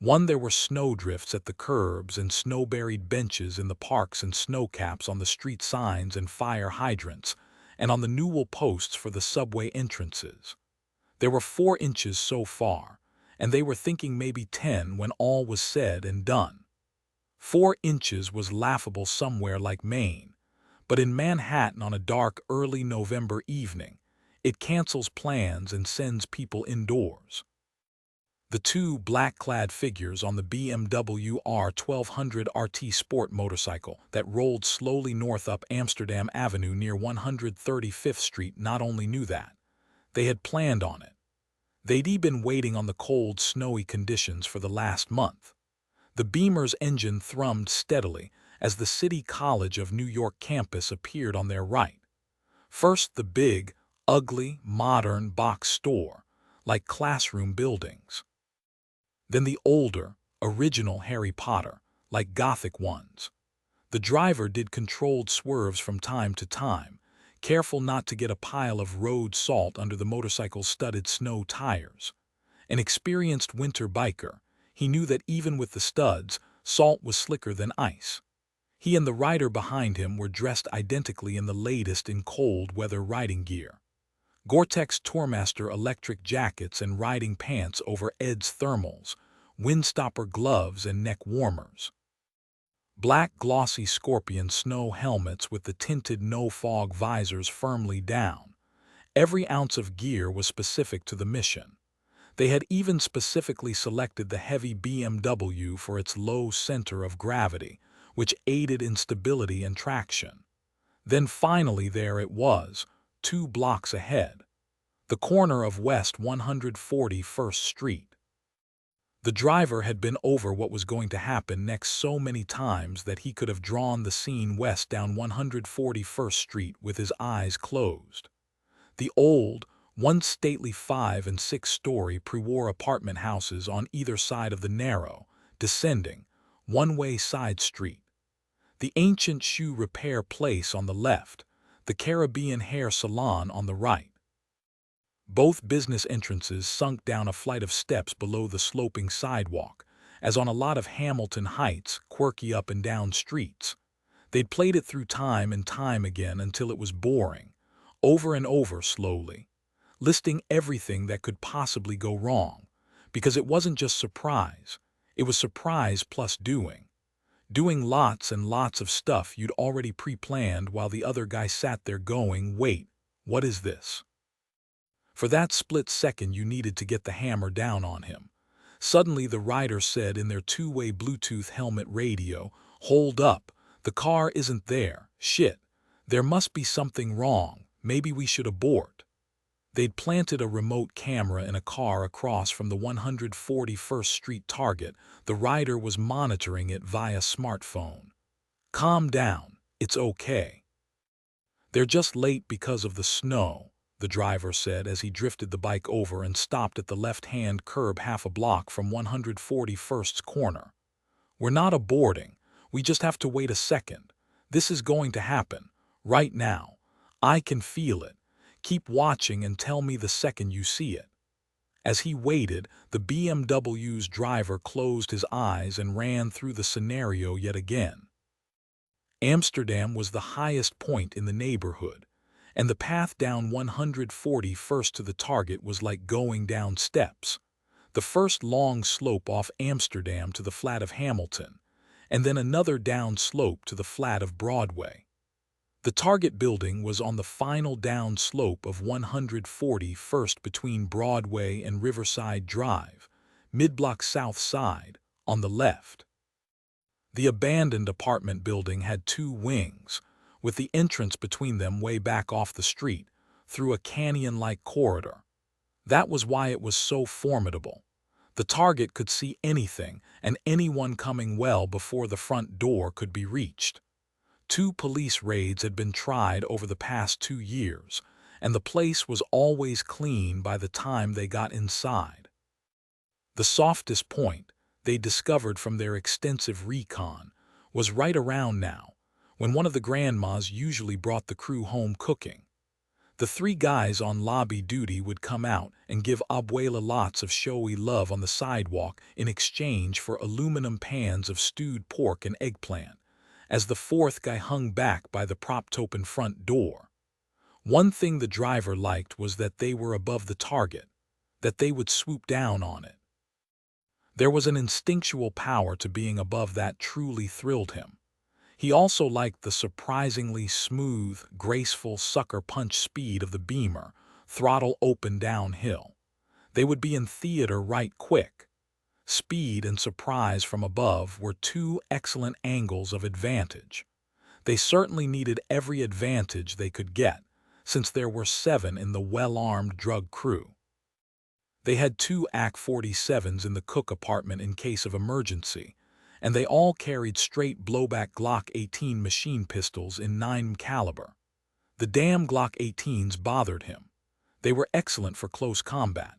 One, there were snowdrifts at the curbs and snow-buried benches in the parks and snowcaps on the street signs and fire hydrants, and on the newel posts for the subway entrances. There were 4 inches so far, and they were thinking maybe 10 when all was said and done. 4 inches was laughable somewhere like Maine, but in Manhattan on a dark early November evening, it cancels plans and sends people indoors. The 2 black-clad figures on the BMW R1200 RT Sport motorcycle that rolled slowly north up Amsterdam Avenue near 135th Street not only knew that, they had planned on it. They'd been waiting on the cold, snowy conditions for the last month. The Beamer's engine thrummed steadily as the City College of New York campus appeared on their right. First the big, ugly, modern box store, like classroom buildings. Then the older, original Harry Potter, like Gothic ones. The driver did controlled swerves from time to time, careful not to get a pile of road salt under the motorcycle's studded snow tires. An experienced winter biker, he knew that even with the studs, salt was slicker than ice. He and the rider behind him were dressed identically in the latest in cold weather riding gear. Gore-Tex Tourmaster electric jackets and riding pants over Ed's thermals, windstopper gloves and neck warmers. Black glossy Scorpion snow helmets with the tinted no-fog visors firmly down. Every ounce of gear was specific to the mission. They had even specifically selected the heavy BMW for its low center of gravity, which aided in stability and traction. Then finally there it was, 2 blocks ahead. The corner of West 141st Street. The driver had been over what was going to happen next so many times that he could have drawn the scene west down 141st Street with his eyes closed. The old, once stately 5- and 6-story pre-war apartment houses on either side of the narrow, descending, one-way side street. The ancient shoe repair place on the left, the Caribbean hair salon on the right. Both business entrances sunk down a flight of steps below the sloping sidewalk, as on a lot of Hamilton Heights, quirky up and down streets. They'd played it through time and time again until it was boring, over and over slowly, listing everything that could possibly go wrong, because it wasn't just surprise, it was surprise plus doing. Doing lots and lots of stuff you'd already pre-planned while the other guy sat there going, wait, what is this? For that split second you needed to get the hammer down on him. Suddenly the rider said in their 2-way Bluetooth helmet radio, "Hold up, the car isn't there, shit. There must be something wrong, maybe we should abort." They'd planted a remote camera in a car across from the 141st Street target. The rider was monitoring it via smartphone. "Calm down, it's okay. They're just late because of the snow," the driver said as he drifted the bike over and stopped at the left-hand curb half a block from 141st's corner. "We're not aborting, we just have to wait a second. This is going to happen, right now. I can feel it. Keep watching and tell me the second you see it." As he waited, the BMW's driver closed his eyes and ran through the scenario yet again. Amsterdam was the highest point in the neighborhood, and the path down 141st to the target was like going down steps. The first long slope off Amsterdam to the flat of Hamilton, and then another down slope to the flat of Broadway. The target building was on the final down slope of 141st between Broadway and Riverside Drive, mid-block south side, on the left. The abandoned apartment building had 2 wings, with the entrance between them way back off the street, through a canyon-like corridor. That was why it was so formidable. The target could see anything and anyone coming well before the front door could be reached. 2 police raids had been tried over the past 2 years, and the place was always clean by the time they got inside. The softest point, they discovered from their extensive recon, was right around now, when one of the grandmas usually brought the crew home cooking. The three guys on lobby duty would come out and give Abuela lots of showy love on the sidewalk in exchange for aluminum pans of stewed pork and eggplant, as the fourth guy hung back by the propped-open front door. One thing the driver liked was that they were above the target, that they would swoop down on it. There was an instinctual power to being above that truly thrilled him. He also liked the surprisingly smooth, graceful sucker punch speed of the Beamer, throttle open downhill. They would be in theater right quick. Speed and surprise from above were two excellent angles of advantage. They certainly needed every advantage they could get, since there were 7 in the well-armed drug crew. They had 2 AK-47s in the cook apartment in case of emergency, and they all carried straight blowback Glock 18 machine pistols in 9 caliber. The damn Glock 18s bothered him. They were excellent for close combat.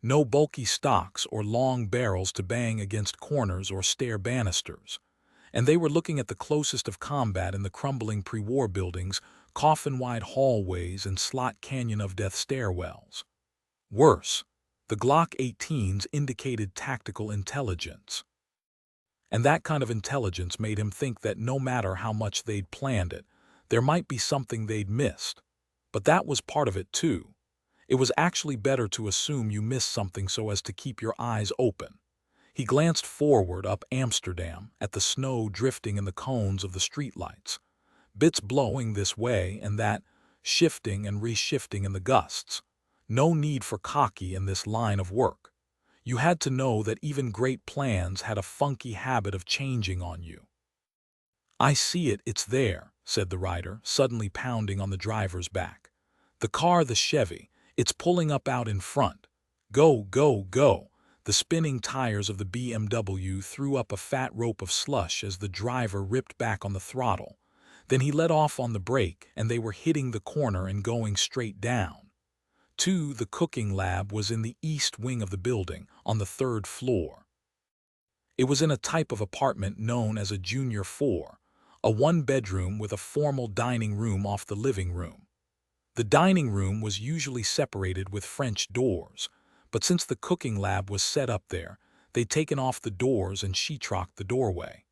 No bulky stocks or long barrels to bang against corners or stair banisters. And they were looking at the closest of combat in the crumbling pre-war buildings, coffin-wide hallways, and slot canyon of death stairwells. Worse, the Glock 18s indicated tactical intelligence. And that kind of intelligence made him think that no matter how much they'd planned it, there might be something they'd missed. But that was part of it too. It was actually better to assume you missed something so as to keep your eyes open. He glanced forward up Amsterdam at the snow drifting in the cones of the streetlights, bits blowing this way and that, shifting and reshifting in the gusts. No need for cocky in this line of work. You had to know that even great plans had a funky habit of changing on you. "I see it, it's there," said the rider, suddenly pounding on the driver's back. "The car, the Chevy, it's pulling up out in front. Go, go, go." The spinning tires of the BMW threw up a fat rope of slush as the driver ripped back on the throttle. Then he let off on the brake and they were hitting the corner and going straight down. The cooking lab was in the east wing of the building, on the 3rd floor. It was in a type of apartment known as a Junior 4, a 1-bedroom with a formal dining room off the living room. The dining room was usually separated with French doors, but since the cooking lab was set up there, they'd taken off the doors and sheetrocked the doorway.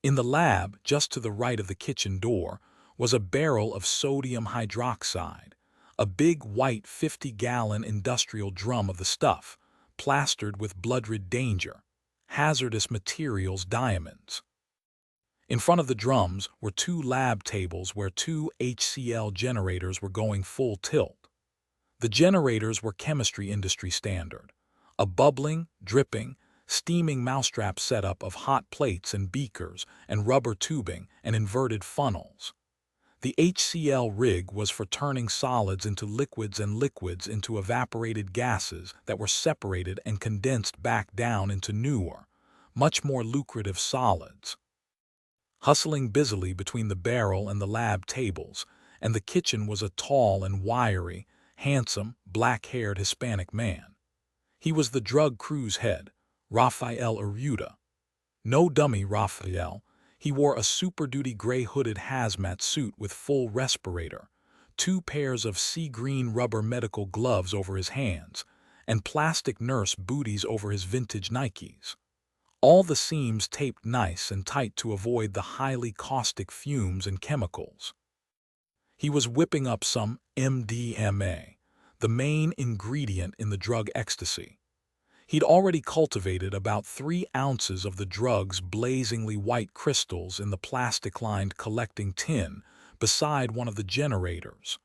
In the lab, just to the right of the kitchen door, was a barrel of sodium hydroxide, a big white 50-gallon industrial drum of the stuff, plastered with blood-red danger, hazardous materials diamonds. In front of the drums were 2 lab tables where 2 HCl generators were going full tilt. The generators were chemistry industry standard, a bubbling, dripping, steaming mousetrap setup of hot plates and beakers and rubber tubing and inverted funnels. The HCl rig was for turning solids into liquids and liquids into evaporated gases that were separated and condensed back down into newer, much more lucrative solids. Hustling busily between the barrel and the lab tables, and the kitchen was a tall and wiry, handsome, black-haired Hispanic man. He was the drug crew's head, Rafael Urruta. No dummy Rafael. He wore a super-duty gray-hooded hazmat suit with full respirator, 2 pairs of sea-green rubber medical gloves over his hands, and plastic nurse booties over his vintage Nikes. All the seams taped nice and tight to avoid the highly caustic fumes and chemicals. He was whipping up some MDMA, the main ingredient in the drug ecstasy. He'd already cultivated about 3 ounces of the drug's blazingly white crystals in the plastic-lined collecting tin beside one of the generators.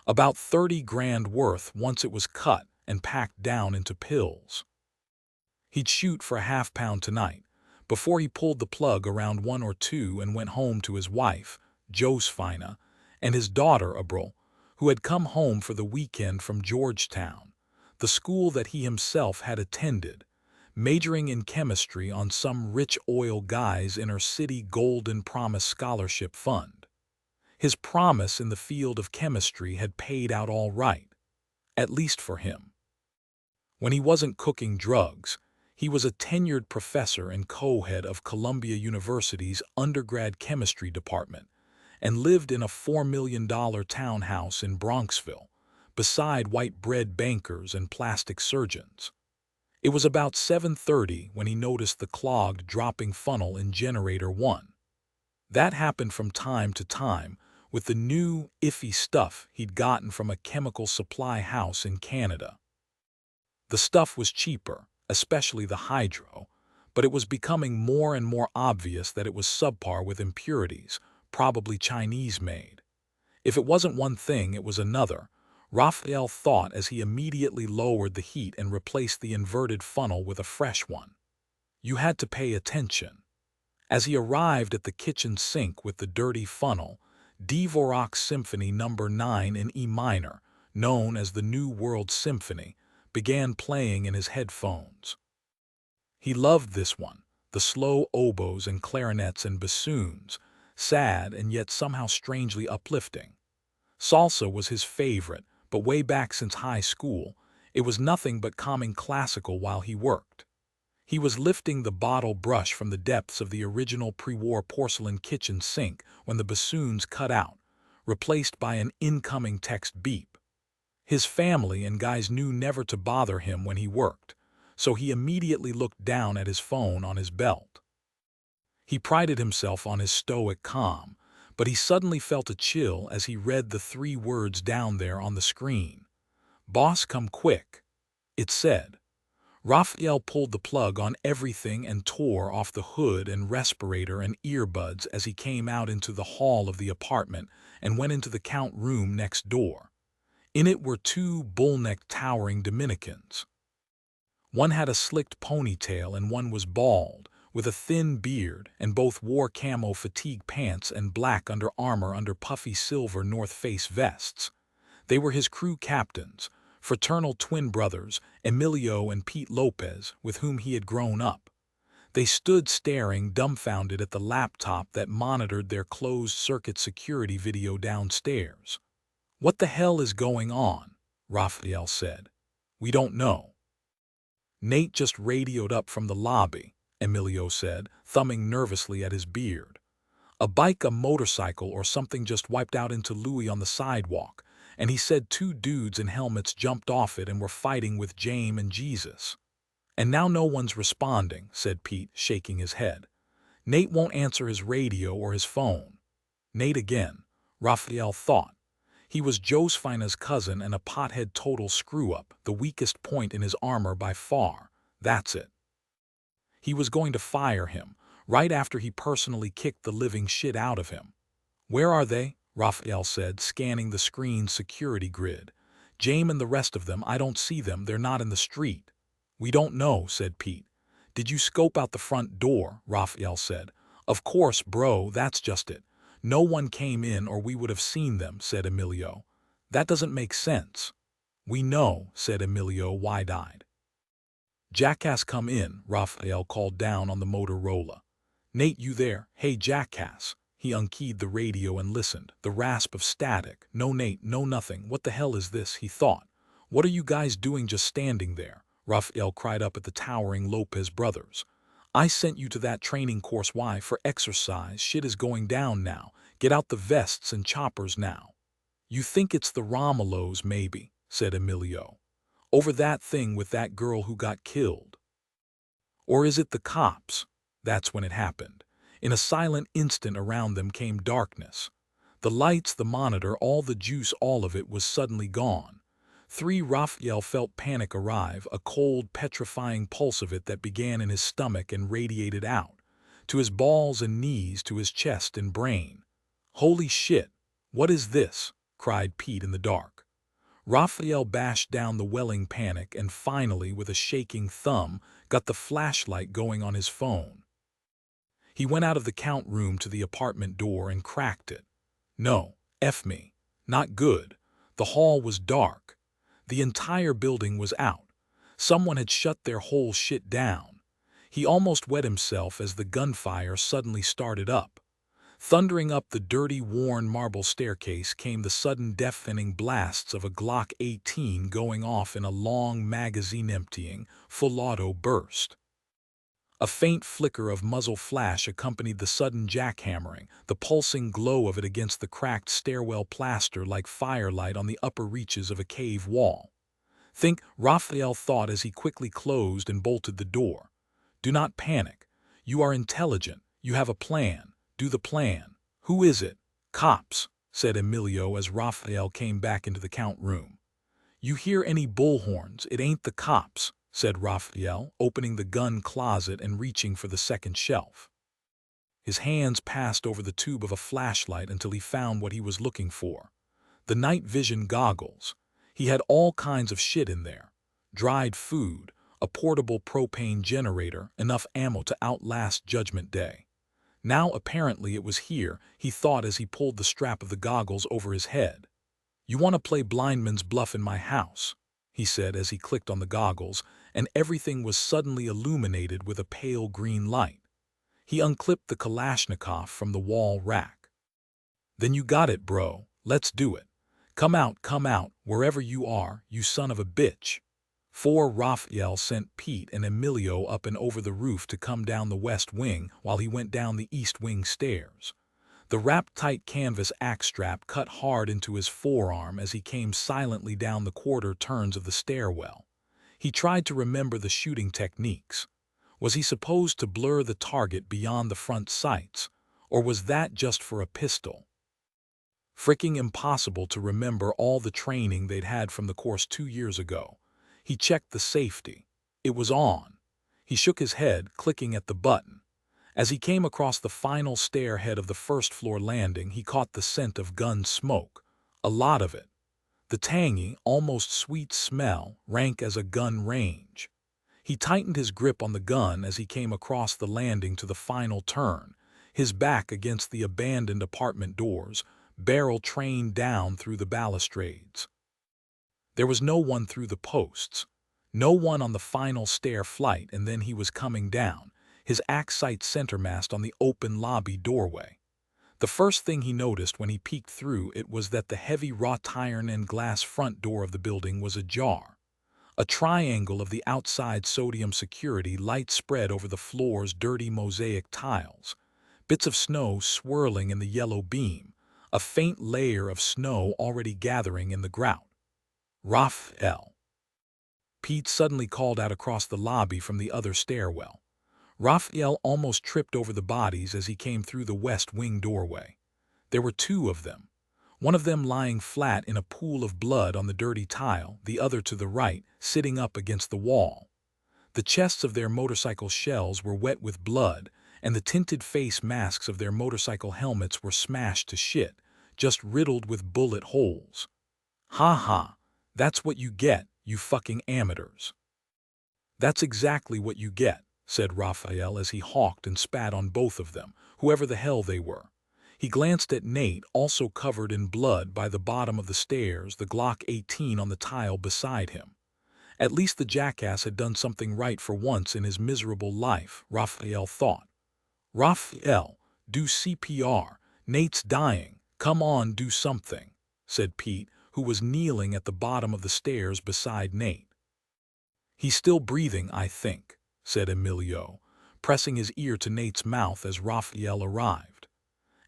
About 30 grand worth once it was cut and packed down into pills. He'd shoot for a half-pound tonight, before he pulled the plug around 1 or 2 and went home to his wife, Josefina, and his daughter, Abril, who had come home for the weekend from Georgetown, the school that he himself had attended, majoring in chemistry on some rich oil guy's inner-city Golden Promise Scholarship Fund. His promise in the field of chemistry had paid out all right, at least for him. When he wasn't cooking drugs, he was a tenured professor and co-head of Columbia University's undergrad chemistry department, and lived in a $4 million townhouse in Bronxville, beside white bread bankers and plastic surgeons. It was about 7:30 when he noticed the clogged dropping funnel in generator 1. That happened from time to time with the new, iffy stuff he'd gotten from a chemical supply house in Canada. The stuff was cheaper, especially the hydro, but it was becoming more and more obvious that it was subpar with impurities, probably Chinese-made. If it wasn't one thing, it was another, Raphael thought as he immediately lowered the heat and replaced the inverted funnel with a fresh one. You had to pay attention. As he arrived at the kitchen sink with the dirty funnel, Dvorak's Symphony No. 9 in E minor, known as the New World Symphony, began playing in his headphones. He loved this one, the slow oboes and clarinets and bassoons, sad and yet somehow strangely uplifting. Salsa was his favorite, but way back since high school, it was nothing but calming classical while he worked. He was lifting the bottle brush from the depths of the original pre-war porcelain kitchen sink when the bassoons cut out, replaced by an incoming text beep. His family and guys knew never to bother him when he worked, so he immediately looked down at his phone on his belt. He prided himself on his stoic calm, but he suddenly felt a chill as he read the 3 words down there on the screen. "Boss, come quick," it said. Raphael pulled the plug on everything and tore off the hood and respirator and earbuds as he came out into the hall of the apartment and went into the count room next door. In it were 2 bull-necked towering Dominicans. One had a slicked ponytail and one was bald, with a thin beard, and both wore camo fatigue pants and black Under Armour under puffy silver North Face vests. They were his crew captains, fraternal twin brothers, Emilio and Pete Lopez, with whom he had grown up. They stood staring dumbfounded at the laptop that monitored their closed-circuit security video downstairs. "What the hell is going on?" Raphael said. "We don't know." "Nate just radioed up from the lobby," Emilio said, thumbing nervously at his beard. "A bike, a motorcycle, or something just wiped out into Louis on the sidewalk, and he said 2 dudes in helmets jumped off it and were fighting with James and Jesus." "And now no one's responding," said Pete, shaking his head. "Nate won't answer his radio or his phone." Nate again, Raphael thought. He was Josefina's cousin and a pothead total screw-up, the weakest point in his armor by far. That's it. He was going to fire him, right after he personally kicked the living shit out of him. "Where are they?" Raphael said, scanning the screen's security grid. "James and the rest of them, I don't see them, they're not in the street." "We don't know," said Pete. "Did you scope out the front door?" Raphael said. "Of course, bro, that's just it. No one came in or we would have seen them," said Emilio. "That doesn't make sense." "We know," said Emilio, wide-eyed. "Jackass, come in," Raphael called down on the Motorola. "Nate, you there? Hey, Jackass." He unkeyed the radio and listened, the rasp of static. "No, Nate, no nothing. What the hell is this?" he thought. "What are you guys doing just standing there?" Raphael cried up at the towering Lopez brothers. "I sent you to that training course. Why? For exercise. Shit is going down now. Get out the vests and choppers now." "You think it's the Romulos, maybe," said Emilio. "Over that thing with that girl who got killed. Or is it the cops?" That's when it happened. In a silent instant around them came darkness. The lights, the monitor, all the juice, all of it was suddenly gone. Raphael felt panic arrive, a cold, petrifying pulse of it that began in his stomach and radiated out, to his balls and knees, to his chest and brain. "Holy shit, what is this?" cried Pete in the dark. Raphael bashed down the welling panic and finally, with a shaking thumb, got the flashlight going on his phone. He went out of the count room to the apartment door and cracked it. No, F me. Not good. The hall was dark. The entire building was out. Someone had shut their whole shit down. He almost wet himself as the gunfire suddenly started up. Thundering up the dirty, worn marble staircase came the sudden deafening blasts of a Glock 18 going off in a long magazine-emptying, full-auto burst. A faint flicker of muzzle flash accompanied the sudden jackhammering, the pulsing glow of it against the cracked stairwell plaster like firelight on the upper reaches of a cave wall. Think, Raphael thought as he quickly closed and bolted the door. Do not panic. You are intelligent. You have a plan. Do the plan. Who is it? Cops, said Emilio as Raphael came back into the count room. You hear any bullhorns, it ain't the cops, said Raphael, opening the gun closet and reaching for the second shelf. His hands passed over the tube of a flashlight until he found what he was looking for. The night vision goggles. He had all kinds of shit in there. Dried food, a portable propane generator, enough ammo to outlast Judgment Day. Now apparently it was here, he thought as he pulled the strap of the goggles over his head. You want to play blindman's bluff in my house, he said as he clicked on the goggles, and everything was suddenly illuminated with a pale green light. He unclipped the Kalashnikov from the wall rack. Then you got it, bro. Let's do it. Come out, wherever you are, you son of a bitch. Raphael sent Pete and Emilio up and over the roof to come down the west wing while he went down the east wing stairs. The wrapped-tight canvas axe strap cut hard into his forearm as he came silently down the quarter turns of the stairwell. He tried to remember the shooting techniques. Was he supposed to blur the target beyond the front sights, or was that just for a pistol? Fricking impossible to remember all the training they'd had from the course 2 years ago. He checked the safety. It was on. He shook his head, clicking at the button. As he came across the final stairhead of the first-floor landing, he caught the scent of gun smoke. A lot of it. The tangy, almost sweet smell, rank as a gun range. He tightened his grip on the gun as he came across the landing to the final turn, his back against the abandoned apartment doors, barrel trained down through the balustrades. There was no one through the posts, no one on the final stair flight, and then he was coming down, his axe-sight centermast on the open lobby doorway. The first thing he noticed when he peeked through it was that the heavy wrought iron and glass front door of the building was ajar. A triangle of the outside sodium security light spread over the floor's dirty mosaic tiles, bits of snow swirling in the yellow beam, a faint layer of snow already gathering in the grout. Raphael. Pete suddenly called out across the lobby from the other stairwell. Raphael almost tripped over the bodies as he came through the west wing doorway. There were 2 of them. One of them lying flat in a pool of blood on the dirty tile, the other to the right, sitting up against the wall. The chests of their motorcycle shells were wet with blood, and the tinted face masks of their motorcycle helmets were smashed to shit, just riddled with bullet holes. Ha ha, that's what you get, you fucking amateurs. That's exactly what you get, said Raphael as he hawked and spat on both of them, whoever the hell they were. He glanced at Nate, also covered in blood by the bottom of the stairs, the Glock 18 on the tile beside him. At least the jackass had done something right for once in his miserable life, Raphael thought. Raphael, do CPR. Nate's dying. Come on, do something, said Pete, who was kneeling at the bottom of the stairs beside Nate. He's still breathing, I think, said Emilio, pressing his ear to Nate's mouth as Raphael arrived.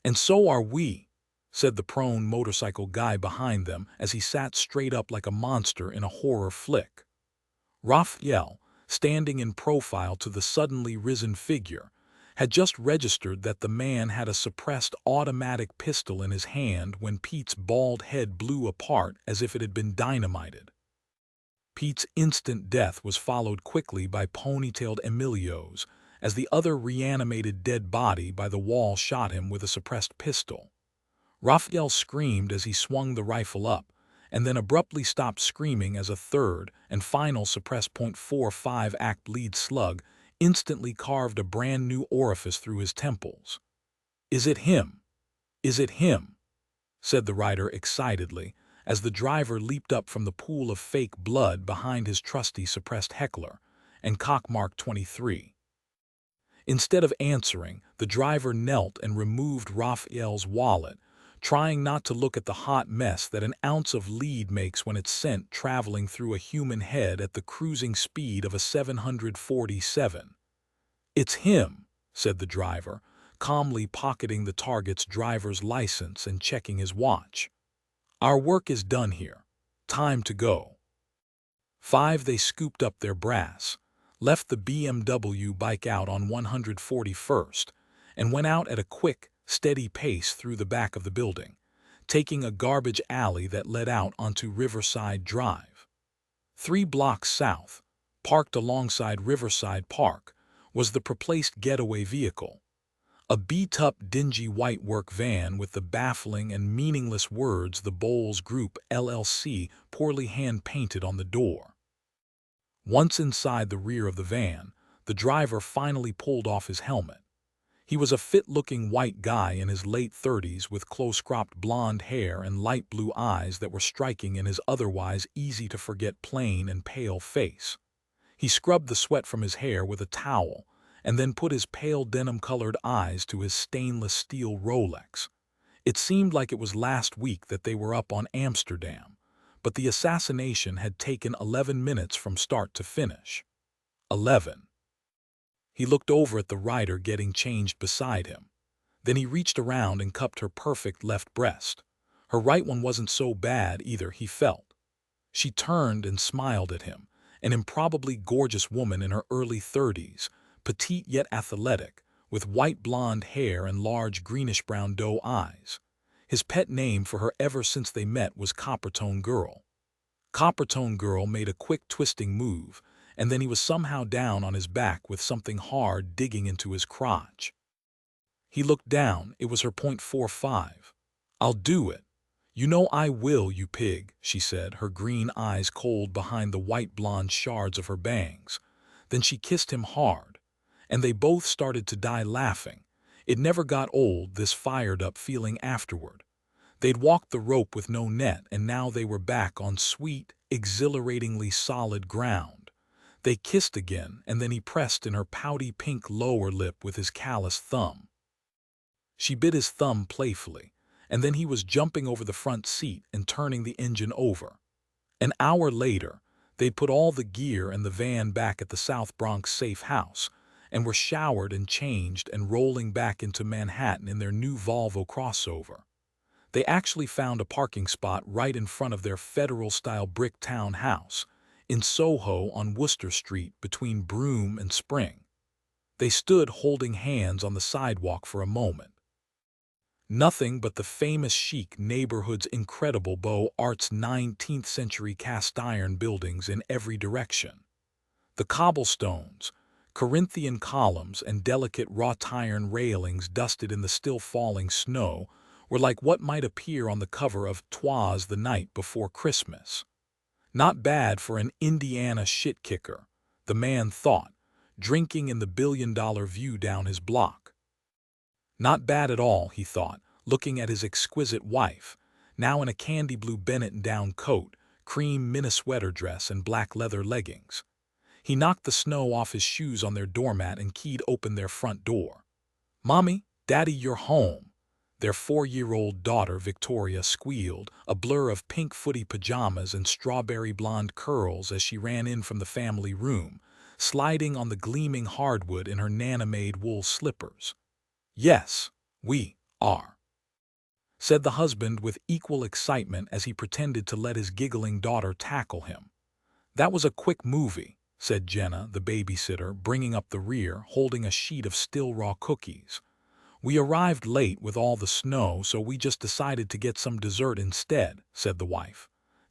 And so are we, said the prone motorcycle guy behind them as he sat straight up like a monster in a horror flick. Raphael, standing in profile to the suddenly risen figure, had just registered that the man had a suppressed automatic pistol in his hand when Pete's bald head blew apart as if it had been dynamited. Pete's instant death was followed quickly by ponytailed Emilio's, as the other reanimated dead body by the wall shot him with a suppressed pistol. Raphael screamed as he swung the rifle up, and then abruptly stopped screaming as a third and final suppressed .45 act lead slug instantly carved a brand new orifice through his temples. Is it him? Is it him? Said the rider excitedly, as the driver leaped up from the pool of fake blood behind his trusty suppressed heckler and cockmark 23. Instead of answering, the driver knelt and removed Raphael's wallet, trying not to look at the hot mess that an ounce of lead makes when it's sent traveling through a human head at the cruising speed of a 747. "It's him," said the driver, calmly pocketing the target's driver's license and checking his watch. "Our work is done here. Time to go." 5. They scooped up their brass, left the BMW bike out on 141st, and went out at a quick, steady pace through the back of the building, taking a garbage alley that led out onto Riverside Drive. 3 blocks south, parked alongside Riverside Park, was the replaced getaway vehicle, a beat-up, dingy white work van with the baffling and meaningless words "The Bowles Group, LLC" poorly hand-painted on the door. Once inside the rear of the van, the driver finally pulled off his helmet. He was a fit-looking white guy in his late 30s with close-cropped blonde hair and light blue eyes that were striking in his otherwise easy-to-forget plain and pale face. He scrubbed the sweat from his hair with a towel and then put his pale denim-colored eyes to his stainless steel Rolex. It seemed like it was last week that they were up on Amsterdam, but the assassination had taken 11 minutes from start to finish. 11. He looked over at the rider getting changed beside him. Then he reached around and cupped her perfect left breast. Her right one wasn't so bad either, he felt. She turned and smiled at him, an improbably gorgeous woman in her early 30s, petite yet athletic, with white blonde hair and large greenish-brown doe eyes. His pet name for her ever since they met was Coppertone Girl. Coppertone Girl made a quick twisting move, and then he was somehow down on his back with something hard digging into his crotch. He looked down. It was her .45. "I'll do it. You know I will, you pig," she said, her green eyes cold behind the white blonde shards of her bangs. Then she kissed him hard, and they both started to die laughing. It never got old, this fired-up feeling afterward. They'd walked the rope with no net, and now they were back on sweet, exhilaratingly solid ground. They kissed again, and then he pressed in her pouty pink lower lip with his callous thumb. She bit his thumb playfully, and then he was jumping over the front seat and turning the engine over. An hour later, they'd put all the gear and the van back at the South Bronx safe house, and were showered and changed and rolling back into Manhattan in their new Volvo crossover. They actually found a parking spot right in front of their federal-style brick town house, in Soho on Worcester Street between Broome and Spring. They stood holding hands on the sidewalk for a moment. Nothing but the famous chic neighborhood's incredible Beaux Arts 19th century cast-iron buildings in every direction. The cobblestones, Corinthian columns, and delicate wrought-iron railings dusted in the still-falling snow were like what might appear on the cover of "'Twas the Night Before Christmas." Not bad for an Indiana shit-kicker, the man thought, drinking in the billion-dollar view down his block. Not bad at all, he thought, looking at his exquisite wife, now in a candy-blue Benetton down coat, cream mini sweater dress, and black leather leggings. He knocked the snow off his shoes on their doormat and keyed open their front door. "Mommy, Daddy, you're home," their 4-year-old daughter Victoria squealed, a blur of pink footy pajamas and strawberry blonde curls as she ran in from the family room, sliding on the gleaming hardwood in her Nana-made wool slippers. "Yes, we are," said the husband with equal excitement as he pretended to let his giggling daughter tackle him. "That was a quick movie," said Jenna, the babysitter, bringing up the rear, holding a sheet of still raw cookies. "We arrived late with all the snow, so we just decided to get some dessert instead," said the wife.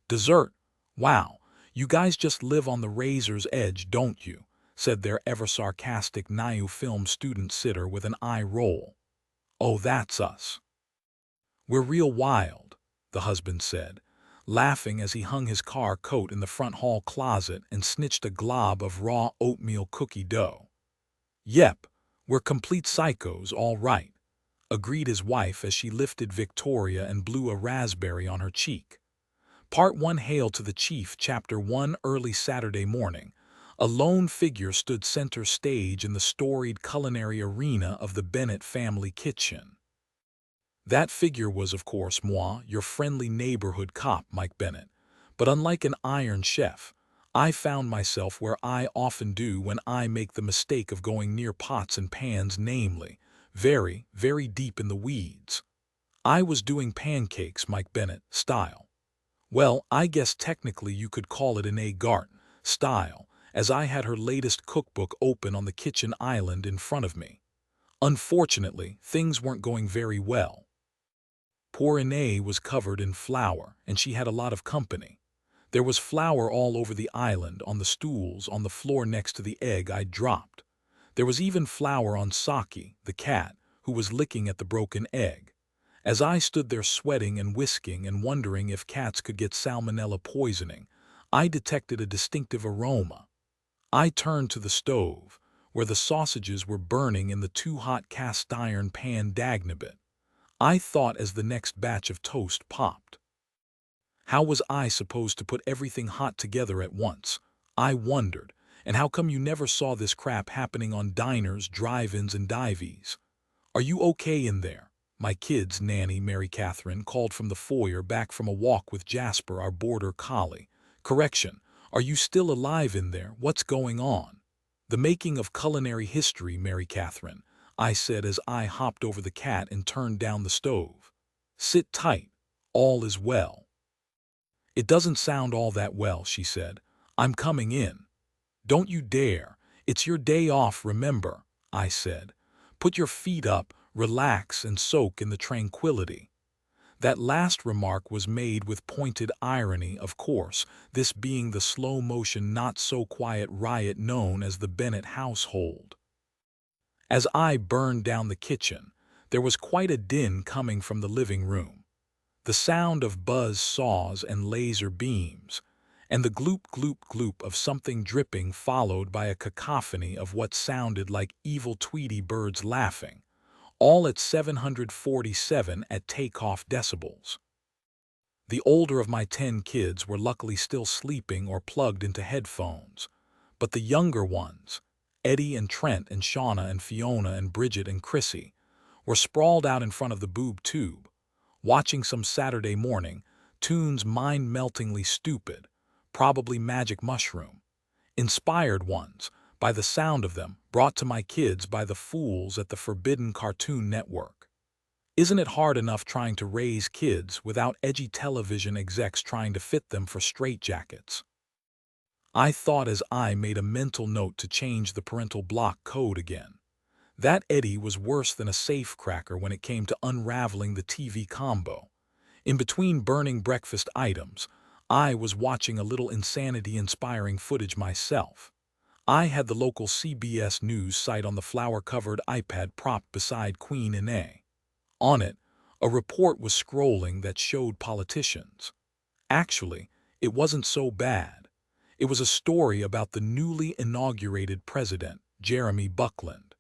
"Dessert? Wow, you guys just live on the razor's edge, don't you?" said their ever-sarcastic NYU film student sitter with an eye roll. "Oh, that's us. We're real wild," the husband said, laughing as he hung his car coat in the front hall closet and snitched a glob of raw oatmeal cookie dough. "Yep, we're complete psychos, all right," agreed his wife as she lifted Victoria and blew a raspberry on her cheek. Part 1. Hail to the Chief. Chapter 1. Early Saturday morning, a lone figure stood center stage in the storied culinary arena of the Bennett family kitchen. That figure was, of course, moi, your friendly neighborhood cop, Mike Bennett. But unlike an Iron Chef, I found myself where I often do when I make the mistake of going near pots and pans, namely, very, very deep in the weeds. I was doing pancakes Mike Bennett style. Well, I guess technically you could call it an egg garden style, as I had her latest cookbook open on the kitchen island in front of me. Unfortunately, things weren't going very well. Poor Ine was covered in flour, and she had a lot of company. There was flour all over the island, on the stools, on the floor next to the egg I'd dropped. There was even flour on Saki, the cat, who was licking at the broken egg. As I stood there sweating and whisking and wondering if cats could get salmonella poisoning, I detected a distinctive aroma. I turned to the stove, where the sausages were burning in the too-hot cast-iron pan dagnabit. I thought as the next batch of toast popped. How was I supposed to put everything hot together at once? I wondered. And how come you never saw this crap happening on diners, drive-ins, and dives? Are you okay in there? My kid's nanny, Mary Catherine, called from the foyer back from a walk with Jasper, our border collie. Correction, are you still alive in there? What's going on? The making of culinary history, Mary Catherine, I said as I hopped over the cat and turned down the stove. Sit tight. All is well. It doesn't sound all that well, she said. I'm coming in. Don't you dare. It's your day off, remember, I said. Put your feet up, relax, and soak in the tranquility. That last remark was made with pointed irony, of course, this being the slow-motion, not-so-quiet riot known as the Bennett household. As I burned down the kitchen, there was quite a din coming from the living room. The sound of buzz saws and laser beams, and the gloop-gloop-gloop of something dripping, followed by a cacophony of what sounded like evil Tweety birds laughing, all at 747 at takeoff decibels. The older of my 10 kids were luckily still sleeping or plugged into headphones, but the younger ones, Eddie and Trent and Shauna and Fiona and Bridget and Chrissy, were sprawled out in front of the boob tube, watching some Saturday morning, tunes mind-meltingly stupid, probably Magic Mushroom, inspired ones, by the sound of them, brought to my kids by the fools at the forbidden Cartoon Network. Isn't it hard enough trying to raise kids without edgy television execs trying to fit them for straitjackets? I thought as I made a mental note to change the parental block code again. That Eddie was worse than a safecracker when it came to unraveling the TV combo. In between burning breakfast items, I was watching a little insanity-inspiring footage myself. I had the local CBS News site on the flower-covered iPad propped beside Queen Ine. On it, a report was scrolling that showed politicians. Actually, it wasn't so bad. It was a story about the newly inaugurated president, Jeremy Buckland.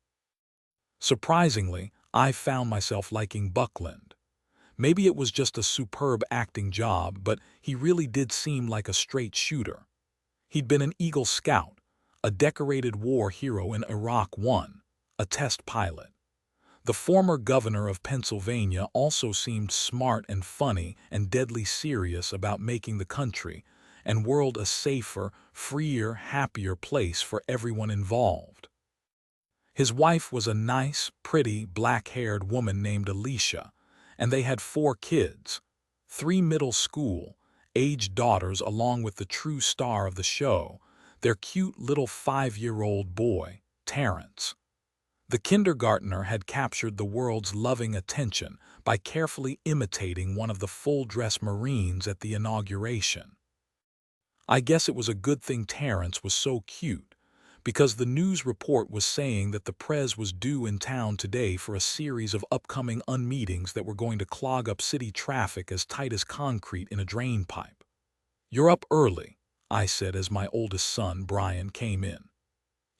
Surprisingly, I found myself liking Buckland. Maybe it was just a superb acting job, but he really did seem like a straight shooter. He'd been an Eagle Scout, a decorated war hero in Iraq One, a test pilot. The former governor of Pennsylvania also seemed smart and funny and deadly serious about making the country and world a safer, freer, happier place for everyone involved. His wife was a nice, pretty, black-haired woman named Alicia, and they had 4 kids, 3 middle school-aged daughters along with the true star of the show, their cute little 5-year-old boy, Terrence. The kindergartner had captured the world's loving attention by carefully imitating one of the full-dress Marines at the inauguration. I guess it was a good thing Terrence was so cute, because the news report was saying that the Prez was due in town today for a series of upcoming unmeetings that were going to clog up city traffic as tight as concrete in a drain pipe. "You're up early," I said as my oldest son, Brian, came in.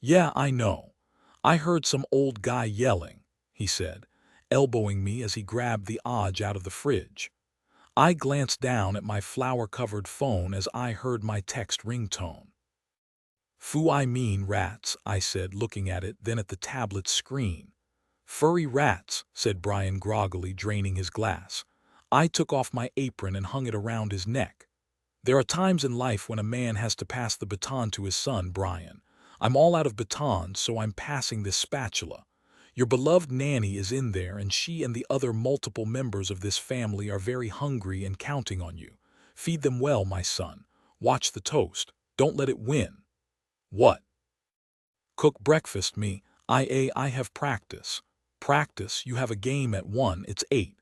"Yeah, I know. I heard some old guy yelling," he said, elbowing me as he grabbed the Odge out of the fridge. I glanced down at my flower-covered phone as I heard my text ringtone. "Foo, I mean rats," I said, looking at it, then at the tablet's screen. "Furry rats," said Brian groggily, draining his glass. I took off my apron and hung it around his neck. There are times in life when a man has to pass the baton to his son, Brian. I'm all out of batons, so I'm passing this spatula. Your beloved nanny is in there, and she and the other multiple members of this family are very hungry and counting on you. Feed them well, my son. Watch the toast. Don't let it win. What? Cook breakfast me. I have practice. Practice, you have a game at 1, it's 8.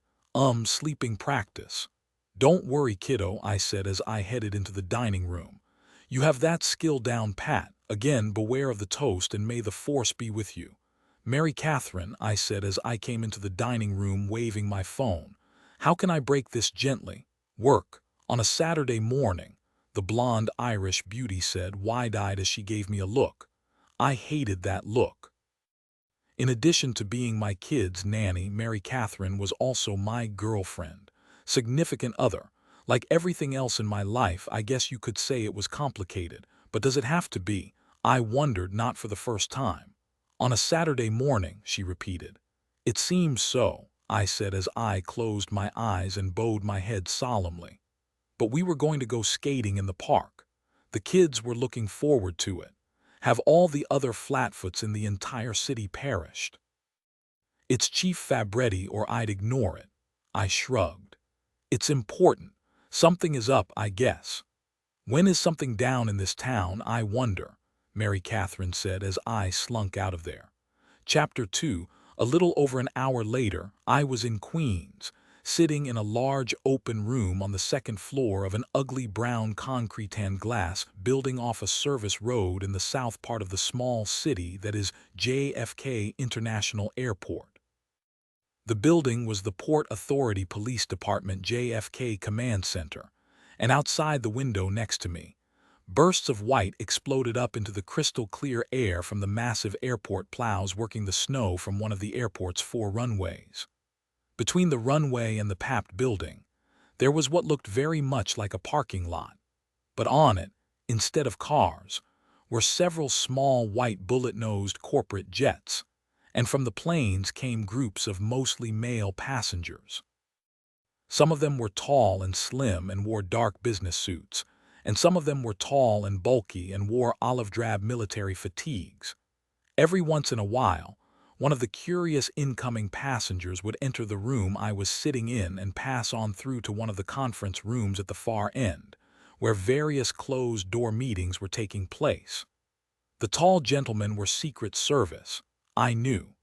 Sleeping practice. Don't worry, kiddo, I said as I headed into the dining room. You have that skill down pat. Again, beware of the toast and may the force be with you. Mary Catherine, I said as I came into the dining room waving my phone. How can I break this gently? Work. On a Saturday morning, the blonde Irish beauty said, wide-eyed as she gave me a look. I hated that look. In addition to being my kid's nanny, Mary Catherine was also my girlfriend, significant other. Like everything else in my life, I guess you could say it was complicated, but does it have to be? I wondered, not for the first time. On a Saturday morning, she repeated. It seems so, I said as I closed my eyes and bowed my head solemnly. But we were going to go skating in the park. The kids were looking forward to it. Have all the other flatfoots in the entire city perished? It's Chief Fabretti or I'd ignore it. I shrugged. It's important. Something is up, I guess. When is something down in this town, I wonder, Mary Catherine said as I slunk out of there. Chapter 2, a little over an hour later, I was in Queens, sitting in a large open room on the second floor of an ugly brown concrete glass building off a service road in the south part of the small city that is JFK International Airport. The building was the Port Authority Police Department JFK Command Center, and outside the window next to me, bursts of white exploded up into the crystal-clear air from the massive airport plows working the snow from one of the airport's 4 runways. Between the runway and the papped building, there was what looked very much like a parking lot, but on it, instead of cars, were several small white bullet-nosed corporate jets, and from the planes came groups of mostly male passengers. Some of them were tall and slim and wore dark business suits, and some of them were tall and bulky and wore olive-drab military fatigues. Every once in a while, one of the curious incoming passengers would enter the room I was sitting in and pass on through to one of the conference rooms at the far end, where various closed-door meetings were taking place. The tall gentlemen were Secret Service, I knew.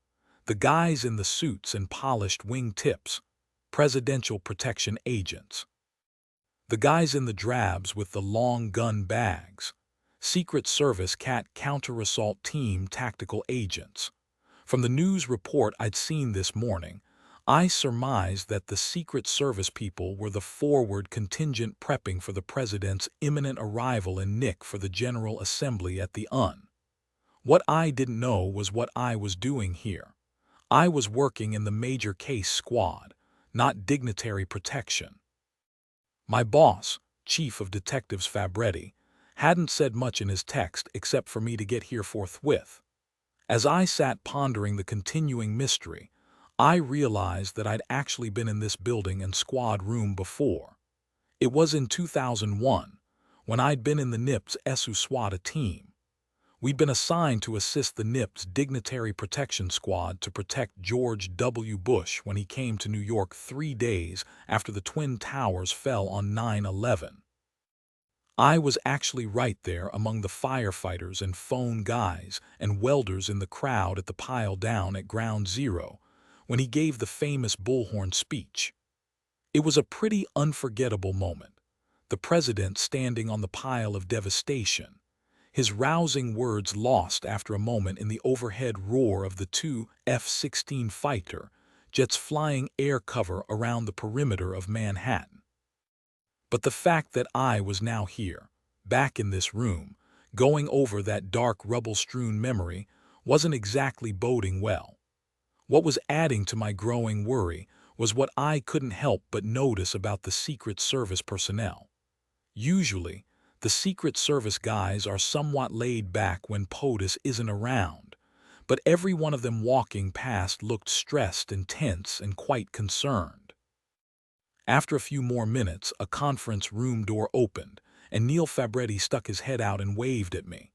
The guys in the suits and polished wing-tips, Presidential Protection Agents. The guys in the drabs with the long gun bags, Secret Service CAT Counter-Assault Team Tactical Agents. From the news report I'd seen this morning, I surmised that the Secret Service people were the forward contingent prepping for the president's imminent arrival in Nick for the General Assembly at the UN. What I didn't know was what I was doing here. I was working in the major case squad, not dignitary protection. My boss, Chief of Detectives Fabretti, hadn't said much in his text except for me to get here forthwith. As I sat pondering the continuing mystery, I realized that I'd actually been in this building and squad room before. It was in 2001, when I'd been in the NIP's ESU SWATA team. We'd been assigned to assist the NIP's Dignitary Protection Squad to protect George W. Bush when he came to New York 3 days after the Twin Towers fell on 9/11. I was actually right there among the firefighters and phone guys and welders in the crowd at the pile down at Ground Zero when he gave the famous Bullhorn speech. It was a pretty unforgettable moment, the president standing on the pile of devastation, his rousing words lost after a moment in the overhead roar of the 2 F-16 fighter jets flying air cover around the perimeter of Manhattan. But the fact that I was now here, back in this room, going over that dark rubble-strewn memory, wasn't exactly boding well. What was adding to my growing worry was what I couldn't help but notice about the Secret Service personnel. Usually, the Secret Service guys are somewhat laid back when POTUS isn't around, but every one of them walking past looked stressed and tense and quite concerned. After a few more minutes, a conference room door opened, and Neil Fabretti stuck his head out and waved at me.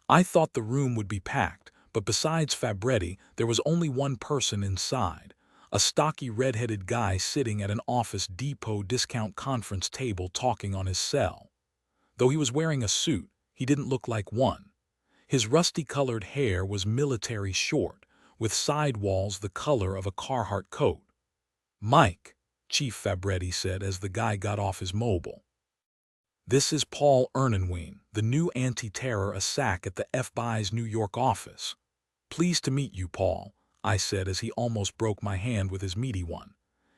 I thought the room would be packed, but besides Fabretti, there was only one person inside, a stocky red-headed guy sitting at an Office Depot discount conference table talking on his cell. Though he was wearing a suit, he didn't look like one. His rusty-colored hair was military short, with sidewalls the color of a Carhartt coat. "Mike," Chief Fabretti said as the guy got off his mobile. "This is Paul Ernenwein, the new anti-terror ASAC at the FBI's New York office." "Pleased to meet you, Paul," I said as he almost broke my hand with his meaty one.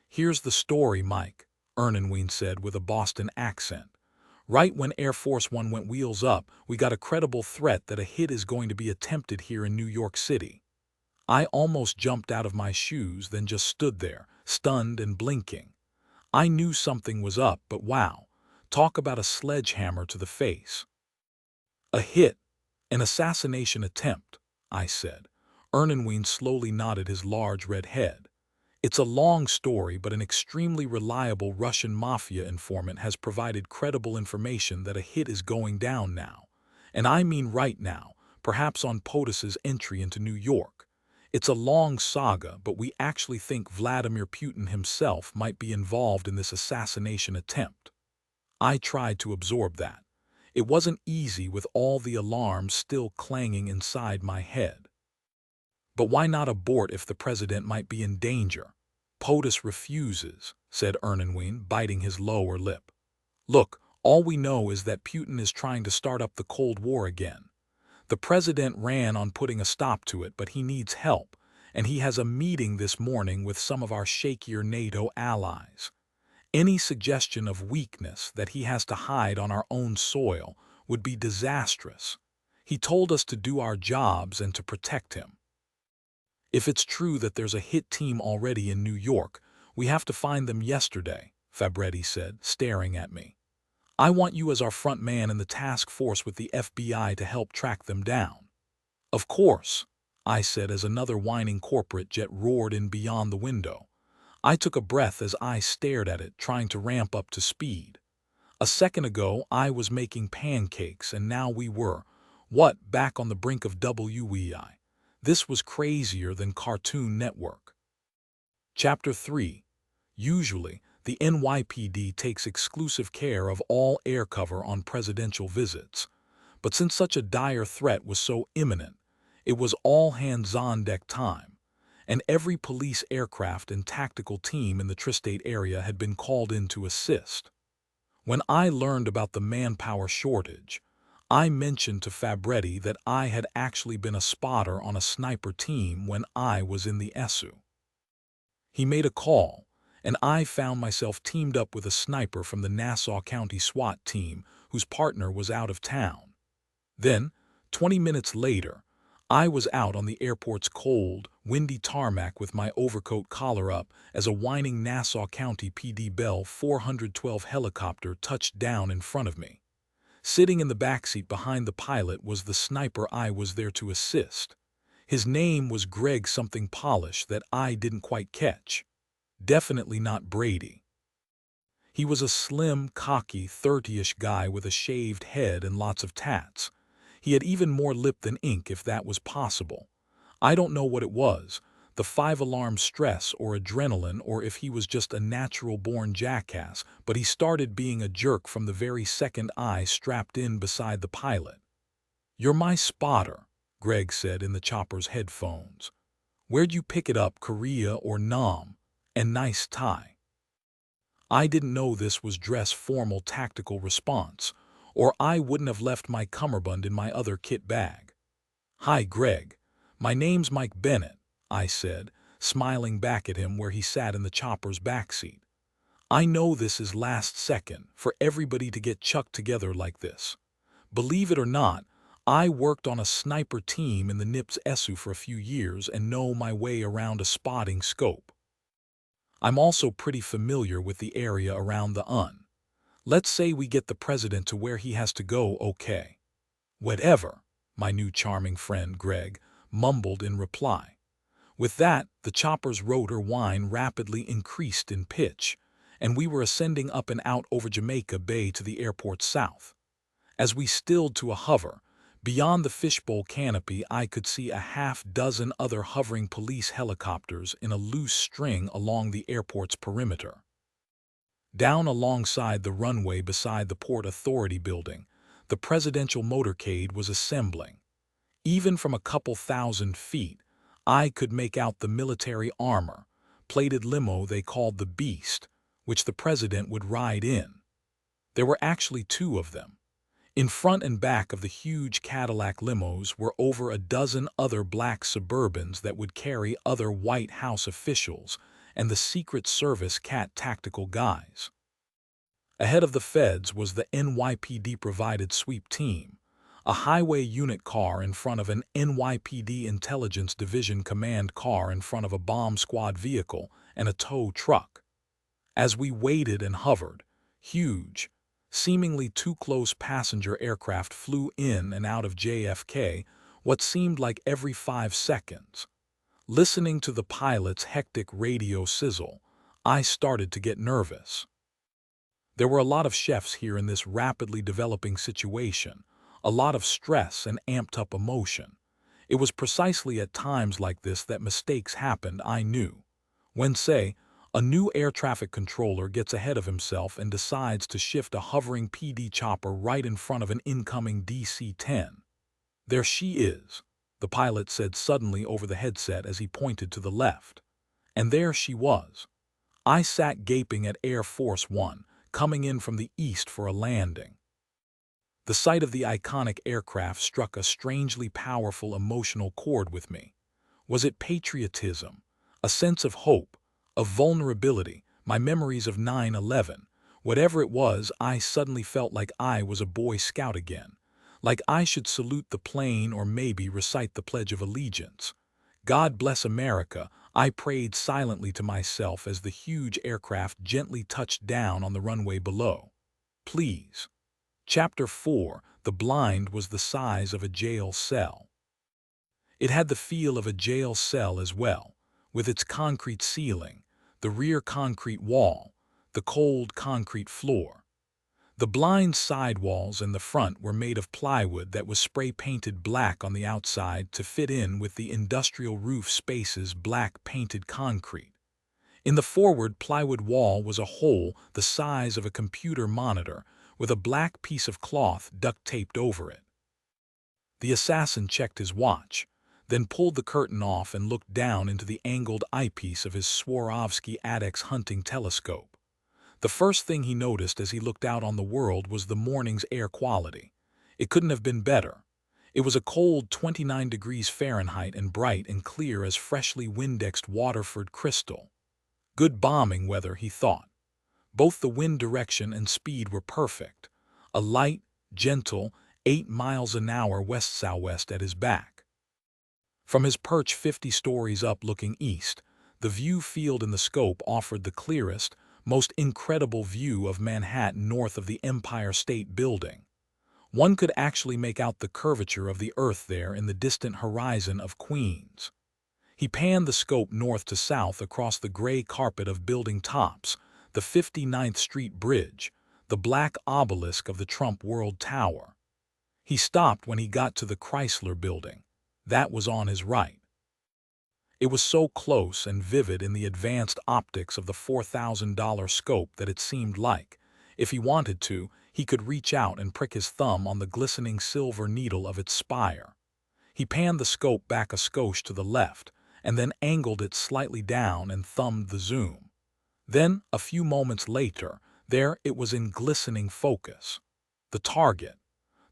"Here's the story, Mike," Ernenwein said with a Boston accent. "Right when Air Force One went wheels up, we got a credible threat that a hit is going to be attempted here in New York City." I almost jumped out of my shoes, then just stood there, stunned and blinking. I knew something was up, but wow, talk about a sledgehammer to the face. "A hit, an assassination attempt," I said. Ernenwein slowly nodded his large red head. "It's a long story, but an extremely reliable Russian mafia informant has provided credible information that a hit is going down now. And I mean right now, perhaps on POTUS's entry into New York. It's a long saga, but we actually think Vladimir Putin himself might be involved in this assassination attempt." I tried to absorb that. It wasn't easy with all the alarms still clanging inside my head. "But why not abort if the president might be in danger?" "POTUS refuses," said Ernenwein, biting his lower lip. "Look, all we know is that Putin is trying to start up the Cold War again. The president ran on putting a stop to it, but he needs help, and he has a meeting this morning with some of our shakier NATO allies. Any suggestion of weakness that he has to hide on our own soil would be disastrous. He told us to do our jobs and to protect him. If it's true that there's a hit team already in New York, we have to find them yesterday," Fabretti said, staring at me. "I want you as our front man in the task force with the FBI to help track them down." "Of course," I said as another whining corporate jet roared in beyond the window. I took a breath as I stared at it, trying to ramp up to speed. A second ago, I was making pancakes, and now we were, back on the brink of WEI. This was crazier than Cartoon Network. Chapter 3. Usually, the NYPD takes exclusive care of all air cover on presidential visits. But since such a dire threat was so imminent, it was all hands-on-deck time, and every police aircraft and tactical team in the tri-state area had been called in to assist. When I learned about the manpower shortage, I mentioned to Fabretti that I had actually been a spotter on a sniper team when I was in the ESU. He made a call, and I found myself teamed up with a sniper from the Nassau County SWAT team whose partner was out of town. Then, 20 minutes later, I was out on the airport's cold, windy tarmac with my overcoat collar up as a whining Nassau County PD Bell 412 helicopter touched down in front of me. Sitting in the backseat behind the pilot was the sniper I was there to assist. His name was Greg something Polish that I didn't quite catch. Definitely not Brady. He was a slim, cocky, 30-ish guy with a shaved head and lots of tats. He had even more lip than ink, if that was possible. I don't know what it was, the 5-alarm stress or adrenaline, or if he was just a natural-born jackass, but he started being a jerk from the very second I strapped in beside the pilot. "You're my spotter," Greg said in the chopper's headphones. "Where'd you pick it up, Korea or Nam? And nice tie." I didn't know this was dress formal tactical response, or I wouldn't have left my cummerbund in my other kit bag. "Hi, Greg. My name's Mike Bennett," I said, smiling back at him where he sat in the chopper's backseat. "I know this is last second for everybody to get chucked together like this. Believe it or not, I worked on a sniper team in the NIPS ESU for a few years and know my way around a spotting scope. I'm also pretty familiar with the area around the UN. Let's say we get the president to where he has to go, okay?" "Whatever," my new charming friend Greg mumbled in reply. With that, the chopper's rotor whine rapidly increased in pitch, and we were ascending up and out over Jamaica Bay to the airport south. As we stilled to a hover, beyond the fishbowl canopy I could see a half-dozen other hovering police helicopters in a loose string along the airport's perimeter. Down alongside the runway beside the Port Authority building, the presidential motorcade was assembling. Even from a couple thousand feet, I could make out the military armor-plated limo they called the Beast, which the president would ride in. There were actually two of them. In front and back of the huge Cadillac limos were over a dozen other black Suburbans that would carry other White House officials and the Secret Service CAT tactical guys. Ahead of the feds was the NYPD-provided sweep team, a highway unit car in front of an NYPD Intelligence Division command car in front of a bomb squad vehicle and a tow truck. As we waited and hovered, huge, seemingly too close passenger aircraft flew in and out of JFK what seemed like every 5 seconds. Listening to the pilot's hectic radio sizzle, I started to get nervous. There were a lot of chefs here in this rapidly developing situation, a lot of stress and amped-up emotion. It was precisely at times like this that mistakes happened, I knew. When, say, a new air traffic controller gets ahead of himself and decides to shift a hovering PD chopper right in front of an incoming DC-10. "There she is," the pilot said suddenly over the headset as he pointed to the left. And there she was. I sat gaping at Air Force One, coming in from the east for a landing. The sight of the iconic aircraft struck a strangely powerful emotional chord with me. Was it patriotism, a sense of hope, of vulnerability, my memories of 9/11? Whatever it was, I suddenly felt like I was a Boy Scout again, like I should salute the plane or maybe recite the Pledge of Allegiance. "God bless America," I prayed silently to myself as the huge aircraft gently touched down on the runway below. "Please." Chapter 4. The blind was the size of a jail cell. It had the feel of a jail cell as well, with its concrete ceiling, the rear concrete wall, the cold concrete floor. The blind sidewalls in the front were made of plywood that was spray-painted black on the outside to fit in with the industrial roof space's black-painted concrete. In the forward plywood wall was a hole the size of a computer monitor with a black piece of cloth duct-taped over it. The assassin checked his watch, then pulled the curtain off and looked down into the angled eyepiece of his Swarovski Adex hunting telescope. The first thing he noticed as he looked out on the world was the morning's air quality. It couldn't have been better. It was a cold 29 degrees Fahrenheit and bright and clear as freshly Windexed Waterford crystal. Good bombing weather, he thought. Both the wind direction and speed were perfect. A light, gentle, 8 miles an hour west-southwest at his back. From his perch 50 stories up looking east, the view field in the scope offered the clearest, most incredible view of Manhattan north of the Empire State Building. One could actually make out the curvature of the earth there in the distant horizon of Queens. He panned the scope north to south across the gray carpet of building tops, the 59th Street Bridge, the black obelisk of the Trump World Tower. He stopped when he got to the Chrysler Building. That was on his right. It was so close and vivid in the advanced optics of the $4,000 scope that it seemed like, if he wanted to, he could reach out and prick his thumb on the glistening silver needle of its spire. He panned the scope back a skosh to the left, and then angled it slightly down and thumbed the zoom. Then, a few moments later, there it was in glistening focus. The target.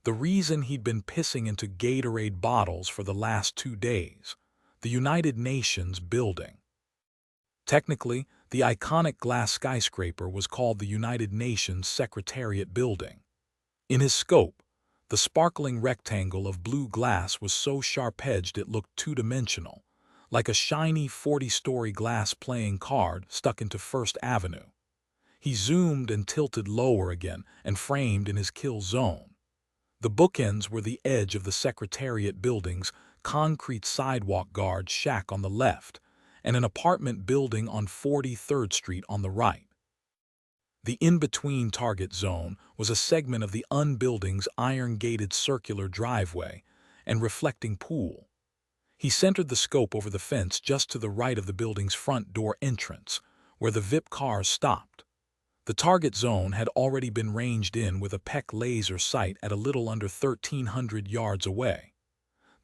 The reason he'd been pissing into Gatorade bottles for the last 2 days. The United Nations building. Technically, the iconic glass skyscraper was called the United Nations Secretariat Building. In his scope, the sparkling rectangle of blue glass was so sharp-edged it looked two-dimensional, like a shiny 40-story glass playing card stuck into First Avenue. He zoomed and tilted lower again and framed in his kill zone. The bookends were the edge of the Secretariat Building's concrete sidewalk guard shack on the left and an apartment building on 43rd Street on the right. The in-between target zone was a segment of the building's iron-gated circular driveway and reflecting pool. He centered the scope over the fence just to the right of the building's front door entrance, where the VIP cars stopped. The target zone had already been ranged in with a PEC laser sight at a little under 1,300 yards away.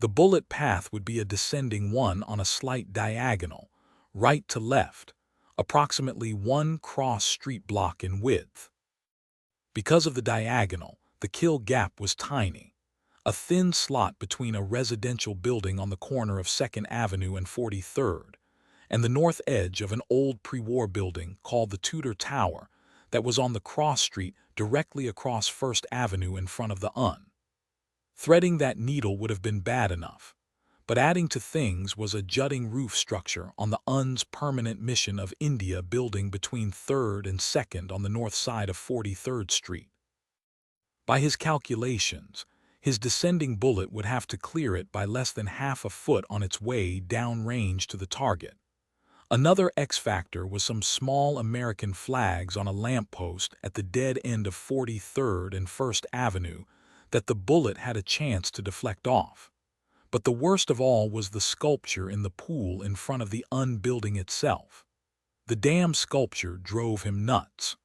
The bullet path would be a descending one on a slight diagonal, right to left, approximately one cross-street block in width. Because of the diagonal, the kill gap was tiny, a thin slot between a residential building on the corner of 2nd Avenue and 43rd, and the north edge of an old pre-war building called the Tudor Tower that was on the cross street directly across 1st Avenue in front of the UN. Threading that needle would have been bad enough, but adding to things was a jutting roof structure on the UN's permanent mission of India building between 3rd and 2nd on the north side of 43rd Street. By his calculations, his descending bullet would have to clear it by less than half a foot on its way downrange to the target. Another X factor was some small American flags on a lamppost at the dead end of 43rd and 1st Avenue that the bullet had a chance to deflect off. But the worst of all was the sculpture in the pool in front of the UN building itself. The damn sculpture drove him nuts.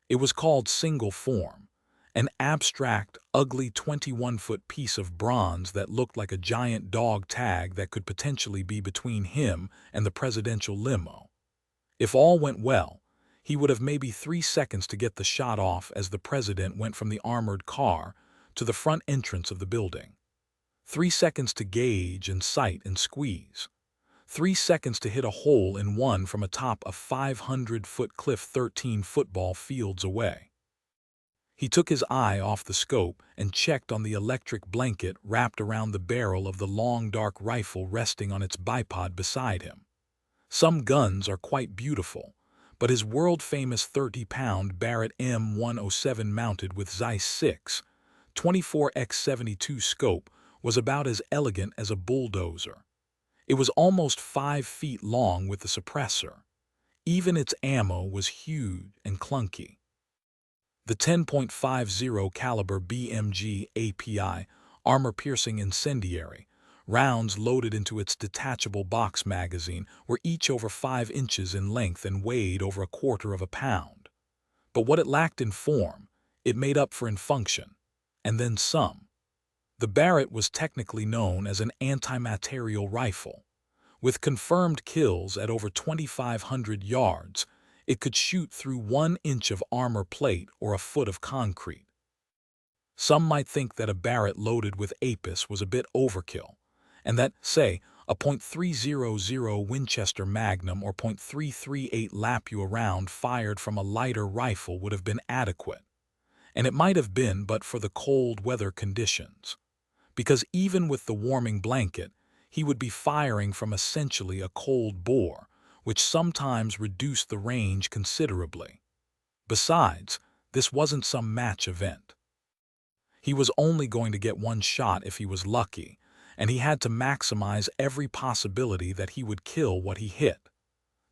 It was called Single Form, an abstract, ugly 21-foot piece of bronze that looked like a giant dog tag that could potentially be between him and the presidential limo. If all went well, he would have maybe 3 seconds to get the shot off as the president went from the armored car to the front entrance of the building. 3 seconds to gauge and sight and squeeze. 3 seconds to hit a hole in one from atop a 500-foot cliff 13 football fields away. He took his eye off the scope and checked on the electric blanket wrapped around the barrel of the long dark rifle resting on its bipod beside him. Some guns are quite beautiful, but his world-famous 30-pound Barrett M107 mounted with Zeiss 6, 24x72 scope was about as elegant as a bulldozer. It was almost 5 feet long with the suppressor. Even its ammo was huge and clunky. The 10.50 caliber BMG API, armor-piercing incendiary, rounds loaded into its detachable box magazine were each over 5 inches in length and weighed over a quarter of a pound. But what it lacked in form, it made up for in function, and then some. The Barrett was technically known as an antimaterial rifle. With confirmed kills at over 2,500 yards, it could shoot through 1 inch of armor plate or a foot of concrete. Some might think that a Barrett loaded with APIS was a bit overkill, and that, say, a .300 Winchester Magnum or .338 Lapua round fired from a lighter rifle would have been adequate. And it might have been but for the cold weather conditions. Because even with the warming blanket, he would be firing from essentially a cold bore, which sometimes reduced the range considerably. Besides, this wasn't some match event. He was only going to get 1 shot if he was lucky, and he had to maximize every possibility that he would kill what he hit.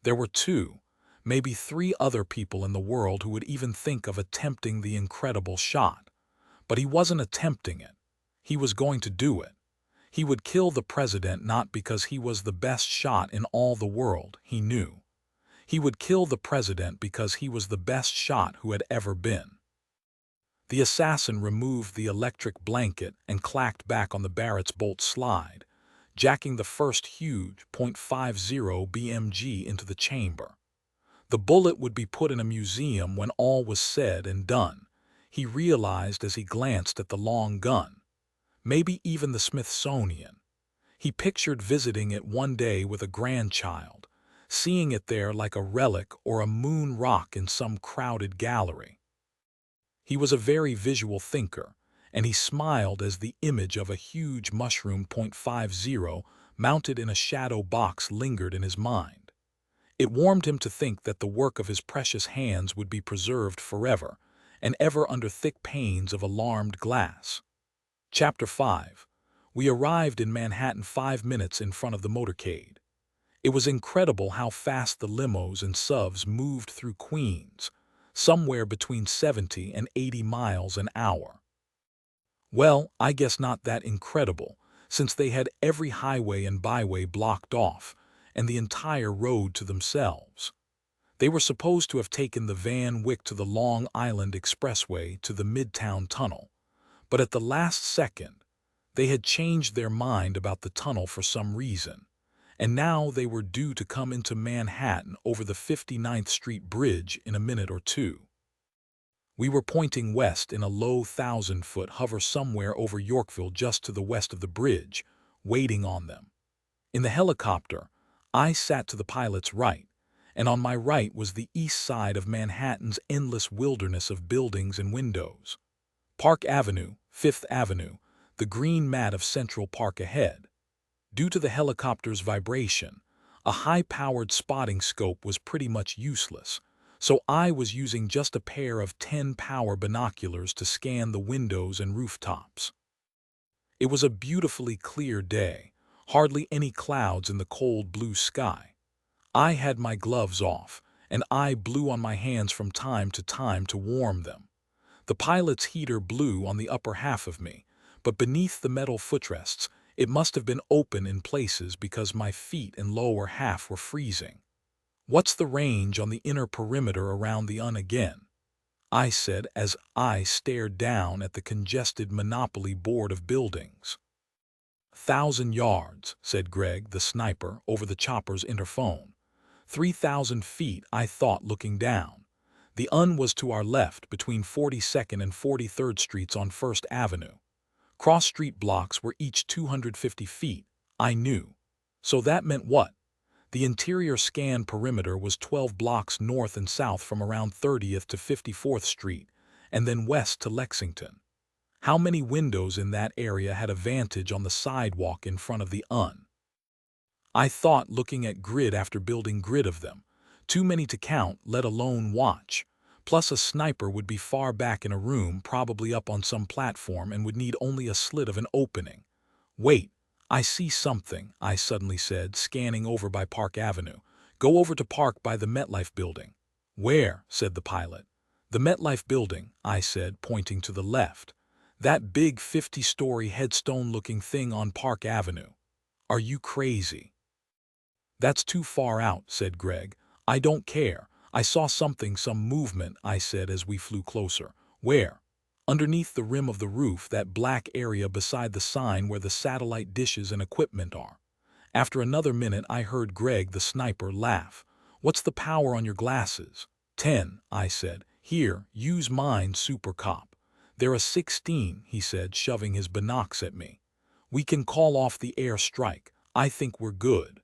There were 2, maybe 3 other people in the world who would even think of attempting the incredible shot. But he wasn't attempting it. He was going to do it. He would kill the president not because he was the best shot in all the world, he knew. He would kill the president because he was the best shot who had ever been. The assassin removed the electric blanket and clacked back on the Barrett's bolt slide, jacking the first huge .50 BMG into the chamber. The bullet would be put in a museum when all was said and done, he realized as he glanced at the long gun. Maybe even the Smithsonian. He pictured visiting it one day with a grandchild, seeing it there like a relic or a moon rock in some crowded gallery. He was a very visual thinker, and he smiled as the image of a huge mushroom .50 mounted in a shadow box lingered in his mind. It warmed him to think that the work of his precious hands would be preserved forever, and ever under thick panes of alarmed glass. Chapter 5. We arrived in Manhattan 5 minutes in front of the motorcade. It was incredible how fast the limos and SUVs moved through Queens, somewhere between 70 and 80 miles an hour. Well, I guess not that incredible, since they had every highway and byway blocked off, and the entire road to themselves. They were supposed to have taken the Van Wyck to the Long Island Expressway to the Midtown Tunnel, but at the last second, they had changed their mind about the tunnel for some reason, and now they were due to come into Manhattan over the 59th Street Bridge in a minute or two. We were pointing west in a low 1,000-foot hover somewhere over Yorkville just to the west of the bridge, waiting on them. In the helicopter, I sat to the pilot's right, and on my right was the east side of Manhattan's endless wilderness of buildings and windows. Park Avenue, Fifth Avenue, the green mat of Central Park ahead. Due to the helicopter's vibration, a high-powered spotting scope was pretty much useless, so I was using just a pair of 10-power binoculars to scan the windows and rooftops. It was a beautifully clear day, hardly any clouds in the cold blue sky. I had my gloves off, and I blew on my hands from time to warm them. The pilot's heater blew on the upper half of me, but beneath the metal footrests, it must have been open in places because my feet and lower half were freezing. "What's the range on the inner perimeter around the again?" I said as I stared down at the congested Monopoly board of buildings. "1,000 yards," said Greg, the sniper, over the chopper's interphone. 3,000 feet, I thought, looking down. The was to our left between 42nd and 43rd Streets on First Avenue. Cross-street blocks were each 250 feet, I knew. So that meant what? The interior scan perimeter was 12 blocks north and south from around 30th to 54th Street, and then west to Lexington. How many windows in that area had a vantage on the sidewalk in front of the I thought, looking at grid after building grid of them. Too many to count, let alone watch. Plus a sniper would be far back in a room, probably up on some platform, and would need only a slit of an opening. "Wait, I see something," I suddenly said, scanning over by Park Avenue. "Go over to Park by the MetLife building." "Where?" said the pilot. "The MetLife building," I said, pointing to the left. "That big 50-story headstone-looking thing on Park Avenue." "Are you crazy?" "That's too far out," said Greg. "I don't care. I saw something, some movement," I said as we flew closer. "Where?" "Underneath the rim of the roof, that black area beside the sign where the satellite dishes and equipment are." After another minute, I heard Greg, the sniper, laugh. "What's the power on your glasses?" 10, I said. "Here, use mine, Super Cop." "They're a 16, he said, shoving his binocs at me. "We can call off the air strike. I think we're good."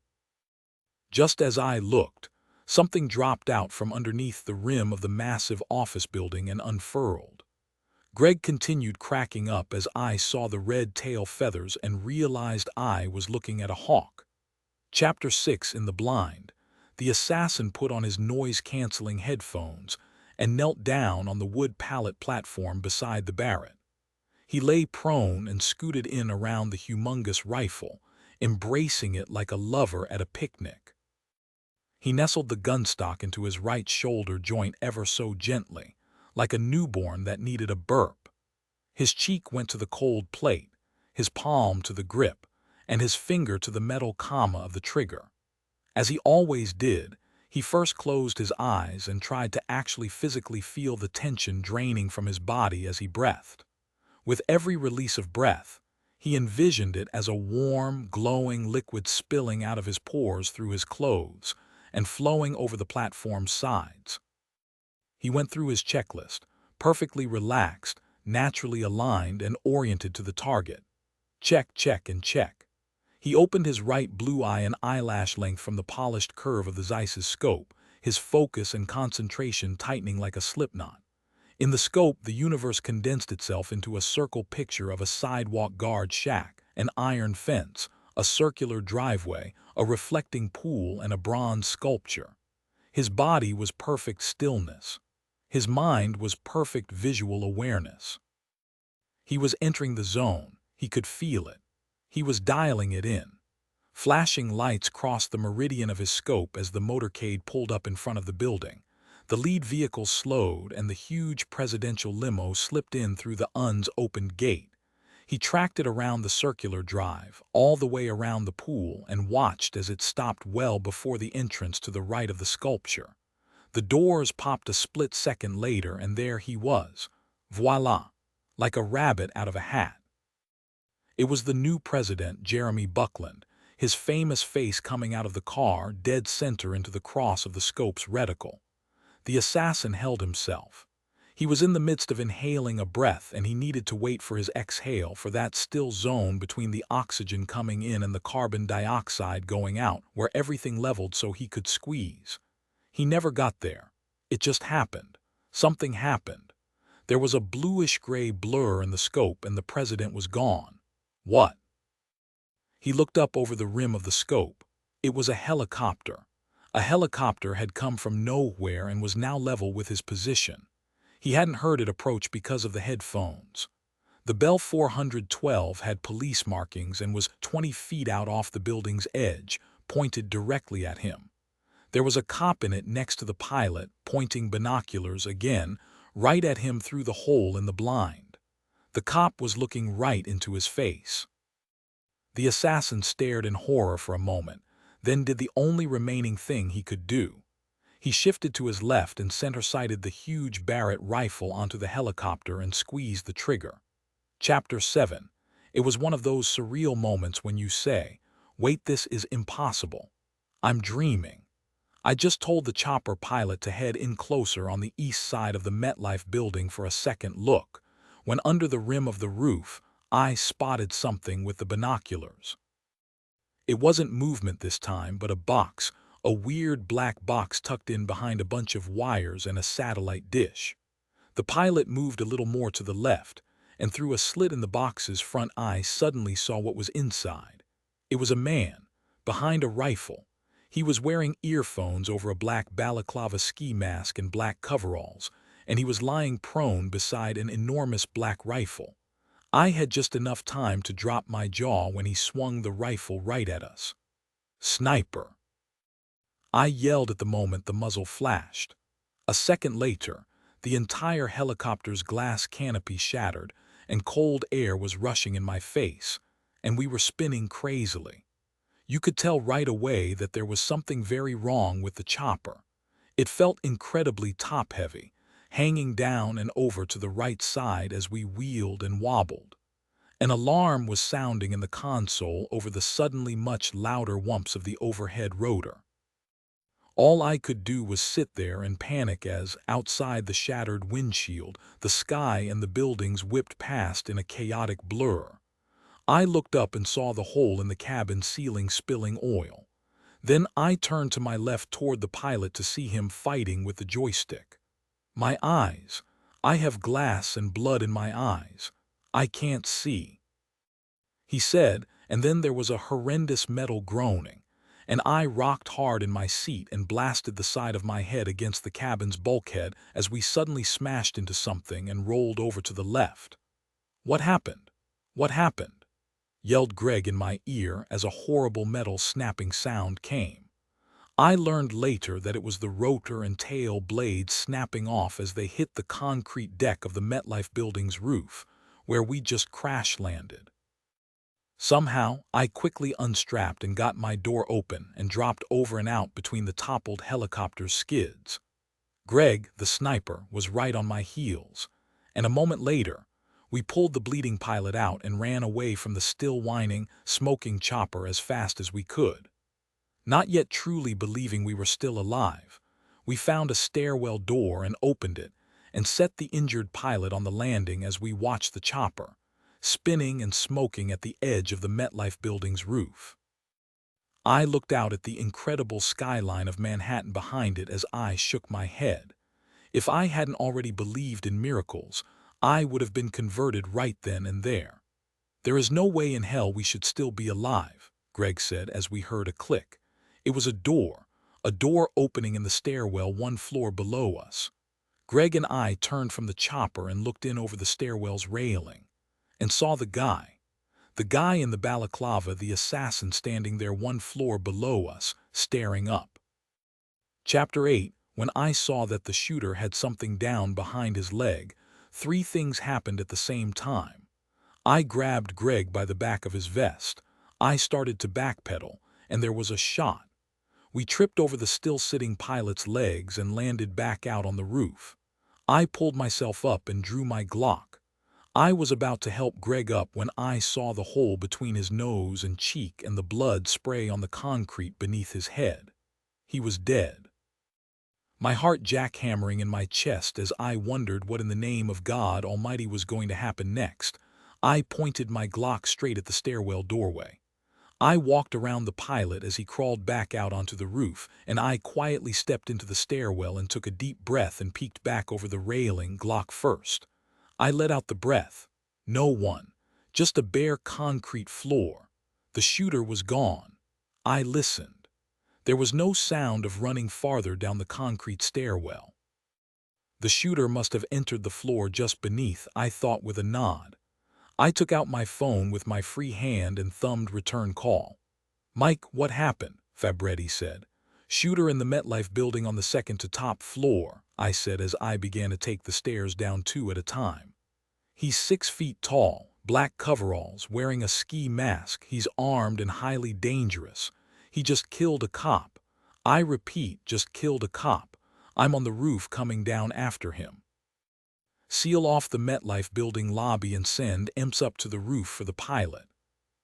Just as I looked, something dropped out from underneath the rim of the massive office building and unfurled. Greg continued cracking up as I saw the red tail feathers and realized I was looking at a hawk. Chapter 6 in the blind. The assassin put on his noise-canceling headphones and knelt down on the wood pallet platform beside the Barrett. He lay prone and scooted in around the humongous rifle, embracing it like a lover at a picnic. He nestled the gunstock into his right shoulder joint ever so gently, like a newborn that needed a burp. His cheek went to the cold plate, his palm to the grip, and his finger to the metal comma of the trigger. As he always did, he first closed his eyes and tried to actually physically feel the tension draining from his body as he breathed. With every release of breath, he envisioned it as a warm, glowing liquid spilling out of his pores through his clothes and flowing over the platform's sides. He went through his checklist, perfectly relaxed, naturally aligned, and oriented to the target. Check, check, and check. He opened his right blue eye an eyelash length from the polished curve of the Zeiss's scope, his focus and concentration tightening like a slipknot. In the scope, the universe condensed itself into a circle picture of a sidewalk guard shack, an iron fence, a circular driveway, a reflecting pool, and a bronze sculpture. His body was perfect stillness. His mind was perfect visual awareness. He was entering the zone. He could feel it. He was dialing it in. Flashing lights crossed the meridian of his scope as the motorcade pulled up in front of the building. The lead vehicle slowed and the huge presidential limo slipped in through the UN's opened gate. He tracked it around the circular drive, all the way around the pool, and watched as it stopped well before the entrance to the right of the sculpture. The doors popped a split second later and there he was. Voila! Like a rabbit out of a hat. It was the new president, Jeremy Buckland, his famous face coming out of the car dead center into the cross of the scope's reticle. The assassin held himself. He was in the midst of inhaling a breath and he needed to wait for his exhale for that still zone between the oxygen coming in and the carbon dioxide going out where everything leveled so he could squeeze. He never got there. It just happened. Something happened. There was a bluish-gray blur in the scope and the president was gone. What? He looked up over the rim of the scope. It was a helicopter. A helicopter had come from nowhere and was now level with his position. He hadn't heard it approach because of the headphones. The Bell 412 had police markings and was 20 feet out off the building's edge, pointed directly at him. There was a cop in it next to the pilot, pointing binoculars again, right at him through the hole in the blind. The cop was looking right into his face. The assassin stared in horror for a moment, then did the only remaining thing he could do. He shifted to his left and center-sighted the huge Barrett rifle onto the helicopter and squeezed the trigger. Chapter 7. It was one of those surreal moments when you say, "Wait, this is impossible. I'm dreaming." I just told the chopper pilot to head in closer on the east side of the MetLife building for a second look, when under the rim of the roof, I spotted something with the binoculars. It wasn't movement this time, but a box, a weird black box tucked in behind a bunch of wires and a satellite dish. The pilot moved a little more to the left, and through a slit in the box's front eye suddenly saw what was inside. It was a man, behind a rifle. He was wearing earphones over a black balaclava ski mask and black coveralls, and he was lying prone beside an enormous black rifle. I had just enough time to drop my jaw when he swung the rifle right at us. "Sniper!" I yelled at the moment the muzzle flashed. A second later, the entire helicopter's glass canopy shattered, and cold air was rushing in my face, and we were spinning crazily. You could tell right away that there was something very wrong with the chopper. It felt incredibly top-heavy, hanging down and over to the right side as we wheeled and wobbled. An alarm was sounding in the console over the suddenly much louder whumps of the overhead rotor. All I could do was sit there and panic as, outside the shattered windshield, the sky and the buildings whipped past in a chaotic blur. I looked up and saw the hole in the cabin ceiling spilling oil. Then I turned to my left toward the pilot to see him fighting with the joystick. My eyes. I have glass and blood in my eyes. I can't see, he said, and then there was a horrendous metal groaning, and I rocked hard in my seat and blasted the side of my head against the cabin's bulkhead as we suddenly smashed into something and rolled over to the left. "What happened? What happened?" yelled Greg in my ear as a horrible metal snapping sound came. I learned later that it was the rotor and tail blades snapping off as they hit the concrete deck of the MetLife building's roof, where we just crash-landed. Somehow, I quickly unstrapped and got my door open and dropped over and out between the toppled helicopter's skids. Greg, the sniper, was right on my heels, and a moment later, we pulled the bleeding pilot out and ran away from the still whining, smoking chopper as fast as we could. Not yet truly believing we were still alive, we found a stairwell door and opened it, and set the injured pilot on the landing as we watched the chopper, spinning and smoking at the edge of the MetLife building's roof. I looked out at the incredible skyline of Manhattan behind it as I shook my head. If I hadn't already believed in miracles, I would have been converted right then and there. "There is no way in hell we should still be alive," Greg said as we heard a click. It was a door opening in the stairwell one floor below us. Greg and I turned from the chopper and looked in over the stairwell's railing, and saw the guy in the balaclava, the assassin, standing there one floor below us, staring up. Chapter 8. when I saw that the shooter had something down behind his leg, three things happened at the same time. I grabbed Greg by the back of his vest. I started to backpedal, and there was a shot. We tripped over the still-sitting pilot's legs and landed back out on the roof. I pulled myself up and drew my Glock. I was about to help Greg up when I saw the hole between his nose and cheek and the blood spray on the concrete beneath his head. He was dead. My heart jackhammering in my chest as I wondered what in the name of God Almighty was going to happen next. I pointed my Glock straight at the stairwell doorway. I walked around the pilot as he crawled back out onto the roof, and I quietly stepped into the stairwell and took a deep breath and peeked back over the railing, Glock first. I let out the breath. No one. Just a bare concrete floor. The shooter was gone. I listened. There was no sound of running farther down the concrete stairwell. The shooter must have entered the floor just beneath, I thought with a nod. I took out my phone with my free hand and thumbed return call. "Mike, what happened?" Fabretti said. "Shooter in the MetLife building on the second to top floor," I said as I began to take the stairs down two at a time. "He's 6 feet tall, black coveralls, wearing a ski mask. He's armed and highly dangerous. He just killed a cop. I repeat, just killed a cop. I'm on the roof coming down after him. Seal off the MetLife building lobby and send imps up to the roof for the pilot."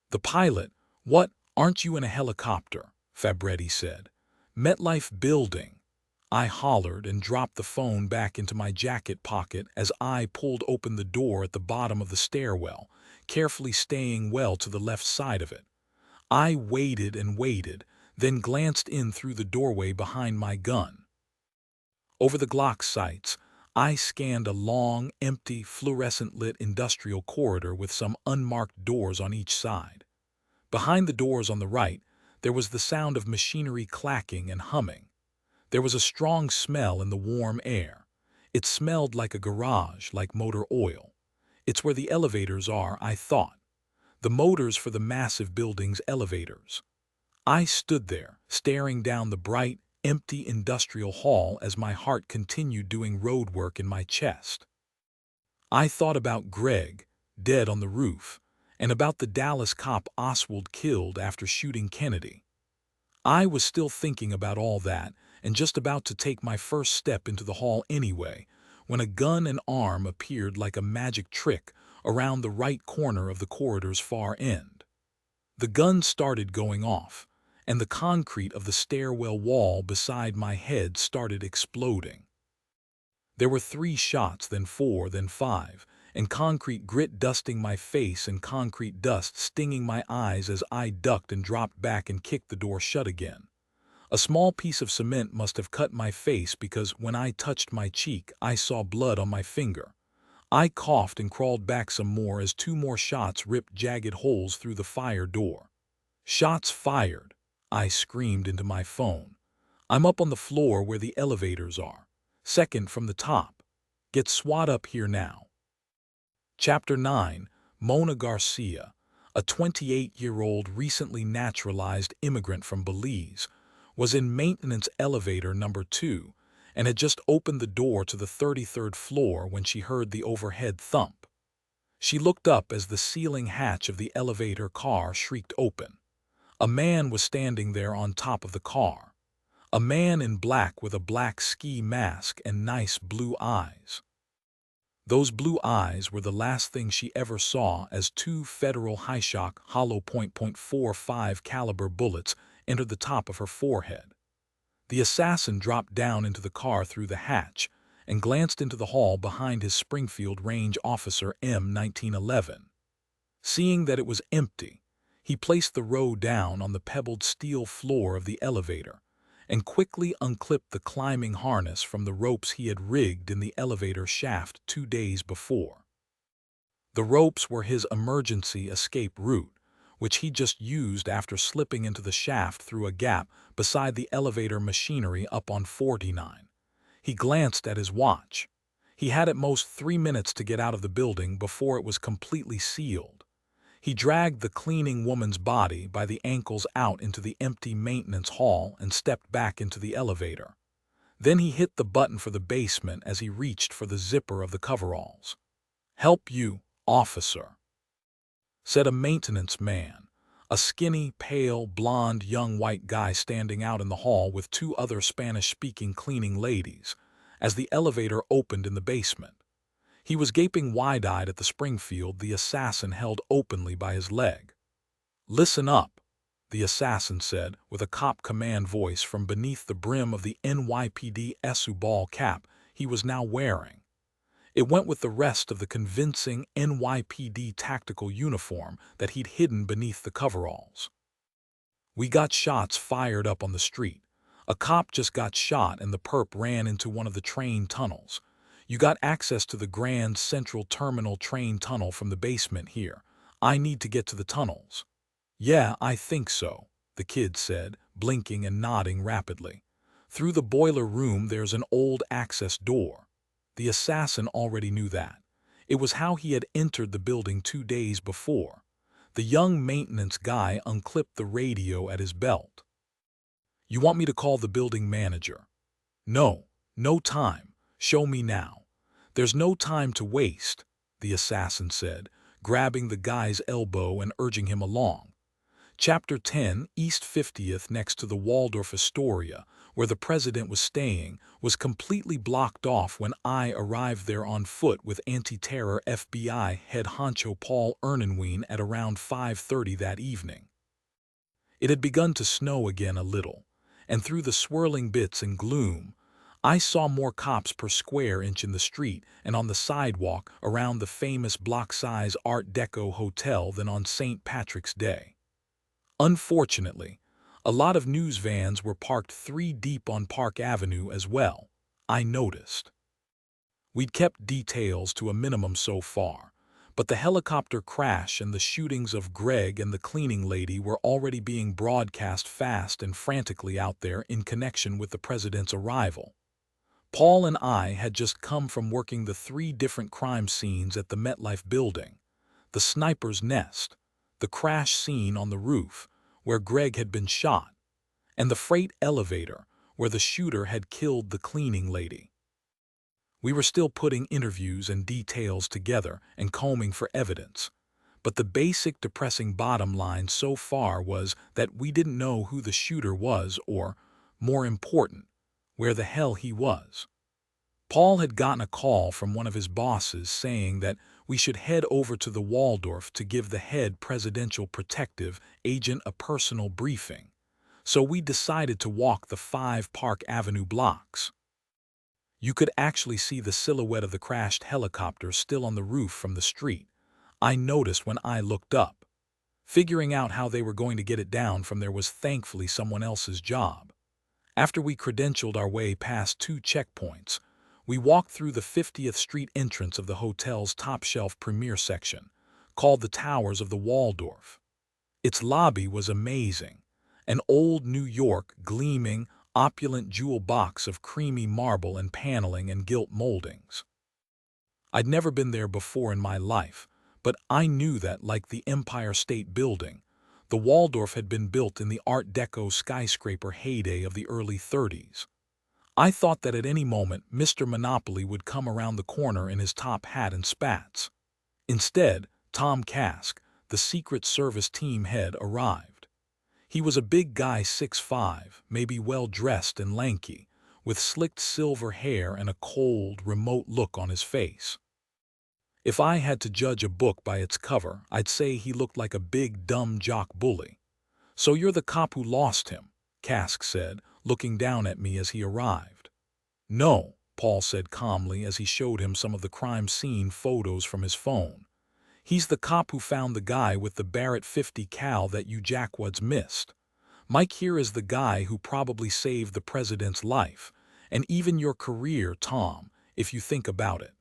"The pilot? What? Aren't you in a helicopter?" Fabretti said. "MetLife building." I hollered and dropped the phone back into my jacket pocket as I pulled open the door at the bottom of the stairwell, carefully staying well to the left side of it. I waited and waited, then glanced in through the doorway behind my gun. Over the Glock sights, I scanned a long, empty, fluorescent-lit industrial corridor with some unmarked doors on each side. Behind the doors on the right, there was the sound of machinery clacking and humming. There was a strong smell in the warm air. It smelled like a garage, like motor oil. It's where the elevators are, I thought. The motors for the massive building's elevators. I stood there, staring down the bright, empty industrial hall as my heart continued doing road work in my chest. I thought about Greg, dead on the roof, and about the Dallas cop Oswald killed after shooting Kennedy. I was still thinking about all that and just about to take my first step into the hall anyway, when a gun and arm appeared like a magic trick around the right corner of the corridor's far end. The gun started going off, and the concrete of the stairwell wall beside my head started exploding. There were 3 shots, then 4, then 5, and concrete grit dusting my face and concrete dust stinging my eyes as I ducked and dropped back and kicked the door shut again. A small piece of cement must have cut my face because when I touched my cheek, I saw blood on my finger. I coughed and crawled back some more as 2 more shots ripped jagged holes through the fire door. "Shots fired!" I screamed into my phone. "I'm up on the floor where the elevators are. Second from the top. Get SWAT up here now." Chapter 9. Mona Garcia, a 28-year-old recently naturalized immigrant from Belize, was in maintenance elevator number 2 and had just opened the door to the 33rd floor when she heard the overhead thump. She looked up as the ceiling hatch of the elevator car shrieked open. A man was standing there on top of the car. A man in black with a black ski mask and nice blue eyes. Those blue eyes were the last thing she ever saw as 2 federal high-shock hollow .45 caliber bullets entered the top of her forehead. The assassin dropped down into the car through the hatch and glanced into the hall behind his Springfield Range officer M1911. Seeing that it was empty, he placed the row down on the pebbled steel floor of the elevator and quickly unclipped the climbing harness from the ropes he had rigged in the elevator shaft 2 days before. The ropes were his emergency escape route, which he just used after slipping into the shaft through a gap beside the elevator machinery up on 49. He glanced at his watch. He had at most 3 minutes to get out of the building before it was completely sealed. He dragged the cleaning woman's body by the ankles out into the empty maintenance hall and stepped back into the elevator. Then he hit the button for the basement as he reached for the zipper of the coveralls. "Help you, officer," said a maintenance man, a skinny, pale, blond young white guy standing out in the hall with two other Spanish-speaking cleaning ladies, as the elevator opened in the basement. He was gaping wide-eyed at the Springfield the assassin held openly by his leg. "Listen up," the assassin said with a cop command voice from beneath the brim of the NYPD SU ball cap he was now wearing. It went with the rest of the convincing NYPD tactical uniform that he'd hidden beneath the coveralls. "We got shots fired up on the street. A cop just got shot and the perp ran into one of the train tunnels. You got access to the Grand Central Terminal train tunnel from the basement here. I need to get to the tunnels." "Yeah, I think so," the kid said, blinking and nodding rapidly. "Through the boiler room there's an old access door." The assassin already knew that. It was how he had entered the building 2 days before. The young maintenance guy unclipped the radio at his belt. "You want me to call the building manager?" "No, no time. Show me now." "There's no time to waste," the assassin said, grabbing the guy's elbow and urging him along. Chapter 10, East 50th, next to the Waldorf Astoria, where the president was staying, was completely blocked off when I arrived there on foot with anti-terror FBI head honcho Paul Ernenwein at around 5:30 that evening. It had begun to snow again a little, and through the swirling bits and gloom, I saw more cops per square inch in the street and on the sidewalk around the famous block-size Art Deco hotel than on St. Patrick's Day. Unfortunately, a lot of news vans were parked 3 deep on Park Avenue as well, I noticed. We'd kept details to a minimum so far, but the helicopter crash and the shootings of Greg and the cleaning lady were already being broadcast fast and frantically out there in connection with the president's arrival. Paul and I had just come from working the 3 different crime scenes at the MetLife building: the sniper's nest, the crash scene on the roof, where Greg had been shot, and the freight elevator, where the shooter had killed the cleaning lady. We were still putting interviews and details together and combing for evidence, but the basic depressing bottom line so far was that we didn't know who the shooter was or, more important, where the hell he was. Paul had gotten a call from one of his bosses saying that we should head over to the Waldorf to give the head presidential protective agent a personal briefing, so we decided to walk the 5 Park Avenue blocks. You could actually see the silhouette of the crashed helicopter still on the roof from the street, I noticed when I looked up. Figuring out how they were going to get it down from there was thankfully someone else's job. After we credentialed our way past 2 checkpoints, we walked through the 50th Street entrance of the hotel's top-shelf premier section, called the Towers of the Waldorf. Its lobby was amazing, an old New York, gleaming, opulent jewel box of creamy marble and paneling and gilt moldings. I'd never been there before in my life, but I knew that, like the Empire State Building, the Waldorf had been built in the Art Deco skyscraper heyday of the early 30s. I thought that at any moment Mr. Monopoly would come around the corner in his top hat and spats. Instead, Tom Kask, the Secret Service team head, arrived. He was a big guy, 6'5", maybe well-dressed and lanky, with slicked silver hair and a cold, remote look on his face. If I had to judge a book by its cover, I'd say he looked like a big, dumb jock bully. "So you're the cop who lost him," Kask said, looking down at me as he arrived. "No," Paul said calmly as he showed him some of the crime scene photos from his phone. "He's the cop who found the guy with the Barrett 50 cal that you jackwads missed. Mike here is the guy who probably saved the president's life, and even your career, Tom, if you think about it."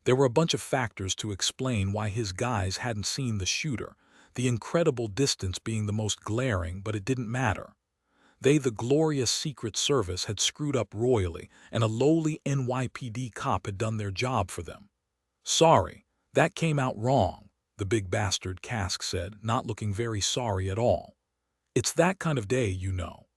There were a bunch of factors to explain why his guys hadn't seen the shooter, the incredible distance being the most glaring, but it didn't matter. They, the glorious Secret Service, had screwed up royally, and a lowly NYPD cop had done their job for them. "Sorry, that came out wrong," the big bastard, Kask said, not looking very sorry at all. "It's that kind of day, you know."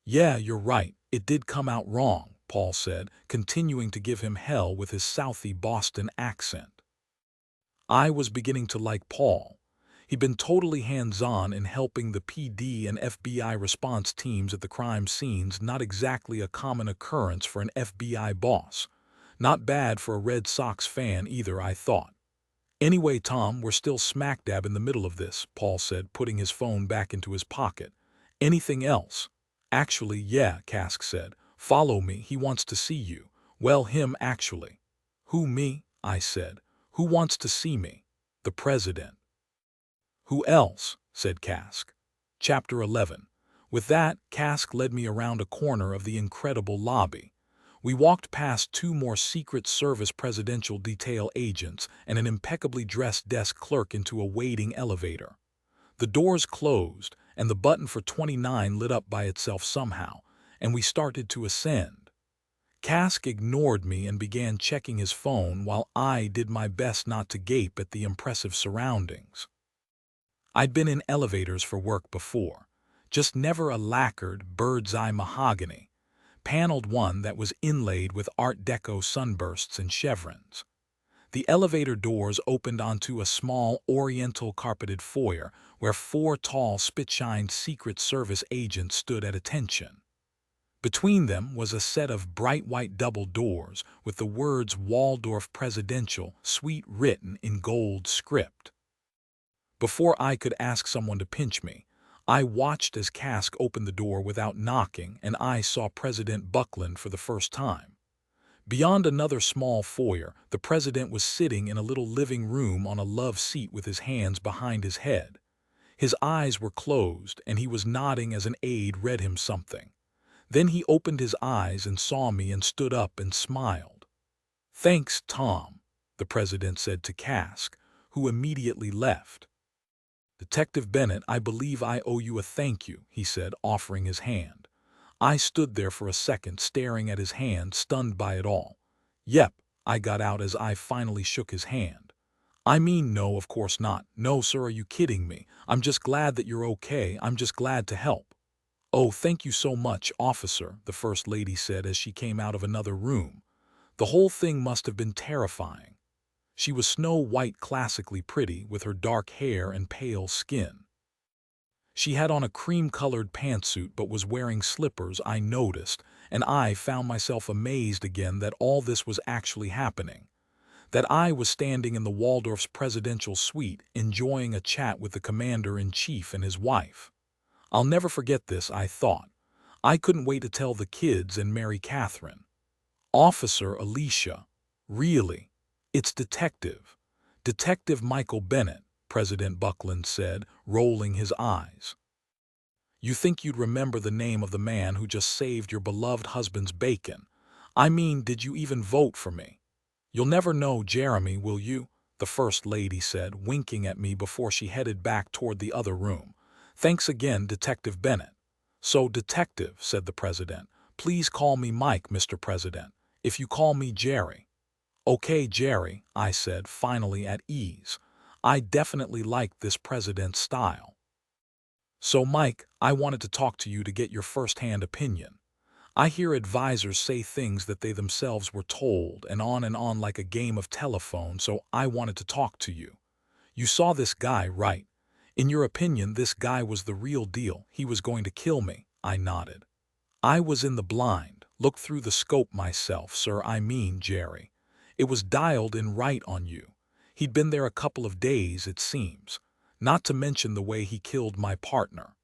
"Yeah, you're right, It did come out wrong, Paul said, continuing to give him hell with his Southie Boston accent. I was beginning to like Paul. He'd been totally hands-on in helping the PD and FBI response teams at the crime scenes, not exactly a common occurrence for an FBI boss. Not bad for a Red Sox fan either, I thought. Anyway, Tom, we're still smack dab in the middle of this, Paul said, putting his phone back into his pocket. Anything else? Actually, yeah, Kask said. Follow me, he wants to see you. Well, him, actually. Who, me? I said. Who wants to see me? The president. Who else? Said Kask. Chapter 11. With that, Kask led me around a corner of the incredible lobby. We walked past two more Secret Service presidential detail agents and an impeccably dressed desk clerk into a waiting elevator. The doors closed, and the button for 29 lit up by itself somehow, and we started to ascend. Kask ignored me and began checking his phone while I did my best not to gape at the impressive surroundings. I'd been in elevators for work before, just never a lacquered, bird's-eye mahogany, paneled one that was inlaid with Art Deco sunbursts and chevrons. The elevator doors opened onto a small, oriental carpeted foyer where four tall, spit-shined Secret Service agents stood at attention. Between them was a set of bright white double doors with the words Waldorf Presidential Suite written in gold script. Before I could ask someone to pinch me, I watched as Kask opened the door without knocking, and I saw President Buckland for the first time. Beyond another small foyer, the president was sitting in a little living room on a love seat with his hands behind his head. His eyes were closed, and he was nodding as an aide read him something. Then he opened his eyes and saw me and stood up and smiled. "Thanks, Tom," the president said to Kask, who immediately left. "Detective Bennett, I believe I owe you a thank you," he said, offering his hand. I stood there for a second, staring at his hand, stunned by it all. "Yep," I got out as I finally shook his hand. "I mean, no, of course not. No, sir, are you kidding me? I'm just glad that you're okay. I'm just glad to help." "Oh, thank you so much, officer," the First Lady said as she came out of another room. The whole thing must have been terrifying. She was Snow White, classically pretty, with her dark hair and pale skin. She had on a cream-colored pantsuit but was wearing slippers, I noticed, and I found myself amazed again that all this was actually happening. That I was standing in the Waldorf's presidential suite enjoying a chat with the commander-in-chief and his wife. I'll never forget this, I thought. I couldn't wait to tell the kids and Mary Catherine. "Officer Alicia, really? It's Detective Michael Bennett," President Buckland said, rolling his eyes. "You think you'd remember the name of the man who just saved your beloved husband's bacon? I mean, did you even vote for me? You'll never know, Jeremy, will you?" the First Lady said, winking at me before she headed back toward the other room. "Thanks again, Detective Bennett." "So, Detective," said the President, "please call me Mike, Mr. President. If you call me Jerry." "Okay, Jerry," I said, finally at ease. I definitely liked this president's style. "So, Mike, I wanted to talk to you to get your first-hand opinion. I hear advisors say things that they themselves were told and on like a game of telephone, so I wanted to talk to you. You saw this guy, right? In your opinion, this guy was the real deal. He was going to kill me." I nodded. "I was in the blind, looked through the scope myself, sir. I mean, Jerry. It was dialed in right on you. He'd been there a couple of days, it seems. Not to mention the way he killed my partner.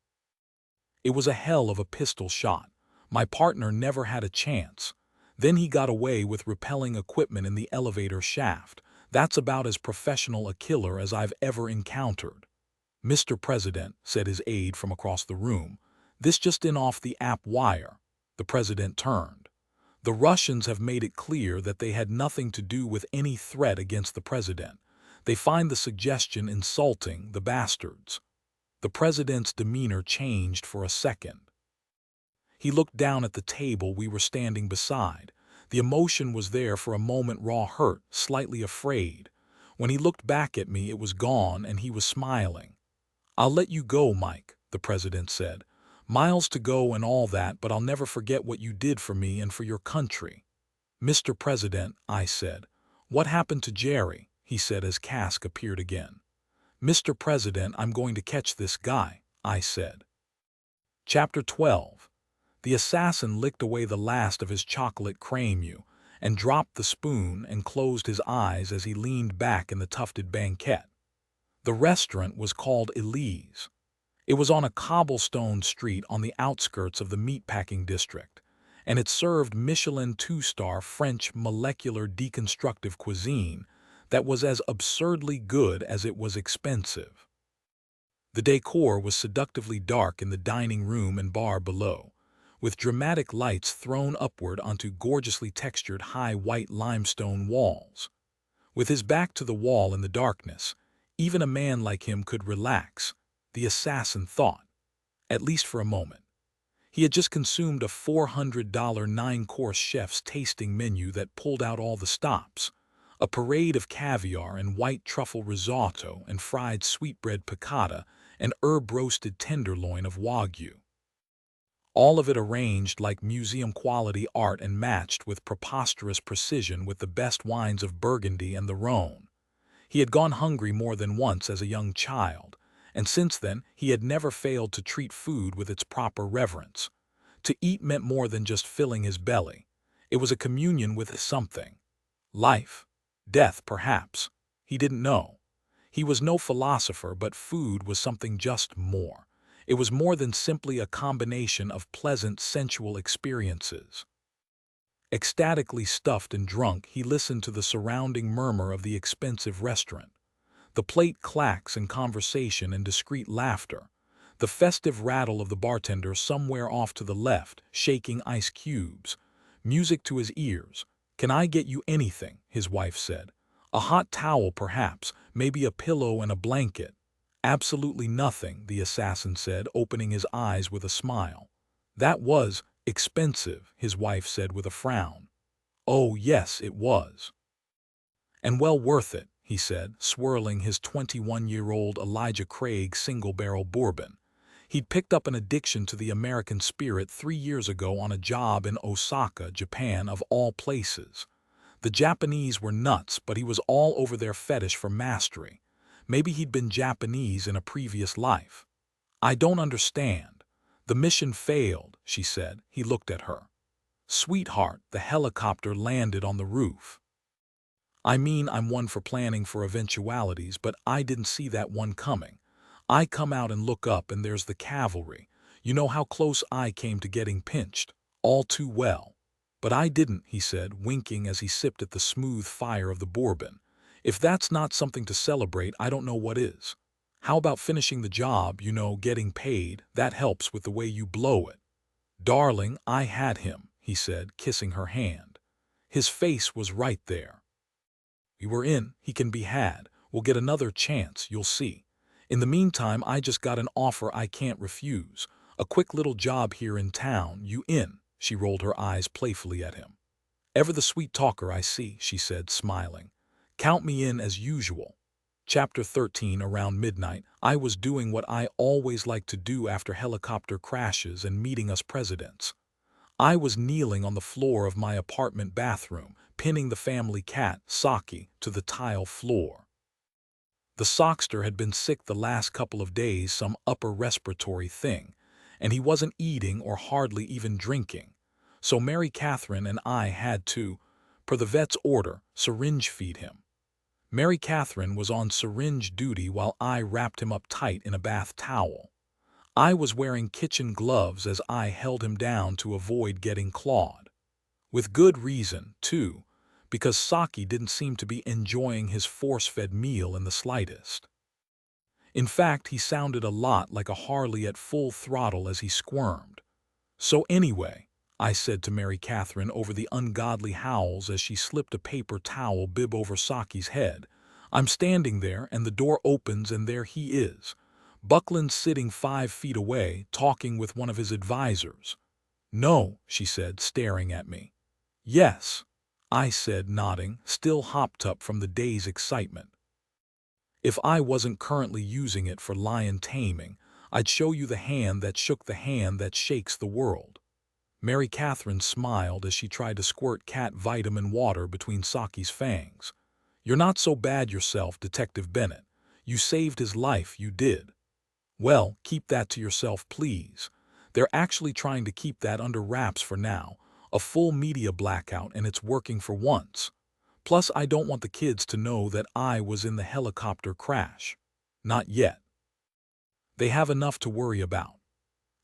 It was a hell of a pistol shot. My partner never had a chance. Then he got away with repelling equipment in the elevator shaft. That's about as professional a killer as I've ever encountered." "Mr. President," said his aide from across the room, "this just in off the app wire." The president turned. "The Russians have made it clear that they had nothing to do with any threat against the president. They find the suggestion insulting, the bastards." The president's demeanor changed for a second. He looked down at the table we were standing beside. The emotion was there for a moment, raw hurt, slightly afraid. When he looked back at me, it was gone and he was smiling. "I'll let you go, Mike," the president said. Miles to go and all that, but I'll never forget what you did for me and for your country." "Mr. President," I said. "What happened to Jerry?" he said as Cask appeared again. "Mr. President, I'm going to catch this guy," I said. Chapter 12. The assassin licked away the last of his chocolate crème and dropped the spoon and closed his eyes as he leaned back in the tufted banquette. The restaurant was called Elise. It was on a cobblestone street on the outskirts of the meatpacking district, and it served Michelin two-star French molecular deconstructive cuisine that was as absurdly good as it was expensive. The decor was seductively dark in the dining room and bar below, with dramatic lights thrown upward onto gorgeously textured high white limestone walls. With his back to the wall in the darkness, even a man like him could relax, the assassin thought, at least for a moment. He had just consumed a $400 nine-course chef's tasting menu that pulled out all the stops, a parade of caviar and white truffle risotto and fried sweetbread piccata and herb-roasted tenderloin of Wagyu. All of it arranged like museum-quality art and matched with preposterous precision with the best wines of Burgundy and the Rhone. He had gone hungry more than once as a young child, and since then he had never failed to treat food with its proper reverence. To eat meant more than just filling his belly. It was a communion with something. Life. Death, perhaps. He didn't know. He was no philosopher, but food was something just more. It was more than simply a combination of pleasant, sensual experiences. Ecstatically stuffed and drunk, he listened to the surrounding murmur of the expensive restaurant. The plate clacks and conversation and discreet laughter. The festive rattle of the bartender somewhere off to the left, shaking ice cubes. Music to his ears. "Can I get you anything?" his wife said. "A hot towel, perhaps, maybe a pillow and a blanket." "Absolutely nothing," the assassin said, opening his eyes with a smile. "That was expensive," his wife said with a frown. "Oh, yes, it was." "And well worth it," he said, swirling his 21-year-old Elijah Craig single-barrel bourbon. He'd picked up an addiction to the American spirit 3 years ago on a job in Osaka, Japan, of all places. The Japanese were nuts, but he was all over their fetish for mastery. Maybe he'd been Japanese in a previous life. "I don't understand." "The mission failed," she said. He looked at her. "Sweetheart, the helicopter landed on the roof." "I mean, I'm one for planning for eventualities, but I didn't see that one coming. I come out and look up and there's the cavalry. You know how close I came to getting pinched. All too well." "But I didn't," he said, winking as he sipped at the smooth fire of the bourbon. "If that's not something to celebrate, I don't know what is. How about finishing the job, getting paid? That helps with the way you blow it." "Darling, I had him," he said, kissing her hand. His face was right there. "We were in, he can be had. We'll get another chance, you'll see. In the meantime, I just got an offer I can't refuse. A quick little job here in town. You in?" She rolled her eyes playfully at him. "Ever the sweet talker, I see," she said, smiling. "Count me in as usual." Chapter 13. Around midnight, I was doing what I always like to do after helicopter crashes and meeting us presidents. I was kneeling on the floor of my apartment bathroom, pinning the family cat, Saki, to the tile floor. The sockster had been sick the last couple of days, some upper respiratory thing, and he wasn't eating or hardly even drinking. So Mary Catherine and I had to, per the vet's order, syringe feed him. Mary Catherine was on syringe duty while I wrapped him up tight in a bath towel. I was wearing kitchen gloves as I held him down to avoid getting clawed. With good reason, too, because Saki didn't seem to be enjoying his force-fed meal in the slightest. In fact, he sounded a lot like a Harley at full throttle as he squirmed. "So anyway," I said to Mary Catherine over the ungodly howls as she slipped a paper towel bib over Saki's head, "I'm standing there and the door opens and there he is. Buckland's sitting 5 feet away, talking with one of his advisors." "No," she said, staring at me. "Yes," I said, nodding, still hopped up from the day's excitement. If I wasn't currently using it for lion taming, I'd show you the hand that shook the hand that shakes the world." Mary Catherine smiled as she tried to squirt cat vitamin water between Saki's fangs. "You're not so bad yourself, Detective Bennett. You saved his life, you did." "Well, keep that to yourself, please. They're actually trying to keep that under wraps for now. A full media blackout, and it's working for once. Plus, I don't want the kids to know that I was in the helicopter crash. Not yet. They have enough to worry about.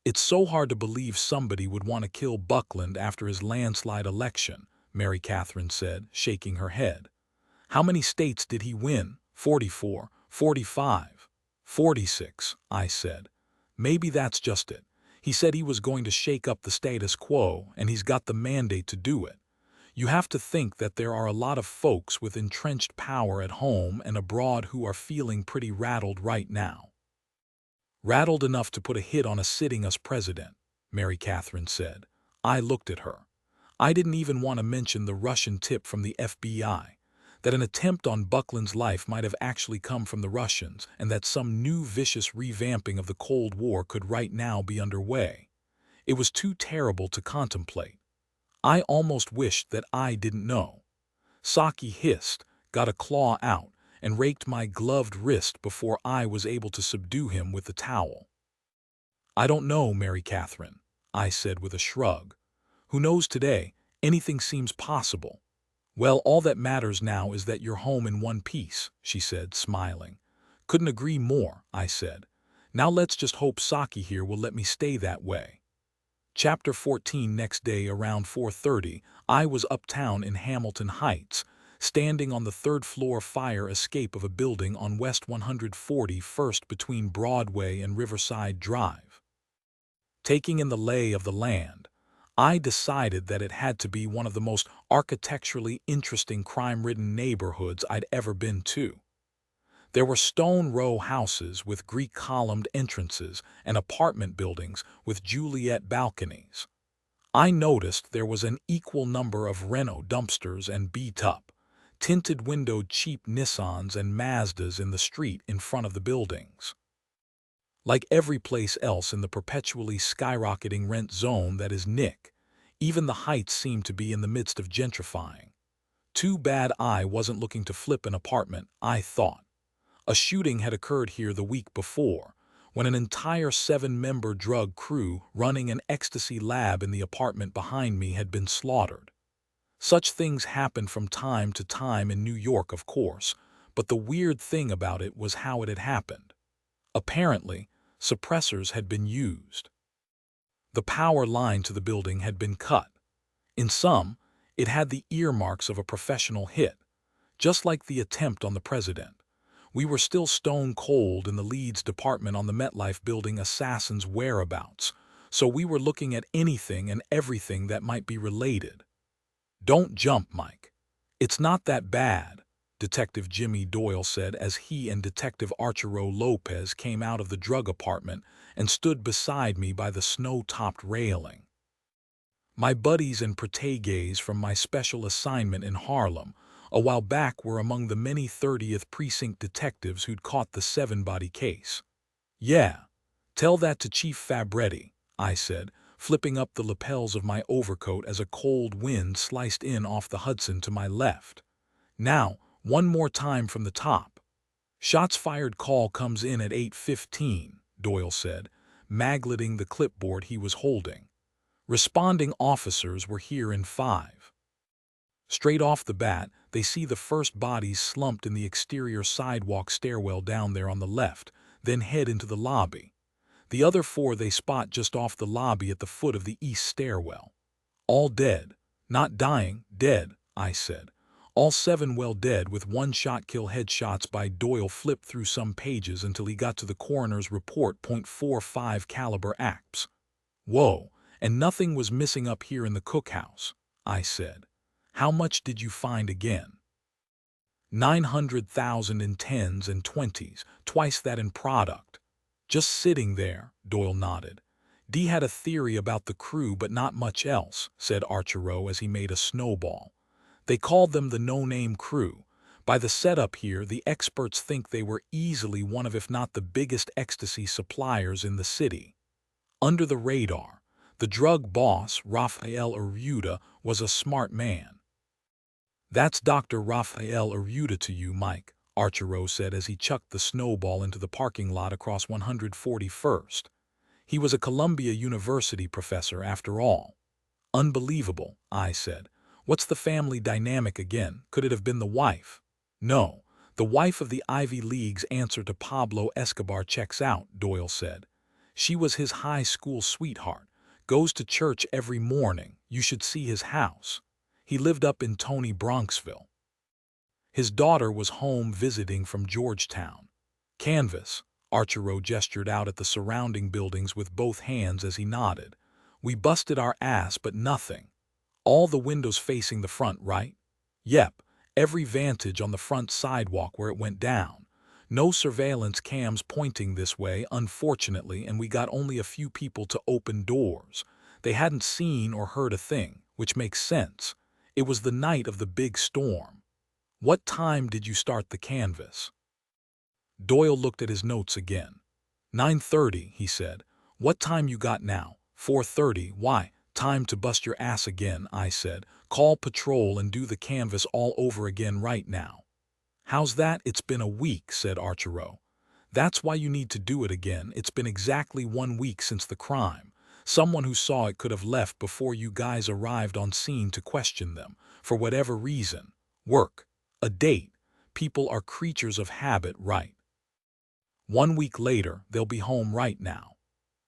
It's so hard to believe somebody would want to kill Buckland after his landslide election," Mary Catherine said, shaking her head. "How many states did he win? 44, 45, 46, I said. "Maybe that's just it. He said he was going to shake up the status quo, and he's got the mandate to do it. You have to think that there are a lot of folks with entrenched power at home and abroad who are feeling pretty rattled right now." "Rattled enough to put a hit on a sitting-us president," Mary Catherine said. I looked at her. I didn't even want to mention the Russian tip from the FBI, that an attempt on Buckland's life might have actually come from the Russians, and that some new vicious revamping of the Cold War could right now be underway. It was too terrible to contemplate. I almost wished that I didn't know. Saki hissed, got a claw out, and raked my gloved wrist before I was able to subdue him with the towel. "I don't know, Mary Catherine," I said with a shrug. "Who knows today? Anything seems possible." "Well, all that matters now is that you're home in one piece," she said, smiling. "Couldn't agree more," I said. "Now let's just hope Saki here will let me stay that way." Chapter 14. Next day around 4:30, I was uptown in Hamilton Heights, standing on the third-floor fire escape of a building on West 141st between Broadway and Riverside Drive. Taking in the lay of the land, I decided that it had to be one of the most architecturally interesting crime-ridden neighborhoods I'd ever been to. There were stone row houses with Greek-columned entrances and apartment buildings with Juliet balconies. I noticed there was an equal number of Renault dumpsters and beat-up, tinted-windowed cheap Nissans and Mazdas in the street in front of the buildings. Like every place else in the perpetually skyrocketing rent zone that is Nick, even the Heights seemed to be in the midst of gentrifying. Too bad I wasn't looking to flip an apartment, I thought. A shooting had occurred here the week before, when an entire 7-member drug crew running an ecstasy lab in the apartment behind me had been slaughtered. Such things happen from time to time in New York, of course, but the weird thing about it was how it had happened. Apparently, suppressors had been used. The power line to the building had been cut. In some, it had the earmarks of a professional hit, just like the attempt on the president. We were still stone cold in the Leeds department on the MetLife building assassin's whereabouts, so we were looking at anything and everything that might be related. "Don't jump, Mike. It's not that bad," Detective Jimmy Doyle said as he and Detective Arturo Lopez came out of the drug apartment and stood beside me by the snow-topped railing. My buddies and proteges from my special assignment in Harlem a while back were among the many 30th Precinct detectives who'd caught the 7-body case. "Yeah, tell that to Chief Fabretti," I said, flipping up the lapels of my overcoat as a cold wind sliced in off the Hudson to my left. "Now, one more time from the top." "Shots fired call comes in at 8:15, Doyle said, magletting the clipboard he was holding. "Responding officers were here in 5. Straight off the bat, they see the first bodies slumped in the exterior sidewalk stairwell down there on the left, then head into the lobby. The other 4 they spot just off the lobby at the foot of the east stairwell. All dead. Not dying, dead," I said. "All 7 well dead with 1-shot kill headshots by." Doyle flipped through some pages until he got to the coroner's report. .45 caliber ACPS. "Whoa, and nothing was missing up here in the cookhouse," I said. "How much did you find again?" 900,000 in 10s and 20s, twice that in product. "Just sitting there," Doyle nodded. "D had a theory about the crew but not much else," said Arturo as he made a snowball. "They called them the no-name crew, By the setup here, the experts think they were easily one of, if not the biggest ecstasy suppliers in the city. Under the radar, the drug boss, Rafael Arruda, was a smart man. "That's Dr. Rafael Arruda to you, Mike," Archero said as he chucked the snowball into the parking lot across 141st. He was a Columbia University professor after all. "Unbelievable," I said. "What's the family dynamic again? Could it have been the wife?" "No, the wife of the Ivy League's answer to Pablo Escobar checks out," Doyle said. "She was his high school sweetheart. Goes to church every morning. You should see his house. He lived up in Tony Bronxville. His daughter was home visiting from Georgetown. Canvas." Archero gestured out at the surrounding buildings with both hands as he nodded. "We busted our ass, but nothing. All the windows facing the front, right?" "Yep, every vantage on the front sidewalk where it went down. No surveillance cams pointing this way, unfortunately, and we got only a few people to open doors. They hadn't seen or heard a thing, which makes sense. It was the night of the big storm." "What time did you start the canvas?" Doyle looked at his notes again. 9:30, he said. "What time you got now?" 4:30. "Why, time to bust your ass again," I said. "Call patrol and do the canvas all over again right now." "How's that? It's been a week," said Archero. "That's why you need to do it again. It's been exactly 1 week since the crime. Someone who saw it could have left before you guys arrived on scene to question them, for whatever reason. Work. A date. People are creatures of habit, right? 1 week later, they'll be home right now."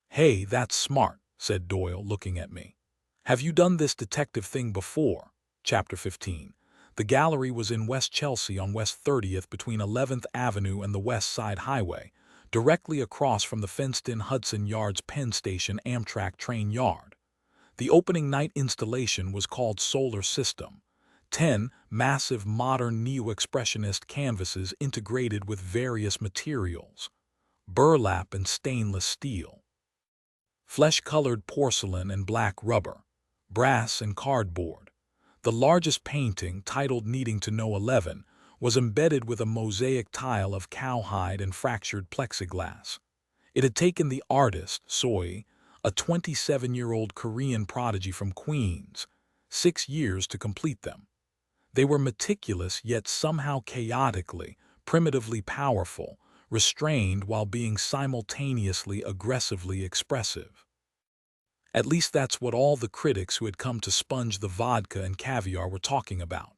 "Hey, that's smart," said Doyle, looking at me. "Have you done this detective thing before?" Chapter 15. The gallery was in West Chelsea on West 30th between 11th Avenue and the West Side Highway, directly across from the fenced-in Hudson Yards Penn Station Amtrak train yard. The opening night installation was called Solar System. 10 massive modern neo-expressionist canvases integrated with various materials: burlap and stainless steel, flesh-colored porcelain and black rubber, brass and cardboard. The largest painting, titled Needing to Know 11, was embedded with a mosaic tile of cowhide and fractured plexiglass. It had taken the artist, Soi, a 27-year-old Korean prodigy from Queens, 6 years to complete them. They were meticulous yet somehow chaotically, primitively powerful, restrained while being simultaneously aggressively expressive. At least that's what all the critics who had come to sponge the vodka and caviar were talking about.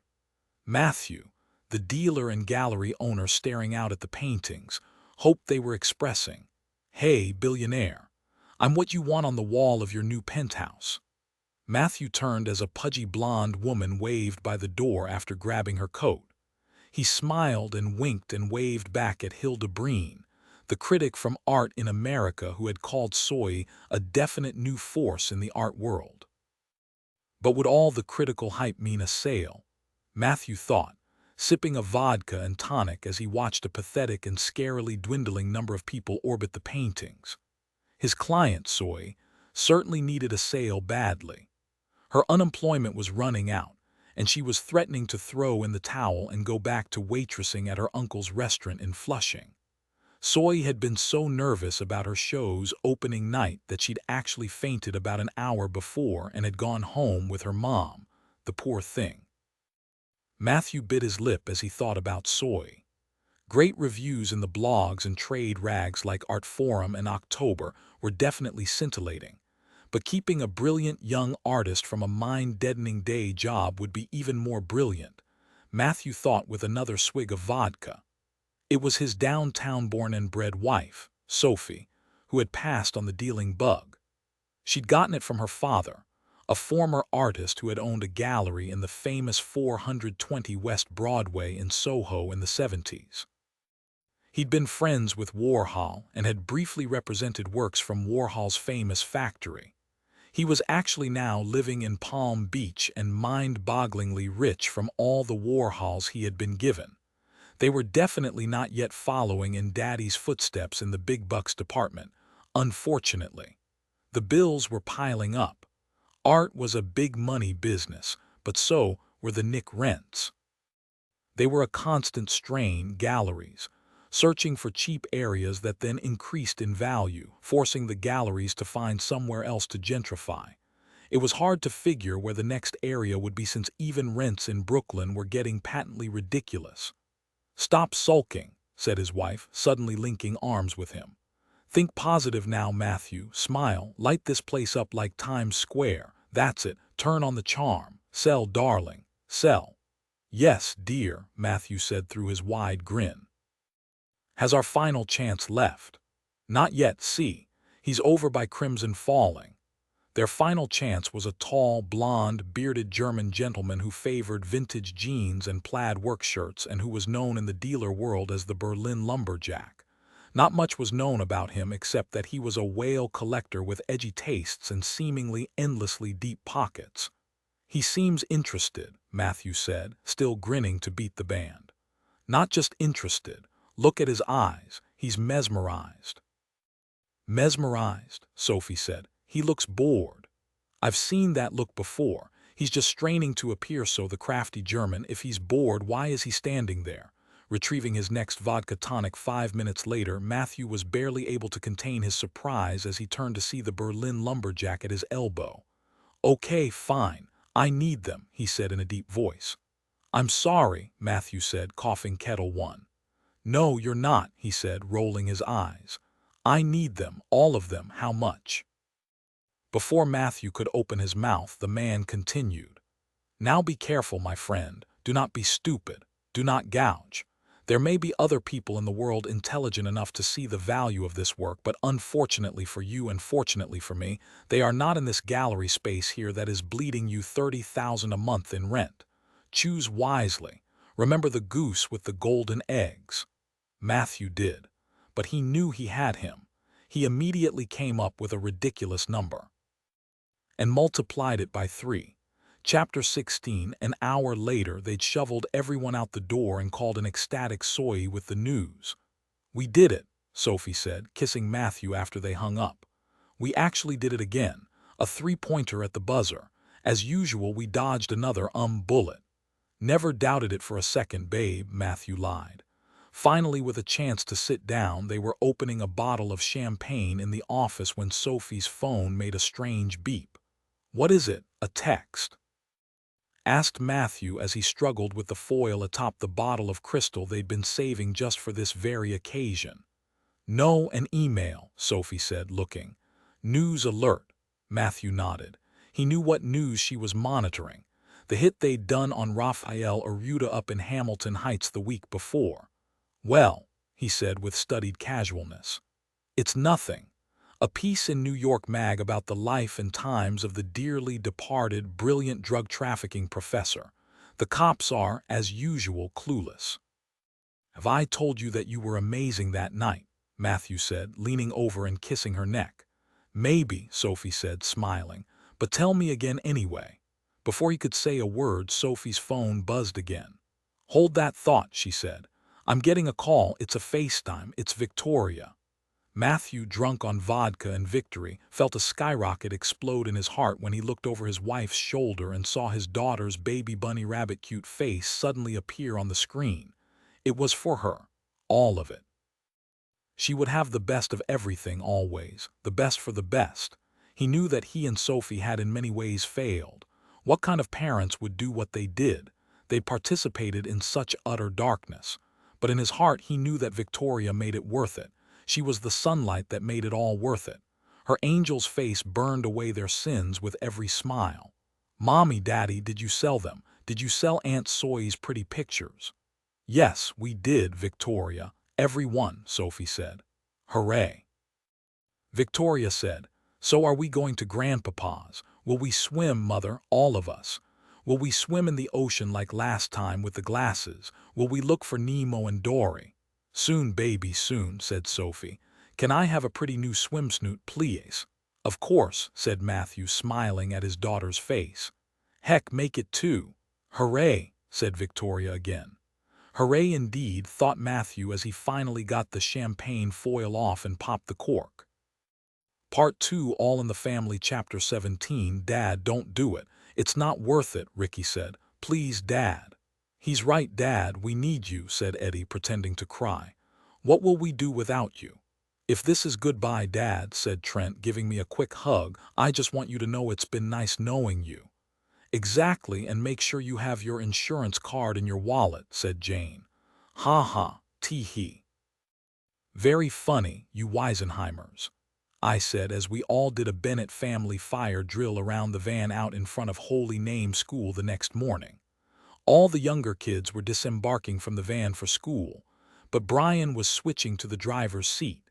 Matthew, the dealer and gallery owner staring out at the paintings, hoped they were expressing, "Hey, billionaire, I'm what you want on the wall of your new penthouse." Matthew turned as a pudgy blonde woman waved by the door after grabbing her coat. He smiled and winked and waved back at Hilda Breen, the critic from Art in America who had called Soi a definite new force in the art world. But would all the critical hype mean a sale? Matthew thought, sipping a vodka and tonic as he watched a pathetic and scarily dwindling number of people orbit the paintings. His client, Soi, certainly needed a sale badly. Her unemployment was running out, and she was threatening to throw in the towel and go back to waitressing at her uncle's restaurant in Flushing. Soi had been so nervous about her show's opening night that she'd actually fainted about an hour before and had gone home with her mom, the poor thing. Matthew bit his lip as he thought about Soi. Great reviews in the blogs and trade rags like Art Forum and October were definitely scintillating. But keeping a brilliant young artist from a mind-deadening day job would be even more brilliant, Matthew thought with another swig of vodka. It was his downtown-born and bred wife, Sophie, who had passed on the dealing bug. She'd gotten it from her father, a former artist who had owned a gallery in the famous 420 West Broadway in Soho in the 70s. He'd been friends with Warhol and had briefly represented works from Warhol's famous factory. He was actually now living in Palm Beach and mind-bogglingly rich from all the Warhols he had been given. They were definitely not yet following in Daddy's footsteps in the big bucks department, unfortunately. The bills were piling up. Art was a big money business, but so were the Nick rents. They were a constant strain, galleries, searching for cheap areas that then increased in value, forcing the galleries to find somewhere else to gentrify. It was hard to figure where the next area would be since even rents in Brooklyn were getting patently ridiculous. "Stop sulking," said his wife, suddenly linking arms with him. "Think positive now, Matthew. Smile. Light this place up like Times Square. That's it. Turn on the charm. Sell, darling. Sell." "Yes, dear," Matthew said through his wide grin. "Has our final chance left?" "Not yet, see. He's over by Crimson Falling." Their final chance was a tall, blond, bearded German gentleman who favored vintage jeans and plaid work shirts and who was known in the dealer world as the Berlin lumberjack. Not much was known about him except that he was a whale collector with edgy tastes and seemingly endlessly deep pockets. "He seems interested," Matthew said, still grinning to beat the band. "Not just interested. Look at his eyes. He's mesmerized." "Mesmerized," Sophie said. "He looks bored." "I've seen that look before. He's just straining to appear so, the crafty German. If he's bored, why is he standing there?" Retrieving his next vodka tonic 5 minutes later, Matthew was barely able to contain his surprise as he turned to see the Berlin lumberjack at his elbow. "Okay, fine. I need them," he said in a deep voice. "I'm sorry," Matthew said, coughing Kettle One. "No, you're not," he said, rolling his eyes. "I need them, all of them. How much?" Before Matthew could open his mouth, the man continued. "Now be careful, my friend. Do not be stupid. Do not gouge. There may be other people in the world intelligent enough to see the value of this work, but unfortunately for you and fortunately for me, they are not in this gallery space here that is bleeding you 30,000 a month in rent. Choose wisely. Remember the goose with the golden eggs." Matthew did, but he knew he had him. He immediately came up with a ridiculous number and multiplied it by 3. Chapter 16, an hour later, they'd shoveled everyone out the door and called an ecstatic Soy with the news. "We did it," Sophie said, kissing Matthew after they hung up. "We actually did it again. A 3-pointer at the buzzer. As usual, we dodged another bullet." "Never doubted it for a second, babe," Matthew lied. Finally, with a chance to sit down, they were opening a bottle of champagne in the office when Sophie's phone made a strange beep. "What is it, a text?" asked Matthew as he struggled with the foil atop the bottle of crystal they'd been saving just for this very occasion. "No, an email," Sophie said, looking. "News alert." Matthew nodded. He knew what news she was monitoring. The hit they'd done on Raphael Arruda up in Hamilton Heights the week before. "Well," he said with studied casualness, "it's nothing. A piece in New York Mag about the life and times of the dearly departed, brilliant drug trafficking professor. The cops are, as usual, clueless." "Have I told you that you were amazing that night?" Matthew said, leaning over and kissing her neck. "Maybe," Sophie said, smiling, "but tell me again anyway." Before he could say a word, Sophie's phone buzzed again. "Hold that thought," she said. "I'm getting a call. It's a FaceTime. It's Victoria." Matthew, drunk on vodka and victory, felt a skyrocket explode in his heart when he looked over his wife's shoulder and saw his daughter's baby bunny rabbit cute face suddenly appear on the screen. It was for her. All of it. She would have the best of everything always, the best for the best. He knew that he and Sophie had in many ways failed. What kind of parents would do what they did? They participated in such utter darkness. But in his heart he knew that Victoria made it worth it. She was the sunlight that made it all worth it. Her angel's face burned away their sins with every smile. "Mommy, Daddy, did you sell them? Did you sell Aunt Soy's pretty pictures?" "Yes, we did, Victoria. Every one," Sophie said. "Hooray." Victoria said, "So are we going to Grandpapa's? Will we swim, Mother, all of us? Will we swim in the ocean like last time with the glasses? Will we look for Nemo and Dory?" "Soon, baby, soon," said Sophie. "Can I have a pretty new swimsuit, please?" "Of course," said Matthew, smiling at his daughter's face. "Heck, make it 2. "Hooray," said Victoria again. Hooray indeed, thought Matthew as he finally got the champagne foil off and popped the cork. Part 2, All in the Family, Chapter 17. "Dad, don't do it. It's not worth it," Ricky said. "Please, Dad." "He's right, Dad, we need you," said Eddie, pretending to cry. "What will we do without you?" "If this is goodbye, Dad," said Trent, giving me a quick hug, "I just want you to know it's been nice knowing you." "Exactly, and make sure you have your insurance card in your wallet," said Jane. "Ha ha, tee-hee. Very funny, you Weisenheimers," I said as we all did a Bennett family fire drill around the van out in front of Holy Name School the next morning. All the younger kids were disembarking from the van for school, but Brian was switching to the driver's seat.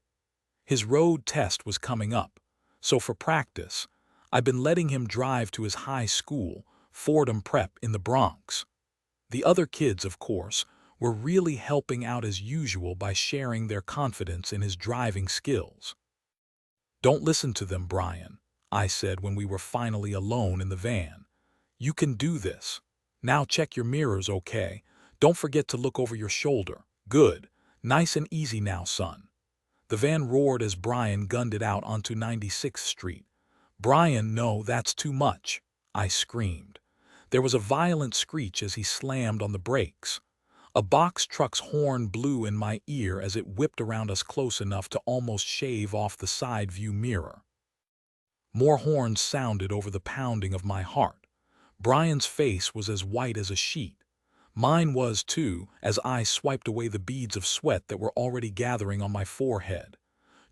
His road test was coming up, so for practice, I'd been letting him drive to his high school, Fordham Prep in the Bronx. The other kids, of course, were really helping out as usual by sharing their confidence in his driving skills. "Don't listen to them, Brian," I said when we were finally alone in the van. "You can do this. Now check your mirrors, okay? Don't forget to look over your shoulder. Good. Nice and easy now, son." The van roared as Brian gunned it out onto 96th Street. "Brian, no, that's too much," I screamed. There was a violent screech as he slammed on the brakes. A box truck's horn blew in my ear as it whipped around us close enough to almost shave off the side view mirror. More horns sounded over the pounding of my heart. Brian's face was as white as a sheet. Mine was too, as I swiped away the beads of sweat that were already gathering on my forehead.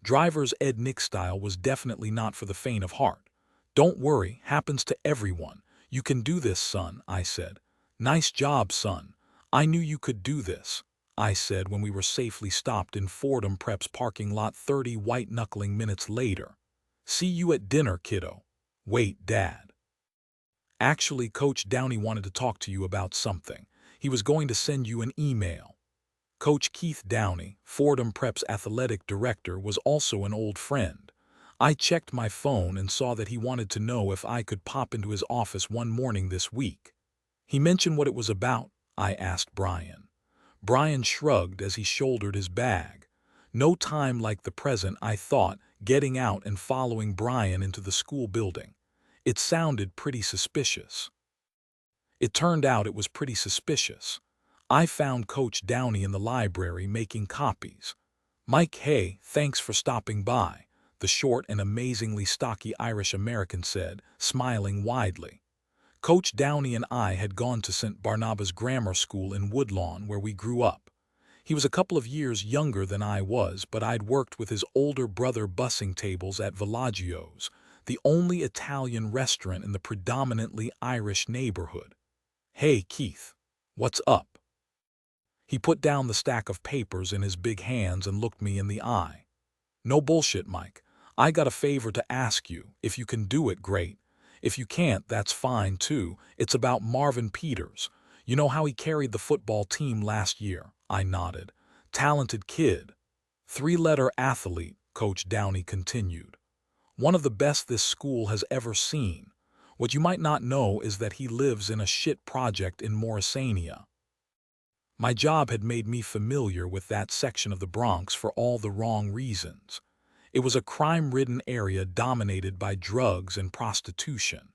Driver's ed Nick style was definitely not for the faint of heart. "Don't worry, happens to everyone. You can do this, son," I said. "Nice job, son. I knew you could do this," I said when we were safely stopped in Fordham Prep's parking lot 30 white-knuckling minutes later. "See you at dinner, kiddo." "Wait, Dad. Actually, Coach Downey wanted to talk to you about something. He was going to send you an email." Coach Keith Downey, Fordham Prep's athletic director, was also an old friend. I checked my phone and saw that he wanted to know if I could pop into his office one morning this week. "He mentioned what it was about?" I asked Brian. Brian shrugged as he shouldered his bag. No time like the present, I thought, getting out and following Brian into the school building. It sounded pretty suspicious. It turned out it was pretty suspicious. I found Coach Downey in the library making copies. "Mike, hey, thanks for stopping by," the short and amazingly stocky Irish-American said, smiling widely. Coach Downey and I had gone to St. Barnabas Grammar School in Woodlawn, where we grew up. He was a couple of years younger than I was, but I'd worked with his older brother bussing tables at Villaggio's, the only Italian restaurant in the predominantly Irish neighborhood. "Hey, Keith. What's up?" He put down the stack of papers in his big hands and looked me in the eye. "No bullshit, Mike. I got a favor to ask you. If you can do it, great. If you can't, that's fine too. It's about Marvin Peters. You know how he carried the football team last year?" I nodded. "Talented kid. Three-letter athlete," Coach Downey continued. "One of the best this school has ever seen. What you might not know is that he lives in a shit project in Morrisania." My job had made me familiar with that section of the Bronx for all the wrong reasons. It was a crime-ridden area dominated by drugs and prostitution.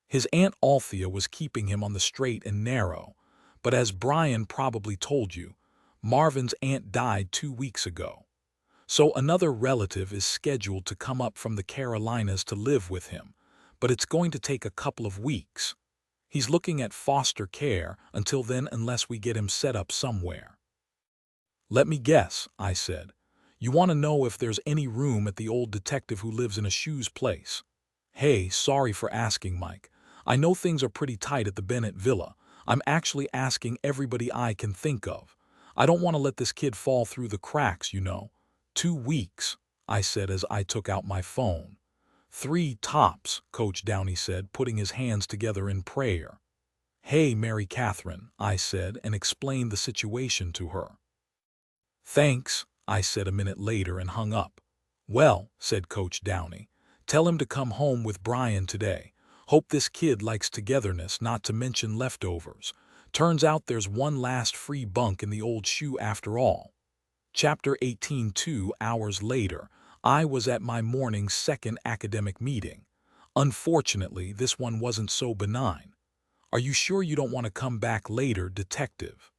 His Aunt Althea was keeping him on the straight and narrow, but as Brian probably told you, Marvin's aunt died 2 weeks ago. So another relative is scheduled to come up from the Carolinas to live with him, but it's going to take a couple of weeks. He's looking at foster care until then unless we get him set up somewhere. "Let me guess," I said. "You want to know if there's any room at the old detective who lives in a shoes place?" "Hey, sorry for asking, Mike. I know things are pretty tight at the Bennett Villa. I'm actually asking everybody I can think of. I don't want to let this kid fall through the cracks, you know." 2 weeks, I said as I took out my phone. 3 tops, Coach Downey said, putting his hands together in prayer. "Hey, Mary Catherine," I said and explained the situation to her. "Thanks," I said a minute later and hung up. "Well," said Coach Downey, "tell him to come home with Brian today. Hope this kid likes togetherness, not to mention leftovers. Turns out there's one last free bunk in the old shoe after all." Chapter 18. 2 hours later, I was at my morning's second academic meeting. Unfortunately, this one wasn't so benign. Are you sure you don't want to come back later, detective?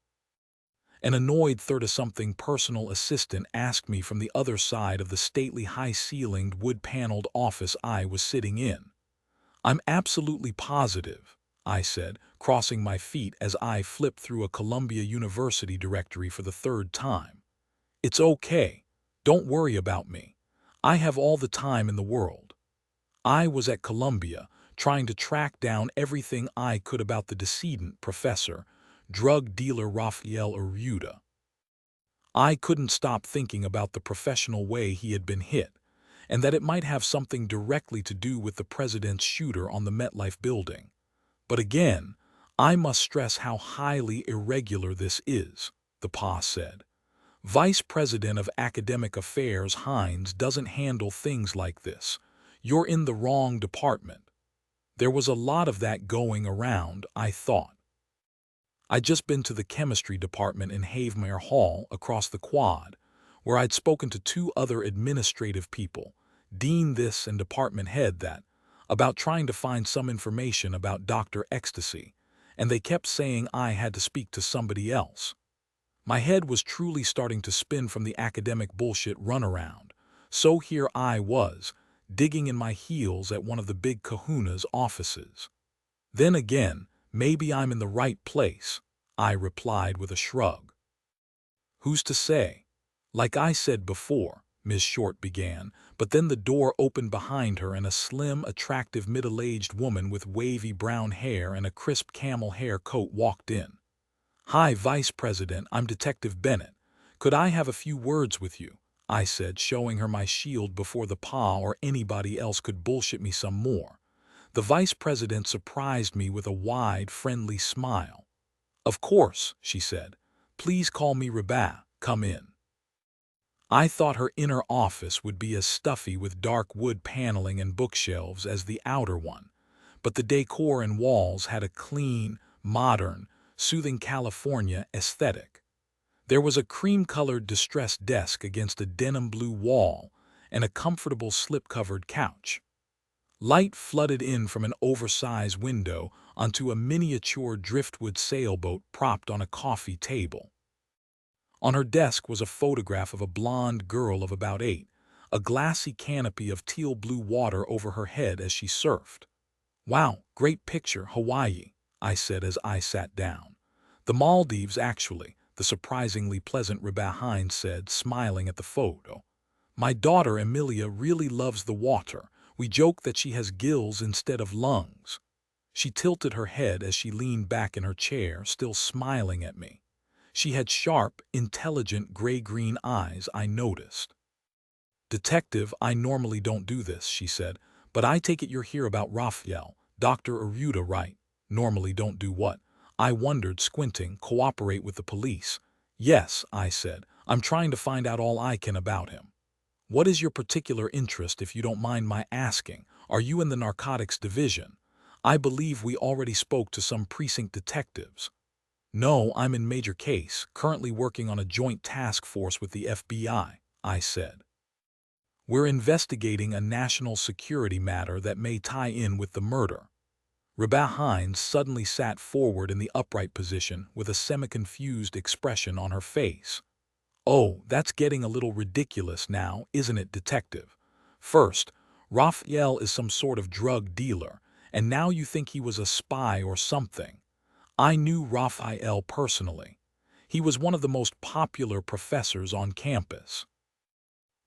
An annoyed thirty-something personal assistant asked me from the other side of the stately high-ceilinged wood-paneled office I was sitting in. I'm absolutely positive, I said, crossing my feet as I flipped through a Columbia University directory for the third time. It's okay. Don't worry about me. I have all the time in the world. I was at Columbia, trying to track down everything I could about the decedent professor, drug dealer Raphael Arruda. I couldn't stop thinking about the professional way he had been hit, and that it might have something directly to do with the president's shooter on the MetLife building. But again, I must stress how highly irregular this is, the PA said. Vice President of Academic Affairs Hines doesn't handle things like this. You're in the wrong department. There was a lot of that going around, I thought. I'd just been to the chemistry department in Havemere Hall across the quad, where I'd spoken to two other administrative people, dean this and department head that, about trying to find some information about Dr. Ecstasy, and they kept saying I had to speak to somebody else. My head was truly starting to spin from the academic bullshit runaround, so here I was, digging in my heels at one of the big kahuna's offices. Then again, maybe I'm in the right place, I replied with a shrug. Who's to say? Like I said before, Miss Short began, but then the door opened behind her and a slim, attractive middle-aged woman with wavy brown hair and a crisp camel hair coat walked in. Hi, Vice President, I'm Detective Bennett. Could I have a few words with you? I said, showing her my shield before the PA or anybody else could bullshit me some more. The Vice President surprised me with a wide, friendly smile. Of course, she said. Please call me Rabat. Come in. I thought her inner office would be as stuffy with dark wood paneling and bookshelves as the outer one, but the decor and walls had a clean, modern, soothing California aesthetic. There was a cream-colored distressed desk against a denim blue wall and a comfortable slip-covered couch. Light flooded in from an oversized window onto a miniature driftwood sailboat propped on a coffee table. On her desk was a photograph of a blonde girl of about 8, a glassy canopy of teal-blue water over her head as she surfed. Wow, great picture, Hawaii, I said as I sat down. The Maldives, actually, the surprisingly pleasant Rebecca Hines said, smiling at the photo. My daughter Emilia really loves the water. We joke that she has gills instead of lungs. She tilted her head as she leaned back in her chair, still smiling at me. She had sharp, intelligent gray-green eyes, I noticed. Detective, I normally don't do this, she said, but I take it you're here about Raphael, Dr. Arruda, right? Normally don't do what? I wondered, squinting. Cooperate with the police. Yes, I said. I'm trying to find out all I can about him. What is your particular interest, if you don't mind my asking? Are you in the narcotics division? I believe we already spoke to some precinct detectives. No, I'm in major case, currently working on a joint task force with the FBI, I said. We're investigating a national security matter that may tie in with the murder. Rebecca Hines suddenly sat forward in the upright position with a semi-confused expression on her face. Oh, that's getting a little ridiculous now, isn't it, detective? First, Raphael is some sort of drug dealer, and now you think he was a spy or something. I knew Raphael personally. He was one of the most popular professors on campus.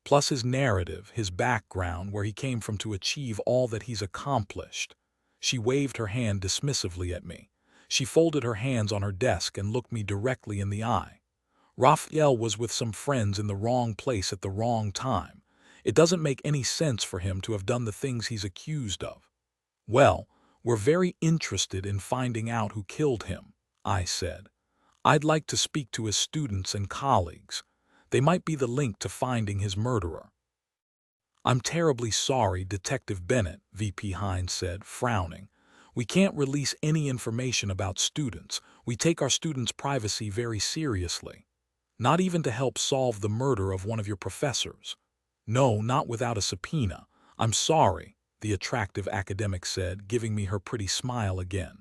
Plus his narrative, his background, where he came from to achieve all that he's accomplished. She waved her hand dismissively at me. She folded her hands on her desk and looked me directly in the eye. Raphael was with some friends in the wrong place at the wrong time. It doesn't make any sense for him to have done the things he's accused of. Well, we're very interested in finding out who killed him, I said. I'd like to speak to his students and colleagues. They might be the link to finding his murderer. I'm terribly sorry, Detective Bennett, VP Hines said, frowning. We can't release any information about students. We take our students' privacy very seriously. Not even to help solve the murder of one of your professors. No, not without a subpoena. I'm sorry, the attractive academic said, giving me her pretty smile again.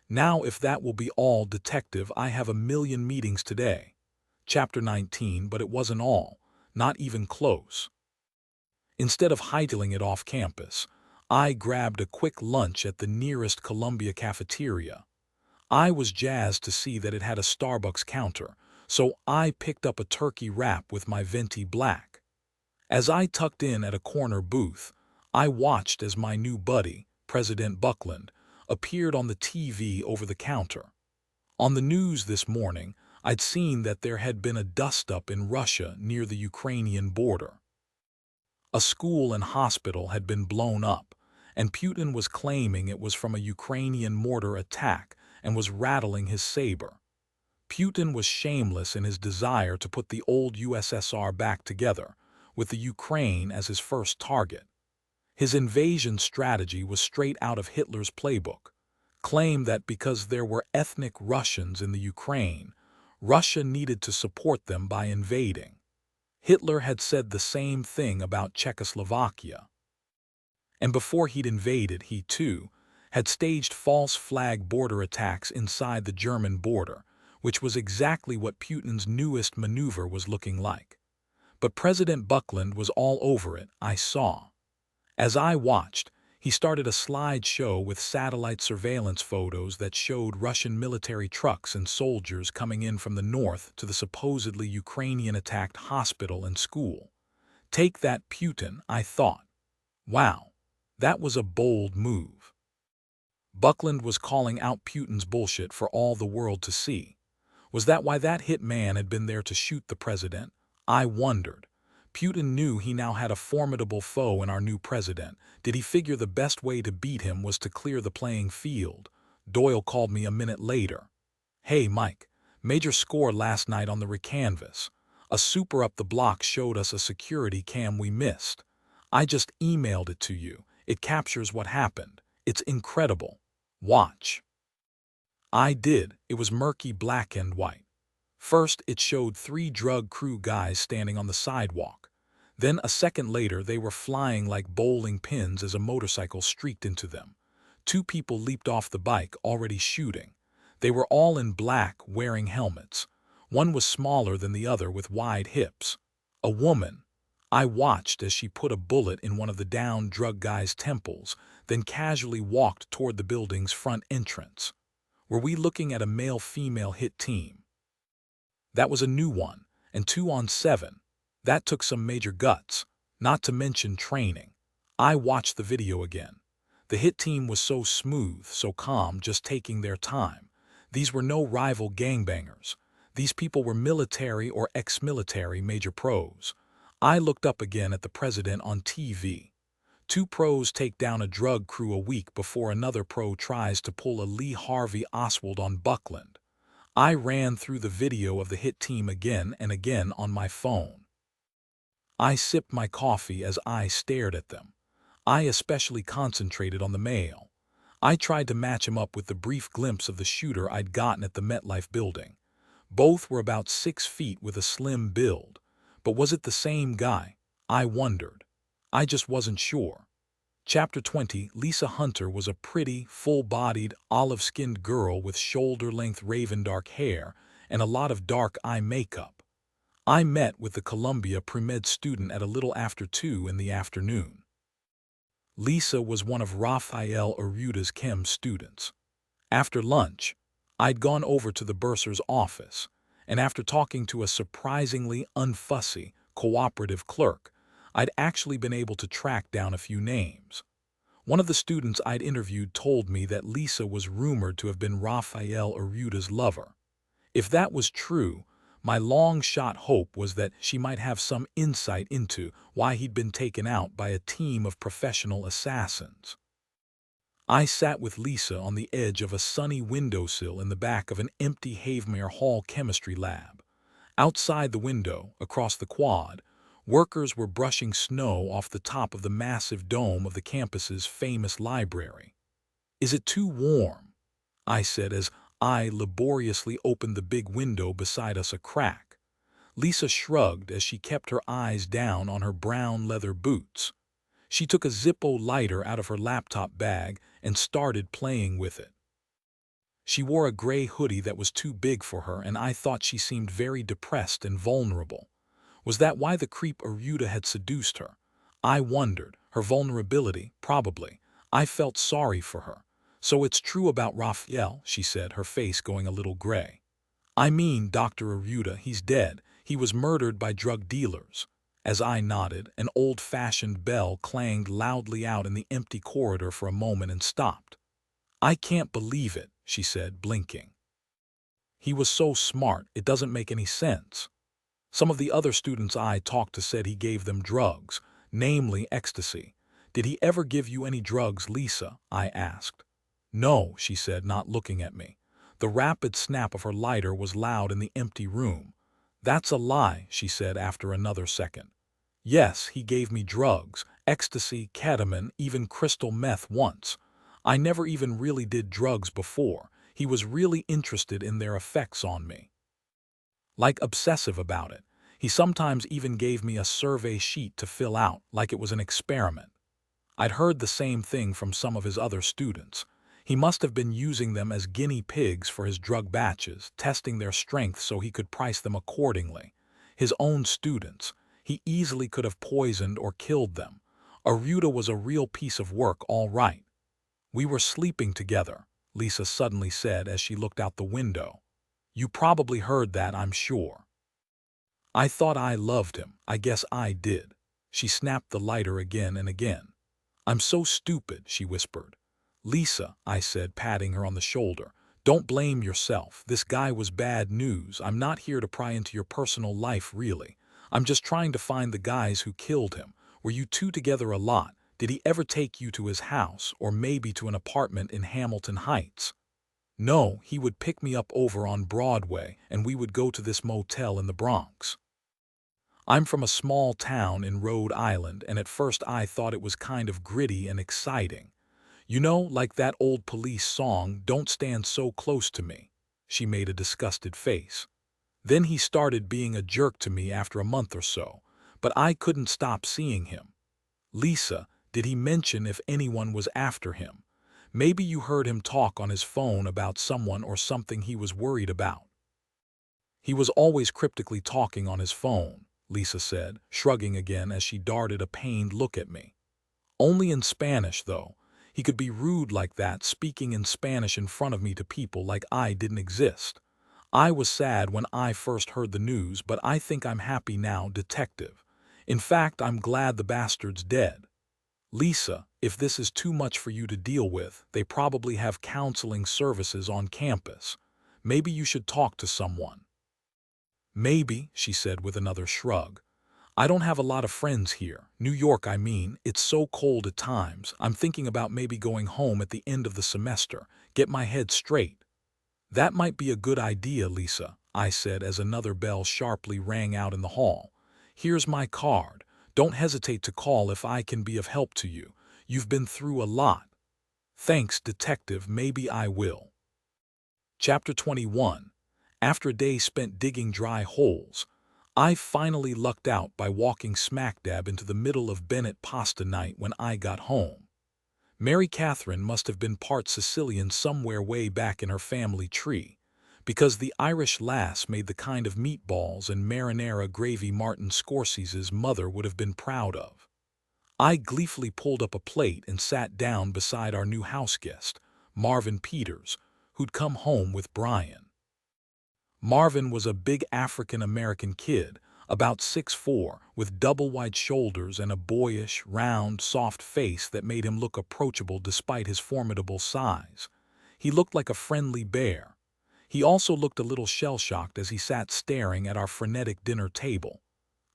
Now if that will be all, detective, I have a million meetings today. Chapter 19, but it wasn't all. Not even close. Instead of hightailing it off campus, I grabbed a quick lunch at the nearest Columbia cafeteria. I was jazzed to see that it had a Starbucks counter, so I picked up a turkey wrap with my venti black. As I tucked in at a corner booth, I watched as my new buddy, President Buckland, appeared on the TV over the counter. On the news this morning, I'd seen that there had been a dust-up in Russia near the Ukrainian border. A school and hospital had been blown up, and Putin was claiming it was from a Ukrainian mortar attack and was rattling his saber. Putin was shameless in his desire to put the old USSR back together, with the Ukraine as his first target. His invasion strategy was straight out of Hitler's playbook, claimed that because there were ethnic Russians in the Ukraine, Russia needed to support them by invading. Hitler had said the same thing about Czechoslovakia. And before he'd invaded, he too had staged false flag border attacks inside the German border, which was exactly what Putin's newest maneuver was looking like. But President Buckland was all over it, I saw. As I watched, he started a slideshow with satellite surveillance photos that showed Russian military trucks and soldiers coming in from the north to the supposedly Ukrainian-attacked hospital and school. Take that, Putin, I thought. Wow, that was a bold move. Buckland was calling out Putin's bullshit for all the world to see. Was that why that hit man had been there to shoot the president? I wondered. Putin knew he now had a formidable foe in our new president. Did he figure the best way to beat him was to clear the playing field? Doyle called me a minute later. Hey, Mike, major score last night on the recanvas. A super up the block showed us a security cam we missed. I just emailed it to you. It captures what happened. It's incredible. Watch. I did. It was murky black and white. First, it showed 3 drug crew guys standing on the sidewalk. Then, a second later, they were flying like bowling pins as a motorcycle streaked into them. 2 people leaped off the bike, already shooting. They were all in black, wearing helmets. One was smaller than the other with wide hips. A woman. I watched as she put a bullet in one of the downed drug guy's temples, then casually walked toward the building's front entrance. Were we looking at a male-female hit team? That was a new one, and 2 on 7. That took some major guts, not to mention training. I watched the video again. The hit team was so smooth, so calm, just taking their time. These were no rival gangbangers. These people were military or ex-military major pros. I looked up again at the president on TV. 2 pros take down a drug crew a week before another pro tries to pull a Lee Harvey Oswald on Buckland. I ran through the video of the hit team again and again on my phone. I sipped my coffee as I stared at them. I especially concentrated on the male. I tried to match him up with the brief glimpse of the shooter I'd gotten at the MetLife building. Both were about 6 feet with a slim build. But was it the same guy? I wondered. I just wasn't sure. Chapter 20, Lisa Hunter was a pretty, full-bodied, olive-skinned girl with shoulder-length raven-dark hair and a lot of dark eye makeup. I met with the Columbia pre-med student at a little after 2 in the afternoon. Lisa was one of Rafael Arruta's chem students. After lunch, I'd gone over to the bursar's office, and after talking to a surprisingly unfussy, cooperative clerk, I'd actually been able to track down a few names. One of the students I'd interviewed told me that Lisa was rumored to have been Rafael Arruta's lover. If that was true, my long-shot hope was that she might have some insight into why he'd been taken out by a team of professional assassins. I sat with Lisa on the edge of a sunny windowsill in the back of an empty Havemere Hall chemistry lab. Outside the window, across the quad, workers were brushing snow off the top of the massive dome of the campus's famous library. "Is it too warm?" I said as I laboriously opened the big window beside us a crack. Lisa shrugged as she kept her eyes down on her brown leather boots. She took a Zippo lighter out of her laptop bag and started playing with it. She wore a gray hoodie that was too big for her, and I thought she seemed very depressed and vulnerable. Was that why the creep Aruda had seduced her? I wondered. Her vulnerability, probably. I felt sorry for her. So it's true about Raphael, she said, her face going a little gray. I mean, Dr. Aruda, he's dead. He was murdered by drug dealers. As I nodded, an old-fashioned bell clanged loudly out in the empty corridor for a moment and stopped. I can't believe it, she said, blinking. He was so smart, it doesn't make any sense. Some of the other students I talked to said he gave them drugs, namely ecstasy. Did he ever give you any drugs, Lisa? I asked. No, she said, not looking at me. The rapid snap of her lighter was loud in the empty room. That's a lie, she said after another second. Yes, he gave me drugs, ecstasy, ketamine, even crystal meth once. I never even really did drugs before. He was really interested in their effects on me. Like obsessive about it. He sometimes even gave me a survey sheet to fill out, like it was an experiment. I'd heard the same thing from some of his other students. He must have been using them as guinea pigs for his drug batches, testing their strength so he could price them accordingly. His own students. He easily could have poisoned or killed them. Aruda was a real piece of work, all right. We were sleeping together, Lisa suddenly said as she looked out the window. You probably heard that, I'm sure. I thought I loved him. I guess I did. She snapped the lighter again and again. I'm so stupid, she whispered. Lisa, I said, patting her on the shoulder, don't blame yourself. This guy was bad news. I'm not here to pry into your personal life, really. I'm just trying to find the guys who killed him. Were you two together a lot? Did he ever take you to his house, or maybe to an apartment in Hamilton Heights? No, he would pick me up over on Broadway, and we would go to this motel in the Bronx. I'm from a small town in Rhode Island, and at first I thought it was kind of gritty and exciting. You know, like that old Police song, Don't Stand So Close to Me. She made a disgusted face. Then he started being a jerk to me after a month or so, but I couldn't stop seeing him. Lisa, did he mention if anyone was after him? Maybe you heard him talk on his phone about someone or something he was worried about. He was always cryptically talking on his phone, Lisa said, shrugging again as she darted a pained look at me. Only in Spanish, though. He could be rude like that, speaking in Spanish in front of me to people like I didn't exist. I was sad when I first heard the news, but I think I'm happy now, detective. In fact, I'm glad the bastard's dead. Lisa, if this is too much for you to deal with, they probably have counseling services on campus. Maybe you should talk to someone. Maybe, she said with another shrug. I don't have a lot of friends here. New York, I mean. It's so cold at times. I'm thinking about maybe going home at the end of the semester, get my head straight. That might be a good idea, Lisa, I said as another bell sharply rang out in the hall. Here's my card. Don't hesitate to call if I can be of help to you. You've been through a lot. Thanks, detective, maybe I will. Chapter 21. After a day spent digging dry holes, I finally lucked out by walking smack dab into the middle of Bennett pasta night when I got home. Mary Catherine must have been part Sicilian somewhere way back in her family tree, because the Irish lass made the kind of meatballs and marinara gravy Martin Scorsese's mother would have been proud of. I gleefully pulled up a plate and sat down beside our new houseguest, Marvin Peters, who'd come home with Brian. Marvin was a big African-American kid, about 6'4", with double-wide shoulders and a boyish, round, soft face that made him look approachable despite his formidable size. He looked like a friendly bear. He also looked a little shell-shocked as he sat staring at our frenetic dinner table.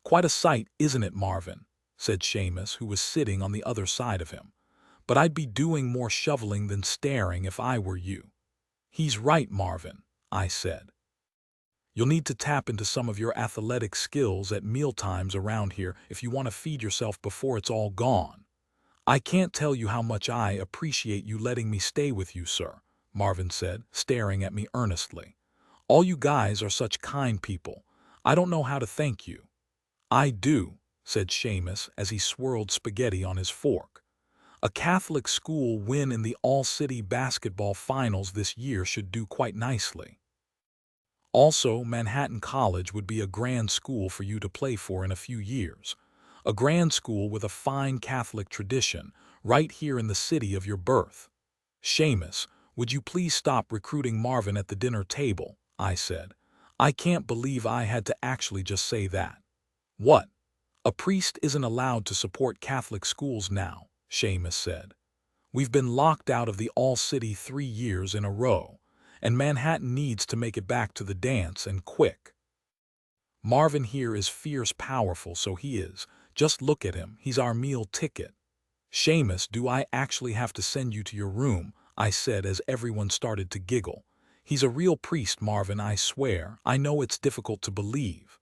"Quite a sight, isn't it, Marvin?" said Seamus, who was sitting on the other side of him. "But I'd be doing more shoveling than staring if I were you." "He's right, Marvin," I said. "You'll need to tap into some of your athletic skills at mealtimes around here if you want to feed yourself before it's all gone. I can't tell you how much I appreciate you letting me stay with you, sir," Marvin said, staring at me earnestly. "All you guys are such kind people. I don't know how to thank you." "I do," said Seamus as he swirled spaghetti on his fork. A Catholic school win in the all-city basketball finals this year should do quite nicely. Also, Manhattan College would be a grand school for you to play for in a few years. A grand school with a fine Catholic tradition, right here in the city of your birth. Seamus, would you please stop recruiting Marvin at the dinner table? I said. I can't believe I had to actually just say that. What? A priest isn't allowed to support Catholic schools now, Seamus said. We've been locked out of the All-City 3 years in a row, and Manhattan needs to make it back to the dance and quick. Marvin here is fierce powerful, so he is. Just look at him, he's our meal ticket. Seamus, do I actually have to send you to your room? I said as everyone started to giggle. He's a real priest, Marvin, I swear. I know it's difficult to believe.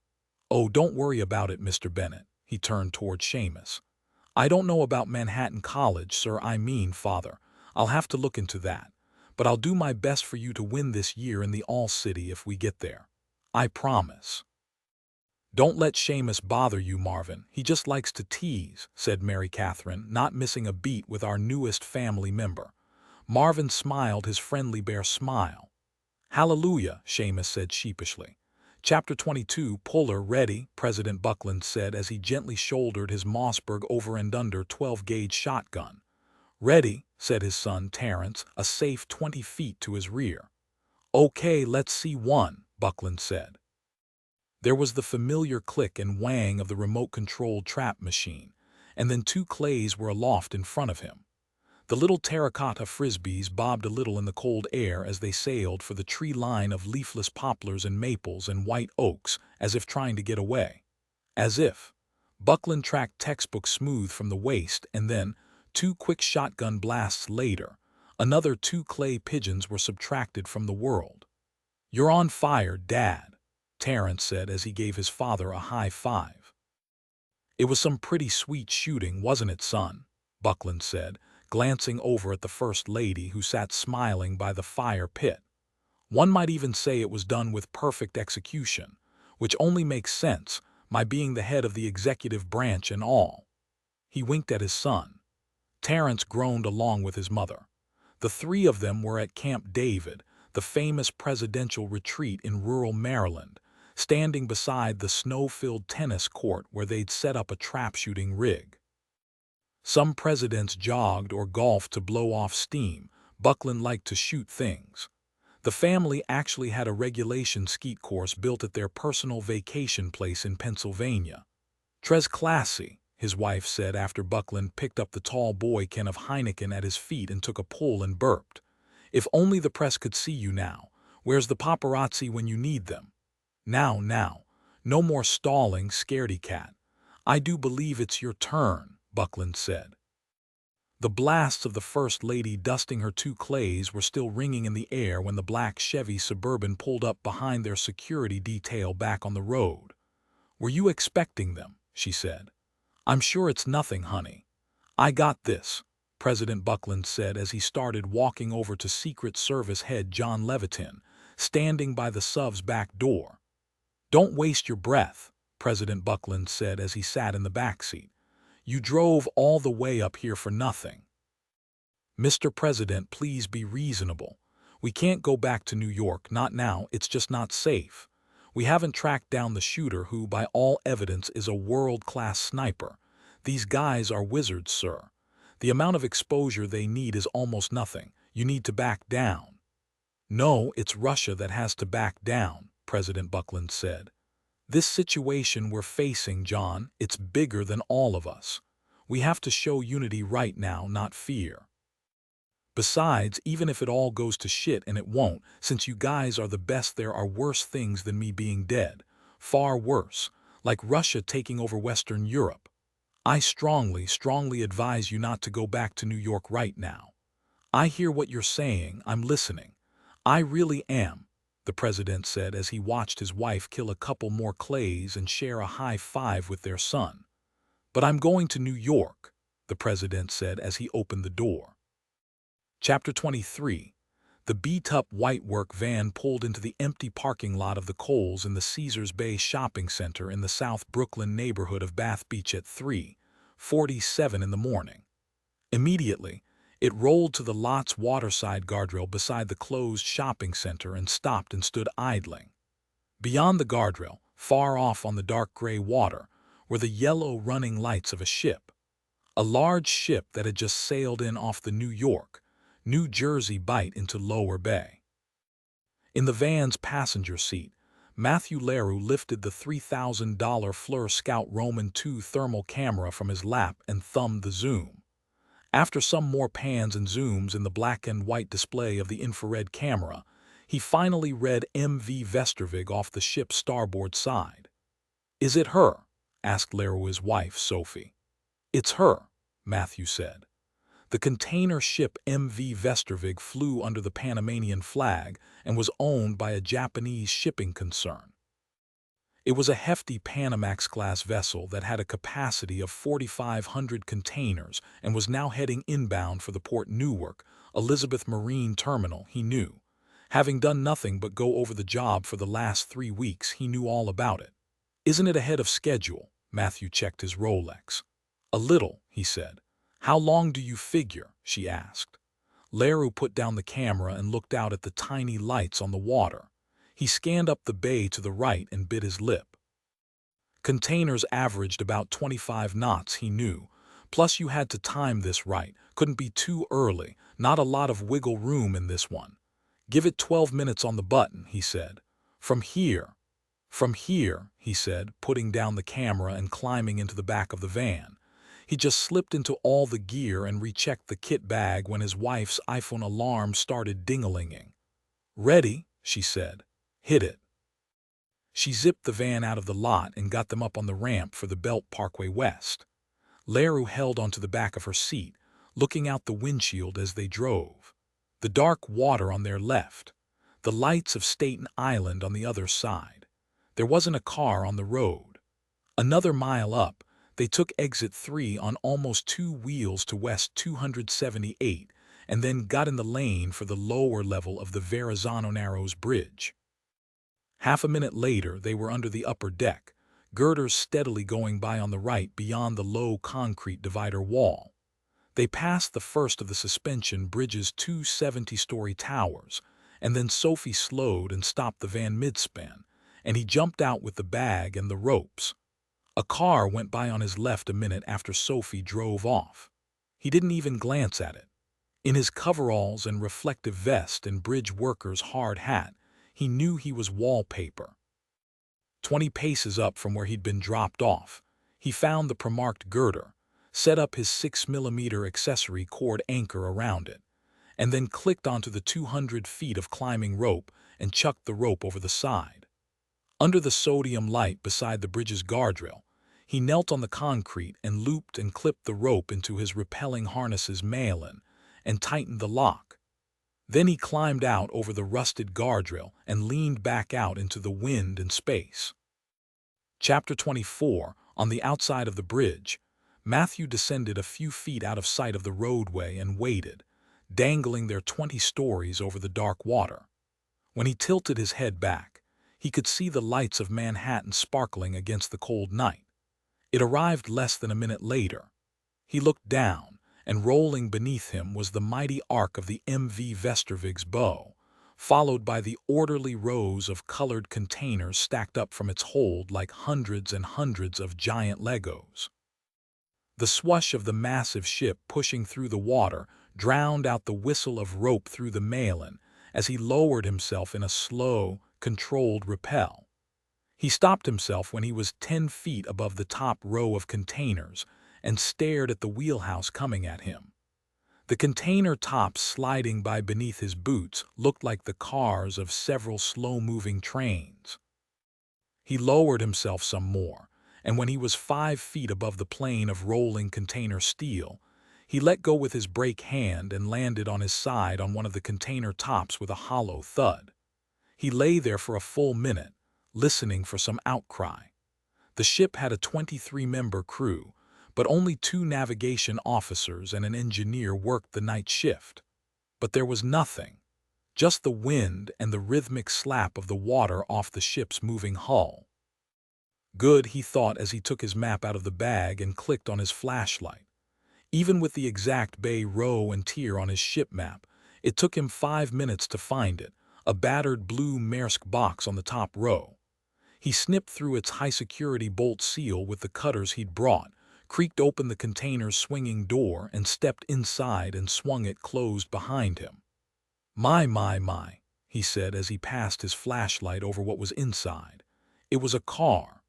Oh, don't worry about it, Mr. Bennett. He turned toward Seamus. I don't know about Manhattan College, sir, I mean, Father. I'll have to look into that. But I'll do my best for you to win this year in the All-City if we get there. I promise. Don't let Seamus bother you, Marvin. He just likes to tease, said Mary Catherine, not missing a beat with our newest family member. Marvin smiled his friendly bear smile. Hallelujah, Seamus said sheepishly. Chapter 22, Puller ready, President Buckland said as he gently shouldered his Mossberg over and under 12-gauge shotgun. Ready, said his son Terence, a safe 20 feet to his rear. Okay, let's see one, Buckland said. There was the familiar click and whang of the remote-controlled trap machine, and then 2 clays were aloft in front of him. The little terracotta frisbees bobbed a little in the cold air as they sailed for the tree line of leafless poplars and maples and white oaks, as if trying to get away. As if. Buckland tracked textbook smooth from the waist, and then, 2 quick shotgun blasts later, another 2 clay pigeons were subtracted from the world. You're on fire, Dad, Terence said as he gave his father a high five. It was some pretty sweet shooting, wasn't it, son? Buckland said, glancing over at the First Lady who sat smiling by the fire pit. One might even say it was done with perfect execution, which only makes sense, my being the head of the executive branch and all. He winked at his son. Terence groaned along with his mother. The 3 of them were at Camp David, the famous presidential retreat in rural Maryland, standing beside the snow-filled tennis court where they'd set up a trap-shooting rig. Some presidents jogged or golfed to blow off steam. Buckland liked to shoot things. The family actually had a regulation skeet course built at their personal vacation place in Pennsylvania. "Tres classy," his wife said after Buckland picked up the tall boy can of Heineken at his feet and took a pull and burped. "If only the press could see you now. Where's the paparazzi when you need them? Now, no more stalling, scaredy cat. I do believe it's your turn," Buckland said. The blasts of the First Lady dusting her 2 clays were still ringing in the air when the black Chevy Suburban pulled up behind their security detail back on the road. "Were you expecting them?" she said. "I'm sure it's nothing, honey. I got this," President Buckland said as he started walking over to Secret Service head John Levitin, standing by the sub's back door. "Don't waste your breath," President Buckland said as he sat in the back seat. "You drove all the way up here for nothing." "Mr. President, please be reasonable. We can't go back to New York, not now, it's just not safe. We haven't tracked down the shooter who, by all evidence, is a world-class sniper. These guys are wizards, sir. The amount of exposure they need is almost nothing. You need to back down." "No, it's Russia that has to back down," President Buckland said. "This situation we're facing, John, it's bigger than all of us. We have to show unity right now, not fear. Besides, even if it all goes to shit, and it won't, since you guys are the best, there are worse things than me being dead. Far worse, like Russia taking over Western Europe. I strongly advise you not to go back to New York right now. I hear what you're saying, I'm listening. I really am," the president said as he watched his wife kill a couple more clays and share a high five with their son. "But I'm going to New York," the president said as he opened the door. Chapter 23. The beat-up white-work van pulled into the empty parking lot of the Kohl's in the Caesars Bay Shopping Center in the South Brooklyn neighborhood of Bath Beach at 3:47 in the morning. Immediately, it rolled to the lot's waterside guardrail beside the closed shopping center and stopped and stood idling. Beyond the guardrail, far off on the dark gray water, were the yellow running lights of a ship. A large ship that had just sailed in off the New York, New Jersey bight into Lower Bay. In the van's passenger seat, Matthew Leroux lifted the $3,000 Fleur Scout Roman II thermal camera from his lap and thumbed the zoom. After some more pans and zooms in the black and white display of the infrared camera, he finally read MV Vestervig off the ship's starboard side. "Is it her?" asked Leroux's wife, Sophie. "It's her," Matthew said. The container ship MV Vestervig flew under the Panamanian flag and was owned by a Japanese shipping concern. It was a hefty Panamax-class vessel that had a capacity of 4,500 containers and was now heading inbound for the Port Newark, Elizabeth Marine Terminal, he knew. Having done nothing but go over the job for the last 3 weeks, he knew all about it. "Isn't it ahead of schedule?" Matthew checked his Rolex. "A little," he said. "How long do you figure?" she asked. Leroux put down the camera and looked out at the tiny lights on the water. He scanned up the bay to the right and bit his lip. Containers averaged about 25 knots, he knew. Plus you had to time this right, couldn't be too early, not a lot of wiggle room in this one. "Give it 12 minutes on the button," he said. From here," he said, putting down the camera and climbing into the back of the van. He just slipped into all the gear and rechecked the kit bag when his wife's iPhone alarm started ding-a-linging. "Ready," she said. "Hit it." She zipped the van out of the lot and got them up on the ramp for the Belt Parkway West. Leroux held onto the back of her seat, looking out the windshield as they drove. The dark water on their left, the lights of Staten Island on the other side. There wasn't a car on the road. Another mile up, they took exit 3 on almost 2 wheels to West 278 and then got in the lane for the lower level of the Verrazano Narrows Bridge. Half a minute later, they were under the upper deck, girders steadily going by on the right beyond the low concrete divider wall. They passed the first of the suspension bridge's 2 70-story towers, and then Sophie slowed and stopped the van mid-span, and he jumped out with the bag and the ropes. A car went by on his left a minute after Sophie drove off. He didn't even glance at it. In his coveralls and reflective vest and bridge worker's hard hat, he knew he was wallpaper. 20 paces up from where he'd been dropped off, he found the premarked girder, set up his 6mm accessory cord anchor around it, and then clicked onto the 200 feet of climbing rope and chucked the rope over the side. Under the sodium light beside the bridge's guardrail, he knelt on the concrete and looped and clipped the rope into his rappelling harness's mail-in and tightened the lock. Then he climbed out over the rusted guardrail and leaned back out into the wind and space. Chapter 24. On the outside of the bridge, Matthew descended a few feet out of sight of the roadway and waited, dangling there 20 stories over the dark water. When he tilted his head back, he could see the lights of Manhattan sparkling against the cold night. It arrived less than a minute later. He looked down, and rolling beneath him was the mighty arc of the MV Vestervig's bow, followed by the orderly rows of colored containers stacked up from its hold like hundreds and hundreds of giant Legos. The swoosh of the massive ship pushing through the water drowned out the whistle of rope through the mail-in as he lowered himself in a slow, controlled rappel. He stopped himself when he was 10 feet above the top row of containers and stared at the wheelhouse coming at him. The container tops sliding by beneath his boots looked like the cars of several slow-moving trains. He lowered himself some more, and when he was 5 feet above the plane of rolling container steel, he let go with his brake hand and landed on his side on one of the container tops with a hollow thud. He lay there for a full minute, listening for some outcry. The ship had a 23-member crew, but only 2 navigation officers and an engineer worked the night shift. But there was nothing, just the wind and the rhythmic slap of the water off the ship's moving hull. Good, he thought as he took his map out of the bag and clicked on his flashlight. Even with the exact bay, row, and tier on his ship map, it took him 5 minutes to find it, a battered blue Maersk box on the top row. He snipped through its high-security bolt seal with the cutters he'd brought, creaked open the container's swinging door, and stepped inside and swung it closed behind him. My, he said as he passed his flashlight over what was inside. It was a car,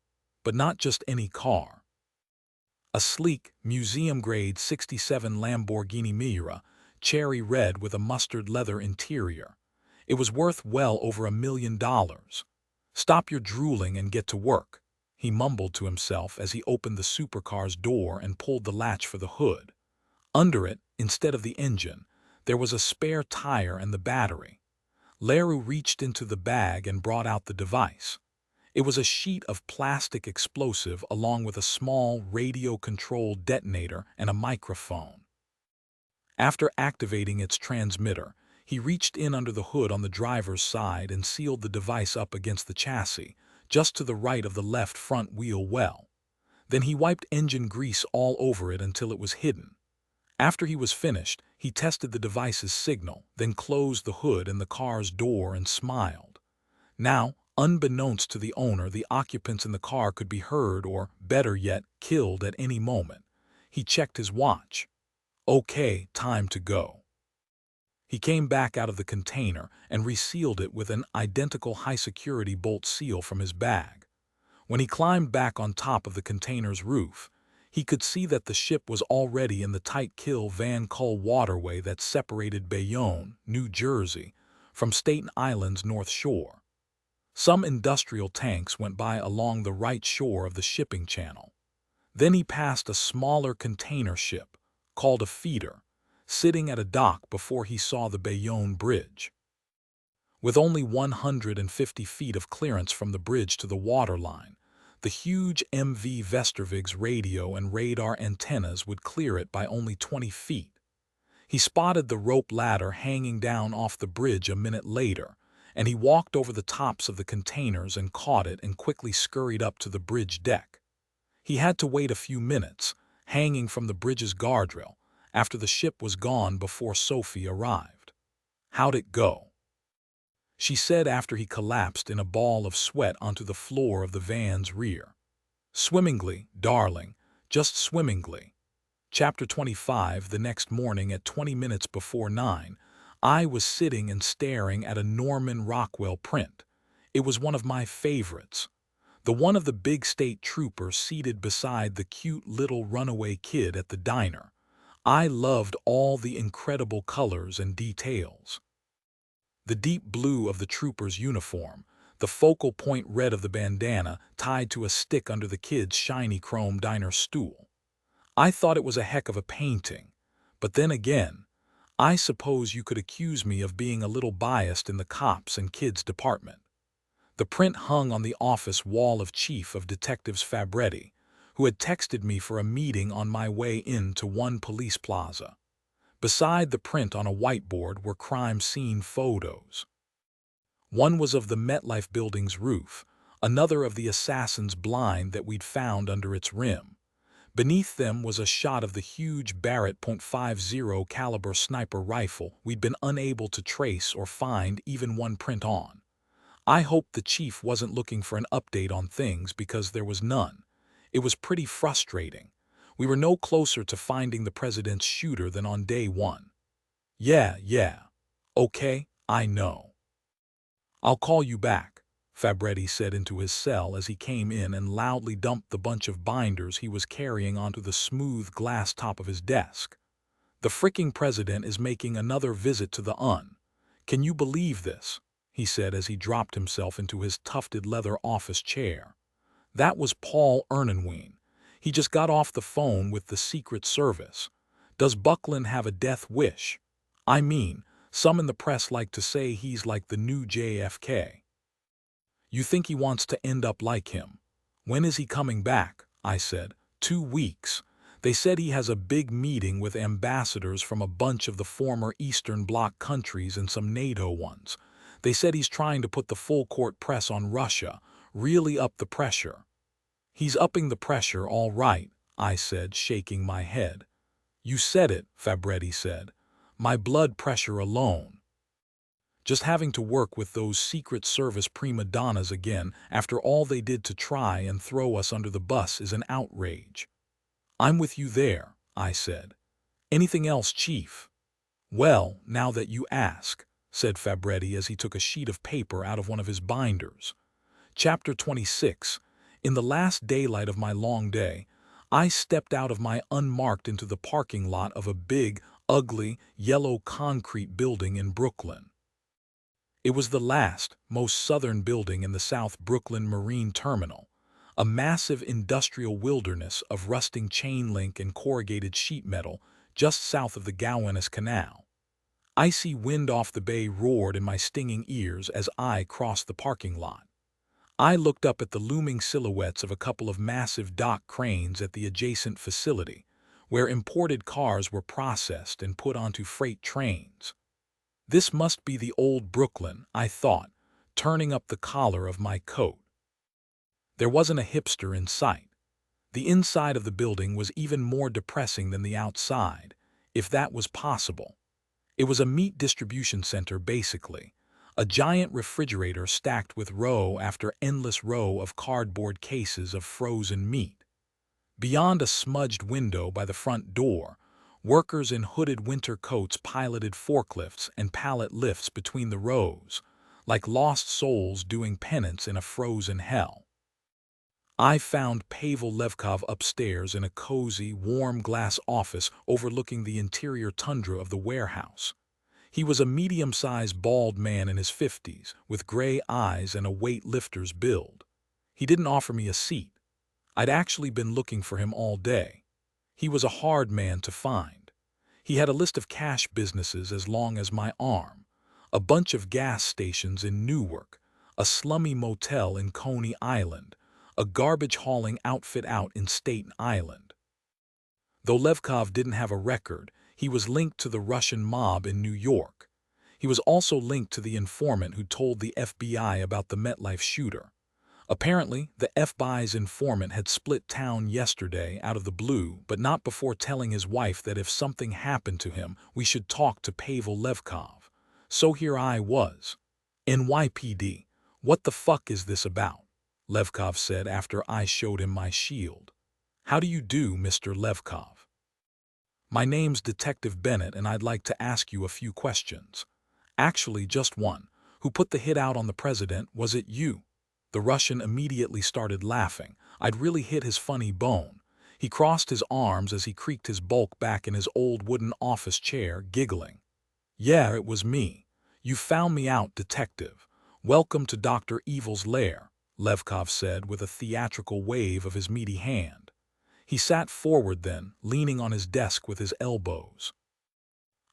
but not just any car. A sleek, museum-grade '67 Lamborghini Miura, cherry red with a mustard leather interior. It was worth well over $1 million. "Stop your drooling and get to work," he mumbled to himself as he opened the supercar's door and pulled the latch for the hood. Under it, instead of the engine, there was a spare tire and the battery. Leroux reached into the bag and brought out the device. It was a sheet of plastic explosive along with a small radio-controlled detonator and a microphone. After activating its transmitter, he reached in under the hood on the driver's side and sealed the device up against the chassis, just to the right of the left front wheel well. Then he wiped engine grease all over it until it was hidden. After he was finished, he tested the device's signal, then closed the hood and the car's door and smiled. Now, unbeknownst to the owner, the occupants in the car could be heard or, better yet, killed at any moment. He checked his watch. Okay, time to go. He came back out of the container and resealed it with an identical high-security bolt seal from his bag. When he climbed back on top of the container's roof, he could see that the ship was already in the tight Kill-Van Kull waterway that separated Bayonne, New Jersey, from Staten Island's North Shore. Some industrial tanks went by along the right shore of the shipping channel. Then he passed a smaller container ship, called a feeder, sitting at a dock before he saw the Bayonne Bridge. With only 150 feet of clearance from the bridge to the waterline, the huge MV Vestervig's radio and radar antennas would clear it by only 20 feet. He spotted the rope ladder hanging down off the bridge a minute later, and he walked over the tops of the containers and caught it and quickly scurried up to the bridge deck. He had to wait a few minutes, hanging from the bridge's guardrail, after the ship was gone before Sophie arrived. "How'd it go?" she said after he collapsed in a ball of sweat onto the floor of the van's rear. "Swimmingly, darling, just swimmingly." Chapter 25. The next morning at 20 minutes before 9, I was sitting and staring at a Norman Rockwell print. It was one of my favorites. The one of the big state trooper seated beside the cute little runaway kid at the diner. I loved all the incredible colors and details. The deep blue of the trooper's uniform, the focal point red of the bandana tied to a stick under the kid's shiny chrome diner stool. I thought it was a heck of a painting, but then again, I suppose you could accuse me of being a little biased in the cops and kids department. The print hung on the office wall of Chief of Detectives Fabretti, who had texted me for a meeting on my way in to One Police Plaza. Beside the print on a whiteboard were crime scene photos. One was of the MetLife building's roof, another of the assassin's blind that we'd found under its rim. Beneath them was a shot of the huge Barrett .50 caliber sniper rifle we'd been unable to trace or find even one print on. I hoped the chief wasn't looking for an update on things because there was none. It was pretty frustrating. We were no closer to finding the president's shooter than on day one. Yeah. Okay, I know. "I'll call you back," Fabretti said into his cell as he came in and loudly dumped the bunch of binders he was carrying onto the smooth glass top of his desk. "The fricking president is making another visit to the UN. Can you believe this?" he said as he dropped himself into his tufted leather office chair. "That was Paul Ernanwine. He just got off the phone with the Secret Service. Does Buckland have a death wish? I mean, some in the press like to say he's like the new JFK. You think he wants to end up like him? When is he coming back?" I said. 2 weeks. They said he has a big meeting with ambassadors from a bunch of the former Eastern Bloc countries and some NATO ones. They said he's trying to put the full-court press on Russia, really up the pressure. "He's upping the pressure, all right," I said, shaking my head. You said it, Fabretti said. My blood pressure alone. Just having to work with those Secret Service prima donnas again after all they did to try and throw us under the bus is an outrage. I'm with you there, I said. Anything else, Chief? Well, now that you ask, said Fabretti as he took a sheet of paper out of one of his binders. Chapter 26. In the last daylight of my long day, I stepped out of my unmarked into the parking lot of a big, ugly, yellow concrete building in Brooklyn. It was the last, most southern building in the South Brooklyn Marine Terminal, a massive industrial wilderness of rusting chain link and corrugated sheet metal just south of the Gowanus Canal. Icy wind off the bay roared in my stinging ears as I crossed the parking lot. I looked up at the looming silhouettes of a couple of massive dock cranes at the adjacent facility, where imported cars were processed and put onto freight trains. This must be the old Brooklyn, I thought, turning up the collar of my coat. There wasn't a hipster in sight. The inside of the building was even more depressing than the outside, if that was possible. It was a meat distribution center, basically. A giant refrigerator stacked with row after endless row of cardboard cases of frozen meat. Beyond a smudged window by the front door, workers in hooded winter coats piloted forklifts and pallet lifts between the rows, like lost souls doing penance in a frozen hell. I found Pavel Levkov upstairs in a cozy, warm glass office overlooking the interior tundra of the warehouse. He was a medium-sized bald man in his 50s, with gray eyes and a weightlifter's build. He didn't offer me a seat. I'd actually been looking for him all day. He was a hard man to find. He had a list of cash businesses as long as my arm, a bunch of gas stations in Newark, a slummy motel in Coney Island, a garbage-hauling outfit out in Staten Island. Though Levkov didn't have a record, he was linked to the Russian mob in New York. He was also linked to the informant who told the FBI about the MetLife shooter. Apparently, the FBI's informant had split town yesterday out of the blue, but not before telling his wife that if something happened to him, we should talk to Pavel Levkov. So here I was. NYPD, what the fuck is this about? Levkov said after I showed him my shield. How do you do, Mr. Levkov? My name's Detective Bennett and I'd like to ask you a few questions. Actually, just one. Who put the hit out on the president? Was it you? The Russian immediately started laughing. I'd really hit his funny bone. He crossed his arms as he creaked his bulk back in his old wooden office chair, giggling. Yeah, it was me. You found me out, detective. Welcome to Dr. Evil's lair, Levkov said with a theatrical wave of his meaty hand. He sat forward then, leaning on his desk with his elbows.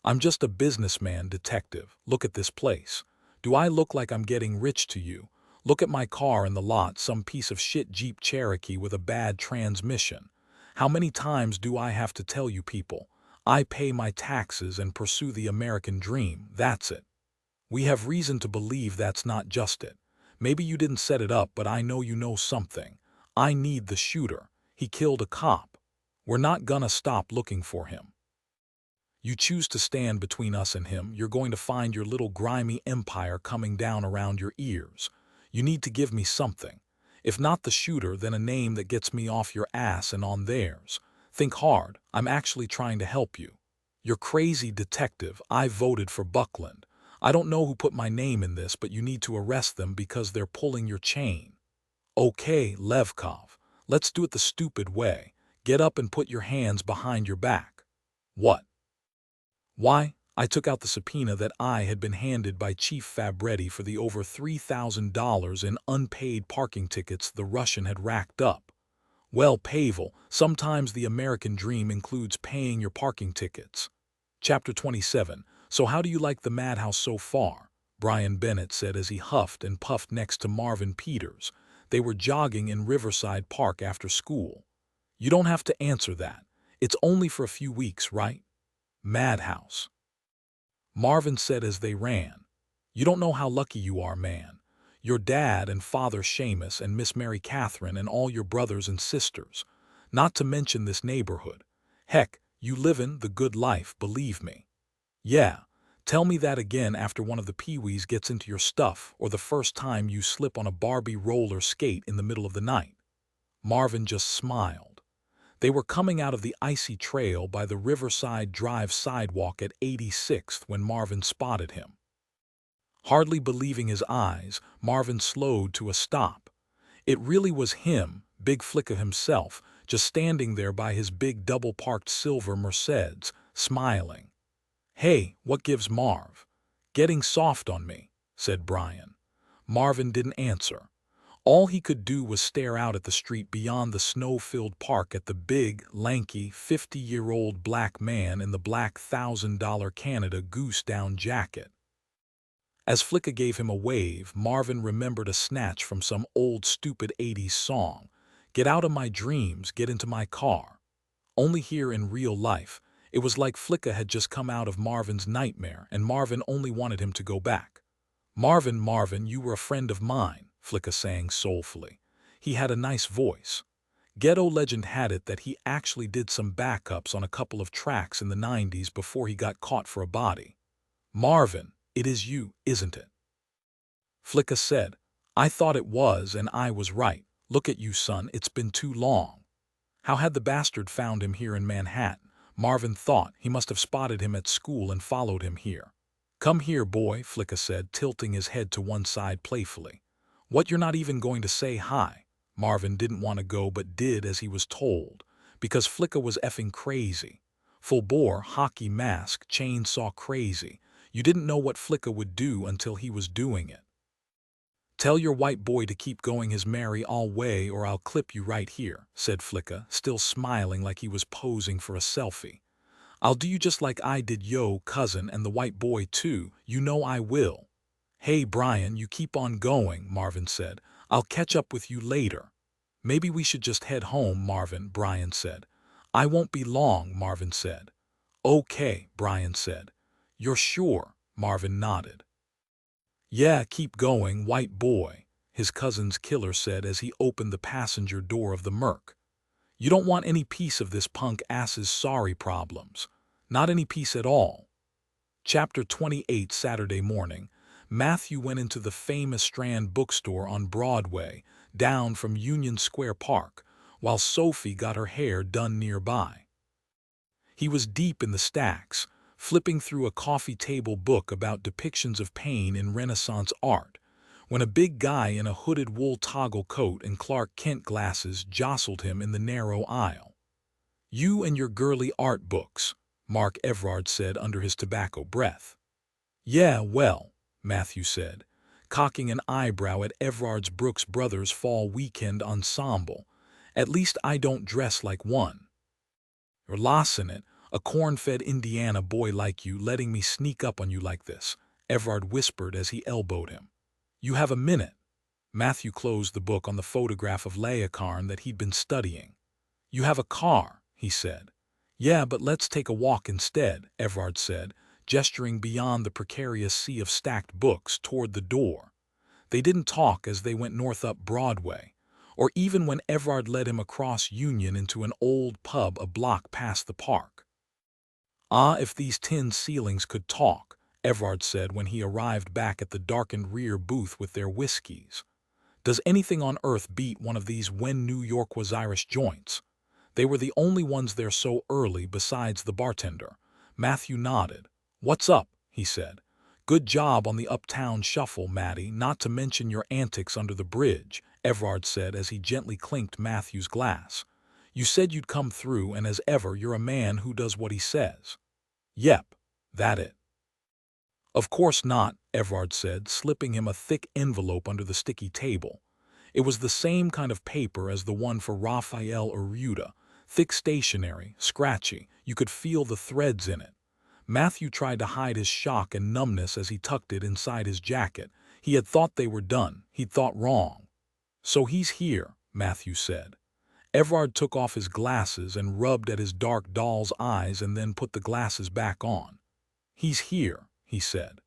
I'm just a businessman, detective. Look at this place. Do I look like I'm getting rich to you? Look at my car in the lot, some piece of shit Jeep Cherokee with a bad transmission. How many times do I have to tell you people? I pay my taxes and pursue the American dream, that's it. We have reason to believe that's not just it. Maybe you didn't set it up, but I know you know something. I need the shooter. He killed a cop. We're not gonna stop looking for him. You choose to stand between us and him, you're going to find your little grimy empire coming down around your ears. You need to give me something. If not the shooter, then a name that gets me off your ass and on theirs. Think hard, I'm actually trying to help you. You're crazy, detective. I voted for Buckland. I don't know who put my name in this, but you need to arrest them because they're pulling your chain. Okay, Levkov, let's do it the stupid way. Get up and put your hands behind your back. What? Why, I took out the subpoena that I had been handed by Chief Fabretti for the over $3,000 in unpaid parking tickets the Russian had racked up. Well, Pavel, sometimes the American dream includes paying your parking tickets. Chapter 27. So how do you like the madhouse so far? Brian Bennett said as he huffed and puffed next to Marvin Peters. They were jogging in Riverside Park after school. You don't have to answer that. It's only for a few weeks, right? Madhouse. Marvin said as they ran. You don't know how lucky you are, man. Your dad and father Seamus and Miss Mary Catherine and all your brothers and sisters. Not to mention this neighborhood. Heck, You livin' the good life, believe me. Yeah, tell me that again after one of the peewees gets into your stuff or the first time you slip on a Barbie roller skate in the middle of the night." Marvin just smiled. They were coming out of the icy trail by the Riverside Drive sidewalk at 86th when Marvin spotted him. Hardly believing his eyes, Marvin slowed to a stop. It really was him, Big Flicka himself, just standing there by his big double-parked silver Mercedes, smiling. "Hey, what gives, Marv? Getting soft on me," said Brian. Marvin didn't answer. All he could do was stare out at the street beyond the snow-filled park at the big, lanky, 50-year-old black man in the black $1,000 Canada Goose down jacket. As Flicka gave him a wave, Marvin remembered a snatch from some old stupid 80s song. "Get out of my dreams, get into my car." Only here in real life, it was like Flicka had just come out of Marvin's nightmare and Marvin only wanted him to go back. "Marvin, Marvin, you were a friend of mine," Flicka sang soulfully. He had a nice voice. Ghetto legend had it that he actually did some backups on a couple of tracks in the 90s before he got caught for a body. "Marvin, it is you, isn't it?" Flicka said. "I thought it was, and I was right. Look at you, son, it's been too long." How had the bastard found him here in Manhattan? Marvin thought he must have spotted him at school and followed him here. "Come here, boy," Flicka said, tilting his head to one side playfully. "What, you're not even going to say hi?" Marvin didn't want to go but did as he was told, because Flicka was effing crazy. Full bore, hockey mask, chainsaw crazy. You didn't know what Flicka would do until he was doing it. "Tell your white boy to keep going his merry all way or I'll clip you right here," said Flicka, still smiling like he was posing for a selfie. "I'll do you just like I did yo, cousin, and the white boy too, you know I will." "Hey, Brian, you keep on going," Marvin said. "I'll catch up with you later." "Maybe we should just head home, Marvin," Brian said. "I won't be long," Marvin said. "Okay," Brian said. "You're sure?" Marvin nodded. "Yeah, keep going, white boy," his cousin's killer said as he opened the passenger door of the Merc. "You don't want any piece of this punk ass's sorry problems. Not any piece at all." Chapter 28 Saturday morning, Matthew went into the famous Strand bookstore on Broadway, down from Union Square Park, while Sophie got her hair done nearby. He was deep in the stacks, flipping through a coffee table book about depictions of pain in Renaissance art, when a big guy in a hooded wool toggle coat and Clark Kent glasses jostled him in the narrow aisle. "You and your girly art books," Mark Everard said under his tobacco breath. "Yeah, well," Matthew said, cocking an eyebrow at Everard's Brooks Brothers Fall Weekend ensemble. "At least I don't dress like one." "You're losin' it, a corn-fed Indiana boy like you letting me sneak up on you like this," Everard whispered as he elbowed him. "You have a minute." Matthew closed the book on the photograph of Laocoon that he'd been studying. "You have a car," he said. "Yeah, but let's take a walk instead," Everard said, gesturing beyond the precarious sea of stacked books toward the door. They didn't talk as they went north up Broadway, or even when Everard led him across Union into an old pub a block past the park. "Ah, if these tin ceilings could talk," Everard said when he arrived back at the darkened rear booth with their whiskeys. "Does anything on earth beat one of these when New York was Irish joints?" They were the only ones there so early besides the bartender. Matthew nodded. "What's up?" he said. "Good job on the uptown shuffle, Matty, not to mention your antics under the bridge," Everard said as he gently clinked Matthew's glass. "You said you'd come through, and as ever you're a man who does what he says." "Yep, that it." "Of course not," Everard said, slipping him a thick envelope under the sticky table. It was the same kind of paper as the one for Raphael Arruda, thick stationery, scratchy, you could feel the threads in it. Matthew tried to hide his shock and numbness as he tucked it inside his jacket. He had thought they were done. He'd thought wrong. "So he's here," Matthew said. Everard took off his glasses and rubbed at his dark doll's eyes and then put the glasses back on. "He's here," he said.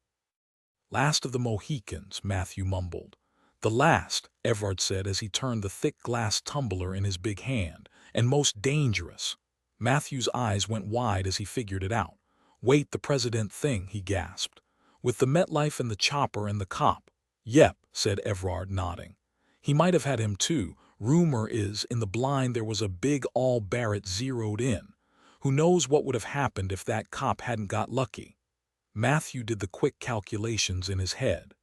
"Last of the Mohicans," Matthew mumbled. "The last," Everard said as he turned the thick glass tumbler in his big hand, "and most dangerous." Matthew's eyes went wide as he figured it out. Wait, the president thing, he gasped. With the MetLife and the chopper and the cop. Yep, said Everard, nodding. He might have had him too. Rumor is, in the blind there was a big all Barrett zeroed in. Who knows what would have happened if that cop hadn't got lucky? Matthew did the quick calculations in his head.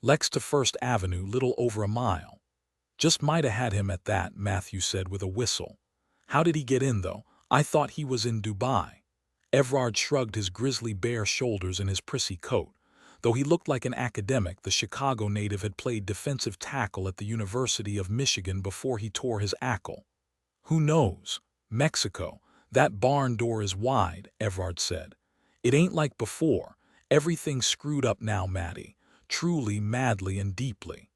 Lex to First Avenue, little over a mile. Just might have had him at that, Matthew said with a whistle. How did he get in, though? I thought he was in Dubai. Everard shrugged his grizzly bare shoulders in his prissy coat. Though he looked like an academic, the Chicago native had played defensive tackle at the University of Michigan before he tore his ankle. Who knows? Mexico. That barn door is wide, Everard said. It ain't like before. Everything's screwed up now, Matty. Truly, madly, and deeply.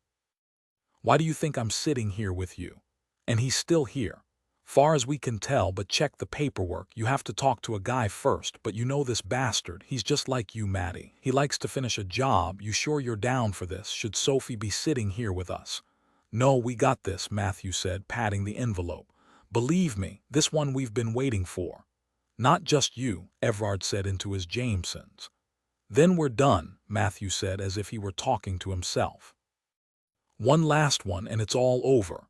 Why do you think I'm sitting here with you? And he's still here. Far as we can tell, but check the paperwork. You have to talk to a guy first, but you know this bastard. He's just like you, Matty. He likes to finish a job. You sure you're down for this? Should Sophie be sitting here with us? No, we got this, Matthew said, patting the envelope. Believe me, this one we've been waiting for. Not just you, Everard said into his Jamesons. Then we're done, Matthew said as if he were talking to himself. One last one and it's all over.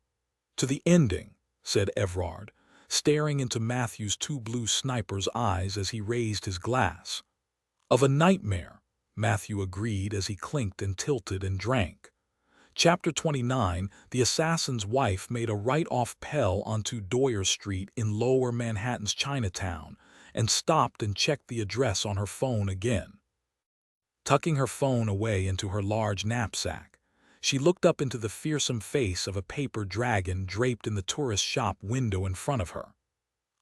To the ending, said Everard, staring into Matthew's two blue sniper's eyes as he raised his glass. Of a nightmare, Matthew agreed as he clinked and tilted and drank. Chapter 29, the assassin's wife made a right-off Pell onto Doyer Street in Lower Manhattan's Chinatown and stopped and checked the address on her phone again. Tucking her phone away into her large knapsack, she looked up into the fearsome face of a paper dragon draped in the tourist shop window in front of her.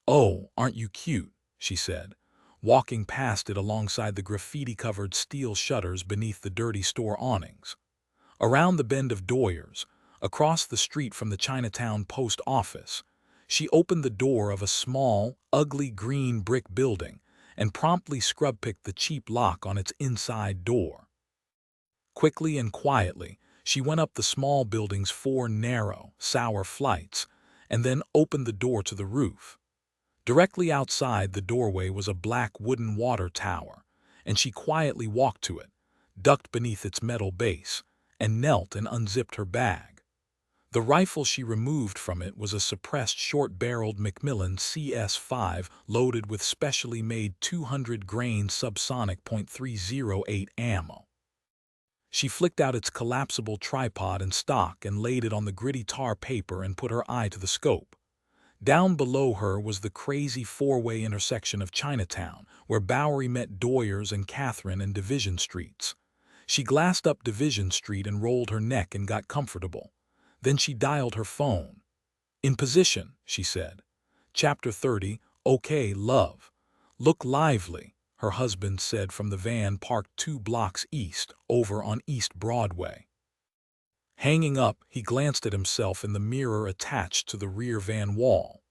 "Oh, aren't you cute?" she said, walking past it alongside the graffiti-covered steel shutters beneath the dirty store awnings. Around the bend of Doyers, across the street from the Chinatown post office, she opened the door of a small, ugly green brick building and promptly scrub-picked the cheap lock on its inside door. Quickly and quietly, she went up the small building's 4 narrow, sour flights and then opened the door to the roof. Directly outside the doorway was a black wooden water tower, and she quietly walked to it, ducked beneath its metal base, and knelt and unzipped her bag. The rifle she removed from it was a suppressed short-barreled Macmillan CS5 loaded with specially made 200-grain subsonic .308 ammo. She flicked out its collapsible tripod and stock and laid it on the gritty tar paper and put her eye to the scope. Down below her was the crazy four-way intersection of Chinatown, where Bowery met Doyers and Catherine and Division Streets. She glassed up Division Street and rolled her neck and got comfortable. Then she dialed her phone. "In position," she said. Chapter 30, "Okay, love. Look lively," her husband said from the van parked 2 blocks east, over on East Broadway. Hanging up, he glanced at himself in the mirror attached to the rear van wall.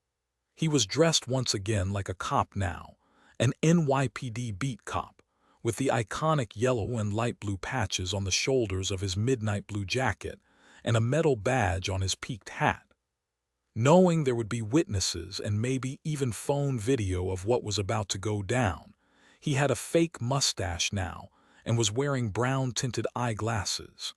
He was dressed once again like a cop now, an NYPD beat cop, with the iconic yellow and light blue patches on the shoulders of his midnight blue jacket and a metal badge on his peaked hat. Knowing there would be witnesses and maybe even phone video of what was about to go down, he had a fake mustache now and was wearing brown-tinted eyeglasses.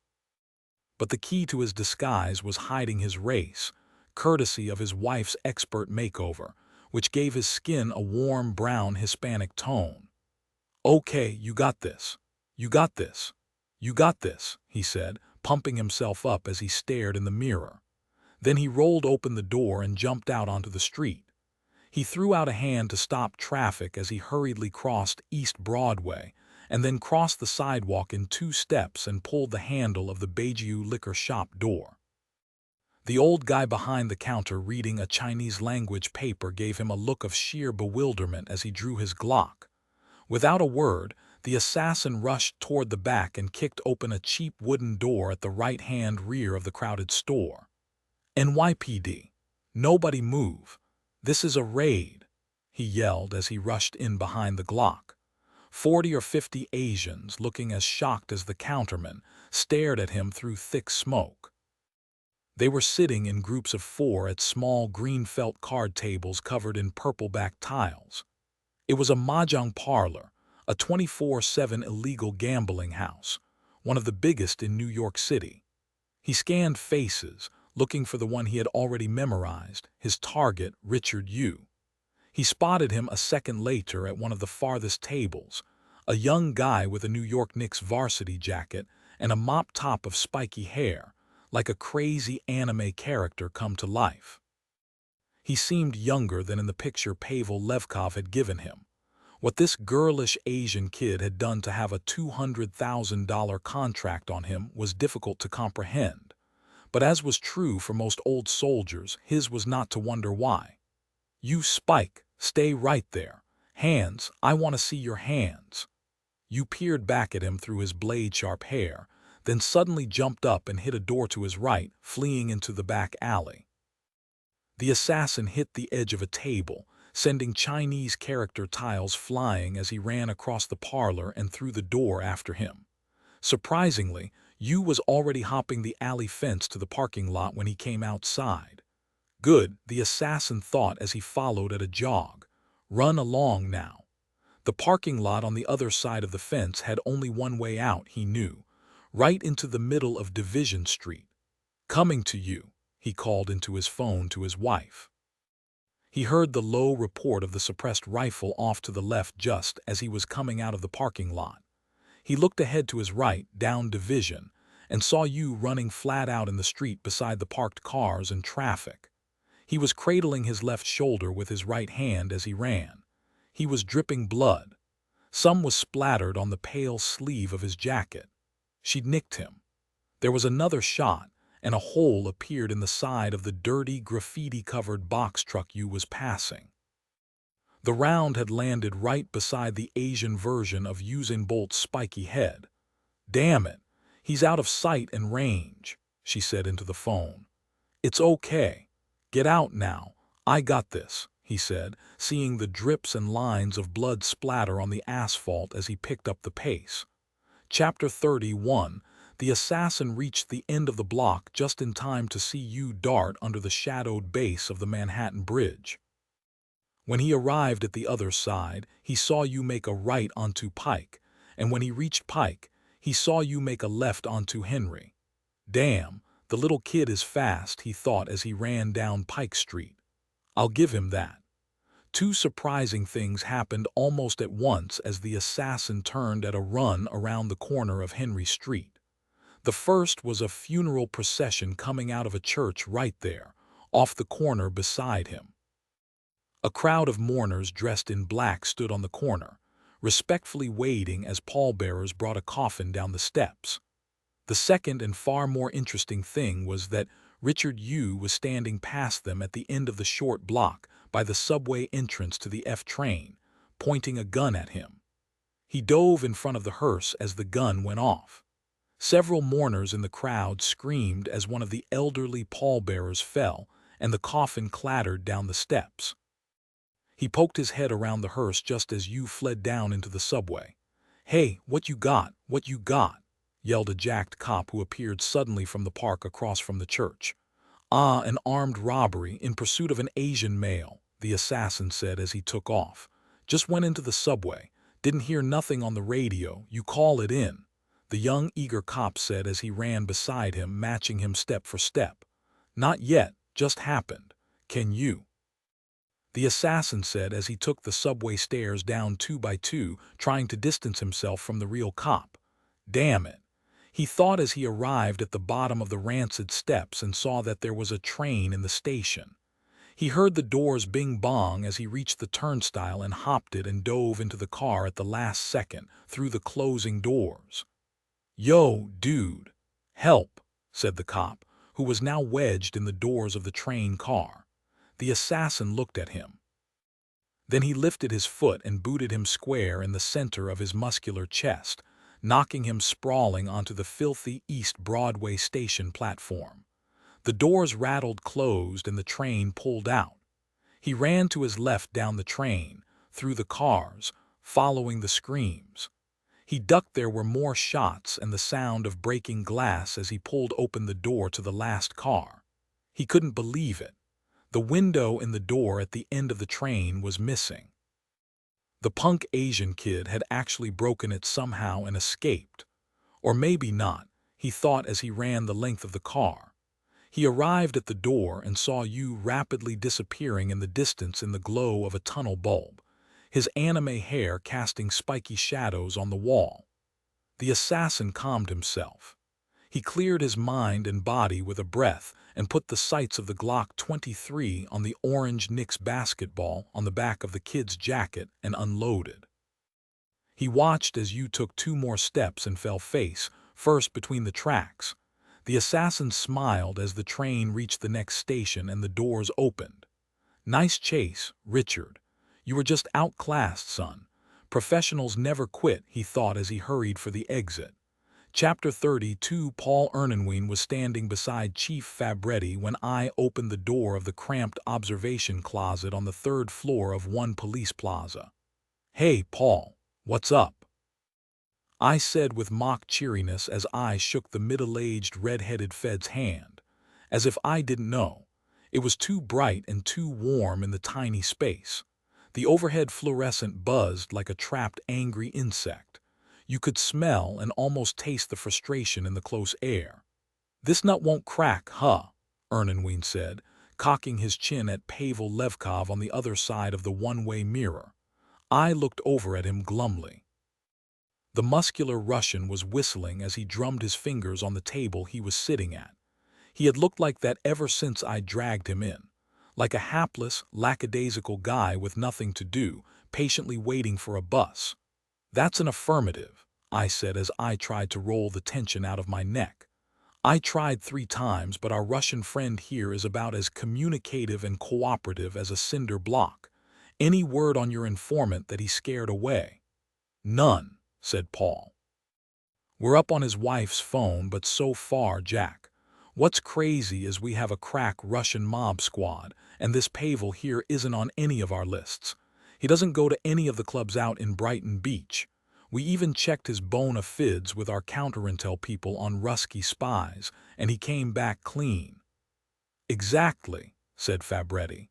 But the key to his disguise was hiding his race, courtesy of his wife's expert makeover, which gave his skin a warm brown Hispanic tone. "Okay, you got this. You got this. You got this," he said, pumping himself up as he stared in the mirror. Then he rolled open the door and jumped out onto the street. He threw out a hand to stop traffic as he hurriedly crossed East Broadway and then crossed the sidewalk in 2 steps and pulled the handle of the Beijing liquor shop door. The old guy behind the counter reading a Chinese-language paper gave him a look of sheer bewilderment as he drew his Glock. Without a word, the assassin rushed toward the back and kicked open a cheap wooden door at the right-hand rear of the crowded store. "NYPD. Nobody move. This is a raid," he yelled as he rushed in behind the Glock. 40 or 50 Asians, looking as shocked as the counterman, stared at him through thick smoke. They were sitting in groups of 4 at small green felt card tables covered in purple-back tiles. It was a mahjong parlor, a 24/7 illegal gambling house, one of the biggest in New York City. He scanned faces, looking for the one he had already memorized, his target, Richard Yu. He spotted him a second later at one of the farthest tables, a young guy with a New York Knicks varsity jacket and a mop top of spiky hair, like a crazy anime character come to life. He seemed younger than in the picture Pavel Levkov had given him. What this girlish Asian kid had done to have a $200,000 contract on him was difficult to comprehend. But as was true for most old soldiers, his was not to wonder why. "You Spike, stay right there. Hands, I want to see your hands." You peered back at him through his blade-sharp hair, then suddenly jumped up and hit a door to his right, fleeing into the back alley. The assassin hit the edge of a table, sending Chinese character tiles flying as he ran across the parlor and through the door after him. Surprisingly, Yu was already hopping the alley fence to the parking lot when he came outside. "Good," the assassin thought as he followed at a jog. "Run along now." The parking lot on the other side of the fence had only one way out, he knew, right into the middle of Division Street. "Coming to you," he called into his phone to his wife. He heard the low report of the suppressed rifle off to the left just as he was coming out of the parking lot. He looked ahead to his right, down Division, and saw Yu running flat out in the street beside the parked cars and traffic. He was cradling his left shoulder with his right hand as he ran. He was dripping blood. Some was splattered on the pale sleeve of his jacket. She'd nicked him. There was another shot, and a hole appeared in the side of the dirty, graffiti-covered box truck Yu was passing. The round had landed right beside the Asian version of Usain Bolt's spiky head. "Damn it, he's out of sight and range," she said into the phone. "It's okay. Get out now. I got this," he said, seeing the drips and lines of blood splatter on the asphalt as he picked up the pace. Chapter 31. The assassin reached the end of the block just in time to see Yu dart under the shadowed base of the Manhattan Bridge. When he arrived at the other side, he saw Yu make a right onto Pike, and when he reached Pike, he saw Yu make a left onto Henry. "Damn, the little kid is fast," he thought as he ran down Pike Street. "I'll give him that." Two surprising things happened almost at once as the assassin turned at a run around the corner of Henry Street. The first was a funeral procession coming out of a church right there, off the corner beside him. A crowd of mourners dressed in black stood on the corner, respectfully waiting as pallbearers brought a coffin down the steps. The second and far more interesting thing was that Richard Yu was standing past them at the end of the short block by the subway entrance to the F train, pointing a gun at him. He dove in front of the hearse as the gun went off. Several mourners in the crowd screamed as one of the elderly pallbearers fell and the coffin clattered down the steps. He poked his head around the hearse just as Yu fled down into the subway. "Hey, what you got? What you got?" yelled a jacked cop who appeared suddenly from the park across from the church. "Ah, an armed robbery in pursuit of an Asian male," the assassin said as he took off. "Just went into the subway. Didn't hear nothing on the radio. You call it in," the young eager cop said as he ran beside him, matching him step for step. "Not yet, just happened. Can you?" The assassin said as he took the subway stairs down 2 by 2, trying to distance himself from the real cop. "Damn it," he thought as he arrived at the bottom of the rancid steps and saw that there was a train in the station. He heard the doors bing-bong as he reached the turnstile and hopped it and dove into the car at the last second, through the closing doors. "Yo, dude, help," said the cop, who was now wedged in the doors of the train car. The assassin looked at him. Then he lifted his foot and booted him square in the center of his muscular chest, knocking him sprawling onto the filthy East Broadway station platform. The doors rattled closed and the train pulled out. He ran to his left down the train, through the cars, following the screams. He ducked. There were more shots and the sound of breaking glass as he pulled open the door to the last car. He couldn't believe it. The window in the door at the end of the train was missing. The punk Asian kid had actually broken it somehow and escaped. Or maybe not, he thought as he ran the length of the car. He arrived at the door and saw you rapidly disappearing in the distance in the glow of a tunnel bulb, his anime hair casting spiky shadows on the wall. The assassin calmed himself. He cleared his mind and body with a breath and put the sights of the Glock 23 on the orange Knicks basketball on the back of the kid's jacket and unloaded. He watched as you took 2 more steps and fell face first between the tracks. The assassin smiled as the train reached the next station and the doors opened. "Nice chase, Richard. You were just outclassed, son. Professionals never quit," he thought as he hurried for the exit. Chapter 32. Paul Ernanwine was standing beside Chief Fabretti when I opened the door of the cramped observation closet on the 3rd floor of one police plaza. "Hey, Paul, what's up?" I said with mock cheeriness as I shook the middle-aged red-headed Fed's hand. As if I didn't know. It was too bright and too warm in the tiny space. The overhead fluorescent buzzed like a trapped angry insect. You could smell and almost taste the frustration in the close air. "This nut won't crack, huh?" Ernanwine said, cocking his chin at Pavel Levkov on the other side of the one-way mirror. I looked over at him glumly. The muscular Russian was whistling as he drummed his fingers on the table he was sitting at. He had looked like that ever since I dragged him in. Like a hapless, lackadaisical guy with nothing to do, patiently waiting for a bus. "That's an affirmative," I said as I tried to roll the tension out of my neck. "I tried 3 times, but our Russian friend here is about as communicative and cooperative as a cinder block. Any word on your informant that he scared away?" "None," said Paul. "We're up on his wife's phone, but so far, Jack. What's crazy is we have a crack Russian mob squad, and this Pavel here isn't on any of our lists. He doesn't go to any of the clubs out in Brighton Beach. We even checked his bona fides with our counterintel people on Rusky spies, and he came back clean." "Exactly," said Fabretti.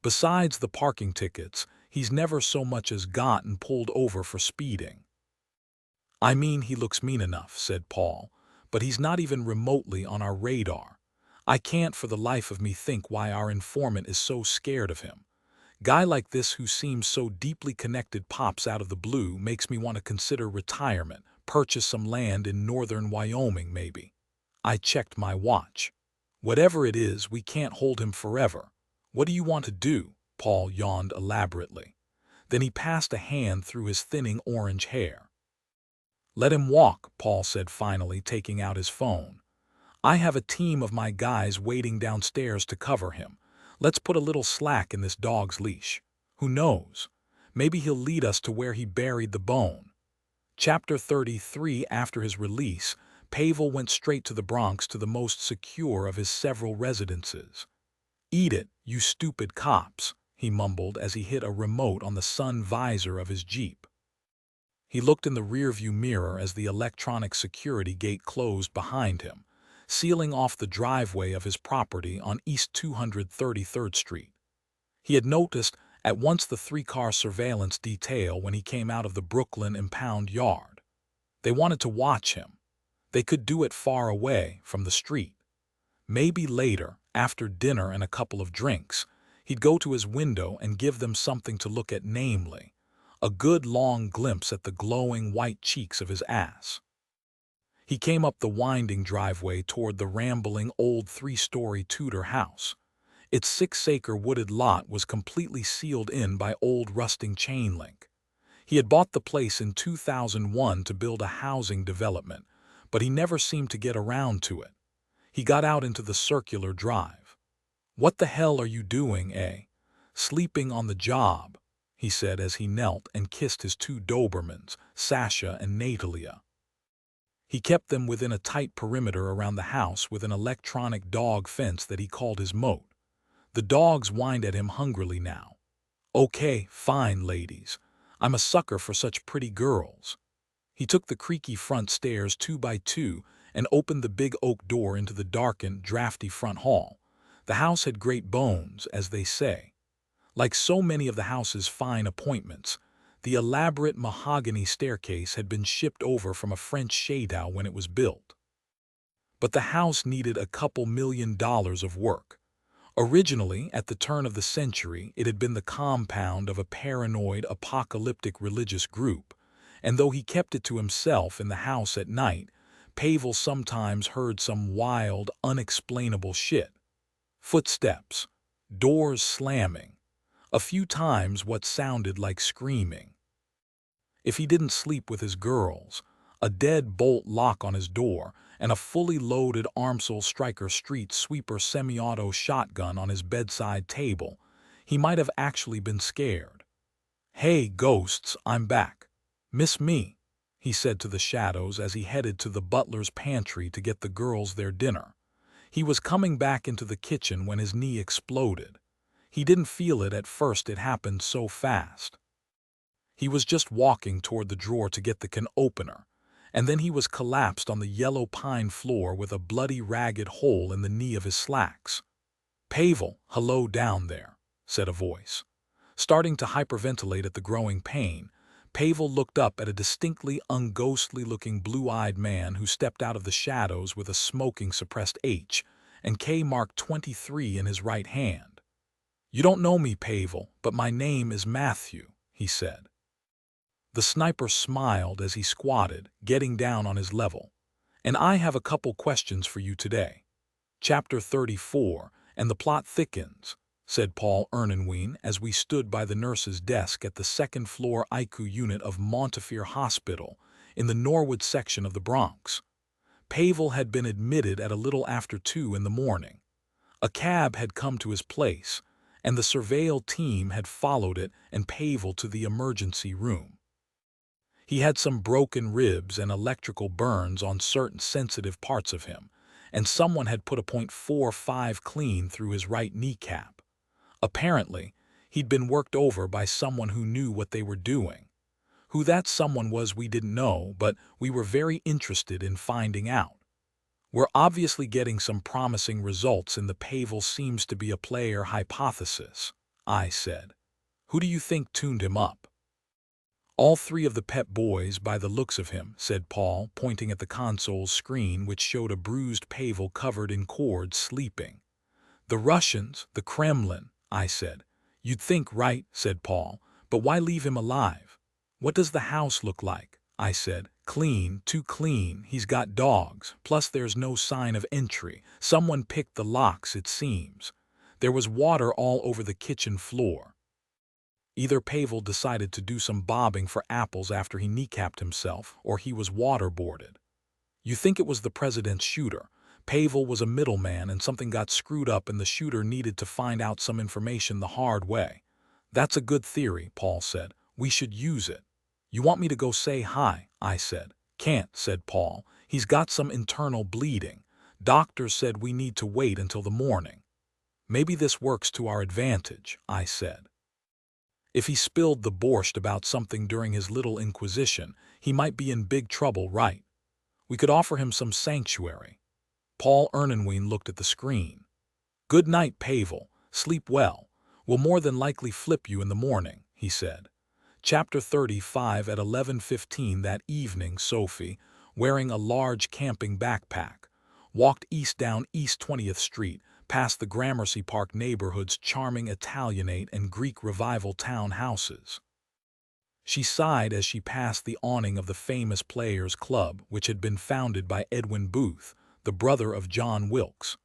"Besides the parking tickets, he's never so much as gotten pulled over for speeding." "I mean, he looks mean enough," said Paul, "but he's not even remotely on our radar. I can't for the life of me think why our informant is so scared of him. Guy like this who seems so deeply connected pops out of the blue makes me want to consider retirement, purchase some land in northern Wyoming maybe." I checked my watch. "Whatever it is, we can't hold him forever. What do you want to do?" Paul yawned elaborately. Then he passed a hand through his thinning orange hair. "Let him walk," Paul said finally, taking out his phone. "I have a team of my guys waiting downstairs to cover him. Let's put a little slack in this dog's leash. Who knows? Maybe he'll lead us to where he buried the bone." Chapter 33. After his release, Pavel went straight to the Bronx, to the most secure of his several residences. "Eat it, you stupid cops," he mumbled as he hit a remote on the sun visor of his Jeep. He looked in the rearview mirror as the electronic security gate closed behind him, sealing off the driveway of his property on East 233rd Street. He had noticed at once the 3-car surveillance detail when he came out of the Brooklyn impound yard. They wanted to watch him. They could do it far away from the street. Maybe later, after dinner and a couple of drinks, he'd go to his window and give them something to look at, namely, a good long glimpse at the glowing white cheeks of his ass. He came up the winding driveway toward the rambling old 3-story Tudor house. Its 6-acre wooded lot was completely sealed in by old rusting chain link. He had bought the place in 2001 to build a housing development, but he never seemed to get around to it. He got out into the circular drive. "What the hell are you doing, eh? Sleeping on the job," he said as he knelt and kissed his 2 Dobermans, Sasha and Natalia. He kept them within a tight perimeter around the house with an electronic dog fence that he called his moat. The dogs whined at him hungrily now. "Okay, fine, ladies. I'm a sucker for such pretty girls." He took the creaky front stairs 2 by 2 and opened the big oak door into the darkened, drafty front hall. The house had great bones, as they say. Like so many of the house's fine appointments, the elaborate mahogany staircase had been shipped over from a French showdown when it was built. But the house needed $2 million of work. Originally, at the turn of the century, it had been the compound of a paranoid, apocalyptic religious group, and though he kept it to himself in the house at night, Pavel sometimes heard some wild, unexplainable shit. Footsteps, doors slamming, a few times what sounded like screaming. If he didn't sleep with his girls, a dead bolt lock on his door, and a fully loaded Armsel Striker Street Sweeper semi-auto shotgun on his bedside table, he might have actually been scared. "Hey, ghosts, I'm back. Miss me?" he said to the shadows as he headed to the butler's pantry to get the girls their dinner. He was coming back into the kitchen when his knee exploded. He didn't feel it at first, it happened so fast. He was just walking toward the drawer to get the can opener, and then he was collapsed on the yellow pine floor with a bloody ragged hole in the knee of his slacks. "Pavel, hello down there," said a voice. Starting to hyperventilate at the growing pain, Pavel looked up at a distinctly unghostly-looking blue-eyed man who stepped out of the shadows with a smoking suppressed H and K mark 23 in his right hand. "You don't know me, Pavel, but my name is Matthew," he said. The sniper smiled as he squatted, getting down on his level. "And I have a couple questions for you today." "Chapter 34, and the plot thickens," said Paul Ernenwein as we stood by the nurse's desk at the second-floor ICU unit of Montefiore Hospital in the Norwood section of the Bronx. Pavel had been admitted at a little after 2 in the morning. A cab had come to his place, and the surveil team had followed it and Pavel to the emergency room. He had some broken ribs and electrical burns on certain sensitive parts of him, and someone had put a .45 clean through his right kneecap. Apparently, he'd been worked over by someone who knew what they were doing. Who that someone was we didn't know, but we were very interested in finding out. "We're obviously getting some promising results in the Pavel seems to be a player hypothesis," I said. "Who do you think tuned him up?" "All 3 of the Pep Boys by the looks of him," said Paul, pointing at the console's screen which showed a bruised Pavel covered in cords sleeping. "The Russians, the Kremlin," I said. "You'd think, right," said Paul, "but why leave him alive?" "What does the house look like?" I said. "Clean, too clean, he's got dogs, plus there's no sign of entry. Someone picked the locks, it seems. There was water all over the kitchen floor." Either Pavel decided to do some bobbing for apples after he kneecapped himself, or he was waterboarded. "You think it was the president's shooter? Pavel was a middleman and something got screwed up and the shooter needed to find out some information the hard way." "That's a good theory," Paul said. "We should use it." "You want me to go say hi?" I said. "Can't," said Paul. "He's got some internal bleeding. Doctors said we need to wait until the morning." "Maybe this works to our advantage," I said. "If he spilled the borscht about something during his little inquisition, he might be in big trouble, right? We could offer him some sanctuary." Paul Ernenwein looked at the screen. "Good night, Pavel. Sleep well. We'll more than likely flip you in the morning," he said. Chapter 35 At 11:15 that evening, Sophie, wearing a large camping backpack, walked east down East 20th Street, past the Gramercy Park neighborhood's charming Italianate and Greek Revival townhouses. She sighed as she passed the awning of the famous Players Club, which had been founded by Edwin Booth, the brother of John Wilkes.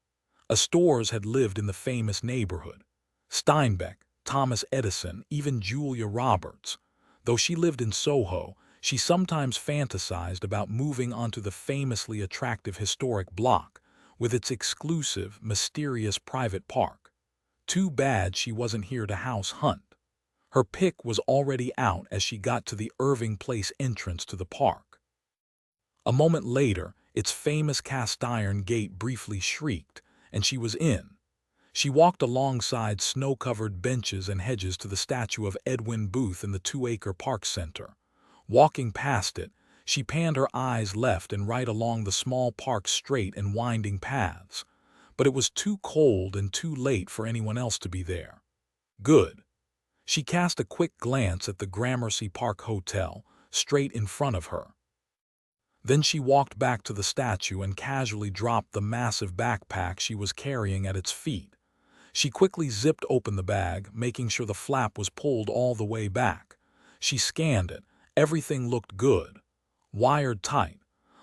Stores had lived in the famous neighborhood. Steinbeck, Thomas Edison, even Julia Roberts. Though she lived in Soho, she sometimes fantasized about moving onto the famously attractive historic block, with its exclusive, mysterious private park. Too bad she wasn't here to house hunt. Her pick was already out as she got to the Irving Place entrance to the park. A moment later, its famous cast-iron gate briefly shrieked, and she was in. She walked alongside snow-covered benches and hedges to the statue of Edwin Booth in the 2-acre park center. Walking past it, she panned her eyes left and right along the small park's straight and winding paths. but it was too cold and too late for anyone else to be there. Good. She cast a quick glance at the Gramercy Park Hotel, straight in front of her. Then she walked back to the statue and casually dropped the massive backpack she was carrying at its feet. She quickly zipped open the bag, making sure the flap was pulled all the way back. She scanned it. Everything looked good. Wired tight.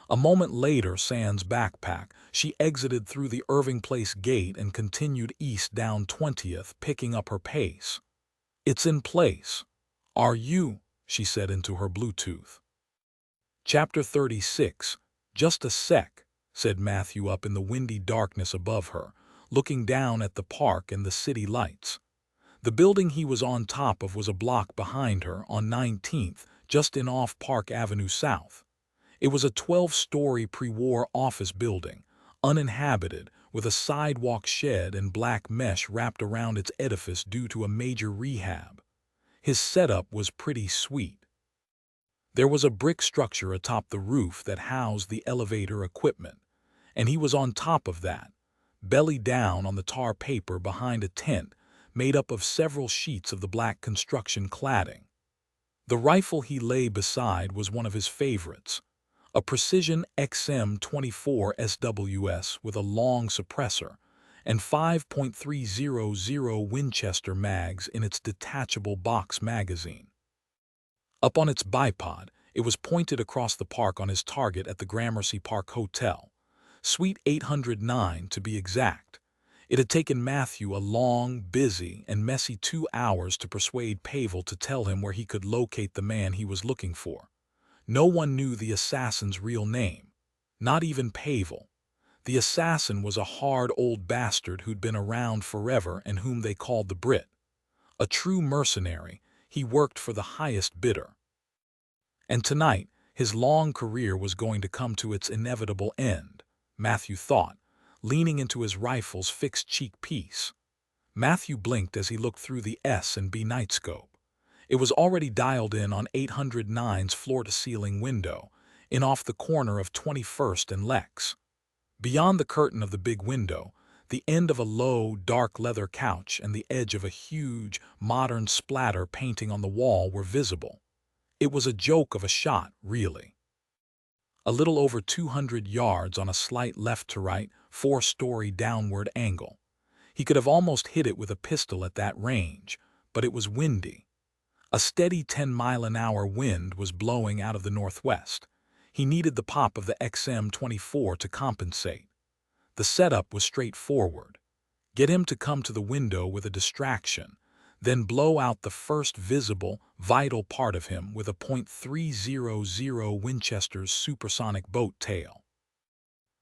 A moment later, sans backpack, she exited through the Irving Place gate and continued east down 20th, picking up her pace. "It's in place. Are you?" she said into her Bluetooth. Chapter 36. "Just a sec," said Matthew up in the windy darkness above her, looking down at the park and the city lights. The building he was on top of was a block behind her on 19th, just in off Park Avenue South. It was a 12-story pre-war office building, uninhabited, with a sidewalk shed and black mesh wrapped around its edifice due to a major rehab. His setup was pretty sweet. There was a brick structure atop the roof that housed the elevator equipment, and he was on top of that, belly down on the tar paper behind a tent made up of several sheets of the black construction cladding. The rifle he lay beside was one of his favorites, a precision XM24 SWS with a long suppressor and 5.300 Winchester mags in its detachable box magazine. Up on its bipod, it was pointed across the park on his target at the Gramercy Park Hotel, Suite 809 to be exact. It had taken Matthew a long, busy, and messy 2 hours to persuade Pavel to tell him where he could locate the man he was looking for. No one knew the assassin's real name, not even Pavel. The assassin was a hard old bastard who'd been around forever and whom they called the Brit. A true mercenary, he worked for the highest bidder. And tonight, his long career was going to come to its inevitable end, Matthew thought, leaning into his rifle's fixed cheek piece. Matthew blinked as he looked through the S&B nightscope. It was already dialed in on 809's floor-to-ceiling window, in off the corner of 21st and Lex. Beyond the curtain of the big window, the end of a low, dark leather couch and the edge of a huge, modern splatter painting on the wall were visible. It was a joke of a shot, really. A little over 200 yards on a slight left-to-right, 4-story downward angle. He could have almost hit it with a pistol at that range, but it was windy. A steady 10-mile-an-hour wind was blowing out of the northwest. He needed the pop of the XM24 to compensate. The setup was straightforward. Get him to come to the window with a distraction, then blow out the first visible, vital part of him with a .300 Winchester's supersonic boat tail.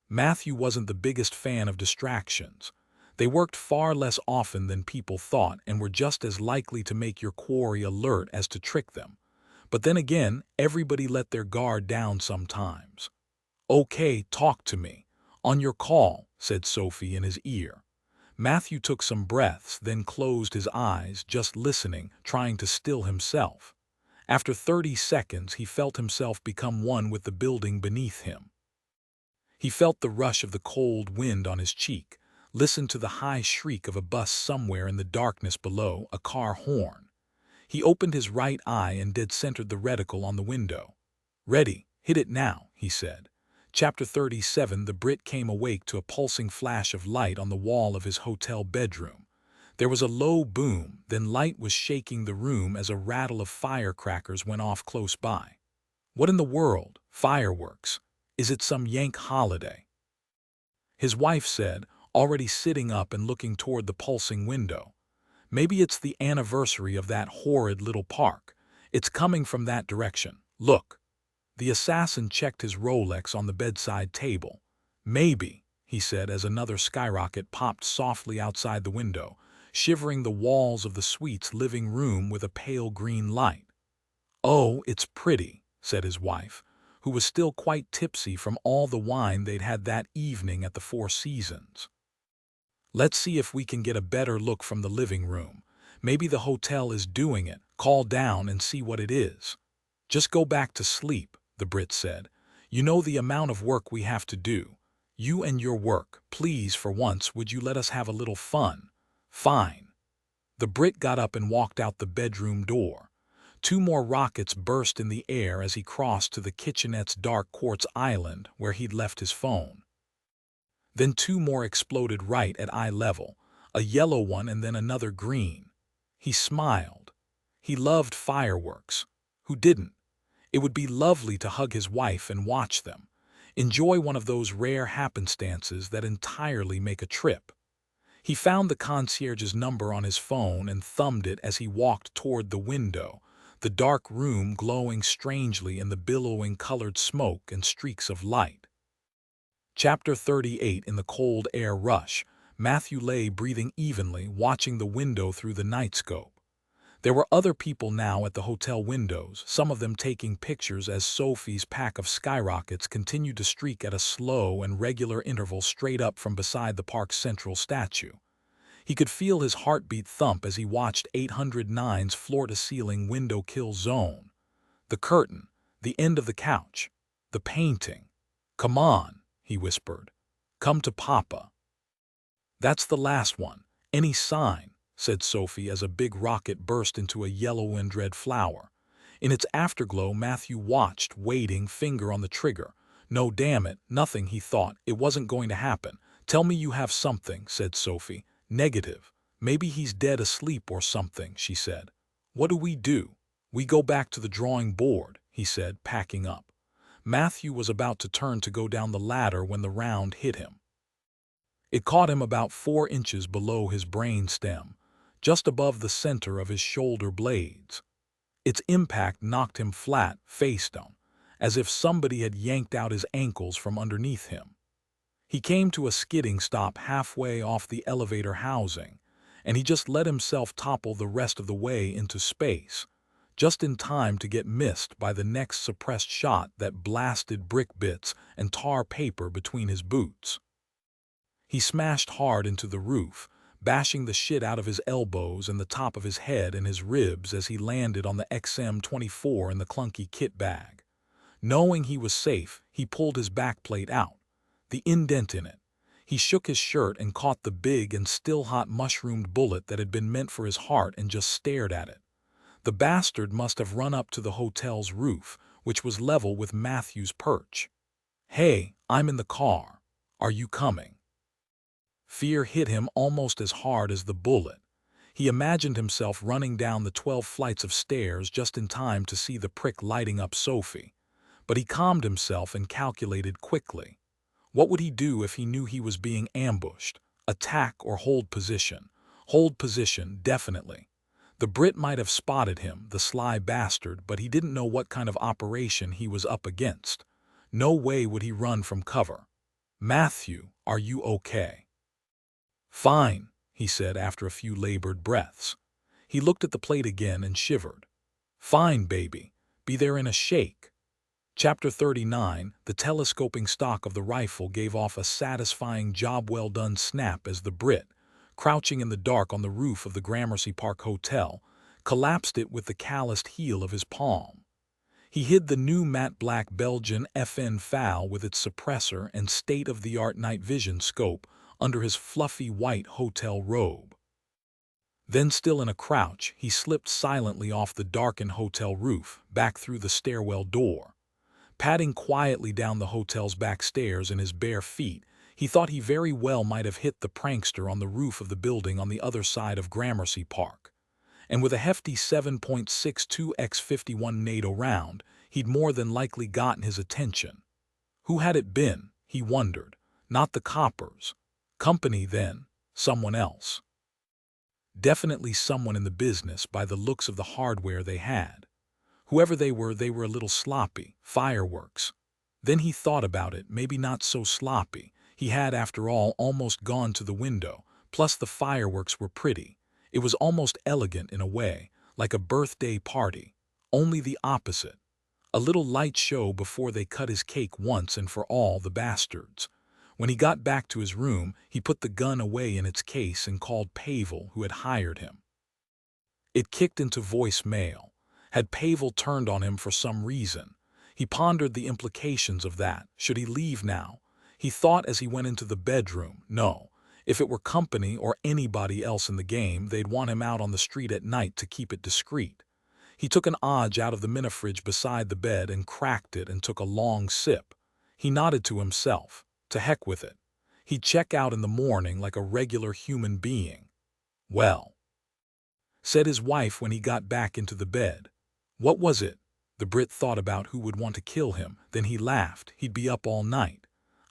Matthew wasn't the biggest fan of distractions. They worked far less often than people thought and were just as likely to make your quarry alert as to trick them. But then again, everybody let their guard down sometimes. "Okay, talk to me. On your call," said Sophie in his ear. Matthew took some breaths, then closed his eyes, just listening, trying to still himself. After 30 seconds, he felt himself become one with the building beneath him. He felt the rush of the cold wind on his cheek, listened to the high shriek of a bus somewhere in the darkness below, a car horn. He opened his right eye and dead-centered the reticle on the window. "Ready, hit it now," he said. Chapter 37. The Brit came awake to a pulsing flash of light on the wall of his hotel bedroom. There was a low boom, then light was shaking the room as a rattle of firecrackers went off close by. "What in the world? Fireworks? Is it some Yank holiday?" His wife said, already sitting up and looking toward the pulsing window. "Maybe it's the anniversary of that horrid little park. It's coming from that direction. Look." The assassin checked his Rolex on the bedside table. "Maybe," he said as another skyrocket popped softly outside the window, shivering the walls of the suite's living room with a pale green light. "Oh, it's pretty," said his wife, who was still quite tipsy from all the wine they'd had that evening at the Four Seasons. "Let's see if we can get a better look from the living room. Maybe the hotel is doing it. Call down and see what it is." "Just go back to sleep," the Brit said. "You know the amount of work we have to do. You and your work, please, for once, would you let us have a little fun? Fine. The Brit got up and walked out the bedroom door. Two more rockets burst in the air as he crossed to the kitchenette's dark quartz island where he'd left his phone. Then two more exploded right at eye level, a yellow one and then another green. He smiled. He loved fireworks. Who didn't? It would be lovely to hug his wife and watch them. Enjoy one of those rare happenstances that entirely make a trip. He found the concierge's number on his phone and thumbed it as he walked toward the window, the dark room glowing strangely in the billowing colored smoke and streaks of light. Chapter 38. In the cold air rush, Matthew lay breathing evenly, watching the window through the nightscope. There were other people now at the hotel windows, some of them taking pictures as Sophie's pack of skyrockets continued to streak at a slow and regular interval straight up from beside the park's central statue. He could feel his heartbeat thump as he watched 809's floor-to-ceiling window kill zone. The curtain, the end of the couch, the painting. "Come on," he whispered. "Come to Papa." "That's the last one. Any sign?" said Sophie as a big rocket burst into a yellow and red flower. In its afterglow, Matthew watched, waiting, finger on the trigger. "No, damn it, nothing," he thought. "It wasn't going to happen." "Tell me you have something," said Sophie. "Negative. Maybe he's dead asleep or something," she said. "What do? We go back to the drawing board," he said, packing up. Matthew was about to turn to go down the ladder when the round hit him. It caught him about 4 inches below his brain stem, just above the center of his shoulder blades. Its impact knocked him flat, face down, as if somebody had yanked out his ankles from underneath him. He came to a skidding stop halfway off the elevator housing, and he just let himself topple the rest of the way into space, just in time to get missed by the next suppressed shot that blasted brick bits and tar paper between his boots. He smashed hard into the roof, bashing the shit out of his elbows and the top of his head and his ribs as he landed on the XM24 in the clunky kit bag. Knowing he was safe, he pulled his backplate out, the indent in it. He shook his shirt and caught the big and still hot mushroomed bullet that had been meant for his heart and just stared at it. The bastard must have run up to the hotel's roof, which was level with Matthew's perch. "Hey, I'm in the car. Are you coming?" Fear hit him almost as hard as the bullet. He imagined himself running down the 12 flights of stairs just in time to see the prick lighting up Sophie. But he calmed himself and calculated quickly. What would he do if he knew he was being ambushed? Attack or hold position? Hold position, definitely. The Brit might have spotted him, the sly bastard, but he didn't know what kind of operation he was up against. No way would he run from cover. "Matthew, are you okay?" "Fine," he said after a few labored breaths. He looked at the plate again and shivered. "Fine, baby. Be there in a shake." Chapter 39. The telescoping stock of the rifle gave off a satisfying job-well-done snap as the Brit, crouching in the dark on the roof of the Gramercy Park Hotel, collapsed it with the calloused heel of his palm. He hid the new matte black Belgian FN FAL with its suppressor and state-of-the-art night vision scope under his fluffy white hotel robe. Then, still in a crouch, he slipped silently off the darkened hotel roof, back through the stairwell door. Padding quietly down the hotel's back stairs in his bare feet, he thought he very well might have hit the prankster on the roof of the building on the other side of Gramercy Park. And with a hefty 7.62 x 51 NATO round, he'd more than likely gotten his attention. Who had it been, he wondered? Not the coppers. Company, then. Someone else. Definitely someone in the business by the looks of the hardware they had. Whoever they were a little sloppy. Fireworks. Then he thought about it, maybe not so sloppy. He had, after all, almost gone to the window. Plus the fireworks were pretty. It was almost elegant in a way, like a birthday party. Only the opposite. A little light show before they cut his cake once and for all, the bastards. When he got back to his room, he put the gun away in its case and called Pavel, who had hired him. It kicked into voicemail. Had Pavel turned on him for some reason? He pondered the implications of that. Should he leave now? He thought as he went into the bedroom, no, if it were company or anybody else in the game, they'd want him out on the street at night to keep it discreet. He took an Odge out of the minifridge beside the bed and cracked it and took a long sip. He nodded to himself. To heck with it. He'd check out in the morning like a regular human being. Well, said his wife when he got back into the bed. What was it? The Brit thought about who would want to kill him, then he laughed. He'd be up all night.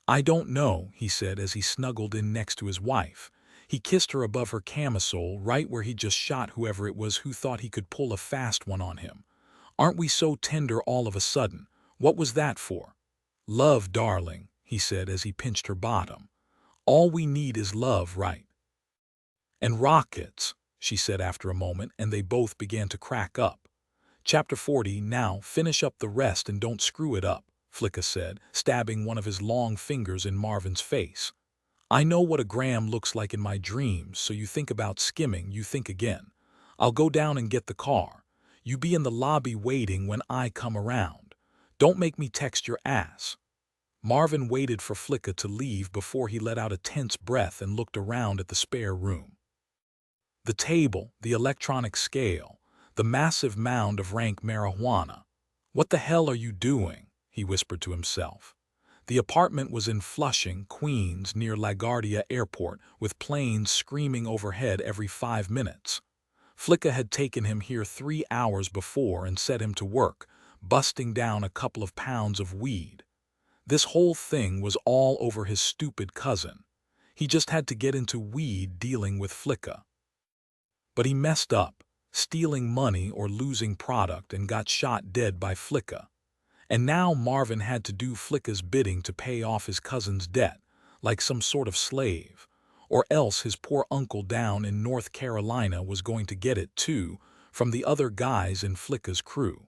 I don't know, he said as he snuggled in next to his wife. He kissed her above her camisole, right where he'd just shot whoever it was who thought he could pull a fast one on him. Aren't we so tender all of a sudden? What was that for? Love, darling, he said as he pinched her bottom. All we need is love, right? And rockets, she said after a moment, and they both began to crack up. Chapter 40, now finish up the rest and don't screw it up, Flicka said, stabbing one of his long fingers in Marvin's face. I know what a gram looks like in my dreams, so you think about skimming, you think again. I'll go down and get the car. You be in the lobby waiting when I come around. Don't make me text your ass. Marvin waited for Flicka to leave before he let out a tense breath and looked around at the spare room. The table, the electronic scale, the massive mound of rank marijuana. What the hell are you doing? He whispered to himself. The apartment was in Flushing, Queens, near LaGuardia Airport, with planes screaming overhead every 5 minutes. Flicka had taken him here 3 hours before and set him to work, busting down a couple of pounds of weed. This whole thing was all over his stupid cousin. He just had to get into weed dealing with Flicka. But he messed up, stealing money or losing product, and got shot dead by Flicka. And now Marvin had to do Flicka's bidding to pay off his cousin's debt, like some sort of slave. Or else his poor uncle down in North Carolina was going to get it too, from the other guys in Flicka's crew.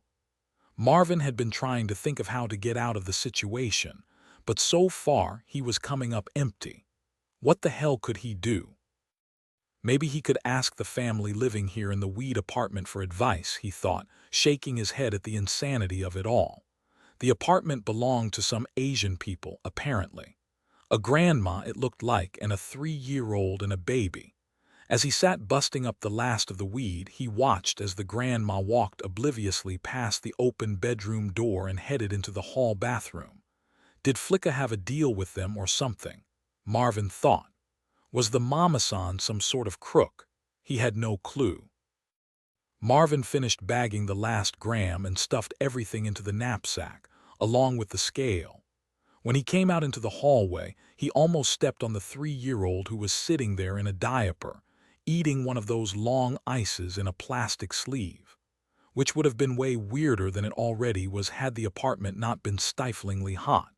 Marvin had been trying to think of how to get out of the situation, but so far he was coming up empty. What the hell could he do? Maybe he could ask the family living here in the weed apartment for advice, he thought, shaking his head at the insanity of it all. The apartment belonged to some Asian people, apparently. A grandma, it looked like, and a 3-year-old and a baby. As he sat busting up the last of the weed, he watched as the grandma walked obliviously past the open bedroom door and headed into the hall bathroom. Did Flicka have a deal with them or something? Marvin thought. Was the mama-san some sort of crook? He had no clue. Marvin finished bagging the last gram and stuffed everything into the knapsack, along with the scale. When he came out into the hallway, he almost stepped on the 3-year-old who was sitting there in a diaper, eating one of those long ices in a plastic sleeve, which would have been way weirder than it already was had the apartment not been stiflingly hot.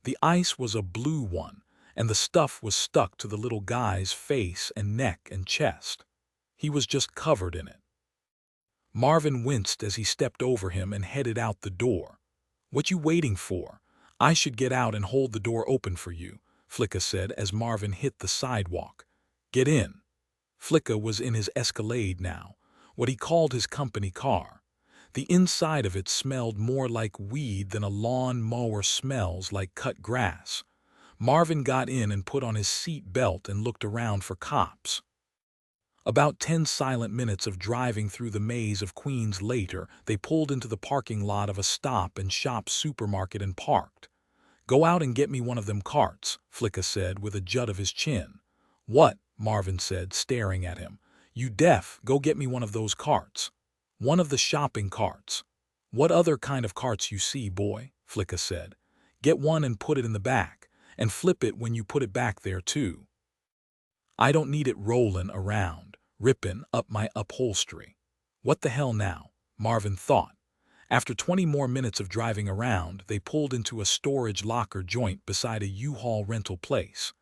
The ice was a blue one, and the stuff was stuck to the little guy's face and neck and chest. He was just covered in it. Marvin winced as he stepped over him and headed out the door. What you waiting for? I should get out and hold the door open for you, Flicka said as Marvin hit the sidewalk. Get in. Flicka was in his Escalade now, what he called his company car. The inside of it smelled more like weed than a lawn mower smells like cut grass. Marvin got in and put on his seat belt and looked around for cops. About 10 silent minutes of driving through the maze of Queens later, they pulled into the parking lot of a Stop and Shop supermarket and parked. Go out and get me one of them carts, Flicka said with a jut of his chin. What? Marvin said, staring at him. You deaf, go get me one of those carts. One of the shopping carts. What other kind of carts you see, boy? Flicka said. Get one and put it in the back, and flip it when you put it back there too. I don't need it rolling around, ripping up my upholstery. What the hell now? Marvin thought. After 20 more minutes of driving around, they pulled into a storage locker joint beside a U-Haul rental place.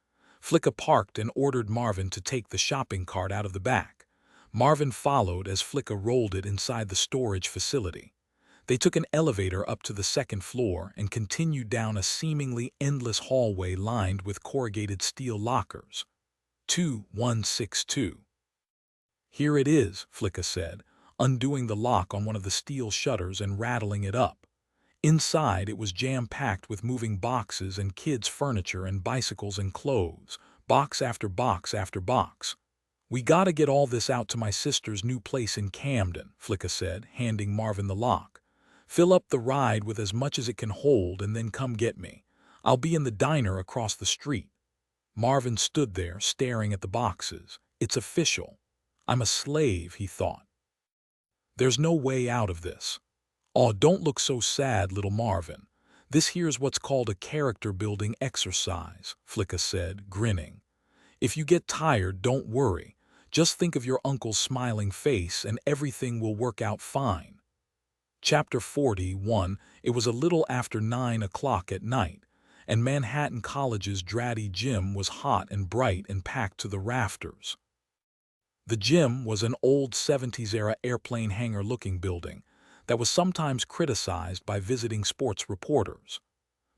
Flicka parked and ordered Marvin to take the shopping cart out of the back. Marvin followed as Flicka rolled it inside the storage facility. They took an elevator up to the 2nd floor and continued down a seemingly endless hallway lined with corrugated steel lockers. 2162. Here it is, Flicka said, undoing the lock on one of the steel shutters and rattling it up. Inside, it was jam-packed with moving boxes and kids' furniture and bicycles and clothes, box after box after box. "We gotta get all this out to my sister's new place in Camden," Flicka said, handing Marvin the lock. "Fill up the ride with as much as it can hold and then come get me. I'll be in the diner across the street." Marvin stood there, staring at the boxes. "It's official. I'm a slave," he thought. "There's no way out of this." "Aw, don't look so sad, little Marvin. This here's what's called a character-building exercise," Flicka said, grinning. "If you get tired, don't worry. Just think of your uncle's smiling face and everything will work out fine." Chapter 41. It was a little after 9 o'clock at night, and Manhattan College's dratty gym was hot and bright and packed to the rafters. The gym was an old 70s-era airplane hangar-looking building that was sometimes criticized by visiting sports reporters.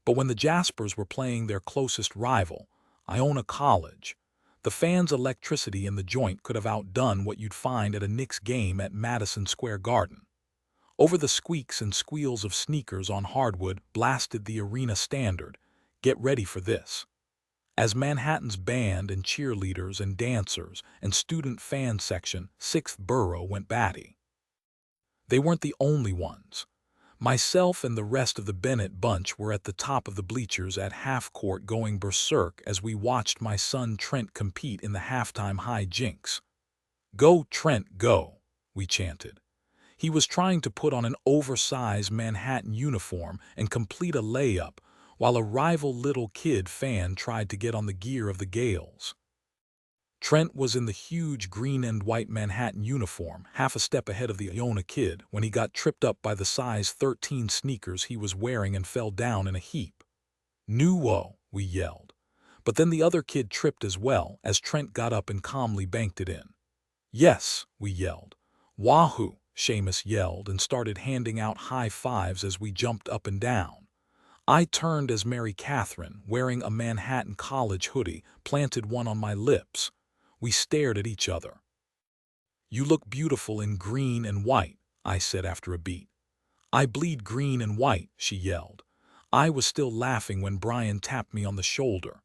But when the Jaspers were playing their closest rival, Iona College, the fans' electricity in the joint could have outdone what you'd find at a Knicks game at Madison Square Garden. Over the squeaks and squeals of sneakers on hardwood blasted the arena standard, "Get ready for this." As Manhattan's band and cheerleaders and dancers and student fan section, 6th Borough, went batty. They weren't the only ones. Myself and the rest of the Bennett bunch were at the top of the bleachers at half-court going berserk as we watched my son Trent compete in the halftime high-jinks. "Go, Trent, go," we chanted. He was trying to put on an oversized Manhattan uniform and complete a layup, while a rival little kid fan tried to get on the gear of the Gales. Trent was in the huge green and white Manhattan uniform, half a step ahead of the Iona kid, when he got tripped up by the size 13 sneakers he was wearing and fell down in a heap. "Nuo," we yelled. But then the other kid tripped as well, as Trent got up and calmly banked it in. "Yes," we yelled. "Wahoo," Seamus yelled and started handing out high fives as we jumped up and down. I turned as Mary Catherine, wearing a Manhattan College hoodie, planted one on my lips. We stared at each other. "You look beautiful in green and white," I said after a beat. "I bleed green and white," she yelled. I was still laughing when Brian tapped me on the shoulder.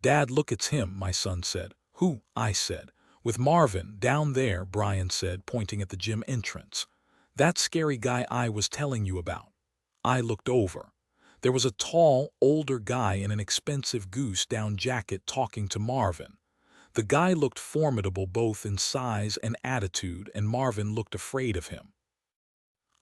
"Dad, look, it's him," my son said. "Who?" I said. "With Marvin, down there," Brian said, pointing at the gym entrance. "That scary guy I was telling you about." I looked over. There was a tall, older guy in an expensive goose-down jacket talking to Marvin. The guy looked formidable both in size and attitude, and Marvin looked afraid of him.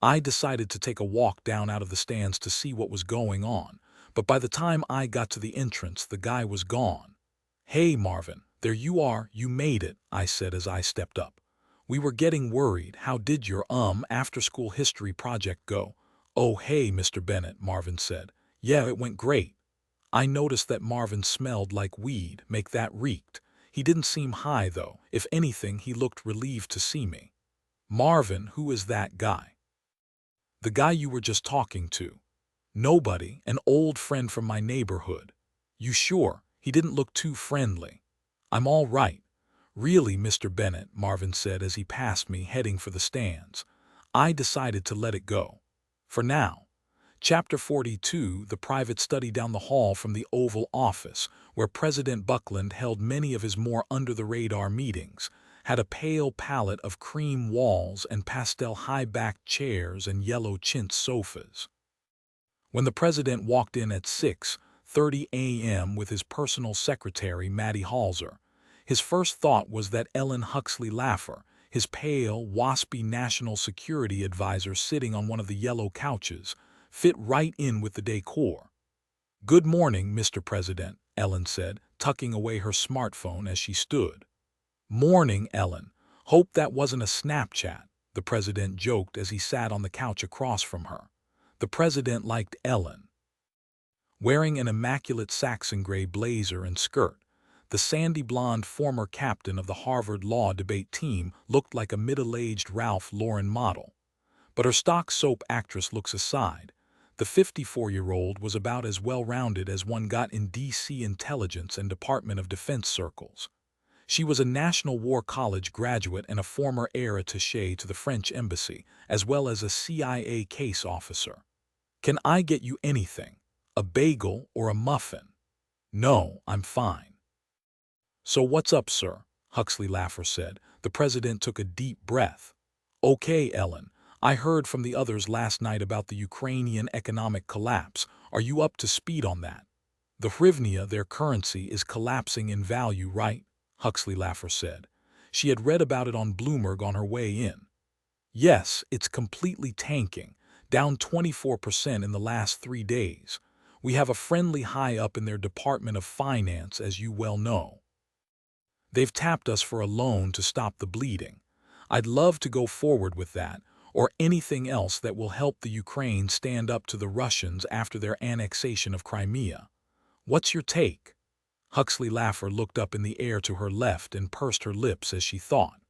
I decided to take a walk down out of the stands to see what was going on, but by the time I got to the entrance, the guy was gone. "Hey, Marvin, there you are, you made it," I said as I stepped up. "We were getting worried. How did your after-school history project go?" "Oh, hey, Mr. Bennett," Marvin said. "Yeah, it went great." I noticed that Marvin smelled like weed, make that reeked. He didn't seem high, though. If anything, he looked relieved to see me. "Marvin, who is that guy?" "The guy you were just talking to." "Nobody, an old friend from my neighborhood." "You sure? He didn't look too friendly." "I'm all right." "Really, Mr. Bennett," Marvin said as he passed me, heading for the stands. I decided to let it go. For now. Chapter 42, the private study down the hall from the Oval Office, where President Buckland held many of his more under-the-radar meetings, had a pale palette of cream walls and pastel high-backed chairs and yellow chintz sofas. When the president walked in at 6:30 a.m. with his personal secretary, Mattie Halser, his first thought was that Ellen Huxley Laffer, his pale, waspy national security advisor sitting on one of the yellow couches, fit right in with the decor. "Good morning, Mr. President," Ellen said, tucking away her smartphone as she stood. "Morning, Ellen. Hope that wasn't a Snapchat," the president joked as he sat on the couch across from her. The president liked Ellen. Wearing an immaculate Saxon gray blazer and skirt, the sandy blonde former captain of the Harvard Law debate team looked like a middle-aged Ralph Lauren model. But her stock soap actress looks aside, the 54-year-old was about as well-rounded as one got in D.C. intelligence and Department of Defense circles. She was a National War College graduate and a former air attaché to the French embassy, as well as a CIA case officer. Can I get you anything? A bagel or a muffin? No, I'm fine. So what's up, sir? Huxley Laffer said. The president took a deep breath. Okay, Ellen. I heard from the others last night about the Ukrainian economic collapse. Are you up to speed on that? The hryvnia, their currency, is collapsing in value, right? Huxley Laffer said. She had read about it on Bloomberg on her way in. Yes, it's completely tanking, down 24% in the last 3 days. We have a friendly high-up in their Department of Finance, as you well know. They've tapped us for a loan to stop the bleeding. I'd love to go forward with that, or anything else that will help the Ukraine stand up to the Russians after their annexation of Crimea. What's your take? Huxley Laffer looked up in the air to her left and pursed her lips as she thought.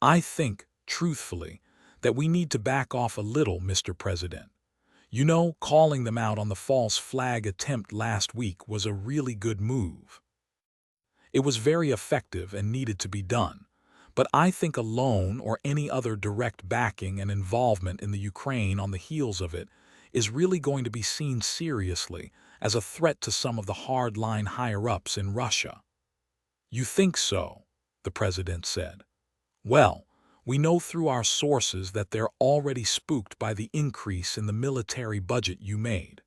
I think, truthfully, that we need to back off a little, Mr. President. You know, calling them out on the false flag attempt last week was a really good move. It was very effective and needed to be done. But I think a loan or any other direct backing and involvement in the Ukraine on the heels of it is really going to be seen seriously as a threat to some of the hardline higher-ups in Russia. You think so? The president said. Well, we know through our sources that they're already spooked by the increase in the military budget you made.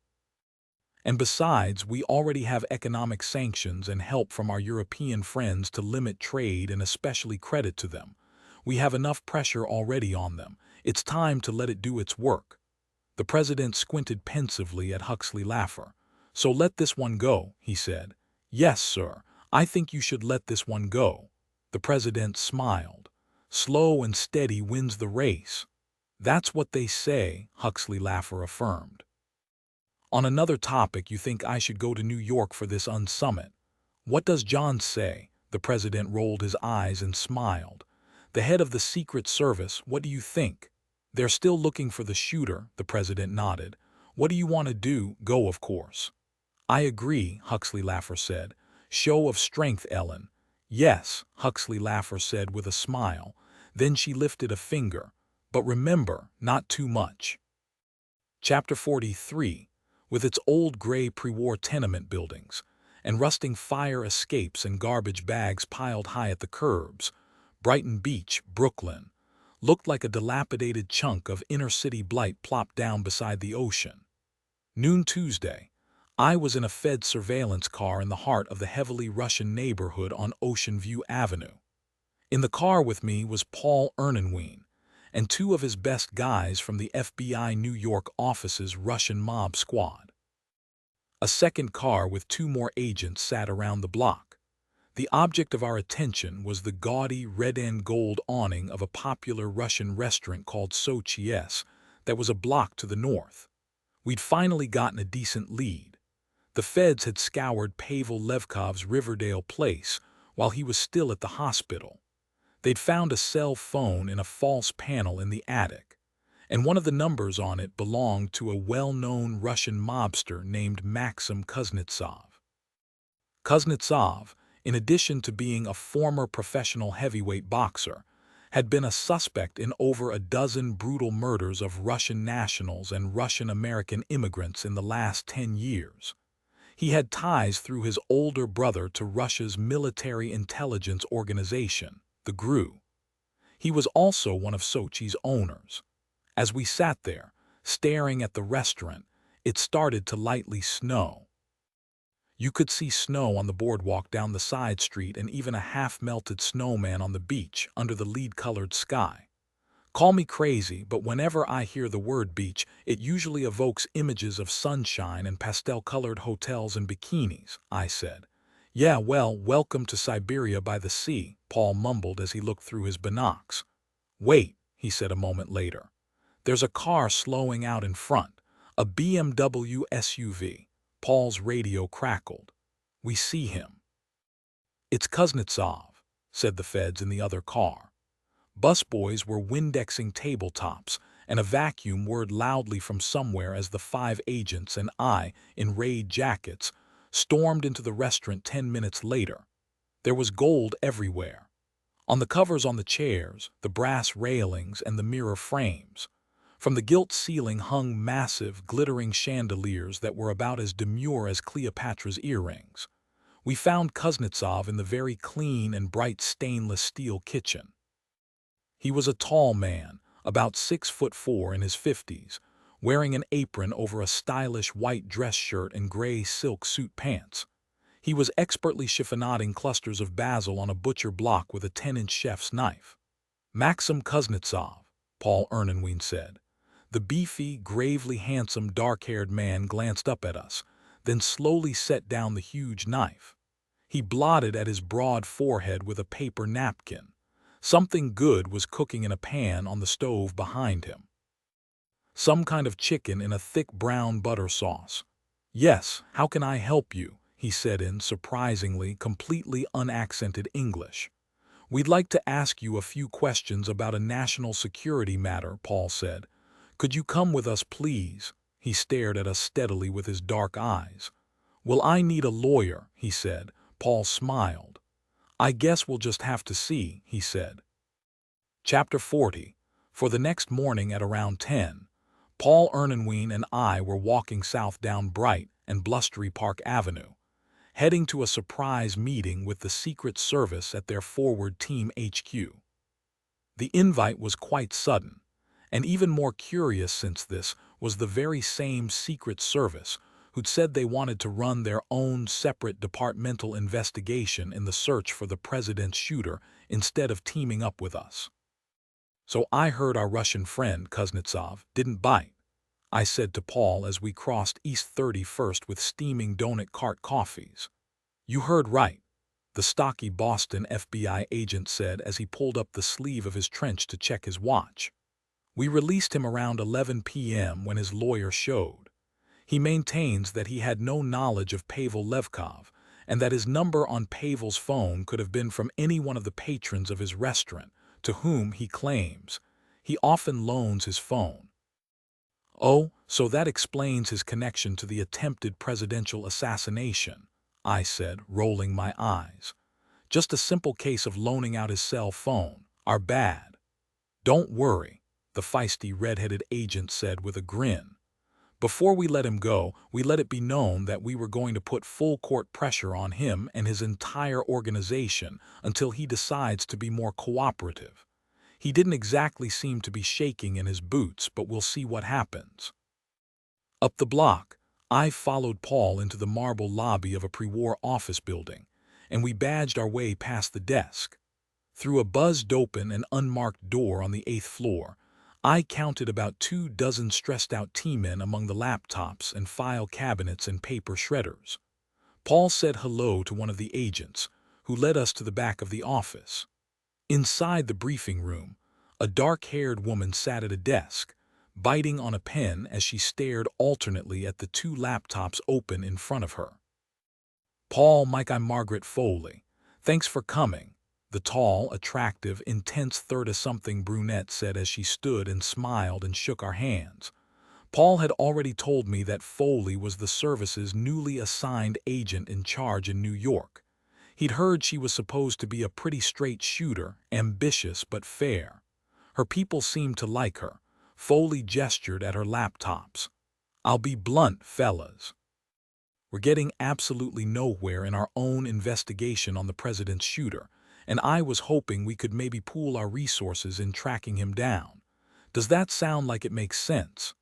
And besides, we already have economic sanctions and help from our European friends to limit trade and especially credit to them. We have enough pressure already on them. It's time to let it do its work. The president squinted pensively at Huxley Laffer. So let this one go, he said. Yes, sir, I think you should let this one go. The president smiled. Slow and steady wins the race. That's what they say, Huxley Laffer affirmed. On another topic, you think I should go to New York for this unsummit. What does John say? The president rolled his eyes and smiled. The head of the Secret Service, what do you think? They're still looking for the shooter, the president nodded. What do you want to do? Go, of course. I agree, Huxley Laffer said. Show of strength, Ellen. Yes, Huxley Laffer said with a smile. Then she lifted a finger. But remember, not too much. Chapter 43. With its old gray pre-war tenement buildings, and rusting fire escapes and garbage bags piled high at the curbs, Brighton Beach, Brooklyn, looked like a dilapidated chunk of inner-city blight plopped down beside the ocean. Noon Tuesday, I was in a Fed surveillance car in the heart of the heavily Russian neighborhood on Ocean View Avenue. In the car with me was Paul Ernenwein, and 2 of his best guys from the FBI New York office's Russian mob squad. A second car with 2 more agents sat around the block. The object of our attention was the gaudy red and gold awning of a popular Russian restaurant called Sochi's that was a block to the north. We'd finally gotten a decent lead. The feds had scoured Pavel Levkov's Riverdale place while he was still at the hospital. They'd found a cell phone in a false panel in the attic, and one of the numbers on it belonged to a well-known Russian mobster named Maxim Kuznetsov. Kuznetsov, in addition to being a former professional heavyweight boxer, had been a suspect in over a dozen brutal murders of Russian nationals and Russian-American immigrants in the last 10 years. He had ties through his older brother to Russia's military intelligence organization, the GRU. He was also one of Sochi's owners. As we sat there, staring at the restaurant, it started to lightly snow. You could see snow on the boardwalk down the side street and even a half-melted snowman on the beach under the lead-colored sky. Call me crazy, but whenever I hear the word beach, it usually evokes images of sunshine and pastel-colored hotels and bikinis, I said. Yeah, well, welcome to Siberia by the sea, Paul mumbled as he looked through his binocs. Wait, he said a moment later. There's a car slowing out in front, a BMW SUV. Paul's radio crackled. We see him. It's Kuznetsov, said the feds in the other car. Busboys were Windexing tabletops, and a vacuum whirred loudly from somewhere as the 5 agents and I, in raid jackets, stormed into the restaurant 10 minutes later. There was gold everywhere. On the covers on the chairs, the brass railings, and the mirror frames. From the gilt ceiling hung massive, glittering chandeliers that were about as demure as Cleopatra's earrings. We found Kuznetsov in the very clean and bright stainless steel kitchen. He was a tall man, about 6'4" in his 50s, wearing an apron over a stylish white dress shirt and gray silk suit pants. He was expertly chiffonading clusters of basil on a butcher block with a 10-inch chef's knife. "Maxim Kuznetsov," Paul Ernenwein said. The beefy, gravely handsome, dark-haired man glanced up at us, then slowly set down the huge knife. He blotted at his broad forehead with a paper napkin. Something good was cooking in a pan on the stove behind him. Some kind of chicken in a thick brown butter sauce. "Yes, how can I help you?" he said in surprisingly, completely unaccented English. "We'd like to ask you a few questions about a national security matter," Paul said. "Could you come with us, please?" He stared at us steadily with his dark eyes. "Will I need a lawyer?" he said. Paul smiled. "I guess we'll just have to see," he said. Chapter 40. For the next morning at around 10, Paul Ernenwein and I were walking south down Bright and blustery Park Avenue, heading to a surprise meeting with the Secret Service at their Forward Team HQ. The invite was quite sudden, and even more curious since this was the very same Secret Service who'd said they wanted to run their own separate departmental investigation in the search for the president's shooter instead of teaming up with us. "So I heard our Russian friend, Kuznetsov, didn't bite," I said to Paul as we crossed East 31st with steaming donut cart coffees. "You heard right," the stocky Boston FBI agent said as he pulled up the sleeve of his trench to check his watch. "We released him around 11 p.m. when his lawyer showed. He maintains that he had no knowledge of Pavel Levkov and that his number on Pavel's phone could have been from any one of the patrons of his restaurant, to whom he claims he often loans his phone." "Oh, so that explains his connection to the attempted presidential assassination," I said, rolling my eyes. "Just a simple case of loaning out his cell phone. Our bad." "Don't worry," the feisty red-headed agent said with a grin. "Before we let him go, we let it be known that we were going to put full-court pressure on him and his entire organization until he decides to be more cooperative. He didn't exactly seem to be shaking in his boots, but we'll see what happens." Up the block, I followed Paul into the marble lobby of a pre-war office building, and we badged our way past the desk. Through a buzzed-open and unmarked door on the 8th floor, I counted about 24 stressed-out T-men among the laptops and file cabinets and paper shredders. Paul said hello to one of the agents, who led us to the back of the office. Inside the briefing room, a dark-haired woman sat at a desk, biting on a pen as she stared alternately at the 2 laptops open in front of her. "Paul, Mike, I'm Margaret Foley. Thanks for coming," the tall, attractive, intense 30-something brunette said as she stood and smiled and shook our hands. Paul had already told me that Foley was the service's newly assigned agent in charge in New York. He'd heard she was supposed to be a pretty straight shooter, ambitious but fair. Her people seemed to like her. Foley gestured at her laptops. "I'll be blunt, fellas. We're getting absolutely nowhere in our own investigation on the president's shooter, and I was hoping we could maybe pool our resources in tracking him down. Does that sound like it makes sense?"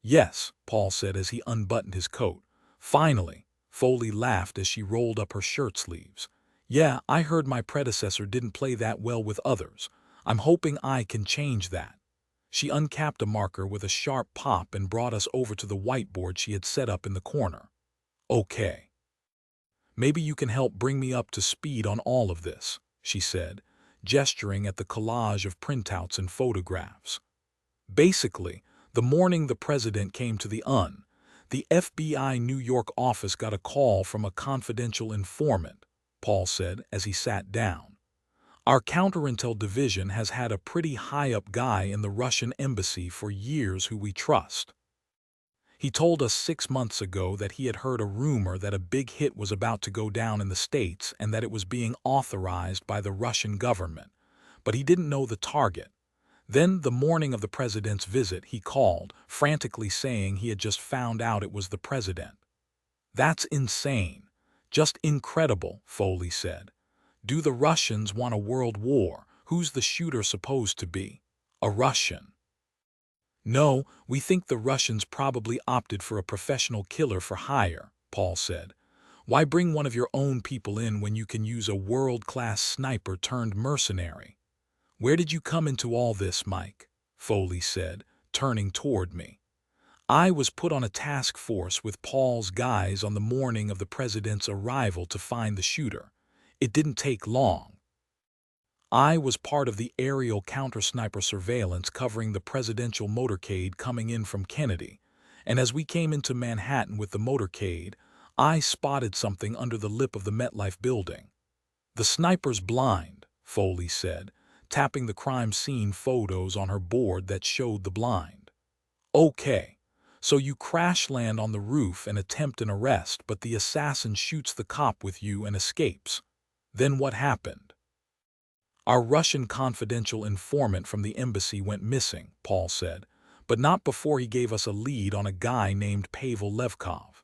"Yes," Paul said as he unbuttoned his coat. "Finally," Foley laughed as she rolled up her shirt sleeves. "Yeah, I heard my predecessor didn't play that well with others. I'm hoping I can change that." She uncapped a marker with a sharp pop and brought us over to the whiteboard she had set up in the corner. "Okay. Maybe you can help bring me up to speed on all of this," she said, gesturing at the collage of printouts and photographs. "Basically, the morning the president came to the FBI New York office got a call from a confidential informant," Paul said as he sat down. "Our counterintel division has had a pretty high-up guy in the Russian embassy for years who we trust. He told us 6 months ago that he had heard a rumor that a big hit was about to go down in the States and that it was being authorized by the Russian government, but he didn't know the target. Then, the morning of the president's visit, he called, frantically saying he had just found out it was the president. "That's insane. Just incredible," Foley said. "Do the Russians want a world war? Who's the shooter supposed to be? A Russian?" "No, we think the Russians probably opted for a professional killer for hire," Paul said. "Why bring one of your own people in when you can use a world-class sniper turned mercenary?" "Where did you come into all this, Mike?" Foley said, turning toward me. "I was put on a task force with Paul's guys on the morning of the president's arrival to find the shooter. It didn't take long. I was part of the aerial counter-sniper surveillance covering the presidential motorcade coming in from Kennedy, and as we came into Manhattan with the motorcade, I spotted something under the lip of the MetLife building." "The sniper's blind," Foley said, tapping the crime scene photos on her board that showed the blind. "Okay, so you crash land on the roof and attempt an arrest, but the assassin shoots the cop with you and escapes. Then what happened?" "Our Russian confidential informant from the embassy went missing," Paul said, "but not before he gave us a lead on a guy named Pavel Levkov."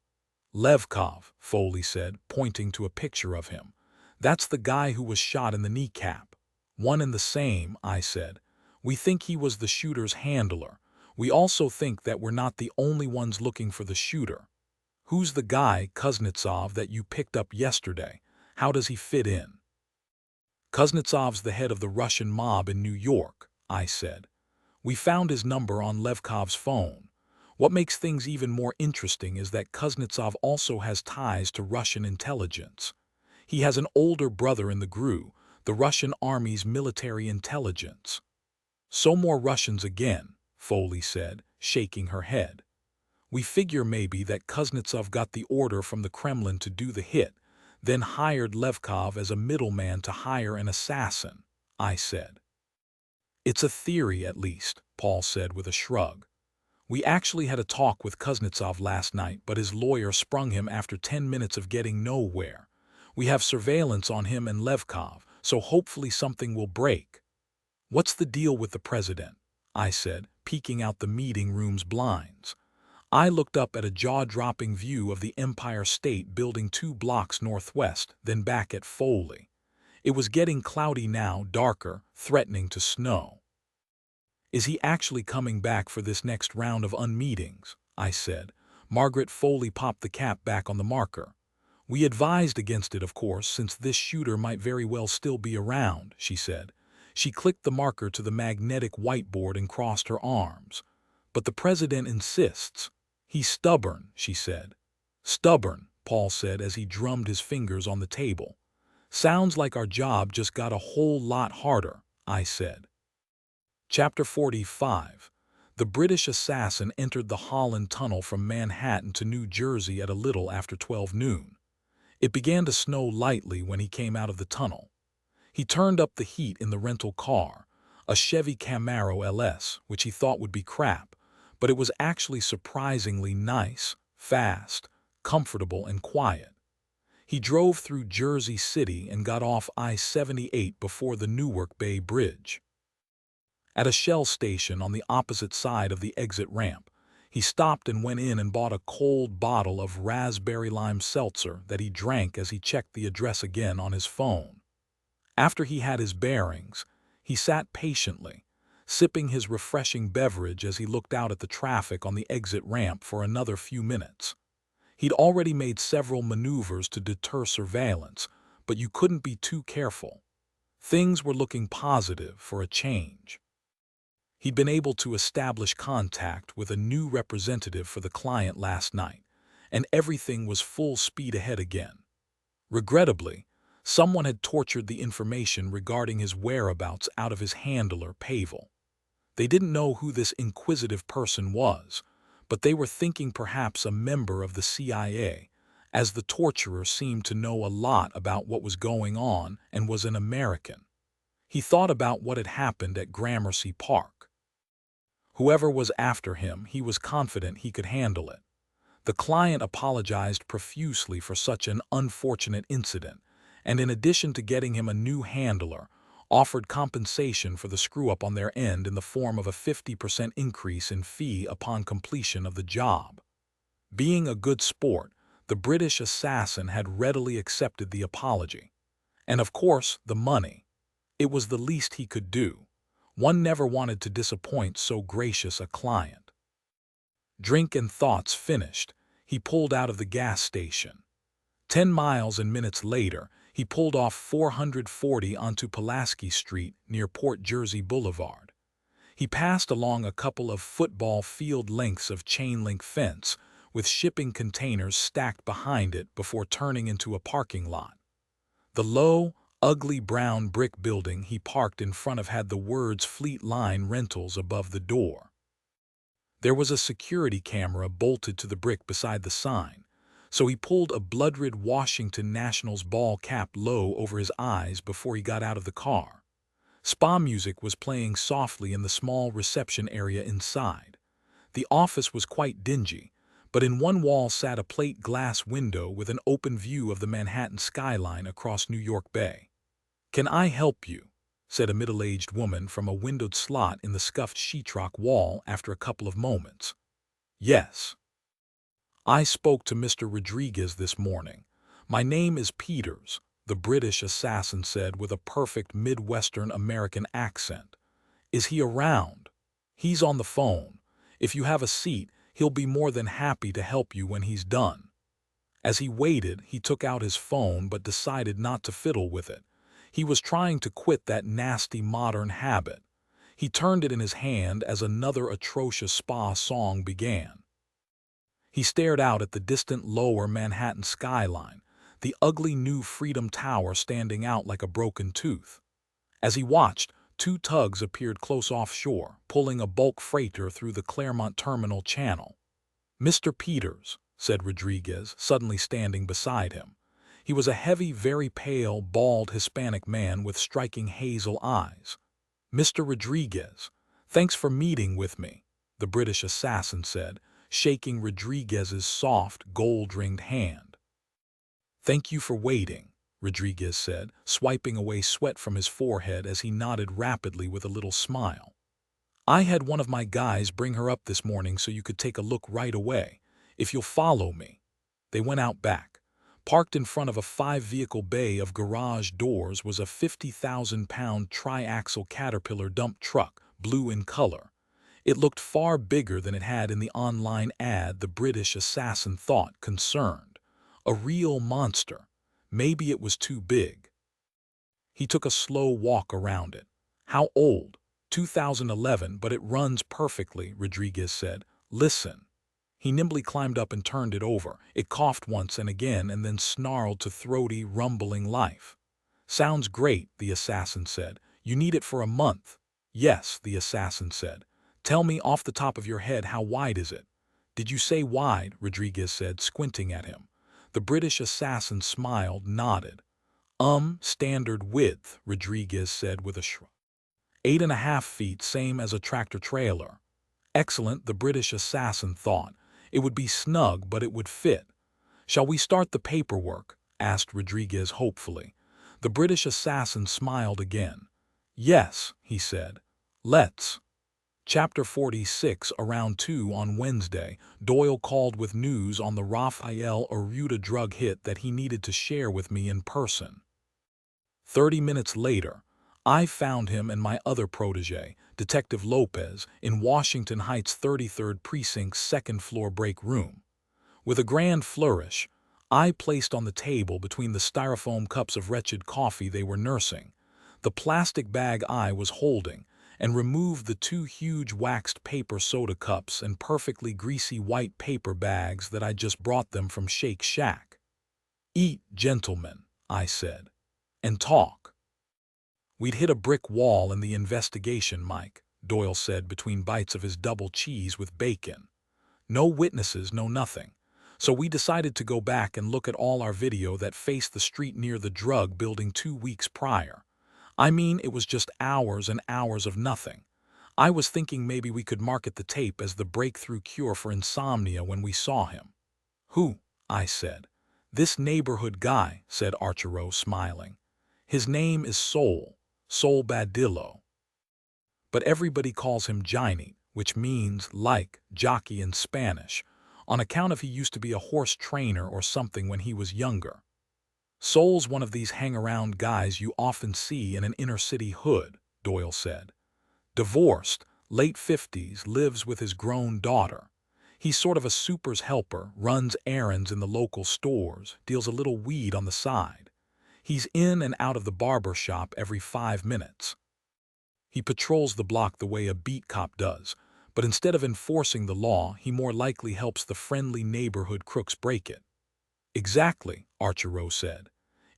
"Levkov," Foley said, pointing to a picture of him. "That's the guy who was shot in the kneecap." "One and the same," I said. "We think he was the shooter's handler. We also think that we're not the only ones looking for the shooter." "Who's the guy, Kuznetsov, that you picked up yesterday? How does he fit in?" "Kuznetsov's the head of the Russian mob in New York," I said. "We found his number on Levkov's phone. What makes things even more interesting is that Kuznetsov also has ties to Russian intelligence. He has an older brother in the GRU, the Russian Army's military intelligence." "So more Russians again," Foley said, shaking her head. "We figure maybe that Kuznetsov got the order from the Kremlin to do the hit, then hired Levkov as a middleman to hire an assassin," I said. "It's a theory, at least," Paul said with a shrug. "We actually had a talk with Kuznetsov last night, but his lawyer sprung him after 10 minutes of getting nowhere. We have surveillance on him and Levkov, so hopefully something will break." "What's the deal with the president?" I said, peeking out the meeting room's blinds. I looked up at a jaw-dropping view of the Empire State Building 2 blocks northwest, then back at Foley. It was getting cloudy now, darker, threatening to snow. "Is he actually coming back for this next round of unmeetings?" I said. Margaret Foley popped the cap back on the marker. "We advised against it, of course, since this shooter might very well still be around," she said. She clicked the marker to the magnetic whiteboard and crossed her arms. "But the president insists. He's stubborn," she said. "Stubborn," Paul said as he drummed his fingers on the table. "Sounds like our job just got a whole lot harder," I said. Chapter 45. The British assassin entered the Holland Tunnel from Manhattan to New Jersey at a little after 12 noon. It began to snow lightly when he came out of the tunnel. He turned up the heat in the rental car, a Chevy Camaro LS, which he thought would be crap, but it was actually surprisingly nice, fast, comfortable, and quiet. He drove through Jersey City and got off I-78 before the Newark Bay Bridge. At a Shell station on the opposite side of the exit ramp, he stopped and went in and bought a cold bottle of raspberry lime seltzer that he drank as he checked the address again on his phone. After he had his bearings, he sat patiently, sipping his refreshing beverage as he looked out at the traffic on the exit ramp for another few minutes. He'd already made several maneuvers to deter surveillance, but you couldn't be too careful. Things were looking positive for a change. He'd been able to establish contact with a new representative for the client last night, and everything was full speed ahead again. Regrettably, someone had tortured the information regarding his whereabouts out of his handler, Pavel. They didn't know who this inquisitive person was, but they were thinking perhaps a member of the CIA, as the torturer seemed to know a lot about what was going on and was an American. He thought about what had happened at Gramercy Park. Whoever was after him, he was confident he could handle it. The client apologized profusely for such an unfortunate incident, and in addition to getting him a new handler, offered compensation for the screw-up on their end in the form of a 50% increase in fee upon completion of the job. Being a good sport, the British assassin had readily accepted the apology. And of course, the money. It was the least he could do. One never wanted to disappoint so gracious a client. Drink and thoughts finished, he pulled out of the gas station. 10 miles and minutes later, he pulled off 440 onto Pulaski Street near Port Jersey Boulevard. He passed along a couple of football field lengths of chain-link fence with shipping containers stacked behind it before turning into a parking lot. The low, ugly brown brick building he parked in front of had the words Fleet Line Rentals above the door. There was a security camera bolted to the brick beside the sign, so he pulled a blood-red Washington Nationals ball cap low over his eyes before he got out of the car. Spa music was playing softly in the small reception area inside. The office was quite dingy, but in one wall sat a plate glass window with an open view of the Manhattan skyline across New York Bay. "Can I help you?" said a middle-aged woman from a windowed slot in the scuffed sheetrock wall after a couple of moments. "Yes. I spoke to Mr. Rodriguez this morning. My name is Peters," the British assassin said with a perfect Midwestern American accent. "Is he around?" "He's on the phone. If you have a seat, he'll be more than happy to help you when he's done." As he waited, he took out his phone but decided not to fiddle with it. He was trying to quit that nasty modern habit. He turned it in his hand as another atrocious spa song began. He stared out at the distant lower Manhattan skyline, the ugly new Freedom Tower standing out like a broken tooth. As he watched, two tugs appeared close offshore, pulling a bulk freighter through the Claremont Terminal Channel. "Mr. Peters," said Rodriguez, suddenly standing beside him. He was a heavy, very pale, bald Hispanic man with striking hazel eyes. "Mr. Rodriguez, thanks for meeting with me," the British assassin said, shaking Rodriguez's soft, gold-ringed hand. "Thank you for waiting," Rodriguez said, swiping away sweat from his forehead as he nodded rapidly with a little smile. "I had one of my guys bring her up this morning so you could take a look right away. If you'll follow me." They went out back. Parked in front of a 5-vehicle bay of garage doors was a 50,000-pound tri-axle Caterpillar dump truck, blue in color. It looked far bigger than it had in the online ad the British assassin thought concerned. A real monster. Maybe it was too big. He took a slow walk around it. "How old?" 2011, but it runs perfectly," Rodriguez said. "Listen." He nimbly climbed up and turned it over. It coughed once and again and then snarled to throaty, rumbling life. "Sounds great," the assassin said. "You need it for a month." "Yes," the assassin said. "Tell me off the top of your head, how wide is it?" "Did you say wide?" Rodriguez said, squinting at him. The British assassin smiled, nodded. Standard width," Rodriguez said with a shrug. 8.5 feet, same as a tractor-trailer." "Excellent," the British assassin thought. It would be snug, but it would fit. "Shall we start the paperwork?" asked Rodriguez hopefully. The British assassin smiled again. "Yes," he said. "Let's." Chapter 46. Around 2 on Wednesday, Doyle called with news on the Rafael Arruda drug hit that he needed to share with me in person. 30 minutes later, I found him and my other protege, Detective Lopez, in Washington Heights 33rd Precinct's second-floor break room. With a grand flourish, I placed on the table between the styrofoam cups of wretched coffee they were nursing, the plastic bag I was holding, and removed the 2 huge waxed paper soda cups and perfectly greasy white paper bags that I'd just brought them from Shake Shack. "Eat, gentlemen," I said, "and talk." "We'd hit a brick wall in the investigation, Mike," Doyle said between bites of his double cheese with bacon. "No witnesses, no nothing. So we decided to go back and look at all our video that faced the street near the drug building 2 weeks prior. I mean, it was just hours and hours of nothing. I was thinking maybe we could market the tape as the breakthrough cure for insomnia when we saw him." "Who?" I said. "This neighborhood guy," said Archero, smiling. "His name is Soul. Sol Badillo. But everybody calls him Jaime, which means like jockey in Spanish, on account of he used to be a horse trainer or something when he was younger. Sol's one of these hang-around guys you often see in an inner-city hood, Doyle said. Divorced, late 50s, lives with his grown daughter. He's sort of a super's helper, runs errands in the local stores, deals a little weed on the side. He's in and out of the barber shop every 5 minutes. He patrols the block the way a beat cop does, but instead of enforcing the law, he more likely helps the friendly neighborhood crooks break it. Exactly, Archero said.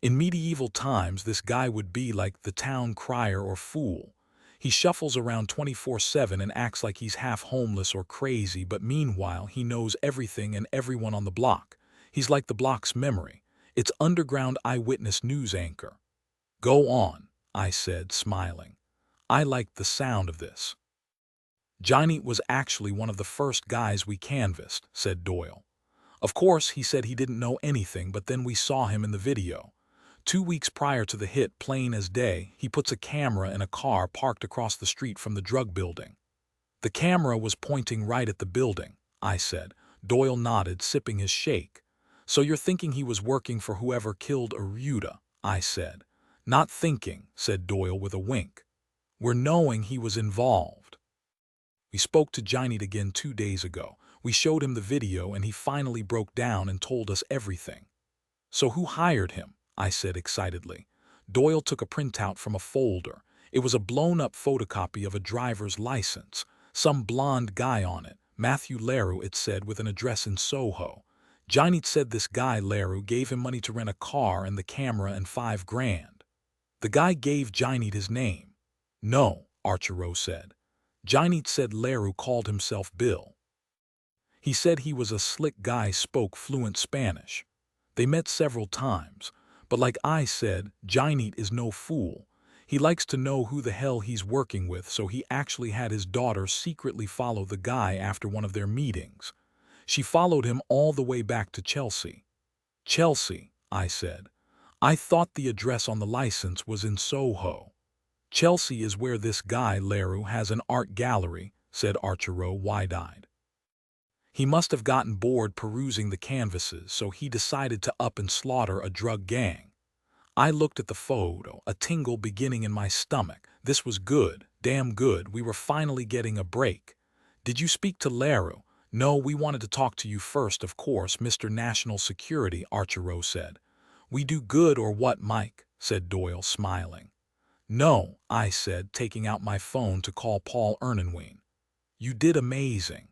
In medieval times, this guy would be like the town crier or fool. He shuffles around 24/7 and acts like he's half homeless or crazy, but meanwhile he knows everything and everyone on the block. He's like the block's memory. It's underground eyewitness news anchor. Go on, I said, smiling. I liked the sound of this. Johnny was actually one of the first guys we canvassed, said Doyle. Of course, he said he didn't know anything, but then we saw him in the video. 2 weeks prior to the hit, plain as day, he puts a camera in a car parked across the street from the drug building. The camera was pointing right at the building, I said. Doyle nodded, sipping his shake. So you're thinking he was working for whoever killed Aruda, I said. Not thinking, said Doyle with a wink. We're knowing he was involved. We spoke to Jainit again 2 days ago. We showed him the video and he finally broke down and told us everything. So who hired him? I said excitedly. Doyle took a printout from a folder. It was a blown-up photocopy of a driver's license. Some blonde guy on it. Matthew Leroux, it said, with an address in Soho. Jainit said this guy, Leroux, gave him money to rent a car and the camera and $5 grand. The guy gave Jainit his name. No, Archero said. Jainit said Leroux called himself Bill. He said he was a slick guy, spoke fluent Spanish. They met several times, but like I said, Jainit is no fool. He likes to know who the hell he's working with, so he actually had his daughter secretly follow the guy after one of their meetings. She followed him all the way back to Chelsea. Chelsea, I said. I thought the address on the license was in Soho. Chelsea is where this guy, Leroux, has an art gallery, said Archero, wide-eyed. He must have gotten bored perusing the canvases, so he decided to up and slaughter a drug gang. I looked at the photo, a tingle beginning in my stomach. This was good, damn good. We were finally getting a break. Did you speak to Leroux? No, we wanted to talk to you first, of course, Mr. National Security, Archero said. We do good or what, Mike? Said Doyle, smiling. No, I said, taking out my phone to call Paul Ernenwein. You did amazing.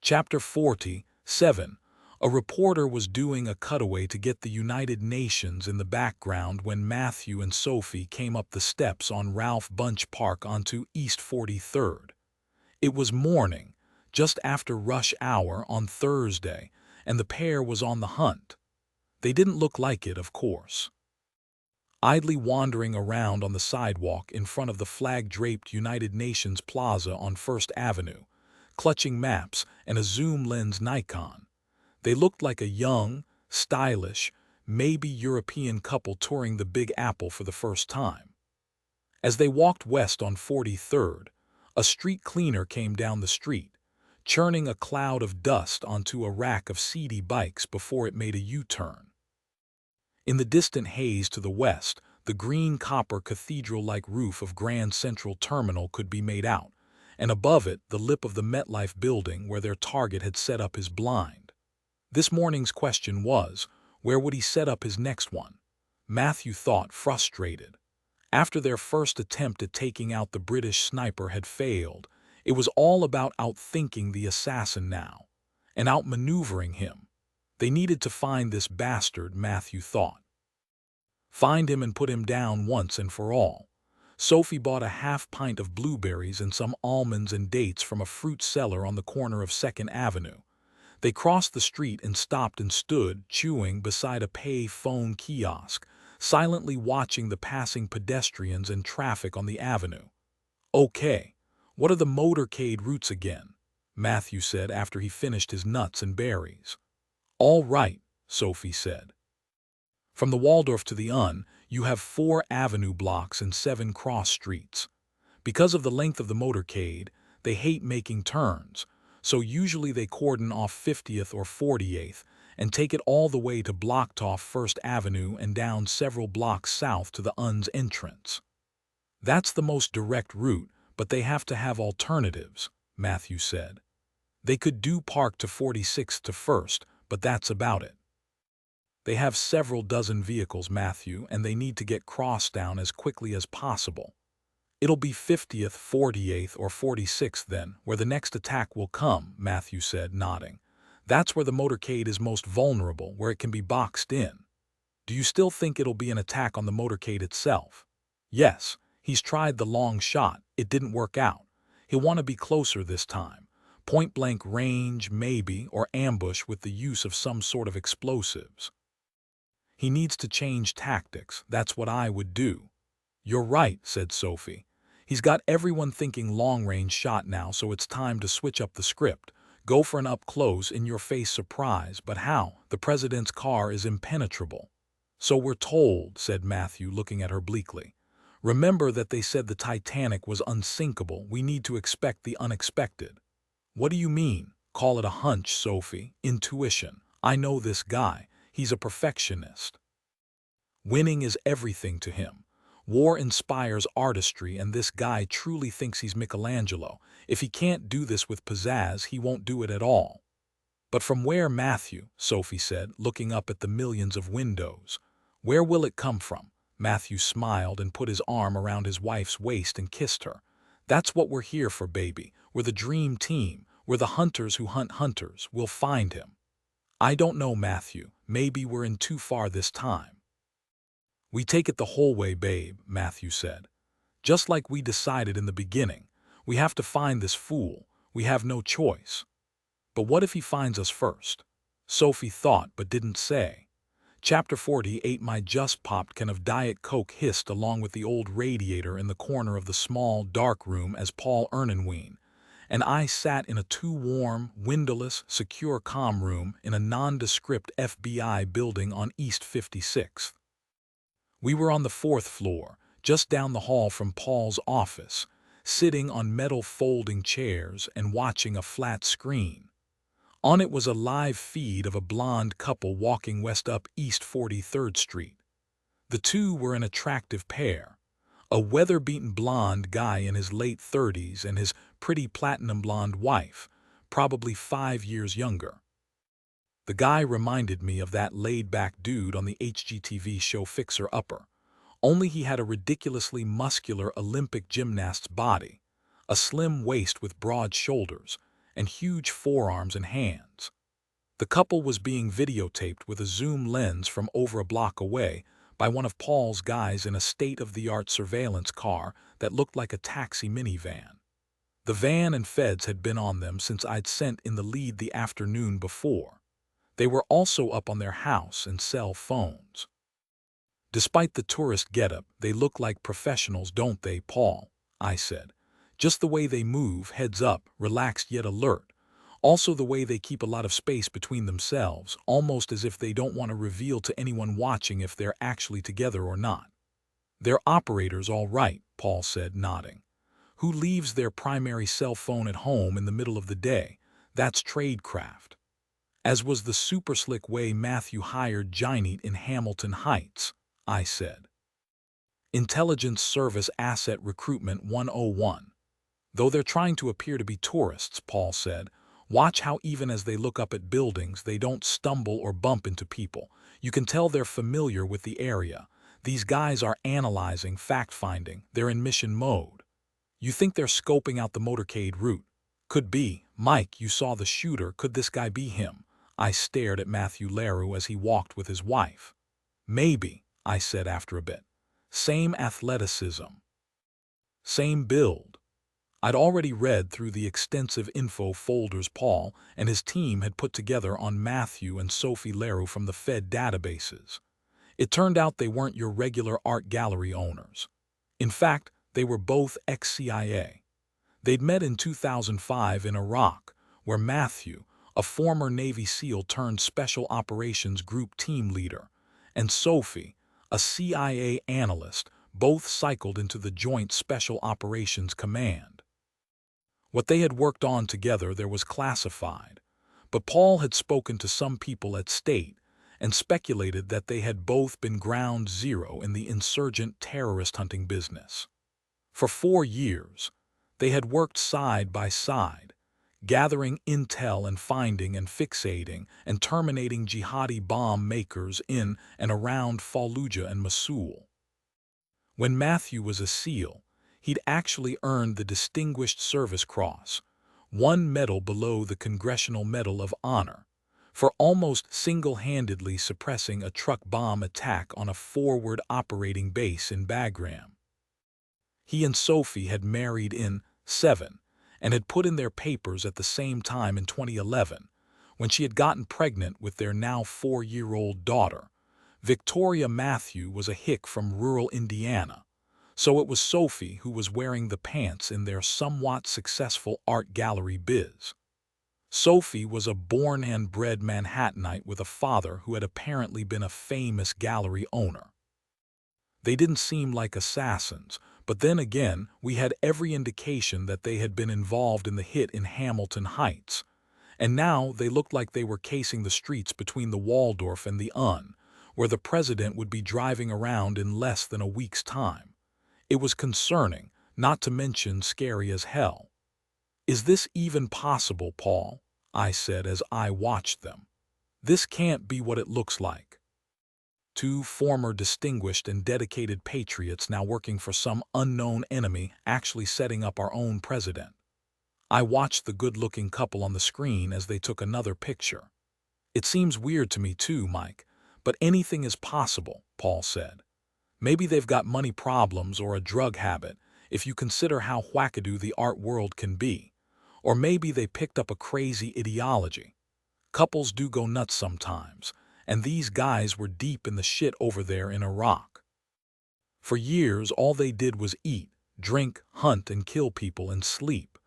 Chapter 47. A reporter was doing a cutaway to get the United Nations in the background when Matthew and Sophie came up the steps on Ralph Bunche Park onto East 43rd. It was morning, just after rush hour on Thursday, and the pair was on the hunt. They didn't look like it, of course. Idly wandering around on the sidewalk in front of the flag-draped United Nations Plaza on First Avenue, clutching maps and a zoom lens Nikon. They looked like a young, stylish, maybe European couple touring the Big Apple for the first time. As they walked west on 43rd, a street cleaner came down the street, churning a cloud of dust onto a rack of seedy bikes before it made a U-turn. In the distant haze to the west, the green copper cathedral-like roof of Grand Central Terminal could be made out, and above it the lip of the MetLife building where their target had set up his blind. This morning's question was, where would he set up his next one? Matthew thought, frustrated. After their first attempt at taking out the British sniper had failed, it was all about outthinking the assassin now, and outmaneuvering him. They needed to find this bastard, Matthew thought. Find him and put him down once and for all. Sophie bought a half-pint of blueberries and some almonds and dates from a fruit seller on the corner of 2nd Avenue. They crossed the street and stopped and stood, chewing, beside a pay-phone kiosk, silently watching the passing pedestrians and traffic on the avenue. Okay, what are the motorcade routes again? Matthew said after he finished his nuts and berries. All right, Sophie said. From the Waldorf to the You have 4 avenue blocks and 7 cross streets. Because of the length of the motorcade, they hate making turns, so usually they cordon off 50th or 48th and take it all the way to blocked off First Avenue and down several blocks south to the UN's entrance. That's the most direct route, but they have to have alternatives, Matthew said. They could do Park to 46th to First, but that's about it. They have several dozen vehicles, Matthew, and they need to get Crosstown as quickly as possible. It'll be 50th, 48th, or 46th then, where the next attack will come, Matthew said, nodding. That's where the motorcade is most vulnerable, where it can be boxed in. Do you still think it'll be an attack on the motorcade itself? Yes, he's tried the long shot. It didn't work out. He'll want to be closer this time. Point-blank range, maybe, or ambush with the use of some sort of explosives. He needs to change tactics. That's what I would do. You're right, said Sophie. He's got everyone thinking long-range shot now, so it's time to switch up the script. Go for an up-close, in-your-face surprise. But how? The president's car is impenetrable. So we're told, said Matthew, looking at her bleakly. Remember that they said the Titanic was unsinkable. We need to expect the unexpected. What do you mean? Call it a hunch, Sophie. Intuition. I know this guy. He's a perfectionist. Winning is everything to him. War inspires artistry, and this guy truly thinks he's Michelangelo. If he can't do this with pizzazz, he won't do it at all. But from where, Matthew? Sophie said, looking up at the millions of windows. Where will it come from? Matthew smiled and put his arm around his wife's waist and kissed her. That's what we're here for, baby. We're the dream team. We're the hunters who hunt hunters. We'll find him. I don't know, Matthew. Maybe we're in too far this time. We take it the whole way, babe, Matthew said. Just like we decided in the beginning. We have to find this fool. We have no choice. But what if he finds us first? Sophie thought but didn't say. Chapter 48. My just popped can of Diet Coke hissed along with the old radiator in the corner of the small, dark room as Paul Ernenwein and I sat in a too-warm, windowless, secure comm room in a nondescript FBI building on East 56th. We were on the 4th floor, just down the hall from Paul's office, sitting on metal folding chairs and watching a flat screen. On it was a live feed of a blonde couple walking west up East 43rd Street. The two were an attractive pair, a weather-beaten blonde guy in his late 30s and his pretty platinum blonde wife, probably 5 years younger. The guy reminded me of that laid-back dude on the HGTV show Fixer Upper, only he had a ridiculously muscular Olympic gymnast's body, a slim waist with broad shoulders, and huge forearms and hands. The couple was being videotaped with a zoom lens from over a block away by one of Paul's guys in a state-of-the-art surveillance car that looked like a taxi minivan. The van and feds had been on them since I'd sent in the lead the afternoon before. They were also up on their house and cell phones. Despite the tourist getup, they look like professionals, don't they, Paul? I said. Just the way they move, heads up, relaxed yet alert. Also the way they keep a lot of space between themselves, almost as if they don't want to reveal to anyone watching if they're actually together or not. They're operators, all right, Paul said, nodding. Who leaves their primary cell phone at home in the middle of the day? That's tradecraft. As was the super slick way Matthew hired Gineet in Hamilton Heights, I said. Intelligence Service Asset Recruitment 101. Though they're trying to appear to be tourists, Paul said, watch how even as they look up at buildings, they don't stumble or bump into people. You can tell they're familiar with the area. These guys are analyzing, fact-finding. They're in mission mode. You think they're scoping out the motorcade route? Could be. Mike, you saw the shooter. Could this guy be him? I stared at Matthew Leroux as he walked with his wife. Maybe, I said after a bit. Same athleticism. Same build. I'd already read through the extensive info folders Paul and his team had put together on Matthew and Sophie Leroux from the Fed databases. It turned out they weren't your regular art gallery owners. In fact, they were both ex-CIA. They'd met in 2005 in Iraq, where Matthew, a former Navy SEAL turned Special Operations Group team leader, and Sophie, a a CIA analyst, both cycled into the Joint Special Operations Command. What they had worked on together there was classified, but Paul had spoken to some people at State and speculated that they had both been ground zero in the insurgent terrorist hunting business. For 4 years, they had worked side by side, gathering intel and finding and fixating and terminating jihadi bomb makers in and around Fallujah and Mosul. When Matthew was a SEAL, he'd actually earned the Distinguished Service Cross, one medal below the Congressional Medal of Honor, for almost single-handedly suppressing a truck bomb attack on a forward operating base in Bagram. He and Sophie had married in 7 and had put in their papers at the same time in 2011, when she had gotten pregnant with their now 4-year-old daughter. Victoria Matthew was a hick from rural Indiana, so it was Sophie who was wearing the pants in their somewhat successful art gallery biz. Sophie was a born and bred Manhattanite with a father who had apparently been a famous gallery owner. They didn't seem like assassins, but then again, we had every indication that they had been involved in the hit in Hamilton Heights, and now they looked like they were casing the streets between the Waldorf and the UN, where the president would be driving around in less than a week's time. It was concerning, not to mention scary as hell. "Is this even possible, Paul?" I said as I watched them. "This can't be what it looks like." 2 former distinguished and dedicated patriots now working for some unknown enemy actually setting up our own president. I watched the good-looking couple on the screen as they took another picture. "It seems weird to me too, Mike, but anything is possible," Paul said. "Maybe they've got money problems or a drug habit, if you consider how wackadoo the art world can be. Or maybe they picked up a crazy ideology. Couples do go nuts sometimes, and these guys were deep in the shit over there in Iraq. For years, all they did was eat, drink, hunt, and kill people and sleep.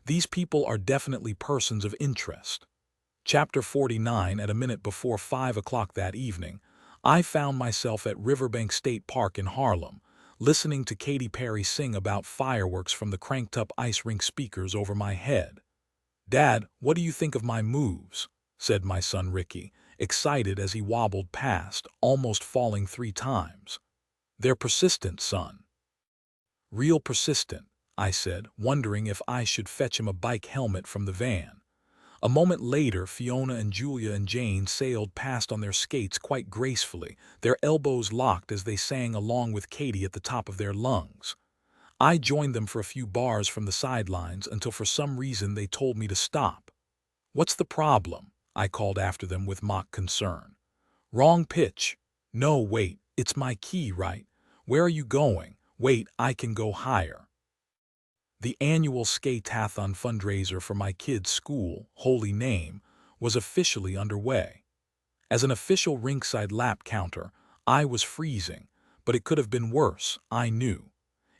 These people are definitely persons of interest." Chapter 49. At a minute before 5 o'clock that evening, I found myself at Riverbank State Park in Harlem, listening to Katy Perry sing about fireworks from the cranked-up ice rink speakers over my head. "Dad, what do you think of my moves?" said my son Ricky, excited as he wobbled past, almost falling 3 times. "They're persistent, son." "Real persistent," I said, wondering if I should fetch him a bike helmet from the van. A moment later, Fiona and Julia and Jane sailed past on their skates quite gracefully, their elbows locked as they sang along with Katy at the top of their lungs. I joined them for a few bars from the sidelines until for some reason they told me to stop. "What's the problem?" I called after them with mock concern. "Wrong pitch." "No, wait, it's my key, right? Where are you going? Wait, I can go higher." The annual skate-a-thon fundraiser for my kids' school, Holy Name, was officially underway. As an official rinkside lap counter, I was freezing, but it could have been worse, I knew.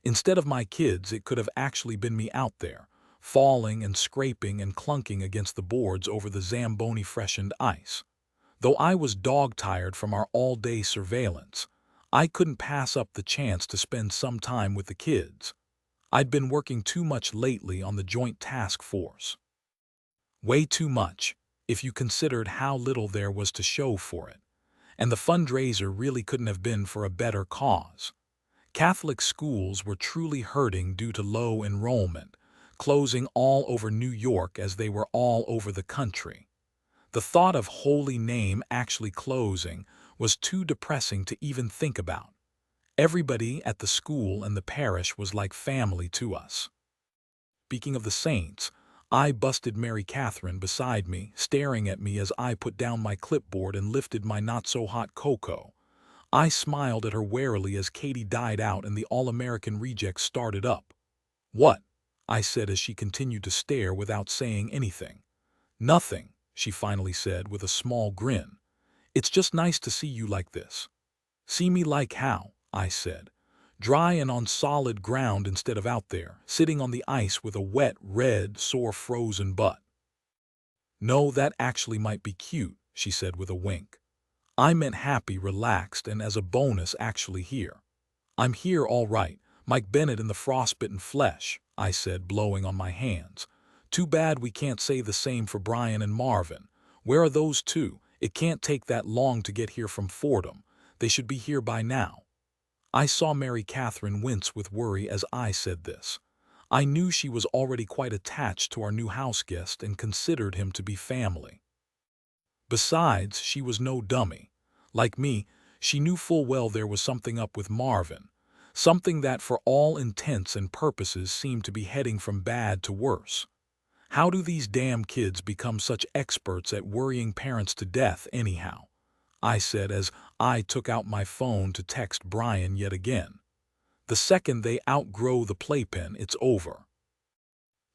Instead of my kids, it could have actually been me out there, falling and scraping and clunking against the boards over the Zamboni-freshened ice. Though I was dog-tired from our all-day surveillance, I couldn't pass up the chance to spend some time with the kids. I'd been working too much lately on the Joint Task Force. Way too much, if you considered how little there was to show for it. And the fundraiser really couldn't have been for a better cause. Catholic schools were truly hurting due to low enrollment, closing all over New York as they were all over the country. The thought of Holy Name actually closing was too depressing to even think about. Everybody at the school and the parish was like family to us. Speaking of the saints, I busted Mary Catherine beside me, staring at me as I put down my clipboard and lifted my not-so-hot cocoa. I smiled at her warily as Katy died out and the All-American Rejects started up. "What?" I said as she continued to stare without saying anything. "Nothing," she finally said with a small grin. "It's just nice to see you like this." "See me like how?" I said. "Dry and on solid ground instead of out there, sitting on the ice with a wet, red, sore frozen butt." "No, that actually might be cute," she said with a wink. I meant happy, relaxed, and as a bonus actually here. I'm here all right, Mike Bennett in the frostbitten flesh, I said, blowing on my hands. Too bad we can't say the same for Brian and Marvin. Where are those two? It can't take that long to get here from Fordham. They should be here by now. I saw Mary Catherine wince with worry as I said this. I knew she was already quite attached to our new house guest and considered him to be family. Besides, she was no dummy. Like me, she knew full well there was something up with Marvin, something that for all intents and purposes seemed to be heading from bad to worse. How do these damn kids become such experts at worrying parents to death anyhow? I said as I took out my phone to text Brian yet again. The second they outgrow the playpen, it's over.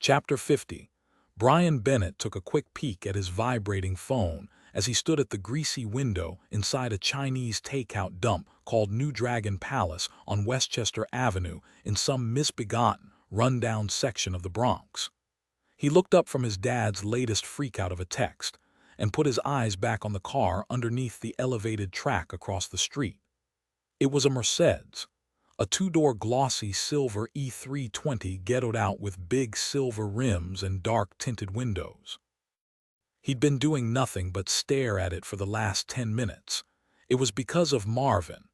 Chapter 50. Brian Bennett took a quick peek at his vibrating phone as he stood at the greasy window inside a Chinese takeout dump called New Dragon Palace on Westchester Avenue in some misbegotten, run-down section of the Bronx. He looked up from his dad's latest freakout of a text and put his eyes back on the car underneath the elevated track across the street. It was a Mercedes, a two-door glossy silver E320 ghettoed out with big silver rims and dark-tinted windows. He'd been doing nothing but stare at it for the last 10 minutes. It was because of Marvin.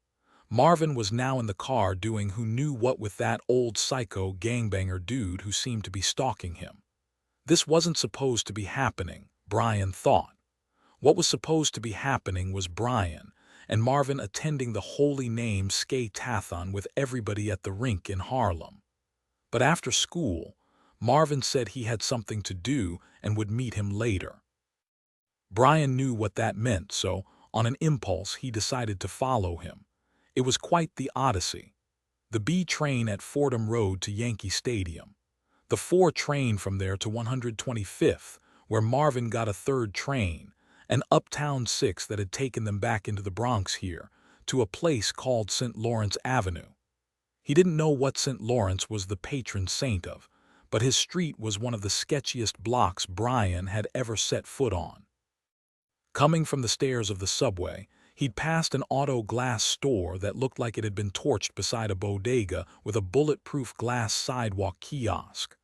Marvin was now in the car doing who knew what with that old psycho gangbanger dude who seemed to be stalking him. This wasn't supposed to be happening, Brian thought. What was supposed to be happening was Brian and Marvin attending the holy name skate-a-thon with everybody at the rink in Harlem. But after school, Marvin said he had something to do and would meet him later. Brian knew what that meant, so on an impulse he decided to follow him. It was quite the odyssey. The B train at Fordham Road to Yankee Stadium. The 4 train from there to 125th, where Marvin got a 3rd train, an Uptown 6 that had taken them back into the Bronx here, to a place called St. Lawrence Avenue. He didn't know what St. Lawrence was the patron saint of, but his street was one of the sketchiest blocks Brian had ever set foot on. Coming from the stairs of the subway, he'd passed an auto glass store that looked like it had been torched beside a bodega with a bulletproof glass sidewalk kiosk.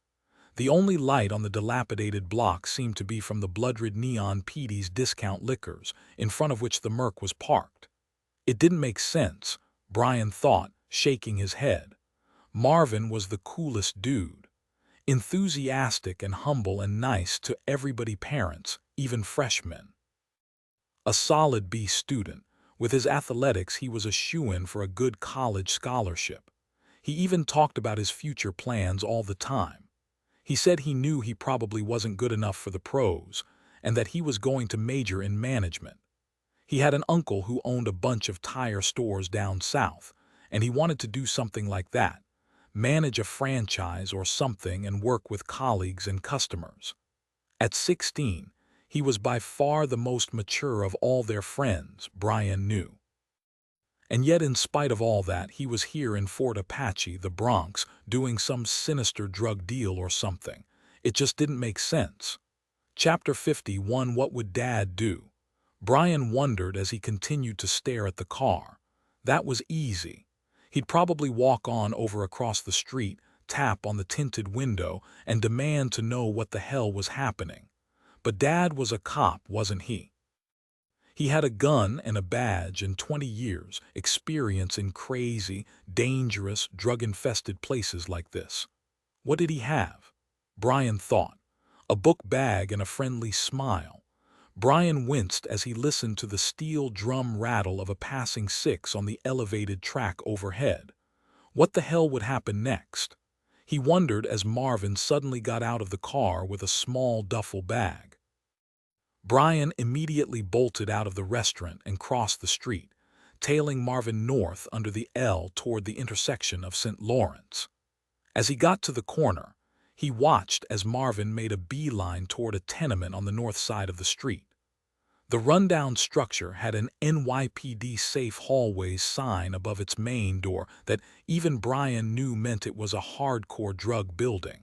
The only light on the dilapidated block seemed to be from the blood-red neon Petey's Discount Liquors, in front of which the Merc was parked. It didn't make sense, Brian thought, shaking his head. Marvin was the coolest dude. Enthusiastic and humble and nice to everybody, parents, even freshmen. A solid B student. With his athletics, he was a shoo-in for a good college scholarship. He even talked about his future plans all the time. He said he knew he probably wasn't good enough for the pros, and that he was going to major in management. He had an uncle who owned a bunch of tire stores down south, and he wanted to do something like that, manage a franchise or something and work with colleagues and customers. At 16, he was by far the most mature of all their friends, Brian knew. And yet, in spite of all that, he was here in Fort Apache, the Bronx, doing some sinister drug deal or something. It just didn't make sense. Chapter 51. What would Dad do? Brian wondered as he continued to stare at the car. That was easy. He'd probably walk on over across the street, tap on the tinted window, and demand to know what the hell was happening. But Dad was a cop, wasn't he? He had a gun and a badge and 20 years' experience in crazy, dangerous, drug-infested places like this. What did he have? Brian thought. A book bag and a friendly smile. Brian winced as he listened to the steel drum rattle of a passing 6 on the elevated track overhead. What the hell would happen next? He wondered as Marvin suddenly got out of the car with a small duffel bag. Brian immediately bolted out of the restaurant and crossed the street, tailing Marvin north under the L toward the intersection of St. Lawrence. As he got to the corner, he watched as Marvin made a beeline toward a tenement on the north side of the street. The rundown structure had an NYPD safe hallways sign above its main door that even Brian knew meant it was a hardcore drug building.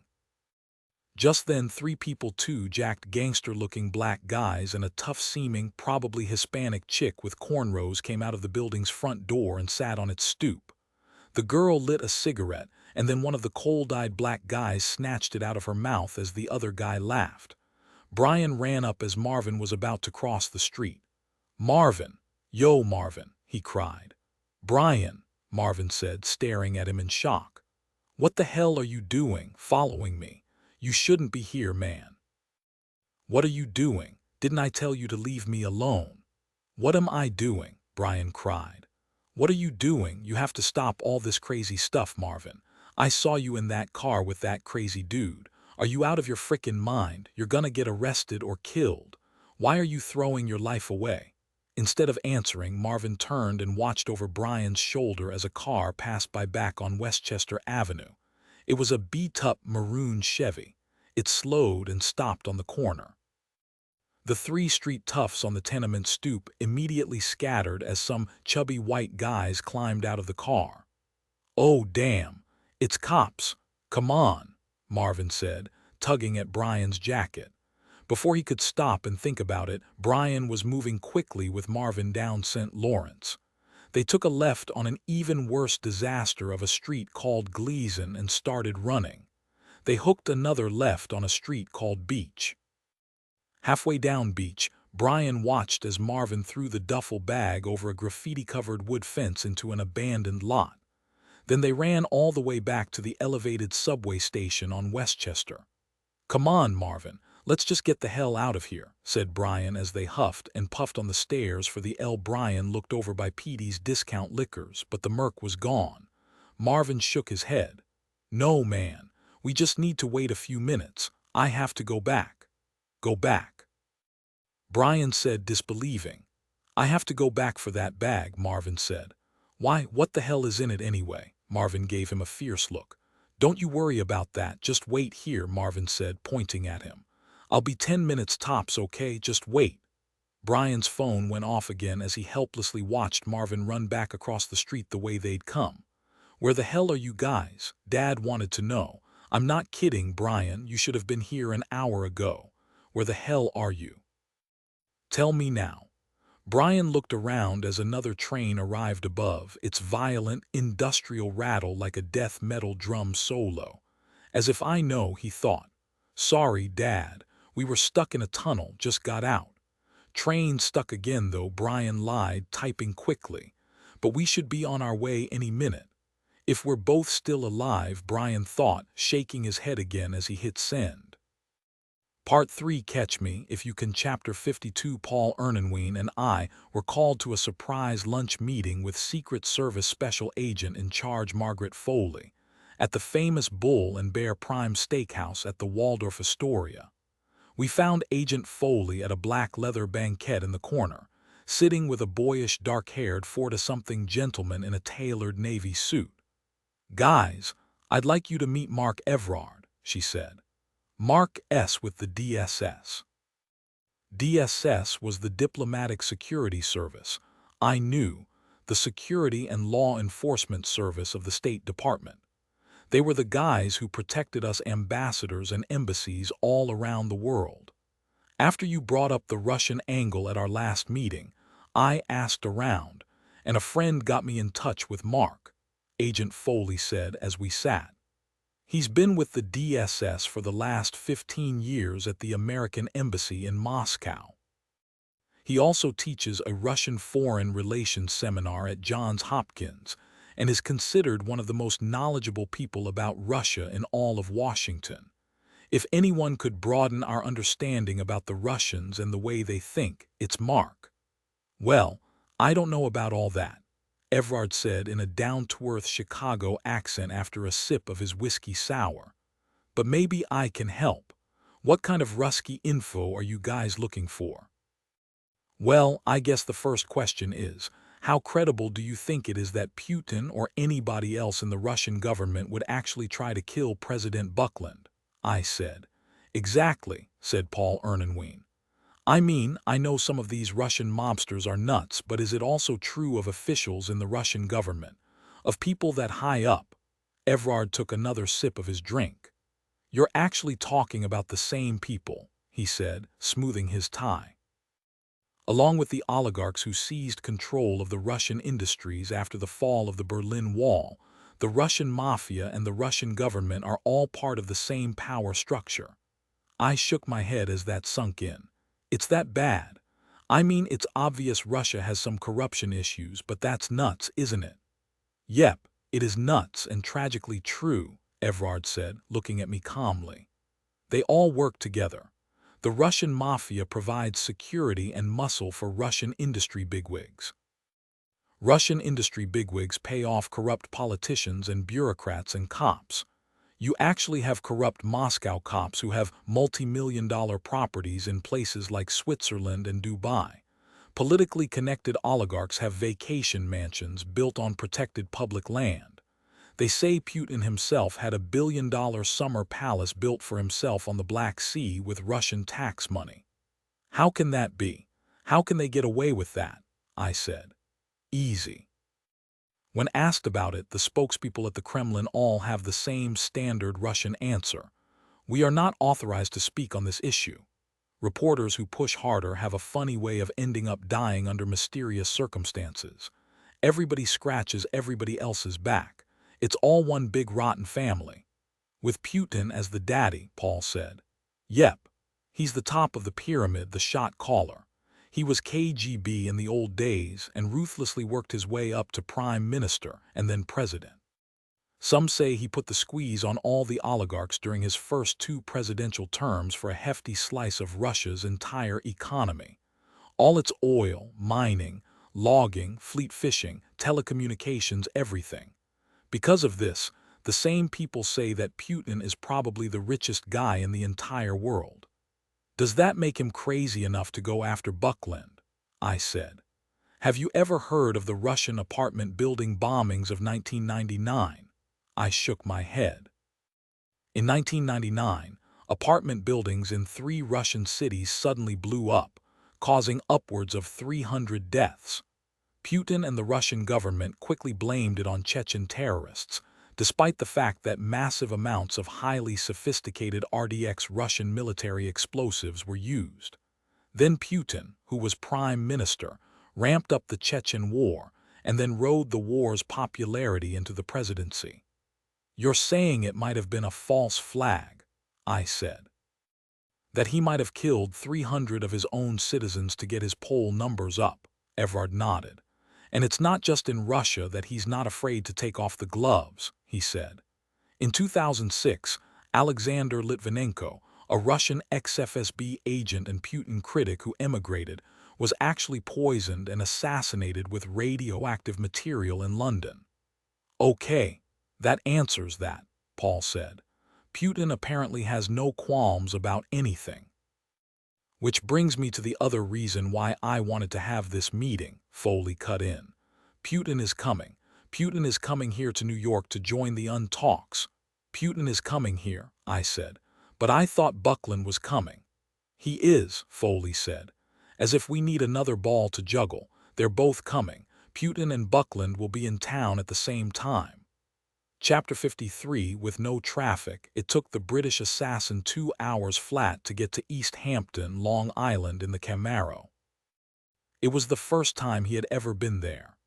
Just then 3 people, 2 jacked gangster-looking black guys and a tough-seeming, probably Hispanic chick with cornrows came out of the building's front door and sat on its stoop. The girl lit a cigarette, and then one of the cold-eyed black guys snatched it out of her mouth as the other guy laughed. Brian ran up as Marvin was about to cross the street. "Marvin! Yo, Marvin!" he cried. "Brian," Marvin said, staring at him in shock. "What the hell are you doing, following me? You shouldn't be here, man." "What are you doing? Didn't I tell you to leave me alone?" "What am I doing?" Brian cried. "What are you doing? You have to stop all this crazy stuff, Marvin. I saw you in that car with that crazy dude. Are you out of your frickin' mind? You're gonna get arrested or killed. Why are you throwing your life away?" Instead of answering, Marvin turned and watched over Brian's shoulder as a car passed by back on Westchester Avenue. It was a beat-up maroon Chevy. It slowed and stopped on the corner. The 3 street toughs on the tenement stoop immediately scattered as some chubby white guys climbed out of the car. "Oh, damn! It's cops! Come on!" Marvin said, tugging at Brian's jacket. Before he could stop and think about it, Brian was moving quickly with Marvin down St. Lawrence. They took a left on an even worse disaster of a street called Gleason and started running. They hooked another left on a street called Beach. Halfway down Beach, Brian watched as Marvin threw the duffel bag over a graffiti-covered wood fence into an abandoned lot. Then they ran all the way back to the elevated subway station on Westchester. "Come on, Marvin, let's just get the hell out of here," said Brian as they huffed and puffed on the stairs for the L. Brian looked over by Petey's Discount Liquors, but the Merc was gone. Marvin shook his head. "No, man, we just need to wait a few minutes. I have to go back." "Go back?" Brian said, disbelieving. "I have to go back for that bag," Marvin said. "Why, what the hell is in it anyway?" Marvin gave him a fierce look. "Don't you worry about that, just wait here," Marvin said, pointing at him. "I'll be 10 minutes tops, okay? Just wait." Brian's phone went off again as he helplessly watched Marvin run back across the street the way they'd come. "Where the hell are you guys?" Dad wanted to know. "I'm not kidding, Brian, you should have been here an hour ago. Where the hell are you? Tell me now." Brian looked around as another train arrived above, its violent, industrial rattle like a death metal drum solo. "As if I know," he thought. "Sorry, Dad. We were stuck in a tunnel, just got out." "Train stuck again, though," Brian lied, typing quickly. "But we should be on our way any minute." "If we're both still alive," Brian thought, shaking his head again as he hit send. Part 3, Catch Me If You Can. Chapter 52. Paul Ernanwine and I were called to a surprise lunch meeting with Secret Service Special Agent in Charge Margaret Foley at the famous Bull and Bear Prime Steakhouse at the Waldorf Astoria. We found Agent Foley at a black leather banquette in the corner, sitting with a boyish dark-haired 40-something gentleman in a tailored navy suit. "Guys, I'd like you to meet Mark Everard," she said. "Mark S. with the DSS." DSS was the Diplomatic Security Service. I knew, the Security and Law Enforcement Service of the State Department. They were the guys who protected us ambassadors and embassies all around the world. After you brought up the Russian angle at our last meeting, I asked around, and a friend got me in touch with Mark, Agent Foley said as we sat. "He's been with the DSS for the last 15 years at the American Embassy in Moscow. He also teaches a Russian foreign relations seminar at Johns Hopkins and is considered one of the most knowledgeable people about Russia in all of Washington. If anyone could broaden our understanding about the Russians and the way they think, it's Mark." "Well, I don't know about all that," Everard said in a down-to-earth Chicago accent after a sip of his whiskey sour. "But maybe I can help. What kind of Rusky info are you guys looking for?" "Well, I guess the first question is, how credible do you think it is that Putin or anybody else in the Russian government would actually try to kill President Buckland?" I said. "Exactly," said Paul Ernanwine. "I mean, I know some of these Russian mobsters are nuts, but is it also true of officials in the Russian government? Of people that high up?" Everard took another sip of his drink. You're actually talking about the same people, he said, smoothing his tie. Along with the oligarchs who seized control of the Russian industries after the fall of the Berlin Wall, the Russian mafia and the Russian government are all part of the same power structure. I shook my head as that sunk in. It's that bad. I mean, it's obvious Russia has some corruption issues, but that's nuts, isn't it? Yep, it is nuts and tragically true, Evrard said, looking at me calmly. They all work together. The Russian mafia provides security and muscle for Russian industry bigwigs. Russian industry bigwigs pay off corrupt politicians and bureaucrats and cops. You actually have corrupt Moscow cops who have multi-million-dollar properties in places like Switzerland and Dubai. Politically connected oligarchs have vacation mansions built on protected public land. They say Putin himself had $1 billion summer palace built for himself on the Black Sea with Russian tax money. How can that be? How can they get away with that? I said. Easy. When asked about it, the spokespeople at the Kremlin all have the same standard Russian answer. We are not authorized to speak on this issue. Reporters who push harder have a funny way of ending up dying under mysterious circumstances. Everybody scratches everybody else's back. It's all one big rotten family. With Putin as the daddy, Paul said. Yep. He's the top of the pyramid, the shot caller. He was KGB in the old days and ruthlessly worked his way up to prime minister and then president. Some say he put the squeeze on all the oligarchs during his first 2 presidential terms for a hefty slice of Russia's entire economy. All its oil, mining, logging, fleet fishing, telecommunications, everything. Because of this, the same people say that Putin is probably the richest guy in the entire world. Does that make him crazy enough to go after Buckland? I said. Have you ever heard of the Russian apartment building bombings of 1999? I shook my head. In 1999, apartment buildings in 3 Russian cities suddenly blew up, causing upwards of 300 deaths. Putin and the Russian government quickly blamed it on Chechen terrorists, despite the fact that massive amounts of highly sophisticated RDX Russian military explosives were used. Then Putin, who was prime minister, ramped up the Chechen war and then rode the war's popularity into the presidency. You're saying it might have been a false flag, I said. That he might have killed 300 of his own citizens to get his poll numbers up, Evrard nodded. And it's not just in Russia that he's not afraid to take off the gloves, he said. In 2006, Alexander Litvinenko, a Russian ex-FSB agent and Putin critic who emigrated, was actually poisoned and assassinated with radioactive material in London. Okay, that answers that, Paul said. Putin apparently has no qualms about anything. Which brings me to the other reason why I wanted to have this meeting, Foley cut in. Putin is coming. Putin is coming here to New York to join the talks. Putin is coming here, I said. But I thought Buckland was coming. He is, Foley said. As if we need another ball to juggle. They're both coming. Putin and Buckland will be in town at the same time. Chapter 53, with no traffic, it took the British assassin 2 hours flat to get to East Hampton, Long Island in the Camaro. It was the first time he had ever been there.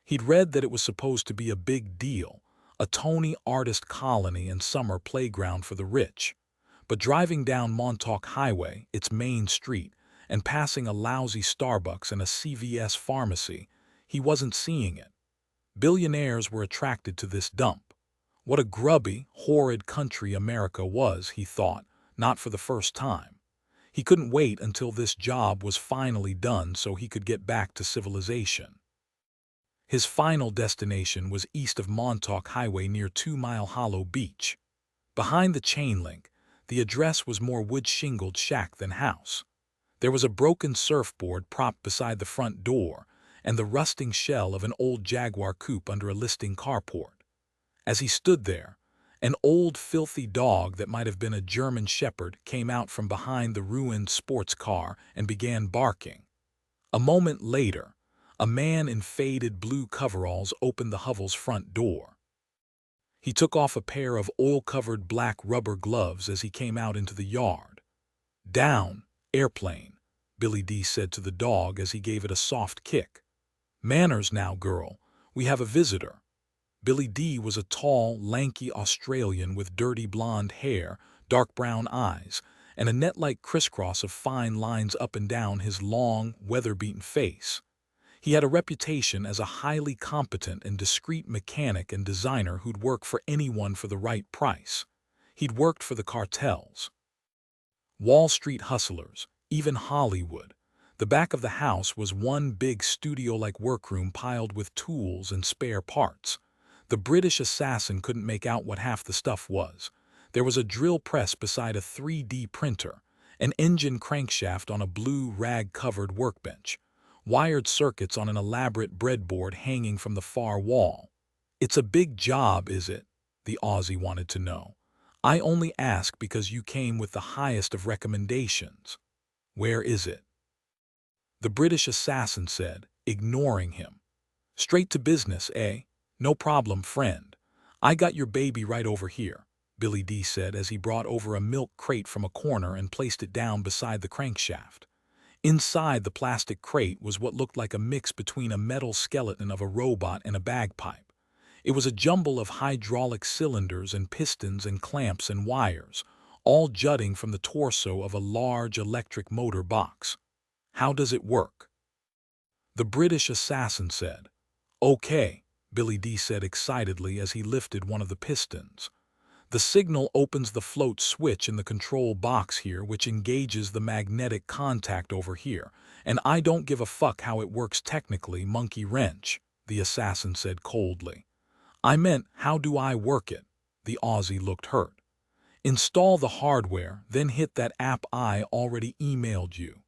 He'd read that it was supposed to be a big deal, a Tony artist colony and summer playground for the rich. But driving down Montauk Highway, its main street, and passing a lousy Starbucks and a CVS pharmacy, he wasn't seeing it. Billionaires were attracted to this dump. What a grubby, horrid country America was, he thought, not for the first time. He couldn't wait until this job was finally done so he could get back to civilization. His final destination was east of Montauk Highway near 2 Mile Hollow Beach. Behind the chain link, the address was more wood-shingled shack than house. There was a broken surfboard propped beside the front door and the rusting shell of an old Jaguar coupe under a listing carport. As he stood there, an old filthy dog that might have been a German shepherd came out from behind the ruined sports car and began barking. A moment later, a man in faded blue coveralls opened the hovel's front door. He took off a pair of oil-covered black rubber gloves as he came out into the yard. "Down, airplane," Billy D said to the dog as he gave it a soft kick. "Manners now, girl. We have a visitor." Billy D was a tall, lanky Australian with dirty blonde hair, dark brown eyes, and a net-like crisscross of fine lines up and down his long, weather-beaten face. He had a reputation as a highly competent and discreet mechanic and designer who'd work for anyone for the right price. He'd worked for the cartels, Wall Street hustlers, even Hollywood. The back of the house was one big studio-like workroom piled with tools and spare parts. The British assassin couldn't make out what half the stuff was. There was a drill press beside a 3D printer, an engine crankshaft on a blue rag-covered workbench, wired circuits on an elaborate breadboard hanging from the far wall. "It's a big job, is it?" the Aussie wanted to know. "I only ask because you came with the highest of recommendations. Where is it?" The British assassin said, ignoring him. "Straight to business, eh? No problem, friend. I got your baby right over here," Billy D said as he brought over a milk crate from a corner and placed it down beside the crankshaft. Inside the plastic crate was what looked like a mix between a metal skeleton of a robot and a bagpipe. It was a jumble of hydraulic cylinders and pistons and clamps and wires, all jutting from the torso of a large electric motor box. "How does it work?" The British assassin said. "Okay," Billy D said excitedly as he lifted one of the pistons. "The signal opens the float switch in the control box here, which engages the magnetic contact over here, and I don't give a fuck how it works technically, monkey wrench," the assassin said coldly. "I meant, how do I work it?" The Aussie looked hurt. "Install the hardware, then hit that app I already emailed you.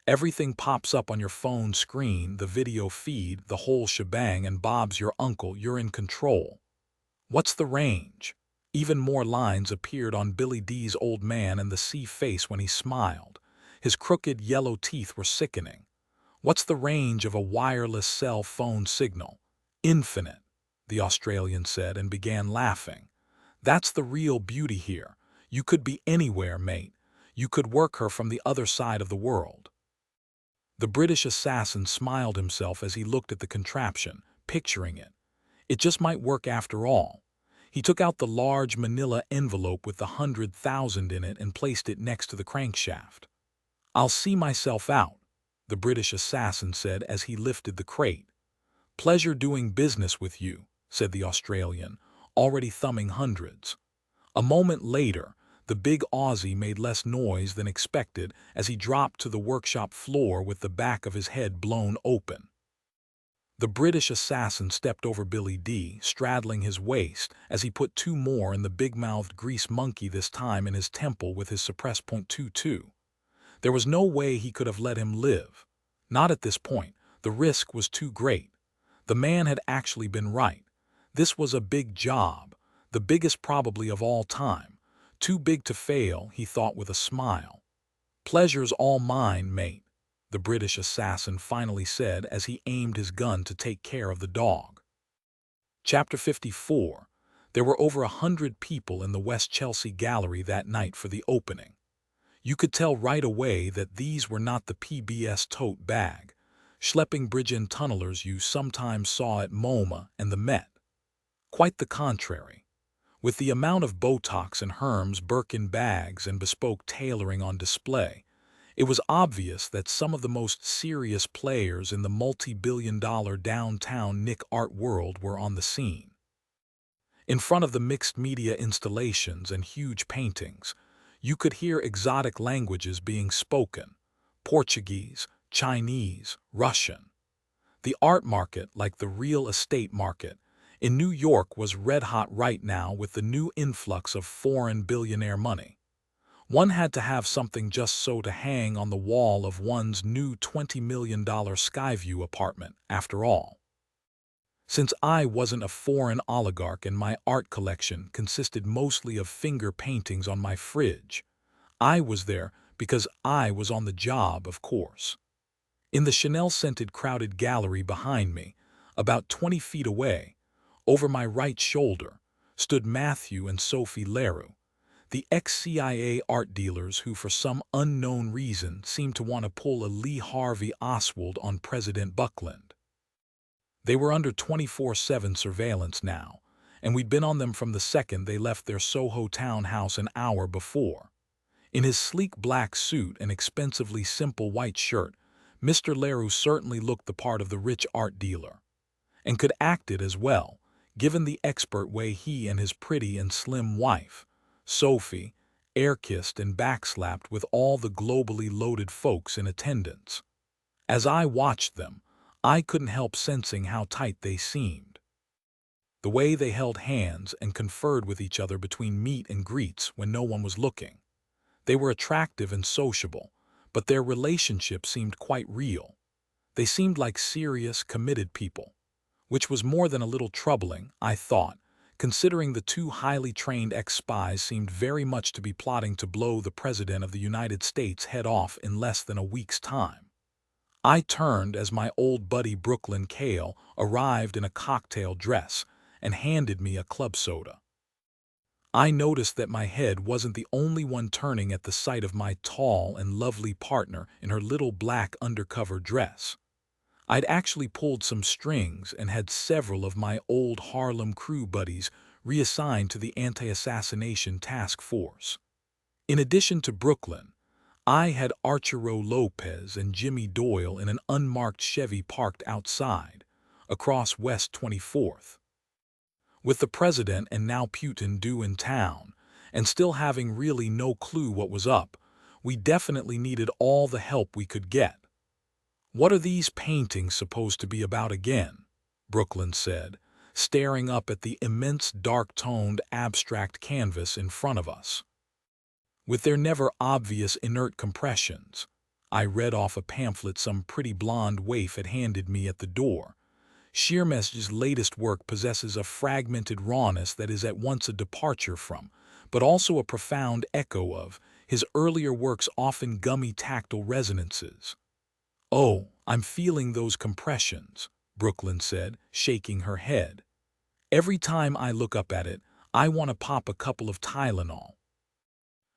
Everything pops up on your phone screen, the video feed, the whole shebang, and Bob's your uncle, you're in control." "What's the range?" Even more lines appeared on Billy D's old man and the sea face when he smiled. His crooked yellow teeth were sickening. "What's the range of a wireless cell phone signal?" "Infinite," the Australian said and began laughing. "That's the real beauty here. You could be anywhere, mate. You could work her from the other side of the world." The British assassin smiled himself as he looked at the contraption, picturing it. It just might work after all. He took out the large manila envelope with the 100,000 in it and placed it next to the crankshaft. "I'll see myself out," the British assassin said as he lifted the crate. "Pleasure doing business with you," said the Australian, already thumbing hundreds. A moment later, the big Aussie made less noise than expected as he dropped to the workshop floor with the back of his head blown open. The British assassin stepped over Billy D, straddling his waist as he put two more in the big-mouthed grease monkey, this time in his temple with his suppress .22. There was no way he could have let him live. Not at this point. The risk was too great. The man had actually been right. This was a big job, the biggest probably of all time. Too big to fail, he thought with a smile. "Pleasure's all mine, mate," the British assassin finally said as he aimed his gun to take care of the dog. Chapter 54. There were over 100 people in the West Chelsea Gallery that night for the opening. You could tell right away that these were not the PBS tote bag, schlepping bridge-in tunnelers you sometimes saw at MoMA and the Met. Quite the contrary. With the amount of Botox and Hermes Birkin bags and bespoke tailoring on display, it was obvious that some of the most serious players in the multi-billion-dollar downtown Nick art world were on the scene. In front of the mixed media installations and huge paintings, you could hear exotic languages being spoken: Portuguese, Chinese, Russian. The art market, like the real estate market, in New York was red-hot right now with the new influx of foreign billionaire money. One had to have something just so to hang on the wall of one's new $20 million Skyview apartment, after all. Since I wasn't a foreign oligarch and my art collection consisted mostly of finger paintings on my fridge, I was there because I was on the job, of course. In the Chanel-scented crowded gallery behind me, about 20 feet away, over my right shoulder, stood Matthew and Sophie Leroux, the ex-CIA art dealers who for some unknown reason seemed to want to pull a Lee Harvey Oswald on President Buckland. They were under 24/7 surveillance now, and we'd been on them from the second they left their Soho townhouse an hour before. In his sleek black suit and expensively simple white shirt, Mr. Leroux certainly looked the part of the rich art dealer, and could act it as well, given the expert way he and his pretty and slim wife, Sophie, air-kissed and backslapped with all the globally loaded folks in attendance. As I watched them, I couldn't help sensing how tight they seemed. The way they held hands and conferred with each other between meet and greets when no one was looking. They were attractive and sociable, but their relationship seemed quite real. They seemed like serious, committed people, which was more than a little troubling, I thought, considering the two highly trained ex-spies seemed very much to be plotting to blow the President of the United States head off in less than a week's time. I turned as my old buddy Brooklyn Cale arrived in a cocktail dress and handed me a club soda. I noticed that my head wasn't the only one turning at the sight of my tall and lovely partner in her little black undercover dress. I'd actually pulled some strings and had several of my old Harlem crew buddies reassigned to the anti-assassination task force. In addition to Brooklyn, I had Arturo Lopez and Jimmy Doyle in an unmarked Chevy parked outside, across West 24th. With the President and now Putin due in town, and still having really no clue what was up, we definitely needed all the help we could get. "What are these paintings supposed to be about again?" Brooklyn said, staring up at the immense dark-toned abstract canvas in front of us. With their never obvious inert compressions, I read off a pamphlet some pretty blonde waif had handed me at the door. Shearmesh's latest work possesses a fragmented rawness that is at once a departure from, but also a profound echo of, his earlier work's often gummy tactile resonances. "Oh, I'm feeling those compressions," Brooklyn said, shaking her head. "Every time I look up at it, I want to pop a couple of Tylenol."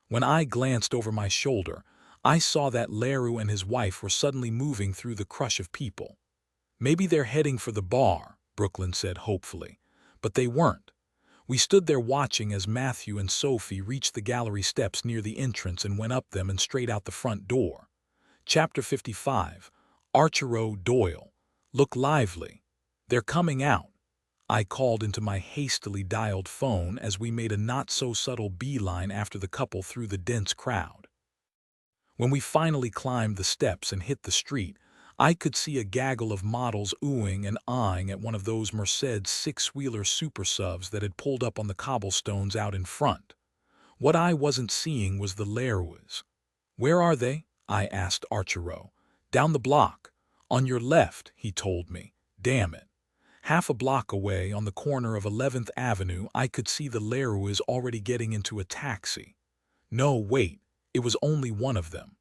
When I glanced over my shoulder, I saw that Leroux and his wife were suddenly moving through the crush of people. "Maybe they're heading for the bar," Brooklyn said hopefully, but they weren't. We stood there watching as Matthew and Sophie reached the gallery steps near the entrance and went up them and straight out the front door. Chapter 55, Arturo Doyle. "Look lively. They're coming out," I called into my hastily dialed phone as we made a not-so-subtle beeline after the couple through the dense crowd. When we finally climbed the steps and hit the street, I could see a gaggle of models oohing and ahhing at one of those Mercedes six-wheeler super subs that had pulled up on the cobblestones out in front. What I wasn't seeing was the Leroux's. "Where are they?" I asked Arturo. "Down the block. On your left," he told me. Damn it. Half a block away, on the corner of 11th Avenue, I could see the Leroux's already getting into a taxi. No, wait, it was only one of them.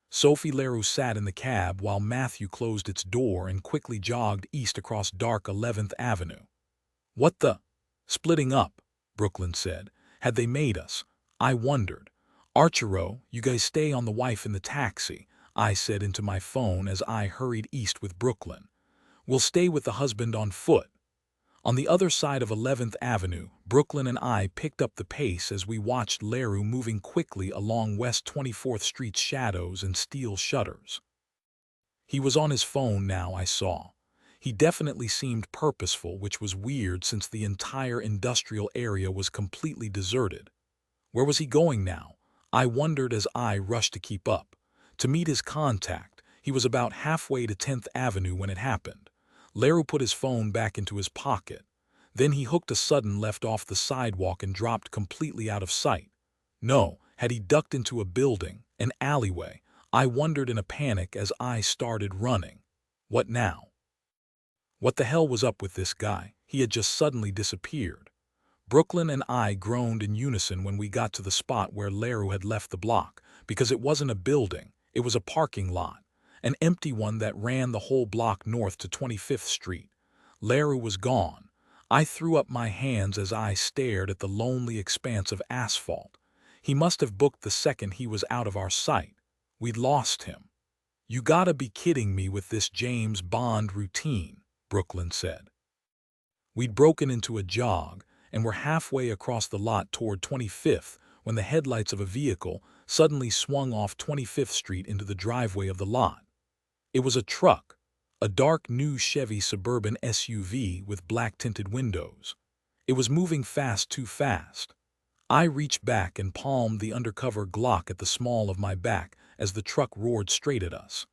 Sophie Leroux sat in the cab while Matthew closed its door and quickly jogged east across dark 11th Avenue. "What the?" "Splitting up," Brooklyn said. "Had they made us?" I wondered. "Arturo, you guys stay on the wife in the taxi," I said into my phone as I hurried east with Brooklyn. "We'll stay with the husband on foot." On the other side of 11th Avenue, Brooklyn and I picked up the pace as we watched Leroux moving quickly along West 24th Street's shadows and steel shutters. He was on his phone now, I saw. He definitely seemed purposeful, which was weird since the entire industrial area was completely deserted. Where was he going now? I wondered as I rushed to keep up. To meet his contact, he was about halfway to 10th Avenue when it happened. Leroux put his phone back into his pocket. Then he hooked a sudden left off the sidewalk and dropped completely out of sight. No, had he ducked into a building, an alleyway? I wondered in a panic as I started running. What now? What the hell was up with this guy? He had just suddenly disappeared. Brooklyn and I groaned in unison when we got to the spot where Leroux had left the block, because it wasn't a building, it was a parking lot. An empty one that ran the whole block north to 25th Street. Leroux was gone. I threw up my hands as I stared at the lonely expanse of asphalt. He must have booked the second he was out of our sight. We'd lost him. "You gotta be kidding me with this James Bond routine," Brooklyn said. We'd broken into a jog and were halfway across the lot toward 25th when the headlights of a vehicle suddenly swung off 25th Street into the driveway of the lot. It was a truck, a dark new Chevy Suburban SUV with black-tinted windows. It was moving fast, too fast. I reached back and palmed the undercover Glock at the small of my back as the truck roared straight at us.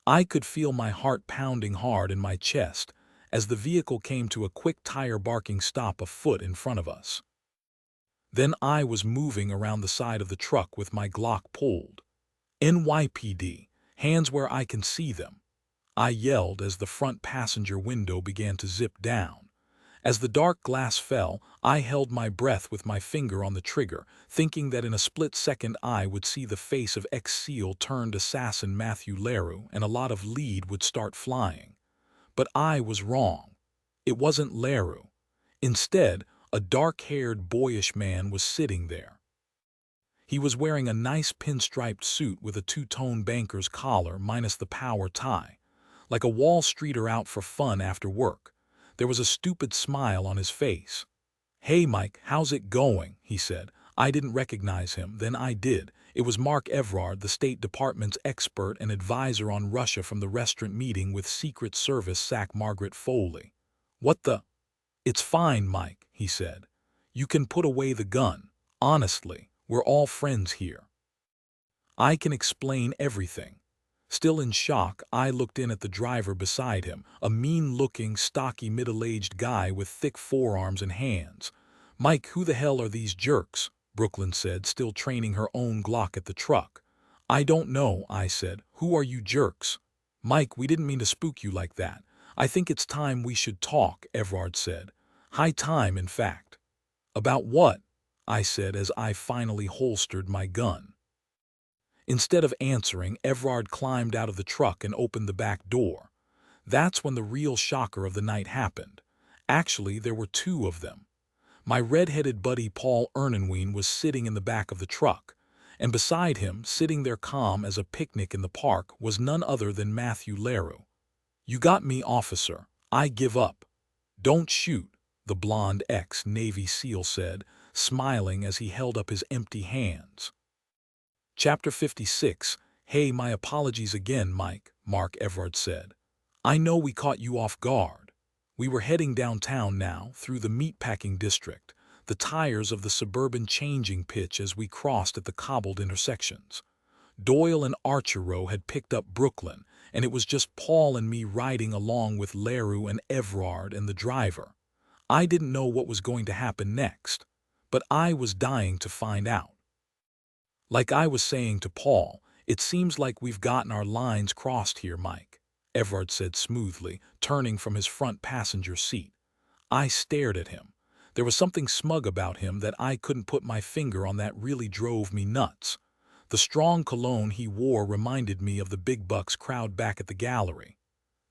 I could feel my heart pounding hard in my chest as the vehicle came to a quick tire-barking stop a foot in front of us. Then I was moving around the side of the truck with my Glock pulled. "NYPD, hands where I can see them," I yelled as the front passenger window began to zip down. As the dark glass fell, I held my breath with my finger on the trigger, thinking that in a split second I would see the face of ex-SEAL-turned assassin Matthew Leroux and a lot of lead would start flying. But I was wrong. It wasn't Leroux. Instead, a dark-haired, boyish man was sitting there. He was wearing a nice pinstriped suit with a two-tone banker's collar minus the power tie, like a Wall Streeter out for fun after work. There was a stupid smile on his face. "Hey Mike, how's it going?" he said. I didn't recognize him, then I did. It was Mark Everard, the State Department's expert and advisor on Russia from the restaurant meeting with Secret Service SAC Margaret Foley. "What the—" "It's fine, Mike," he said. "You can put away the gun. Honestly, we're all friends here. I can explain everything." Still in shock, I looked in at the driver beside him, a mean-looking, stocky, middle-aged guy with thick forearms and hands. "Mike, who the hell are these jerks?" Brooklyn said, still training her own Glock at the truck. "I don't know," I said. "Who are you jerks?" "Mike, we didn't mean to spook you like that. I think it's time we should talk," Everard said. "High time, in fact." "About what?" I said as I finally holstered my gun. Instead of answering, Everard climbed out of the truck and opened the back door. That's when the real shocker of the night happened. Actually, there were two of them. My red-headed buddy Paul Ernanween was sitting in the back of the truck, and beside him, sitting there calm as a picnic in the park, was none other than Matthew Leroux. "You got me, officer. I give up." "Don't shoot," the blonde ex-Navy SEAL said, smiling as he held up his empty hands. Chapter 56. "Hey, my apologies again, Mike," Mark Everard said. "I know we caught you off guard." We were heading downtown now, through the meatpacking district, the tires of the Suburban changing pitch as we crossed at the cobbled intersections. Doyle and Archero had picked up Brooklyn, and it was just Paul and me riding along with Leroux and Everard and the driver. I didn't know what was going to happen next, but I was dying to find out. "Like I was saying to Paul, it seems like we've gotten our lines crossed here, Mike," Everard said smoothly, turning from his front passenger seat. I stared at him. There was something smug about him that I couldn't put my finger on that really drove me nuts. The strong cologne he wore reminded me of the big bucks crowd back at the gallery.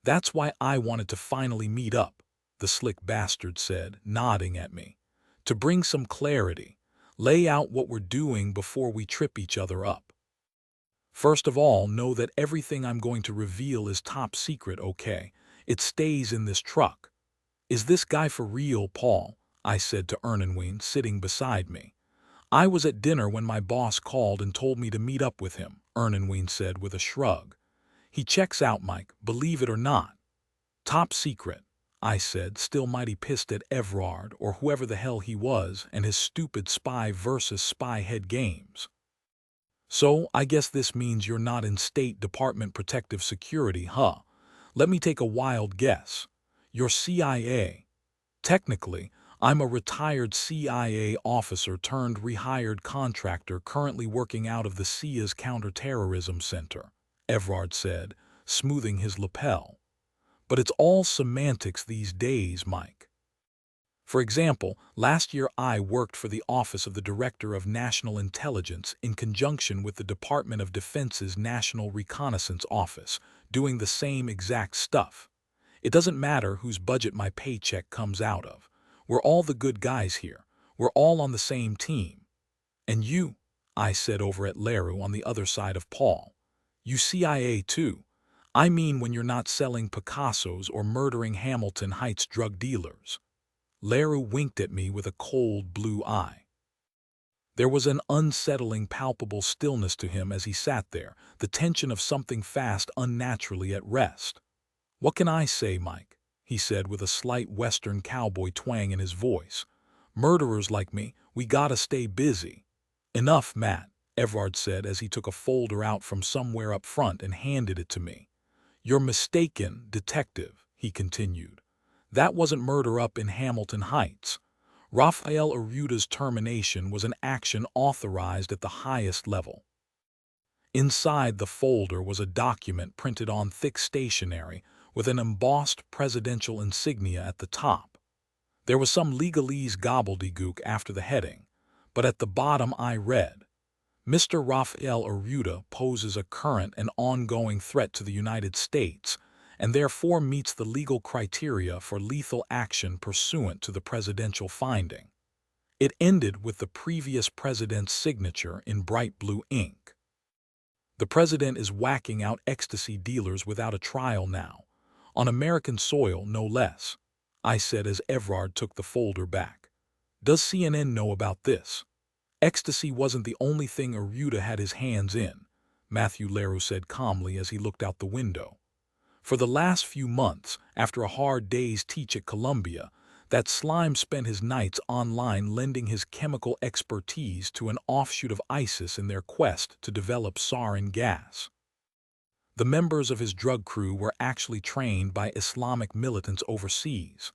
"That's why I wanted to finally meet up," the slick bastard said, nodding at me. "To bring some clarity. Lay out what we're doing before we trip each other up. First of all, know that everything I'm going to reveal is top secret, okay? It stays in this truck." "Is this guy for real, Paul?" I said to Ernanween, sitting beside me. "I was at dinner when my boss called and told me to meet up with him," Ernanween said with a shrug. "He checks out, Mike, believe it or not." "Top secret," I said, still mighty pissed at Everard or whoever the hell he was and his stupid spy versus spy head games. "So, I guess this means you're not in State Department protective security, huh? Let me take a wild guess. You're CIA. Technically, I'm a retired CIA officer turned rehired contractor currently working out of the SIA's Counterterrorism Center," Everard said, smoothing his lapel. "But it's all semantics these days, Mike. For example, last year I worked for the Office of the Director of National Intelligence in conjunction with the Department of Defense's National Reconnaissance Office, doing the same exact stuff. It doesn't matter whose budget my paycheck comes out of. We're all the good guys here. We're all on the same team. And you, I said over at Leru on the other side of Paul. You CIA too. I mean when you're not selling Picassos or murdering Hamilton Heights drug dealers. Leru winked at me with a cold blue eye. There was an unsettling, palpable stillness to him as he sat there, the tension of something fast unnaturally at rest. "What can I say, Mike?" he said with a slight Western cowboy twang in his voice. "Murderers like me, we gotta stay busy." "Enough, Matt," Everard said as he took a folder out from somewhere up front and handed it to me. "You're mistaken, detective," he continued. "That wasn't murder up in Hamilton Heights. Rafael Arruta's termination was an action authorized at the highest level." Inside the folder was a document printed on thick stationery with an embossed presidential insignia at the top. There was some legalese gobbledygook after the heading, but at the bottom I read, "Mr. Rafael Arruta poses a current and ongoing threat to the United States and therefore meets the legal criteria for lethal action pursuant to the presidential finding." It ended with the previous president's signature in bright blue ink. "The president is whacking out ecstasy dealers without a trial now, on American soil no less," I said as Everard took the folder back. "Does CNN know about this?" "Ecstasy wasn't the only thing Arruta had his hands in," Matthew Leroux said calmly as he looked out the window. "For the last few months, after a hard day's teach at Columbia, that slime spent his nights online lending his chemical expertise to an offshoot of ISIS in their quest to develop sarin gas. The members of his drug crew were actually trained by Islamic militants overseas."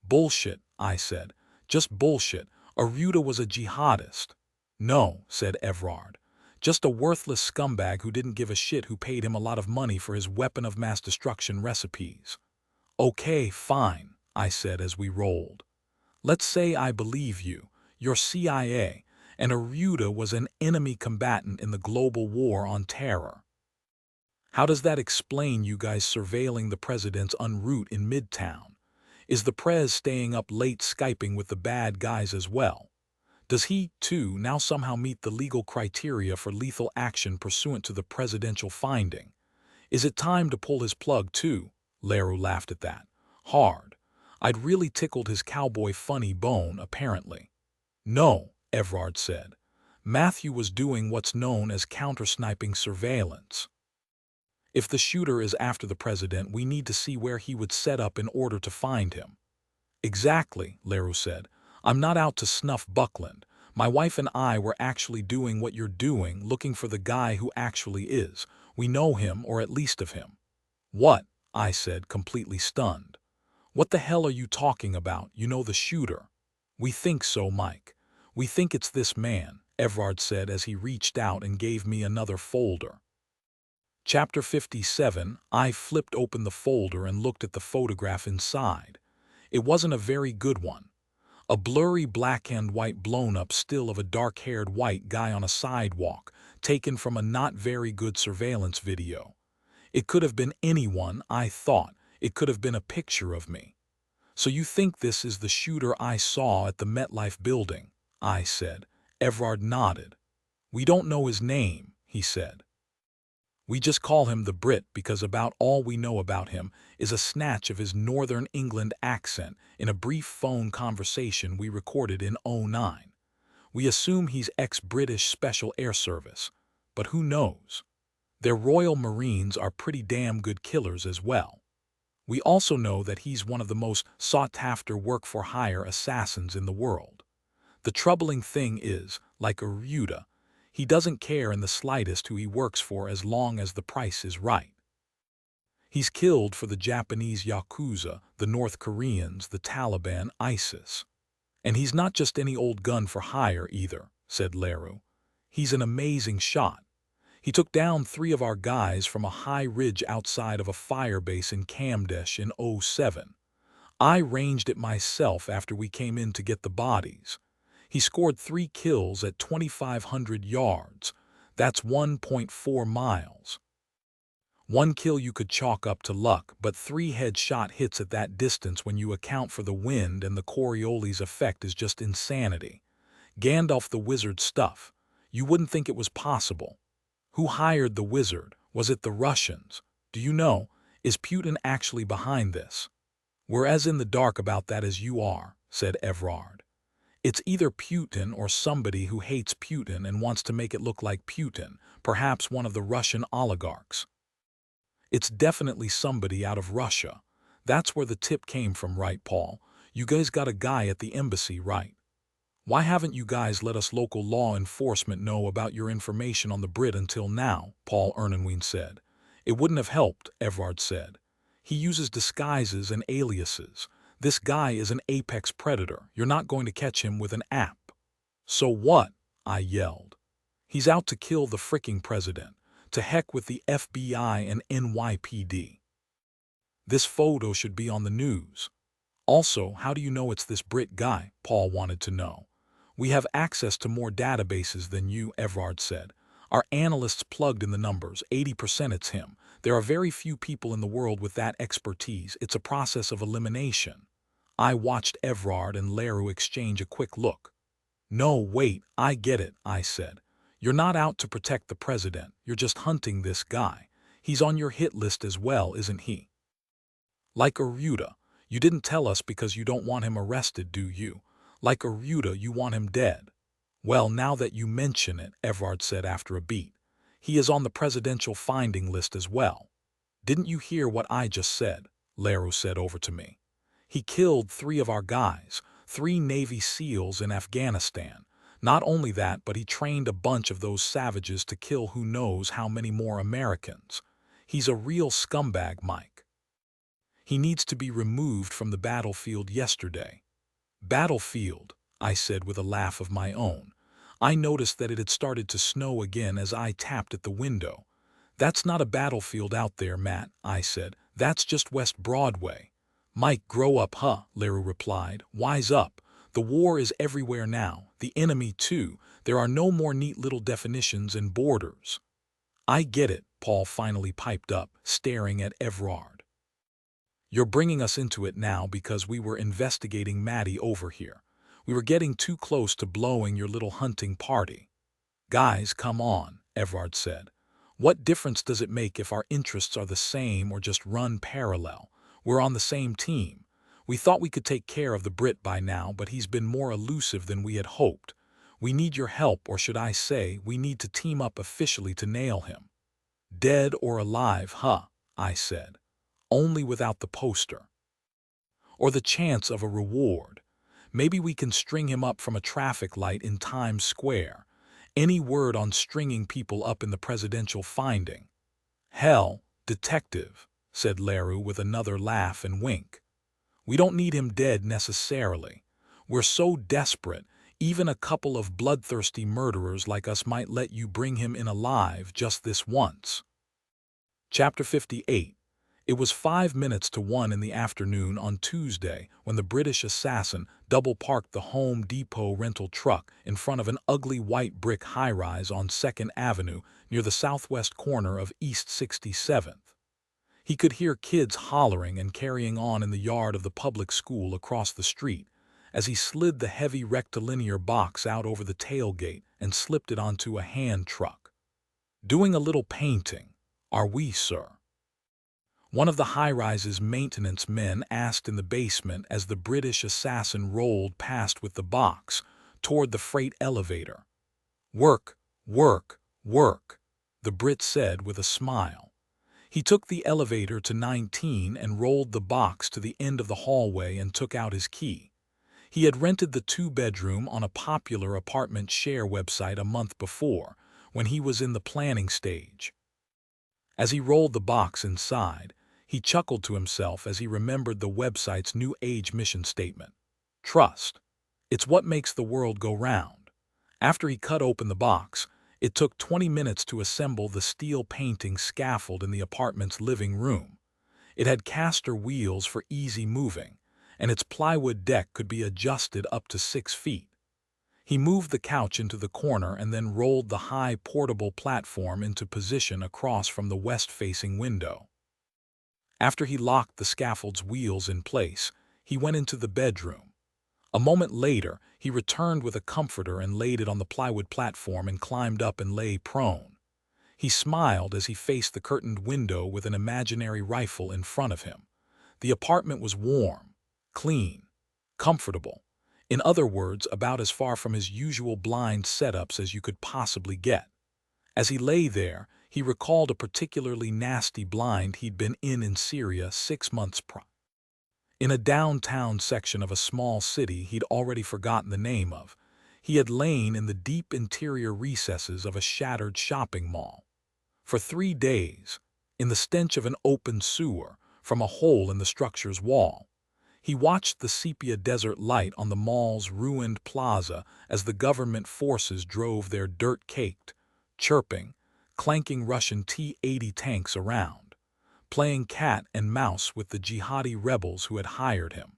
"Bullshit," I said. "Just bullshit. Arruta was a jihadist." "No," said Everard. "Just a worthless scumbag who didn't give a shit who paid him a lot of money for his weapon of mass destruction recipes." "Okay, fine," I said as we rolled. "Let's say I believe you. You're CIA, and Arruta was an enemy combatant in the global war on terror. How does that explain you guys surveilling the president's en route in Midtown? Is the prez staying up late Skyping with the bad guys as well? Does he, too, now somehow meet the legal criteria for lethal action pursuant to the presidential finding? Is it time to pull his plug, too?" Leroux laughed at that. Hard. I'd really tickled his cowboy funny bone, apparently. "No," Everard said. "Matthew was doing what's known as counter-sniping surveillance. If the shooter is after the president, we need to see where he would set up in order to find him." "Exactly," Leroux said. "I'm not out to snuff Buckland. My wife and I were actually doing what you're doing, looking for the guy who actually is. We know him, or at least of him." "What?" I said, completely stunned. "What the hell are you talking about? You know the shooter." "We think so, Mike. We think it's this man," Everard said as he reached out and gave me another folder. Chapter 57, I flipped open the folder and looked at the photograph inside. It wasn't a very good one. A blurry black-and-white blown-up still of a dark-haired white guy on a sidewalk, taken from a not very good surveillance video. It could have been anyone, I thought. It could have been a picture of me. "So you think this is the shooter I saw at the MetLife building?" I said. Everard nodded. "We don't know his name," he said. "We just call him the Brit because about all we know about him is a snatch of his Northern England accent in a brief phone conversation we recorded in '09. We assume he's ex-British Special Air Service, but who knows? Their Royal Marines are pretty damn good killers as well. We also know that he's one of the most sought-after work-for-hire assassins in the world. The troubling thing is, like Arruta, he doesn't care in the slightest who he works for as long as the price is right. He's killed for the Japanese Yakuza, the North Koreans, the Taliban, ISIS. And he's not just any old gun for hire either," said Leroux. "He's an amazing shot. He took down 3 of our guys from a high ridge outside of a firebase in Kamdesh in '07. I ranged it myself after we came in to get the bodies. He scored 3 kills at 2,500 yards. That's 1.4 miles. One kill you could chalk up to luck, but 3 headshot hits at that distance when you account for the wind and the Coriolis effect is just insanity. Gandalf the wizard stuff. You wouldn't think it was possible. Who hired the wizard? Was it the Russians? Do you know? Is Putin actually behind this? We're as in the dark about that as you are, said Evrard. It's either Putin or somebody who hates Putin and wants to make it look like Putin, perhaps one of the Russian oligarchs. It's definitely somebody out of Russia. That's where the tip came from, right, Paul? You guys got a guy at the embassy, right? Why haven't you guys let us local law enforcement know about your information on the Brit until now? Paul Ernanween said. It wouldn't have helped, Evrard said. He uses disguises and aliases. This guy is an apex predator. You're not going to catch him with an app. So what? I yelled. He's out to kill the fricking president. To heck with the FBI and NYPD. This photo should be on the news. Also, how do you know it's this Brit guy? Paul wanted to know. We have access to more databases than you, Evrard said. Our analysts plugged in the numbers. 80% it's him. There are very few people in the world with that expertise. It's a process of elimination. I watched Evrard and Leru exchange a quick look. No, wait, I get it, I said. You're not out to protect the president. You're just hunting this guy. He's on your hit list as well, isn't he? Like Aruda. You didn't tell us because you don't want him arrested, do you? Like Aruda, you want him dead. Well, now that you mention it, Evrard said after a beat. He is on the presidential finding list as well. Didn't you hear what I just said? Leru said over to me. He killed 3 of our guys, 3 Navy SEALs in Afghanistan. Not only that, but he trained a bunch of those savages to kill who knows how many more Americans. He's a real scumbag, Mike. He needs to be removed from the battlefield yesterday. Battlefield, I said with a laugh of my own. I noticed that it had started to snow again as I tapped at the window. That's not a battlefield out there, Matt, I said. That's just West Broadway. Mike, grow up, huh? Leru replied. Wise up. The war is everywhere now. The enemy, too. There are no more neat little definitions and borders. I get it, Paul finally piped up, staring at Evrard. You're bringing us into it now because we were investigating Maddie over here. We were getting too close to blowing your little hunting party. Guys, come on, Evrard said. What difference does it make if our interests are the same or just run parallel? We're on the same team. We thought we could take care of the Brit by now, but he's been more elusive than we had hoped. We need your help, or should I say, we need to team up officially to nail him. Dead or alive, huh? I said. Only without the poster. Or the chance of a reward. Maybe we can string him up from a traffic light in Times Square. Any word on stringing people up in the presidential finding? Hell, detective, said Leru with another laugh and wink. We don't need him dead necessarily. We're so desperate, even a couple of bloodthirsty murderers like us might let you bring him in alive just this once. Chapter 58. It was 5 minutes to 1 in the afternoon on Tuesday when the British assassin double-parked the Home Depot rental truck in front of an ugly white brick high-rise on 2nd Avenue near the southwest corner of East 67th. He could hear kids hollering and carrying on in the yard of the public school across the street as he slid the heavy rectilinear box out over the tailgate and slipped it onto a hand truck. Doing a little painting, are we, sir? One of the high-rise's maintenance men asked in the basement as the British assassin rolled past with the box toward the freight elevator. Work, work, work, the Brit said with a smile. He took the elevator to 19 and rolled the box to the end of the hallway and took out his key. He had rented the 2-bedroom on a popular apartment share website a month before, when he was in the planning stage. As he rolled the box inside, he chuckled to himself as he remembered the website's new age mission statement. Trust. It's what makes the world go round. After he cut open the box, it took 20 minutes to assemble the steel painting scaffold in the apartment's living room. It had caster wheels for easy moving, and its plywood deck could be adjusted up to 6 feet. He moved the couch into the corner and then rolled the high portable platform into position across from the west-facing window. After he locked the scaffold's wheels in place, he went into the bedroom. A moment later, he returned with a comforter and laid it on the plywood platform and climbed up and lay prone. He smiled as he faced the curtained window with an imaginary rifle in front of him. The apartment was warm, clean, comfortable. In other words, about as far from his usual blind setups as you could possibly get. As he lay there, he recalled a particularly nasty blind he'd been in Syria 6 months prior. In a downtown section of a small city he'd already forgotten the name of, he had lain in the deep interior recesses of a shattered shopping mall. For 3 days, in the stench of an open sewer from a hole in the structure's wall, he watched the sepia desert light on the mall's ruined plaza as the government forces drove their dirt-caked, chirping, clanking Russian T-80 tanks around, playing cat and mouse with the jihadi rebels who had hired him.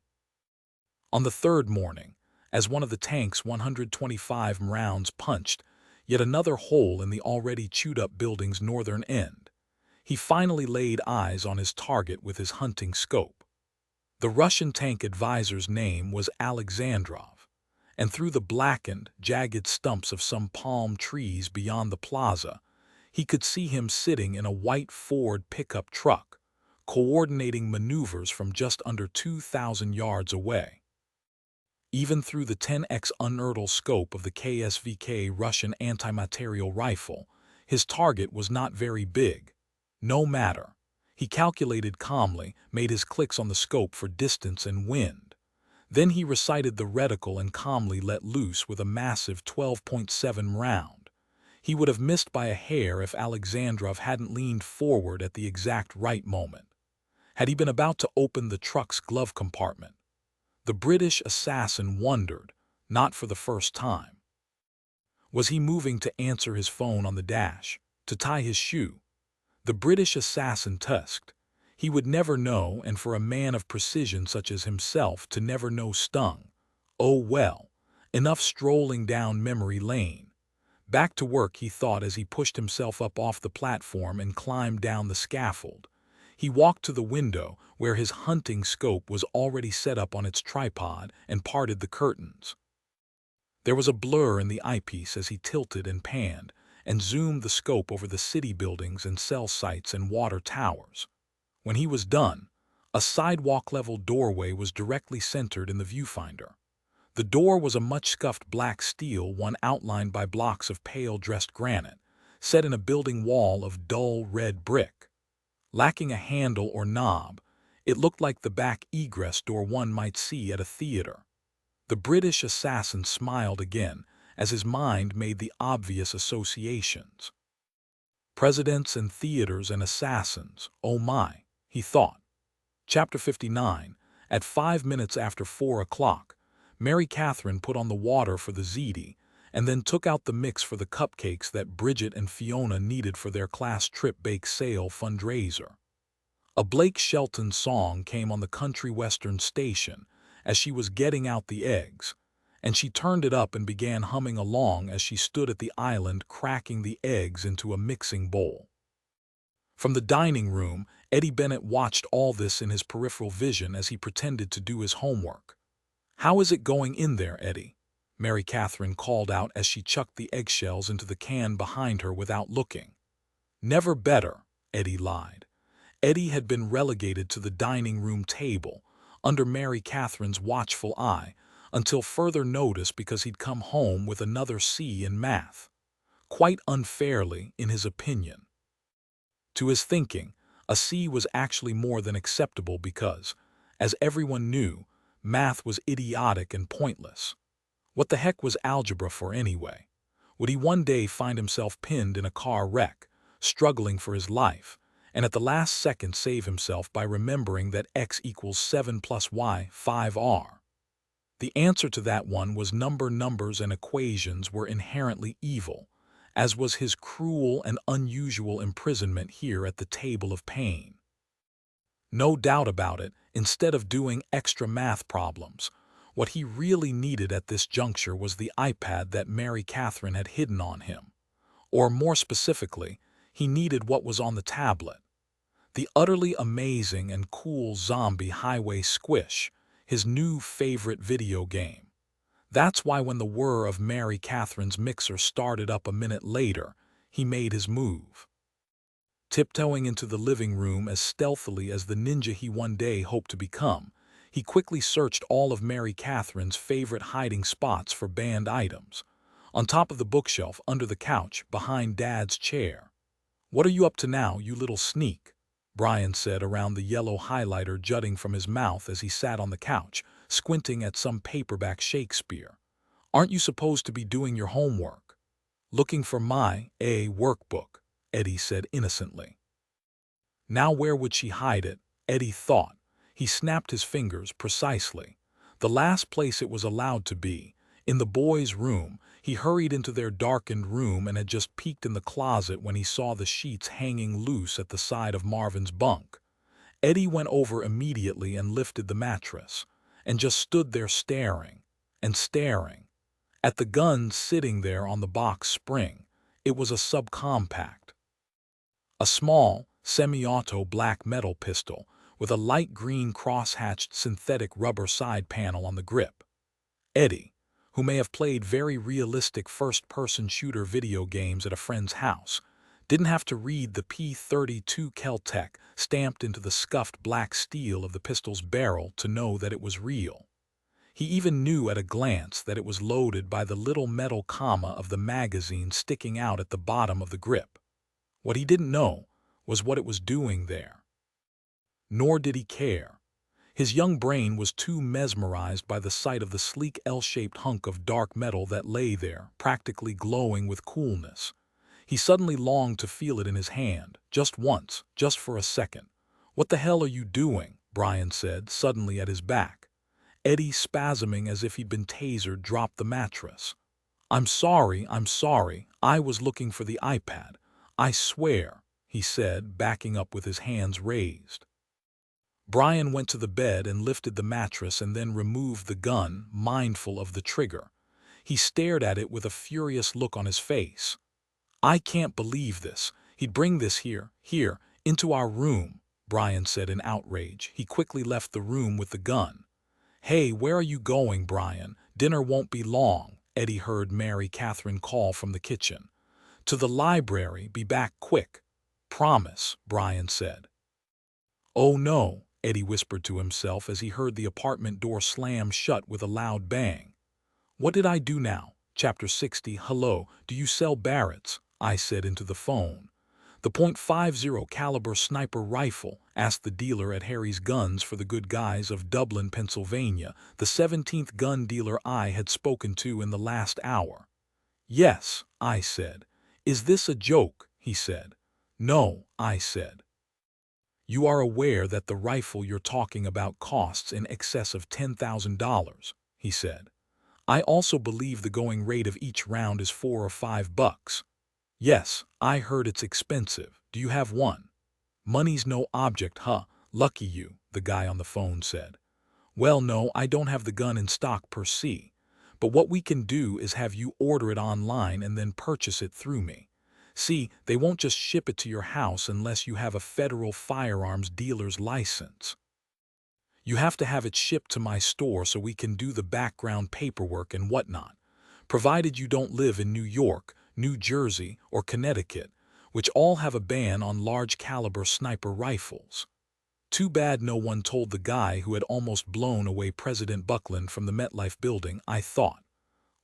On the 3rd morning, as one of the tank's 125 rounds punched yet another hole in the already chewed-up building's northern end, he finally laid eyes on his target with his hunting scope. The Russian tank advisor's name was Alexandrov, and through the blackened, jagged stumps of some palm trees beyond the plaza, he could see him sitting in a white Ford pickup truck, coordinating maneuvers from just under 2,000 yards away. Even through the 10x unertl scope of the KSVK Russian anti-material rifle, his target was not very big. No matter. He calculated calmly, made his clicks on the scope for distance and wind. Then he recited the reticle and calmly let loose with a massive 12.7 round. He would have missed by a hair if Alexandrov hadn't leaned forward at the exact right moment. Had he been about to open the truck's glove compartment? The British assassin wondered, not for the first time. Was he moving to answer his phone on the dash, to tie his shoe? The British assassin tusked. He would never know, and for a man of precision such as himself to never know stung. Oh well, enough strolling down memory lane. Back to work, he thought as he pushed himself up off the platform and climbed down the scaffold. He walked to the window, where his hunting scope was already set up on its tripod, and parted the curtains. There was a blur in the eyepiece as he tilted and panned, and zoomed the scope over the city buildings and cell sites and water towers. When he was done, a sidewalk-level doorway was directly centered in the viewfinder. The door was a much-scuffed black steel one outlined by blocks of pale-dressed granite, set in a building wall of dull red brick. Lacking a handle or knob, it looked like the back egress door one might see at a theater. The British assassin smiled again as his mind made the obvious associations. Presidents and theaters and assassins, oh my, he thought. Chapter 59, at 5 minutes after 4 o'clock, Mary Catherine put on the water for the ziti and then took out the mix for the cupcakes that Bridget and Fiona needed for their class trip bake sale fundraiser. A Blake Shelton song came on the country western station as she was getting out the eggs, and she turned it up and began humming along as she stood at the island cracking the eggs into a mixing bowl. From the dining room, Eddie Bennett watched all this in his peripheral vision as he pretended to do his homework. "How is it going in there, Eddie?" Mary Catherine called out as she chucked the eggshells into the can behind her without looking. "Never better," Eddie lied. Eddie had been relegated to the dining room table, under Mary Catherine's watchful eye, until further notice because he'd come home with another C in math. Quite unfairly, in his opinion. To his thinking, a C was actually more than acceptable because, as everyone knew, math was idiotic and pointless. What the heck was algebra for anyway? Would he one day find himself pinned in a car wreck, struggling for his life, and at the last second save himself by remembering that x equals 7 plus y, 5r? The answer to that one was numbers and equations were inherently evil, as was his cruel and unusual imprisonment here at the table of pain. No doubt about it, instead of doing extra math problems, What he really needed at this juncture was the iPad that Mary Catherine had hidden on him. Or more specifically, he needed what was on the tablet. The utterly amazing and cool zombie highway squish, his new favorite video game. That's why when the whir of Mary Catherine's mixer started up a minute later, he made his move. Tiptoeing into the living room as stealthily as the ninja he one day hoped to become, he quickly searched all of Mary Catherine's favorite hiding spots for banned items. On top of the bookshelf, under the couch, behind Dad's chair. "What are you up to now, you little sneak?" Brian said around the yellow highlighter jutting from his mouth as he sat on the couch, squinting at some paperback Shakespeare. "Aren't you supposed to be doing your homework?" "Looking for my workbook," Eddie said innocently. Now where would she hide it? Eddie thought. He snapped his fingers precisely. The last place it was allowed to be. In the boys' room. He hurried into their darkened room and had just peeked in the closet when he saw the sheets hanging loose at the side of Marvin's bunk. Eddie went over immediately and lifted the mattress, and just stood there staring, and staring, at the gun sitting there on the box spring. It was a subcompact. A small, semi-auto black metal pistol with a light green cross-hatched synthetic rubber side panel on the grip. Eddie, who may have played very realistic first-person shooter video games at a friend's house, didn't have to read the P-32 Kel-Tec stamped into the scuffed black steel of the pistol's barrel to know that it was real. He even knew at a glance that it was loaded by the little metal comma of the magazine sticking out at the bottom of the grip. What he didn't know was what it was doing there. Nor did he care. His young brain was too mesmerized by the sight of the sleek L-shaped hunk of dark metal that lay there, practically glowing with coolness. He suddenly longed to feel it in his hand, just once, just for a second. "What the hell are you doing?" Brian said, suddenly at his back. Eddie, spasming as if he'd been tasered, dropped the mattress. I'm sorry, I was looking for the iPad. I swear," he said, backing up with his hands raised. Brian went to the bed and lifted the mattress and then removed the gun, mindful of the trigger. He stared at it with a furious look on his face. "I can't believe this. He'd bring this here, into our room," Brian said in outrage. He quickly left the room with the gun. "Hey, where are you going, Brian? Dinner won't be long," Eddie heard Mary Catherine call from the kitchen. "To the library, be back quick." "Promise," Brian said. "Oh no," Eddie whispered to himself as he heard the apartment door slam shut with a loud bang. "What did I do now?" Chapter 60. "Hello, do you sell Barretts?" I said into the phone. "The .50 caliber sniper rifle?" asked the dealer at Harry's Guns for the Good Guys of Dublin, Pennsylvania, the 17th gun dealer I had spoken to in the last hour. "Yes," I said. "Is this a joke?" he said. "No," I said. "You are aware that the rifle you're talking about costs in excess of $10,000, he said. "I also believe the going rate of each round is $4 or $5. "Yes, I heard it's expensive. Do you have one?" "Money's no object, huh? Lucky you," the guy on the phone said. "Well, no, I don't have the gun in stock per se. But what we can do is have you order it online and then purchase it through me. See, they won't just ship it to your house unless you have a federal firearms dealer's license. You have to have it shipped to my store so we can do the background paperwork and whatnot, provided you don't live in New York, New Jersey, or Connecticut, which all have a ban on large-caliber sniper rifles." Too bad no one told the guy who had almost blown away President Buckland from the MetLife building, I thought.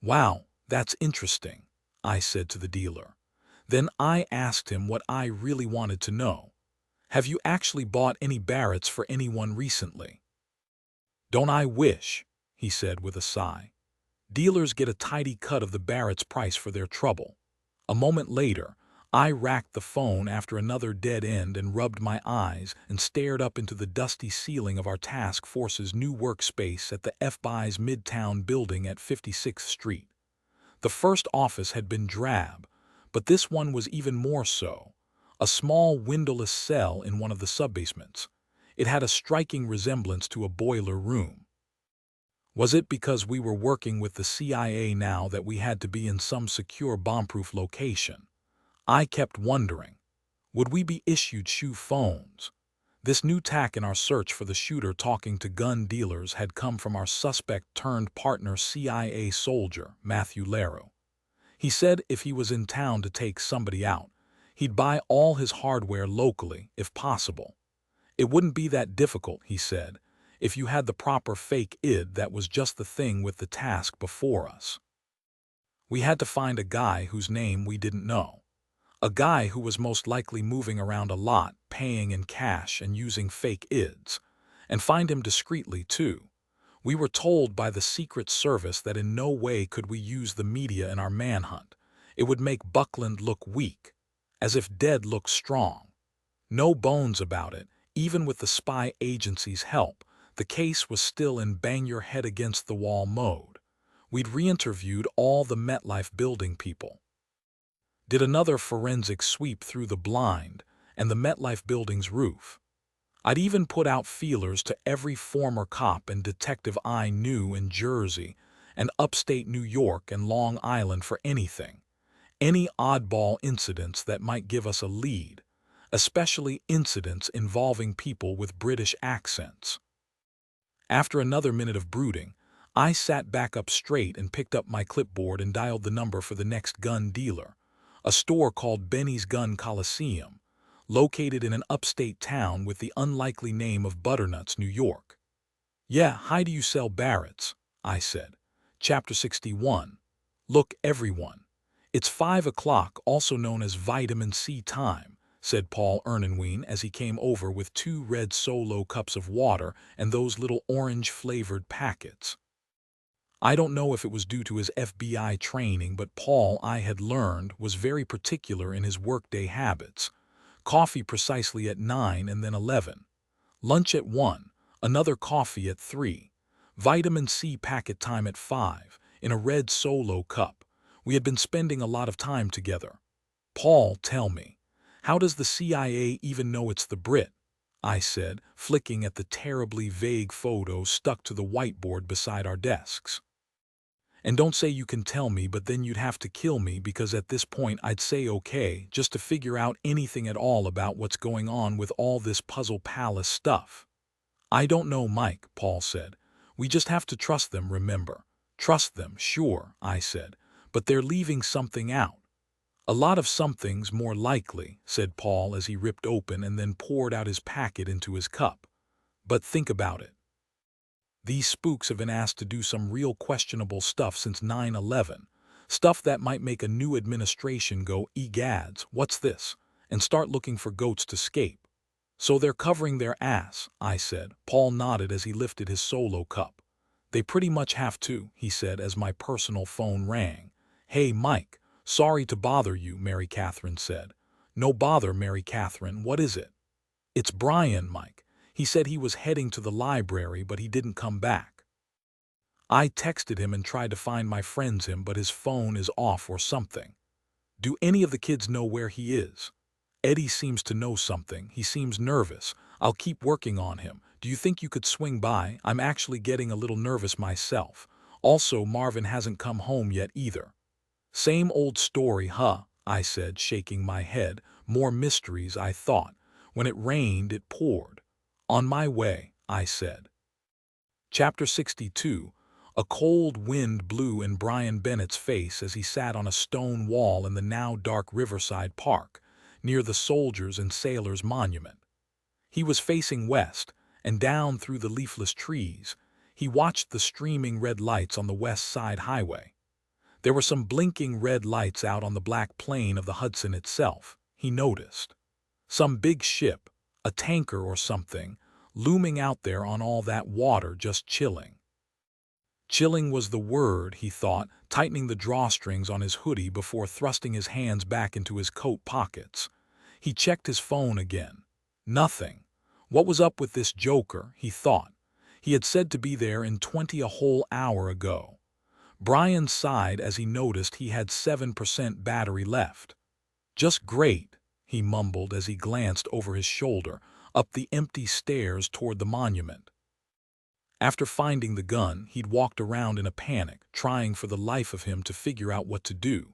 "Wow, that's interesting," I said to the dealer. Then I asked him what I really wanted to know. "Have you actually bought any Barretts for anyone recently?" "Don't I wish," he said with a sigh. "Dealers get a tidy cut of the Barrett's price for their trouble." A moment later, I racked the phone after another dead end and rubbed my eyes and stared up into the dusty ceiling of our task force's new workspace at the FBI's Midtown building at 56th Street. The first office had been drab, but this one was even more so. A small windowless cell in one of the subbasements. It had a striking resemblance to a boiler room. Was it because we were working with the CIA now that we had to be in some secure bomb-proof location? I kept wondering, would we be issued shoe phones? This new tack in our search for the shooter talking to gun dealers had come from our suspect-turned-partner CIA soldier, Matthew Laro. He said if he was in town to take somebody out, he'd buy all his hardware locally, if possible. It wouldn't be that difficult, he said, if you had the proper fake ID that was just the thing with the task before us. We had to find a guy whose name we didn't know. A guy who was most likely moving around a lot, paying in cash and using fake IDs. And find him discreetly, too. We were told by the Secret Service that in no way could we use the media in our manhunt. It would make Buckland look weak, as if dead looked strong. No bones about it, even with the spy agency's help, the case was still in bang-your-head-against-the-wall mode. We'd re-interviewed all the MetLife building people. Did another forensic sweep through the blind and the MetLife building's roof. I'd even put out feelers to every former cop and detective I knew in Jersey and upstate New York and Long Island for anything. Any oddball incidents that might give us a lead, especially incidents involving people with British accents. After another minute of brooding, I sat back up straight and picked up my clipboard and dialed the number for the next gun dealer, a store called Benny's Gun Coliseum, located in an upstate town with the unlikely name of Butternuts, New York. "Yeah, hi, do you sell Barrett's?" I said. Chapter 61. "Look, everyone. It's 5 o'clock, also known as vitamin C time," said Paul Ernenwein as he came over with 2 red Solo cups of water and those little orange-flavored packets. I don't know if it was due to his FBI training, but Paul, I had learned, was very particular in his workday habits. Coffee precisely at 9 and then 11. Lunch at 1, another coffee at 3. Vitamin C packet time at 5, in a red Solo cup. We had been spending a lot of time together. "Paul, tell me, how does the CIA even know it's the Brit?" I said, flicking at the terribly vague photo stuck to the whiteboard beside our desks. "And don't say you can tell me, but then you'd have to kill me, because at this point I'd say okay, just to figure out anything at all about what's going on with all this Puzzle Palace stuff." "I don't know, Mike," Paul said. "We just have to trust them, remember." "Trust them, sure," I said, "but they're leaving something out." "A lot of somethings, more likely," said Paul as he ripped open and then poured out his packet into his cup. "But think about it. These spooks have been asked to do some real questionable stuff since 9/11, stuff that might make a new administration go, egads, what's this, and start looking for goats to scape. So they're covering their ass," I said. Paul nodded as he lifted his Solo cup. "They pretty much have to," he said as my personal phone rang. "Hey, Mike, sorry to bother you," Mary Catherine said. "No bother, Mary Catherine, what is it?" "It's Brian, Mike. He said he was heading to the library, but he didn't come back. I texted him and tried to find my friends him, but his phone is off or something. Do any of the kids know where he is? Eddie seems to know something. He seems nervous. I'll keep working on him. Do you think you could swing by? I'm actually getting a little nervous myself. Also, Marvin hasn't come home yet either." "Same old story, huh?" I said, shaking my head. "More mysteries, I thought. When it rained, it poured." "On my way," I said. Chapter 62. A cold wind blew in Brian Bennett's face as he sat on a stone wall in the now dark Riverside Park, near the Soldiers and Sailors Monument. He was facing west, and down through the leafless trees, he watched the streaming red lights on the West Side Highway. There were some blinking red lights out on the black plain of the Hudson itself, he noticed. Some big ship, a tanker or something, looming out there on all that water, just chilling. Chilling was the word, he thought, tightening the drawstrings on his hoodie before thrusting his hands back into his coat pockets. He checked his phone again. Nothing. What was up with this joker, he thought. He had said to be there in 20 a whole hour ago. Brian sighed as he noticed he had 7% battery left. "Just great," he mumbled as he glanced over his shoulder, up the empty stairs toward the monument. After finding the gun, he'd walked around in a panic, trying for the life of him to figure out what to do.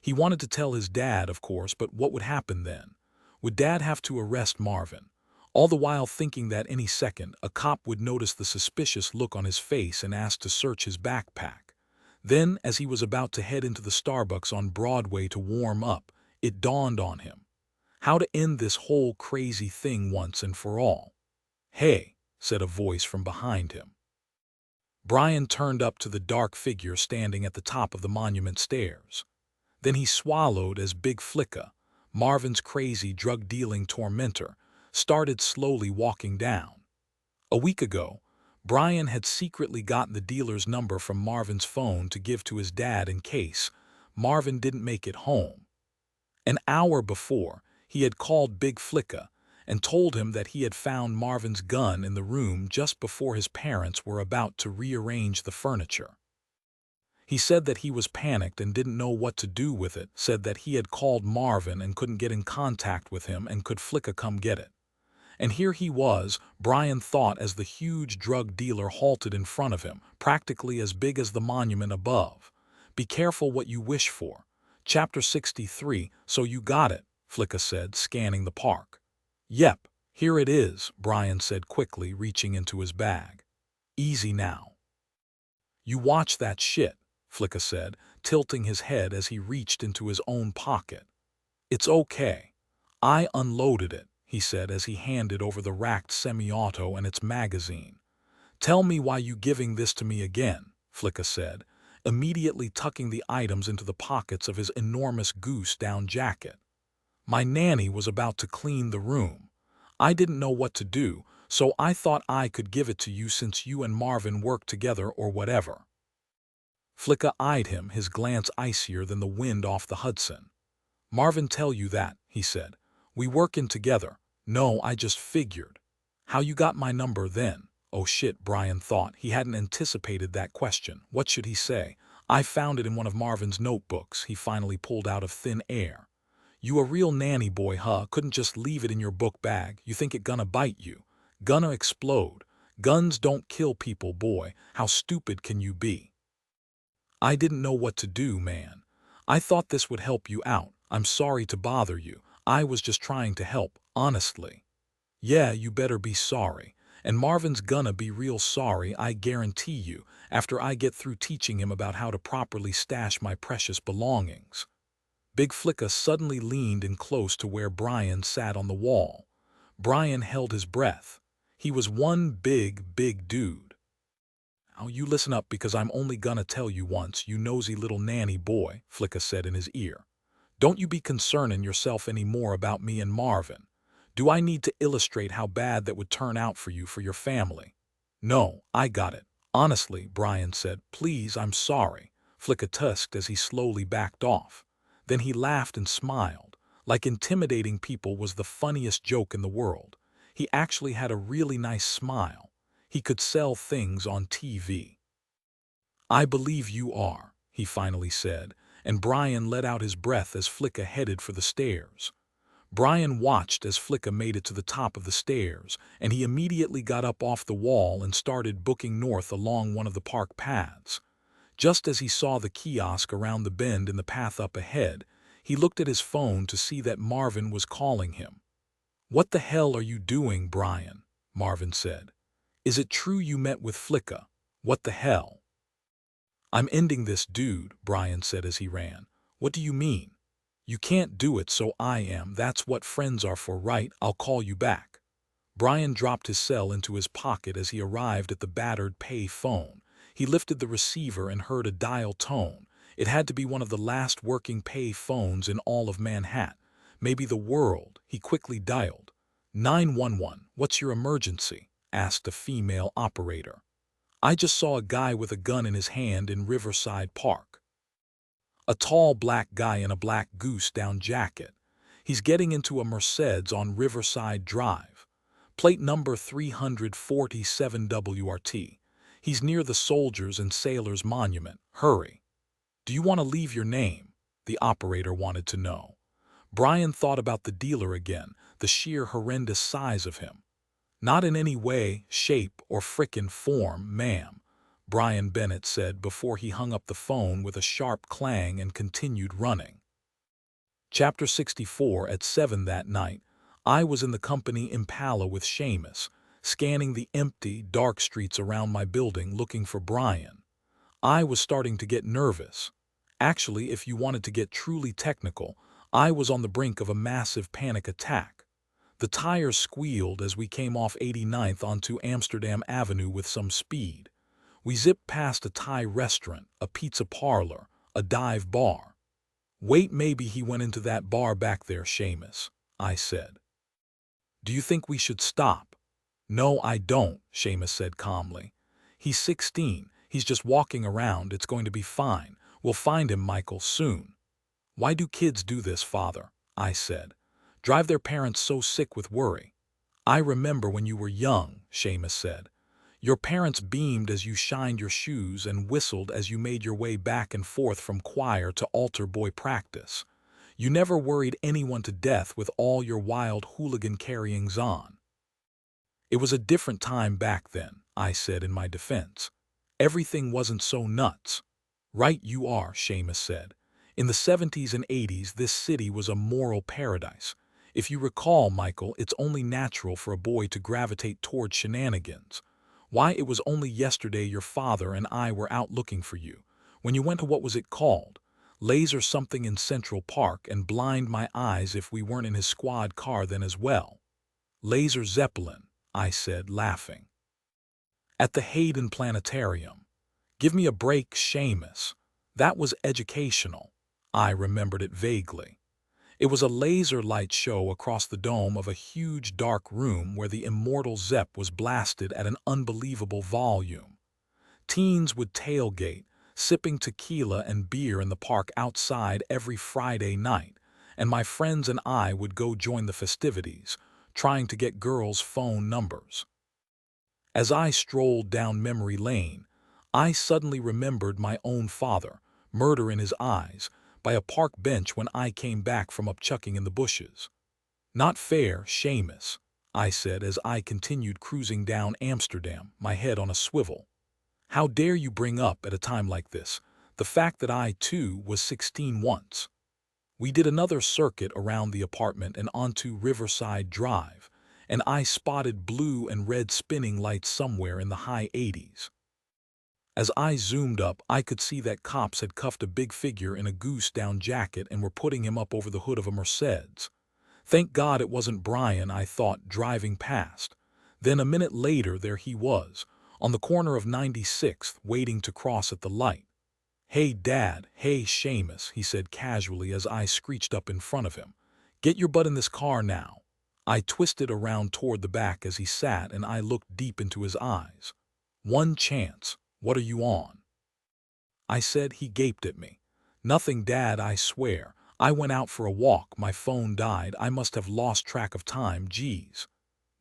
He wanted to tell his dad, of course, but what would happen then? Would Dad have to arrest Marvin? All the while thinking that any second, a cop would notice the suspicious look on his face and ask to search his backpack. Then, as he was about to head into the Starbucks on Broadway to warm up, it dawned on him. How to end this whole crazy thing once and for all. "Hey," said a voice from behind him. Brian turned up to the dark figure standing at the top of the monument stairs. Then he swallowed as Big Flicka, Marvin's crazy drug-dealing tormentor, started slowly walking down. A week ago, Brian had secretly gotten the dealer's number from Marvin's phone to give to his dad in case Marvin didn't make it home. An hour before, he had called Big Flicka and told him that he had found Marvin's gun in the room just before his parents were about to rearrange the furniture. He said that he was panicked and didn't know what to do with it, said that he had called Marvin and couldn't get in contact with him and could Flicka come get it. And here he was, Brian thought, as the huge drug dealer halted in front of him, practically as big as the monument above. "Be careful what you wish for." Chapter 63, "So you got it," Flicka said, scanning the park. "Yep, here it is," Brian said quickly, reaching into his bag. "Easy now." "You watch that shit," Flicka said, tilting his head as he reached into his own pocket. "It's okay. I unloaded it," he said as he handed over the racked semi-auto and its magazine. "Tell me why you giving this to me again," Flicka said, immediately tucking the items into the pockets of his enormous goose-down jacket. "My nanny was about to clean the room. I didn't know what to do, so I thought I could give it to you since you and Marvin work together or whatever." Flicka eyed him, his glance icier than the wind off the Hudson. "Marvin tell you that," he said. "We workin' together." "No, I just figured." "How you got my number then?" Oh shit, Brian thought. He hadn't anticipated that question. What should he say? "I found it in one of Marvin's notebooks," he finally pulled out of thin air. "You a real nanny boy, huh? Couldn't just leave it in your book bag. You think it gonna bite you? Gonna explode. Guns don't kill people, boy. How stupid can you be?" "I didn't know what to do, man. I thought this would help you out. I'm sorry to bother you. I was just trying to help, honestly." "Yeah, you better be sorry. And Marvin's gonna be real sorry, I guarantee you, after I get through teaching him about how to properly stash my precious belongings." Big Flicka suddenly leaned in close to where Brian sat on the wall. Brian held his breath. He was one big dude. "Now you listen up, because I'm only gonna tell you once, you nosy little nanny boy," Flicka said in his ear. "Don't you be concerning yourself any more about me and Marvin. Do I need to illustrate how bad that would turn out for your family?" "No, I got it. Honestly," Brian said. "Please, I'm sorry," Flicka tusked as he slowly backed off. Then he laughed and smiled. Like intimidating people was the funniest joke in the world. He actually had a really nice smile. He could sell things on TV. "I believe you are," he finally said, and Brian let out his breath as Flicka headed for the stairs. Brian watched as Flicka made it to the top of the stairs, and he immediately got up off the wall and started booking north along one of the park paths. Just as he saw the kiosk around the bend in the path up ahead, he looked at his phone to see that Marvin was calling him. "What the hell are you doing, Brian?" Marvin said. "Is it true you met with Flicka? What the hell?" "I'm ending this, dude," Brian said as he ran. "What do you mean?" "You can't do it, so I am. That's what friends are for, right? I'll call you back." Brian dropped his cell into his pocket as he arrived at the battered pay phone. He lifted the receiver and heard a dial tone. It had to be one of the last working pay phones in all of Manhattan, maybe the world. He quickly dialed. 911, what's your emergency?" asked a female operator. "I just saw a guy with a gun in his hand in Riverside Park." "A tall black guy in a black goose-down jacket. He's getting into a Mercedes on Riverside Drive. Plate number 347 WRT. He's near the Soldiers and Sailors Monument. Hurry." "Do you want to leave your name?" the operator wanted to know. Brian thought about the dealer again, the sheer horrendous size of him. Not in any way, shape, or frickin' form, ma'am, Brian Bennett said before he hung up the phone with a sharp clang and continued running. Chapter 64. At 7 that night, I was in the company Impala with Seamus, scanning the empty, dark streets around my building looking for Brian. I was starting to get nervous. Actually, if you wanted to get truly technical, I was on the brink of a massive panic attack. The tires squealed as we came off 89th onto Amsterdam Avenue with some speed. We zipped past a Thai restaurant, a pizza parlor, a dive bar. Wait, maybe he went into that bar back there, Seamus, I said. Do you think we should stop? No, I don't, Seamus said calmly. He's 16. He's just walking around. It's going to be fine. We'll find him, Michael, soon. Why do kids do this, Father? I said. Drive their parents so sick with worry. I remember when you were young, Seamus said. Your parents beamed as you shined your shoes and whistled as you made your way back and forth from choir to altar boy practice. You never worried anyone to death with all your wild hooligan carryings on. It was a different time back then, I said in my defense. Everything wasn't so nuts. Right you are, Seamus said. In the 70s and 80s, this city was a moral paradise. If you recall, Michael, it's only natural for a boy to gravitate toward shenanigans. Why, it was only yesterday your father and I were out looking for you. When you went to what was it called? Laser something in Central Park, and blind my eyes if we weren't in his squad car then as well. Laser Zeppelin, I said, laughing. At the Hayden Planetarium. Give me a break, Seamus. That was educational. I remembered it vaguely. It was a laser light show across the dome of a huge dark room where the immortal Zepp was blasted at an unbelievable volume. Teens would tailgate, sipping tequila and beer in the park outside every Friday night, and my friends and I would go join the festivities, trying to get girls' phone numbers. As I strolled down memory lane, I suddenly remembered my own father, murder in his eyes, by a park bench when I came back from upchucking in the bushes. Not fair, Seamus, I said as I continued cruising down Amsterdam, my head on a swivel. How dare you bring up, at a time like this, the fact that I, too, was 16 once. We did another circuit around the apartment and onto Riverside Drive, and I spotted blue and red spinning lights somewhere in the high 80s. As I zoomed up, I could see that cops had cuffed a big figure in a goose-down jacket and were putting him up over the hood of a Mercedes. Thank God it wasn't Brian, I thought, driving past. Then a minute later, there he was, on the corner of 96th, waiting to cross at the light. Hey, Dad, hey, Seamus, he said casually as I screeched up in front of him. Get your butt in this car now. I twisted around toward the back as he sat and I looked deep into his eyes. One chance. What are you on? I said. He gaped at me. Nothing, Dad, I swear. I went out for a walk, my phone died, I must have lost track of time, geez.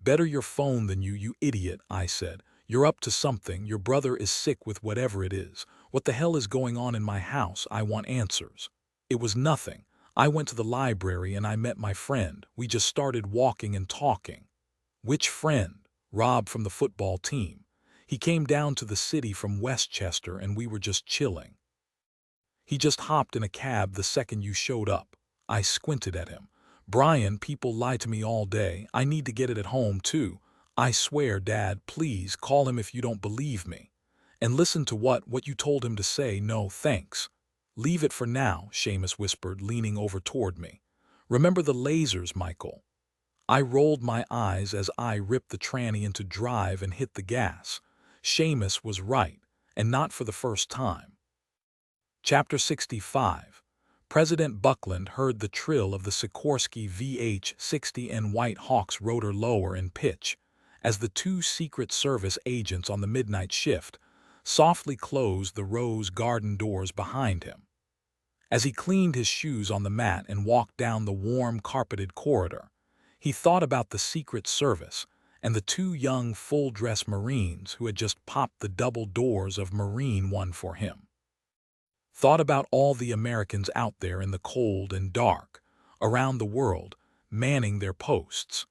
Better your phone than you idiot, I said. You're up to something, your brother is sick with whatever it is. What the hell is going on in my house? I want answers. It was nothing. I went to the library and I met my friend. We just started walking and talking. Which friend? Rob from the football team. He came down to the city from Westchester and we were just chilling. He just hopped in a cab the second you showed up. I squinted at him. Brian, people lie to me all day. I need to get it at home too. I swear, Dad, please call him if you don't believe me. And listen to what you told him to say. No, thanks. Leave it for now, Seamus whispered, leaning over toward me. Remember the lasers, Michael. I rolled my eyes as I ripped the tranny into drive and hit the gas. Seamus was right, and not for the first time. Chapter 65. President Buckland heard the trill of the Sikorsky VH-60 and White Hawk's rotor lower in pitch, as the two Secret Service agents on the midnight shift softly closed the rose garden doors behind him. As he cleaned his shoes on the mat and walked down the warm carpeted corridor, he thought about the Secret Service and the two young full-dress Marines who had just popped the double doors of Marine One for him. Thought about all the Americans out there in the cold and dark, around the world, manning their posts.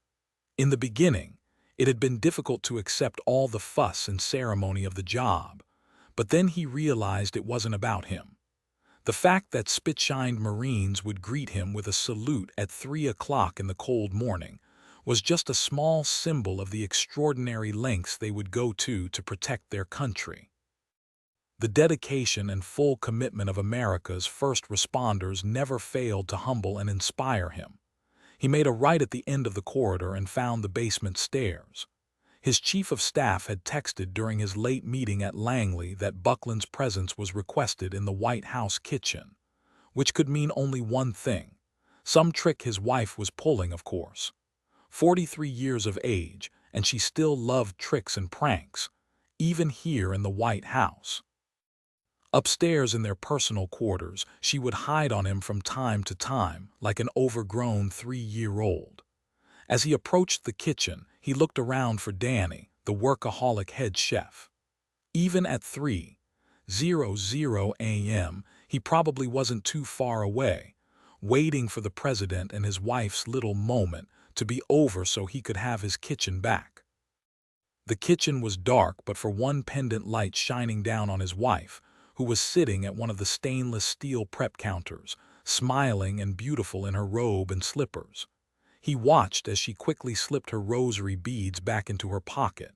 In the beginning, It had been difficult to accept all the fuss and ceremony of the job, but then he realized it wasn't about him. The fact that spit-shined Marines would greet him with a salute at 3 o'clock in the cold morning was just a small symbol of the extraordinary lengths they would go to protect their country. The dedication and full commitment of America's first responders never failed to humble and inspire him. He made a right at the end of the corridor and found the basement stairs. His chief of staff had texted during his late meeting at Langley that Buckland's presence was requested in the White House kitchen, which could mean only one thing. Some trick his wife was pulling, of course. 43 years of age, and she still loved tricks and pranks, even here in the White House. Upstairs in their personal quarters, she would hide on him from time to time, like an overgrown 3-year-old. As he approached the kitchen, he looked around for Danny, the workaholic head chef. Even at 3:00 a.m., he probably wasn't too far away, waiting for the president and his wife's little moment to be over so he could have his kitchen back. The kitchen was dark but for one pendant light shining down on his wife, who was sitting at one of the stainless steel prep counters, smiling and beautiful in her robe and slippers. He watched as she quickly slipped her rosary beads back into her pocket.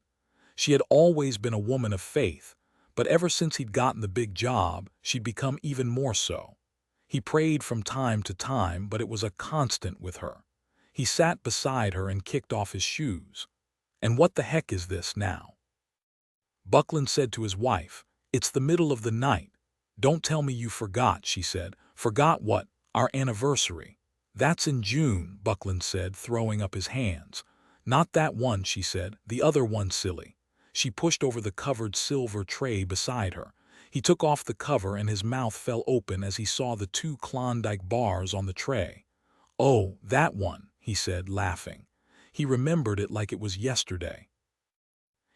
She had always been a woman of faith, but ever since he'd gotten the big job, she'd become even more so. He prayed from time to time, but it was a constant with her. He sat beside her and kicked off his shoes. "And what the heck is this now?" Buckland said to his wife. "It's the middle of the night. Don't tell me you forgot," she said. "Forgot what? Our anniversary." "That's in June," Buckland said, throwing up his hands. "Not that one," she said. "The other one, silly." She pushed over the covered silver tray beside her. He took off the cover and his mouth fell open as he saw the 2 Klondike bars on the tray. "Oh, that one," he said, laughing. He remembered it like it was yesterday.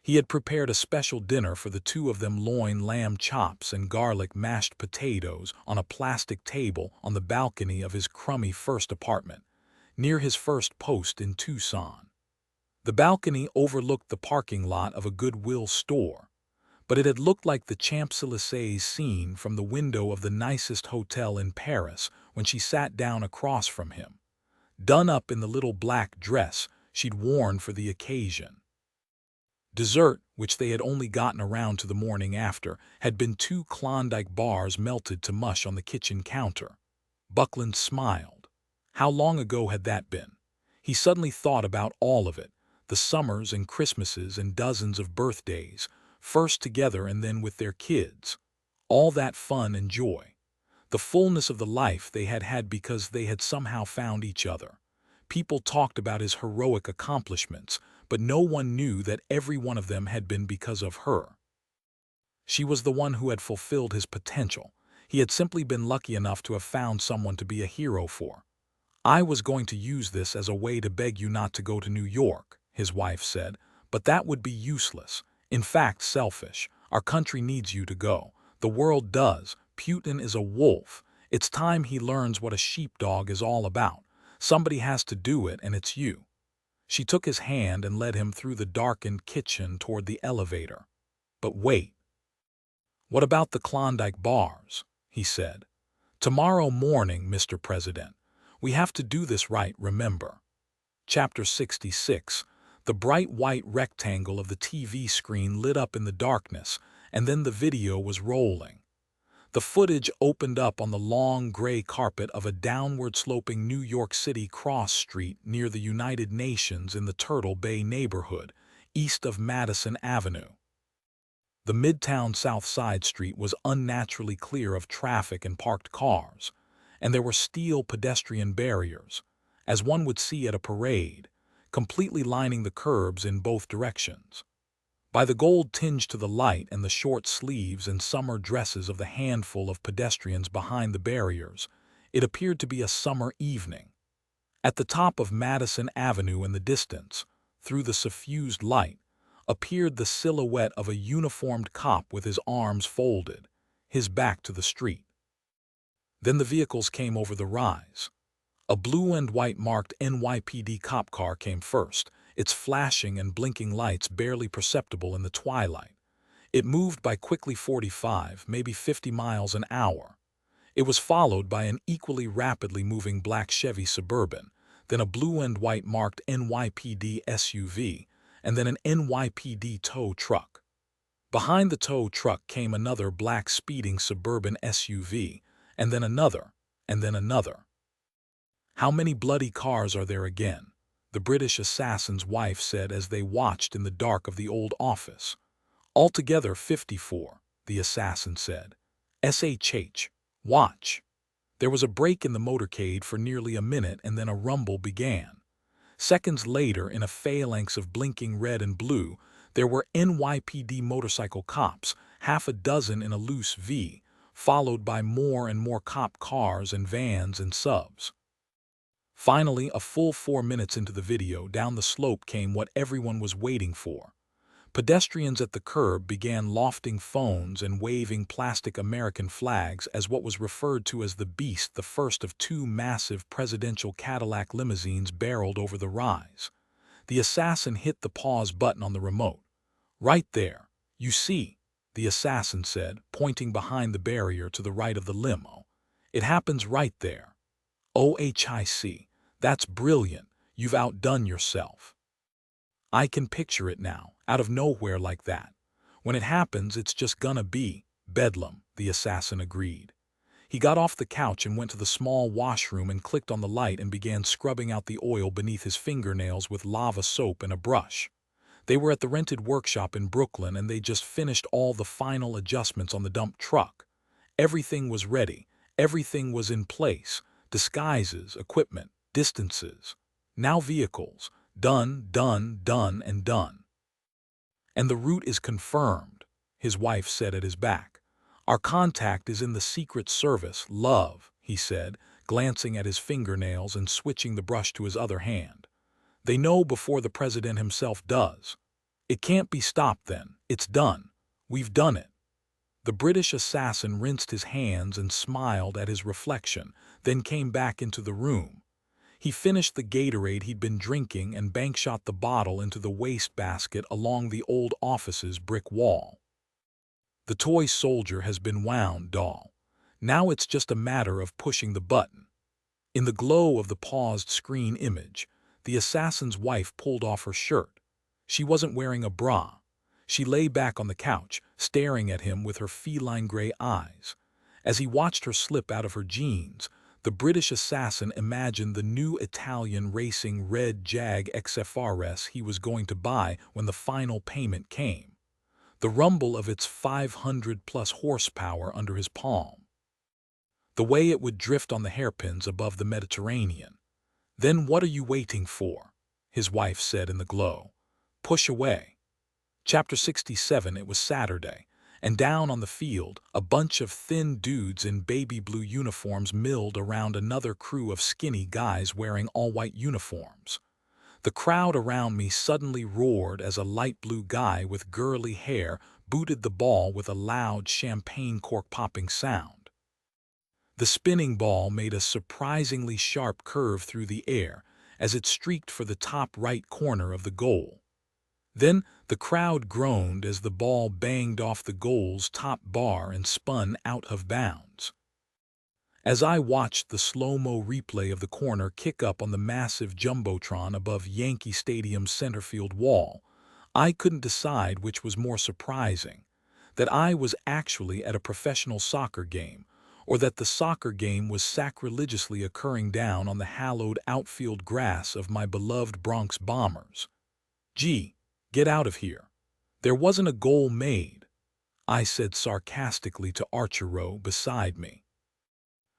He had prepared a special dinner for the two of them, loin lamb chops and garlic mashed potatoes on a plastic table on the balcony of his crummy first apartment, near his first post in Tucson. The balcony overlooked the parking lot of a Goodwill store, but it had looked like the Champs-Élysées scene from the window of the nicest hotel in Paris when she sat down across from him, done up in the little black dress she'd worn for the occasion. Dessert, which they had only gotten around to the morning after, had been 2 Klondike bars melted to mush on the kitchen counter. Buckland smiled. How long ago had that been? He suddenly thought about all of it, the summers and Christmases and dozens of birthdays, first together and then with their kids. All that fun and joy. The fullness of the life they had had because they had somehow found each other. People talked about his heroic accomplishments, but no one knew that every one of them had been because of her. She was the one who had fulfilled his potential. He had simply been lucky enough to have found someone to be a hero for. "I was going to use this as a way to beg you not to go to New York," his wife said, "but that would be useless. In fact, selfish. Our country needs you to go. The world does. Putin is a wolf. It's time he learns what a sheepdog is all about. Somebody has to do it, and it's you." She took his hand and led him through the darkened kitchen toward the elevator. "But wait. What about the Klondike bars?" he said. "Tomorrow morning, Mr. President. We have to do this right, remember." Chapter 66. The bright white rectangle of the TV screen lit up in the darkness, and then the video was rolling. The footage opened up on the long gray carpet of a downward-sloping New York City cross street near the United Nations in the Turtle Bay neighborhood, east of Madison Avenue. The Midtown South Side street was unnaturally clear of traffic and parked cars, and there were steel pedestrian barriers, as one would see at a parade, completely lining the curbs in both directions. By the gold tinge to the light and the short sleeves and summer dresses of the handful of pedestrians behind the barriers, it appeared to be a summer evening. At the top of Madison Avenue in the distance, through the suffused light, appeared the silhouette of a uniformed cop with his arms folded, his back to the street. Then the vehicles came over the rise. A blue and white marked NYPD cop car came first, its flashing and blinking lights barely perceptible in the twilight. It moved by quickly 45, maybe 50 miles an hour. It was followed by an equally rapidly moving black Chevy Suburban, then a blue and white marked NYPD SUV, and then an NYPD tow truck. Behind the tow truck came another black speeding suburban SUV, and then another, and then another. "How many bloody cars are there again?" the British assassin's wife said as they watched in the dark of the old office. "Altogether 54, the assassin said. SHH. Watch." There was a break in the motorcade for nearly a minute, and then a rumble began. Seconds later, in a phalanx of blinking red and blue, there were NYPD motorcycle cops, half a dozen in a loose V, followed by more and more cop cars and vans and subs. Finally, a full 4 minutes into the video, down the slope came what everyone was waiting for. Pedestrians at the curb began lofting phones and waving plastic American flags as what was referred to as the Beast, the first of two massive presidential Cadillac limousines, barreled over the rise. The assassin hit the pause button on the remote. "Right there, you see," the assassin said, pointing behind the barrier to the right of the limo. "It happens right there. OHIC. That's brilliant. You've outdone yourself." "I can picture it now, out of nowhere like that. When it happens, it's just gonna be bedlam," the assassin agreed. He got off the couch and went to the small washroom and clicked on the light and began scrubbing out the oil beneath his fingernails with lava soap and a brush. They were at the rented workshop in Brooklyn, and they just finished all the final adjustments on the dump truck. Everything was ready. Everything was in place. Disguises, equipment, distances. Now vehicles. Done, done, done, and done. "And the route is confirmed," his wife said at his back. "Our contact is in the Secret Service, love," he said, glancing at his fingernails and switching the brush to his other hand. "They know before the president himself does. It can't be stopped then. It's done. We've done it." The British assassin rinsed his hands and smiled at his reflection, then came back into the room. He finished the Gatorade he'd been drinking and bankshot the bottle into the wastebasket along the old office's brick wall. "The toy soldier has been wound, doll. Now it's just a matter of pushing the button." In the glow of the paused screen image, the assassin's wife pulled off her shirt. She wasn't wearing a bra. She lay back on the couch, staring at him with her feline gray eyes. As he watched her slip out of her jeans, the British assassin imagined the new Italian racing red Jag XFRS he was going to buy when the final payment came. The rumble of its 500-plus horsepower under his palm. The way it would drift on the hairpins above the Mediterranean. "Then what are you waiting for?" his wife said in the glow. "Push away." Chapter 67. It was Saturday, and down on the field, a bunch of thin dudes in baby blue uniforms milled around another crew of skinny guys wearing all-white uniforms. The crowd around me suddenly roared as a light blue guy with girly hair booted the ball with a loud champagne cork-popping sound. The spinning ball made a surprisingly sharp curve through the air as it streaked for the top right corner of the goal. Then the crowd groaned as the ball banged off the goal's top bar and spun out of bounds. As I watched the slow-mo replay of the corner kick up on the massive jumbotron above Yankee Stadium's center field wall, I couldn't decide which was more surprising, that I was actually at a professional soccer game, or that the soccer game was sacrilegiously occurring down on the hallowed outfield grass of my beloved Bronx Bombers. "Gee, get out of here. There wasn't a goal made," I said sarcastically to Archero beside me.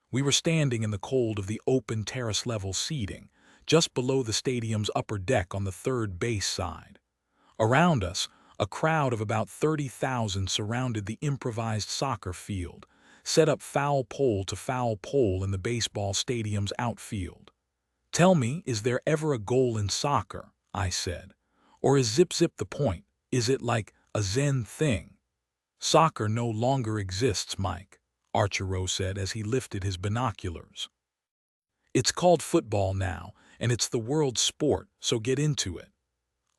We were standing in the cold of the open terrace-level seating, just below the stadium's upper deck on the third base side. Around us, a crowd of about 30,000 surrounded the improvised soccer field, set up foul pole to foul pole in the baseball stadium's outfield. "Tell me, is there ever a goal in soccer?" I said. "Or is zip-zip the point? Is it like a Zen thing?" "Soccer no longer exists, Mike," Archero said as he lifted his binoculars. "It's called football now, and it's the world's sport, so get into it."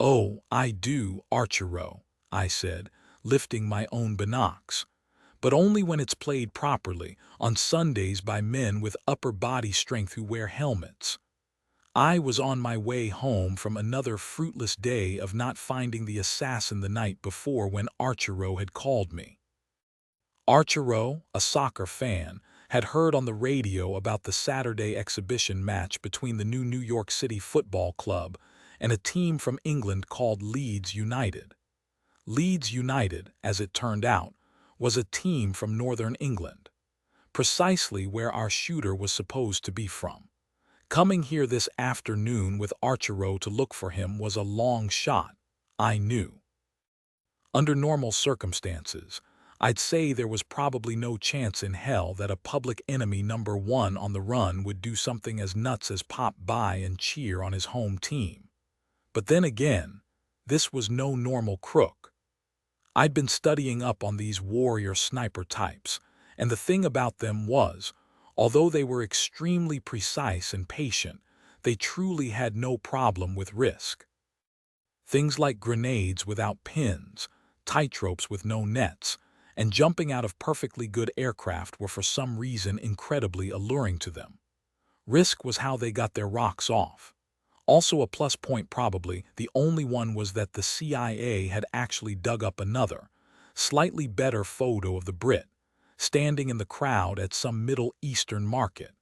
"Oh, I do, Archero," I said, lifting my own binocs. "But only when it's played properly, on Sundays by men with upper body strength who wear helmets." I was on my way home from another fruitless day of not finding the assassin the night before when Archero had called me. Archero, a soccer fan, had heard on the radio about the Saturday exhibition match between the New York City Football Club and a team from England called Leeds United. Leeds United, as it turned out, was a team from northern England, precisely where our shooter was supposed to be from. Coming here this afternoon with Archero to look for him was a long shot, I knew. Under normal circumstances, I'd say there was probably no chance in hell that a public enemy #1 on the run would do something as nuts as pop by and cheer on his home team. But then again, this was no normal crook. I'd been studying up on these warrior sniper types, and the thing about them was, although they were extremely precise and patient, they truly had no problem with risk. Things like grenades without pins, tightropes with no nets, and jumping out of perfectly good aircraft were for some reason incredibly alluring to them. Risk was how they got their rocks off. Also a plus point probably, the only one was that the CIA had actually dug up another, slightly better photo of the Brit, standing in the crowd at some Middle Eastern market.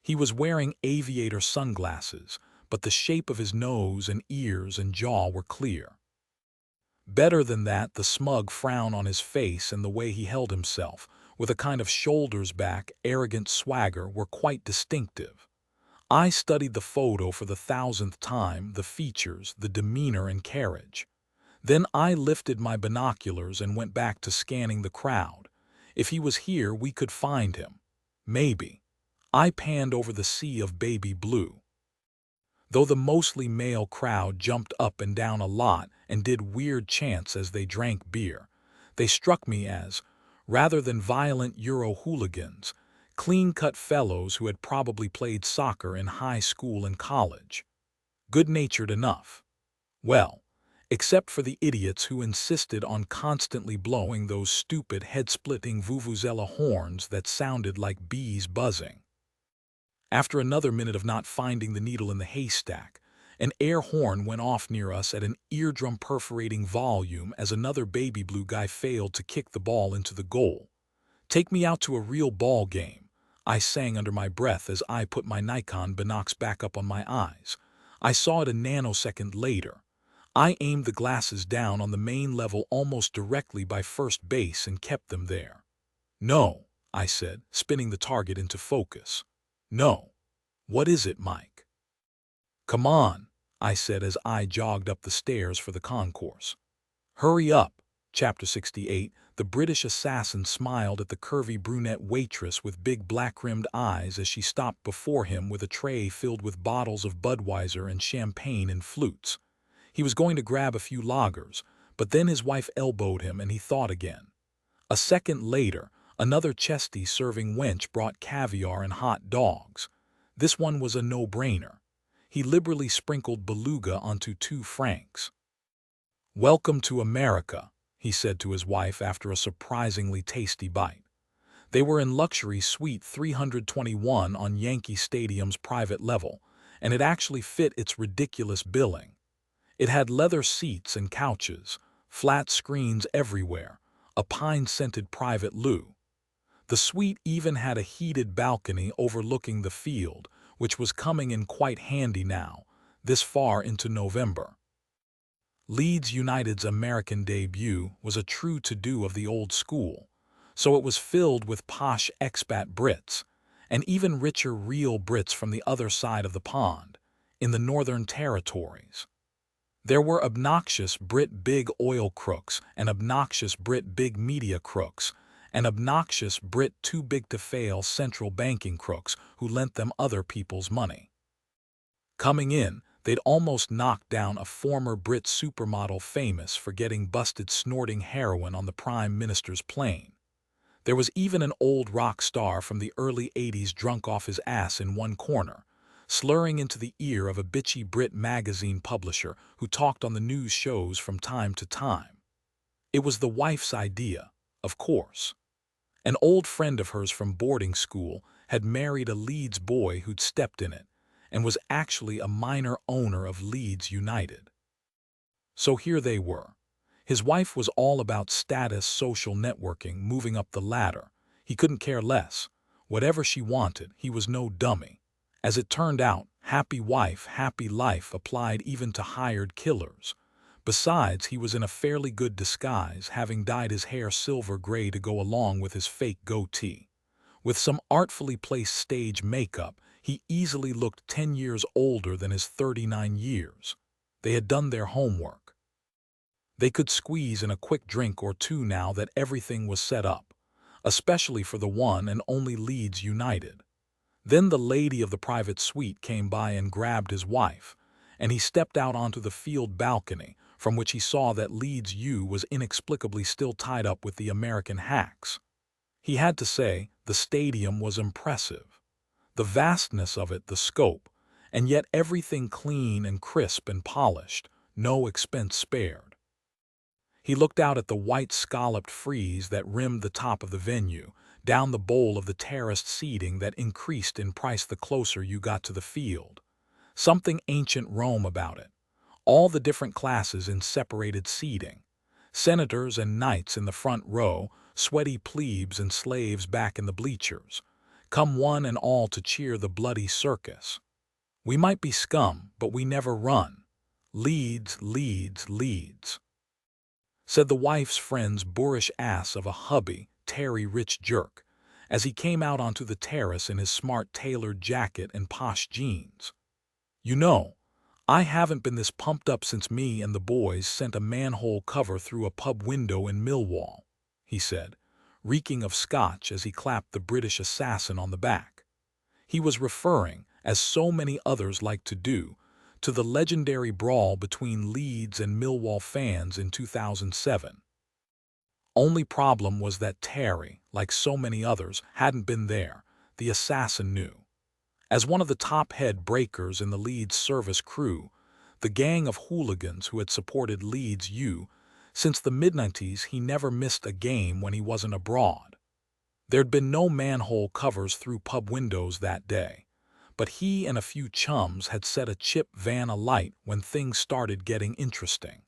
He was wearing aviator sunglasses, but the shape of his nose and ears and jaw were clear. Better than that, the smug frown on his face and the way he held himself, with a kind of shoulders-back, arrogant swagger, were quite distinctive. I studied the photo for the 1,000th time, the features, the demeanor and carriage. Then I lifted my binoculars and went back to scanning the crowd. If he was here, we could find him. Maybe. I panned over the sea of baby blue. Though the mostly male crowd jumped up and down a lot and did weird chants as they drank beer, they struck me as, rather than violent Euro hooligans, clean-cut fellows who had probably played soccer in high school and college. Good-natured enough. Well, except for the idiots who insisted on constantly blowing those stupid head-splitting vuvuzela horns that sounded like bees buzzing. After another minute of not finding the needle in the haystack, an air horn went off near us at an eardrum-perforating volume as another baby blue guy failed to kick the ball into the goal. "Take me out to a real ball game," I sang under my breath as I put my Nikon binocs back up on my eyes. I saw it a nanosecond later. I aimed the glasses down on the main level almost directly by first base and kept them there. "No," I said, spinning the target into focus. "No. What is it, Mike?" "Come on," I said as I jogged up the stairs for the concourse. "Hurry up." Chapter 68. The British assassin smiled at the curvy brunette waitress with big black-rimmed eyes as she stopped before him with a tray filled with bottles of Budweiser and champagne and flutes. He was going to grab a few lagers, but then his wife elbowed him and he thought again. A second later, another chesty-serving wench brought caviar and hot dogs. This one was a no-brainer. He liberally sprinkled beluga onto 2 francs. "Welcome to America," he said to his wife after a surprisingly tasty bite. They were in luxury suite 321 on Yankee Stadium's private level, and it actually fit its ridiculous billing. It had leather seats and couches, flat screens everywhere, a pine-scented private loo. The suite even had a heated balcony overlooking the field, which was coming in quite handy now, this far into November. Leeds United's American debut was a true to-do of the old school, so it was filled with posh expat Brits, and even richer real Brits from the other side of the pond, in the Northern Territories. There were obnoxious Brit big oil crooks and obnoxious Brit big media crooks, and obnoxious Brit too-big-to-fail central banking crooks who lent them other people's money. Coming in, they'd almost knocked down a former Brit supermodel famous for getting busted snorting heroin on the Prime Minister's plane. There was even an old rock star from the early '80s drunk off his ass in one corner, slurring into the ear of a bitchy Brit magazine publisher who talked on the news shows from time to time. It was the wife's idea, of course. An old friend of hers from boarding school had married a Leeds boy who'd stepped in it, and was actually a minor owner of Leeds United. So here they were. His wife was all about status, social networking, moving up the ladder. He couldn't care less. Whatever she wanted, he was no dummy. As it turned out, happy wife, happy life applied even to hired killers. Besides, he was in a fairly good disguise, having dyed his hair silver gray to go along with his fake goatee. With some artfully placed stage makeup, he easily looked 10 years older than his 39 years. They had done their homework. They could squeeze in a quick drink or two now that everything was set up, especially for the one and only Leeds United. Then the lady of the private suite came by and grabbed his wife, and he stepped out onto the field balcony, from which he saw that Leeds U was inexplicably still tied up with the American hacks. He had to say, the stadium was impressive. The vastness of it, the scope, and yet everything clean and crisp and polished, no expense spared. He looked out at the white scalloped frieze that rimmed the top of the venue, down the bowl of the terraced seating that increased in price the closer you got to the field. Something ancient Rome about it. All the different classes in separated seating. Senators and knights in the front row, sweaty plebes and slaves back in the bleachers. Come one and all to cheer the bloody circus. We might be scum, but we never run. Leeds, Leeds, Leeds, said the wife's friend's boorish ass of a hubby, Terry Rich jerk, as he came out onto the terrace in his smart tailored jacket and posh jeans. You know, I haven't been this pumped up since me and the boys sent a manhole cover through a pub window in Millwall, he said, reeking of scotch as he clapped the British assassin on the back. He was referring, as so many others like to do, to the legendary brawl between Leeds and Millwall fans in 2007. Only problem was that Terry, like so many others, hadn't been there, the assassin knew. As one of the top head breakers in the Leeds service crew, the gang of hooligans who had supported Leeds U, since the mid-90s he never missed a game when he wasn't abroad. There'd been no manhole covers through pub windows that day, but he and a few chums had set a chip van alight when things started getting interesting.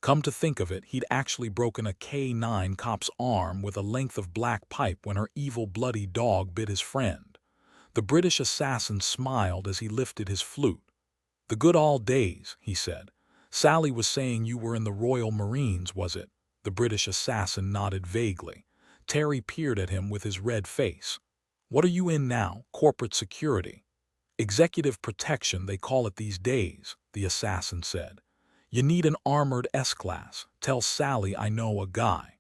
Come to think of it, he'd actually broken a K9 cop's arm with a length of black pipe when her evil bloody dog bit his friend. The British assassin smiled as he lifted his flute. The good old days, he said. Sally was saying you were in the Royal Marines, was it? The British assassin nodded vaguely. Terry peered at him with his red face. What are you in now? Corporate security. Executive protection, they call it these days, the assassin said. You need an armored S-class. Tell Sally I know a guy.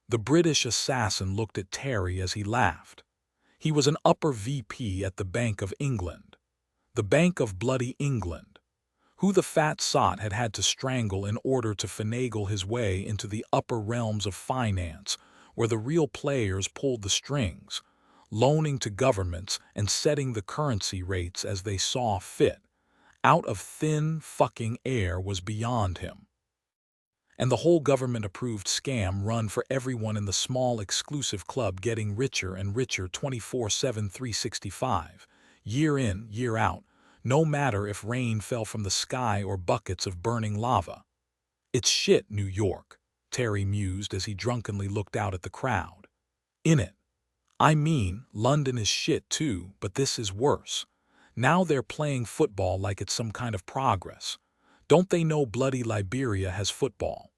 The British assassin looked at Terry as he laughed. He was an upper VP at the Bank of England. The Bank of Bloody England. Who the fat sot had had to strangle in order to finagle his way into the upper realms of finance, where the real players pulled the strings, loaning to governments and setting the currency rates as they saw fit. Out of thin fucking air was beyond him. And the whole government-approved scam run for everyone in the small exclusive club getting richer and richer 24/7 365, year in, year out, no matter if rain fell from the sky or buckets of burning lava. It's shit, New York, Terry mused as he drunkenly looked out at the crowd. In it. I mean, London is shit too, but this is worse. Now they're playing football like it's some kind of progress. Don't they know bloody Liberia has football?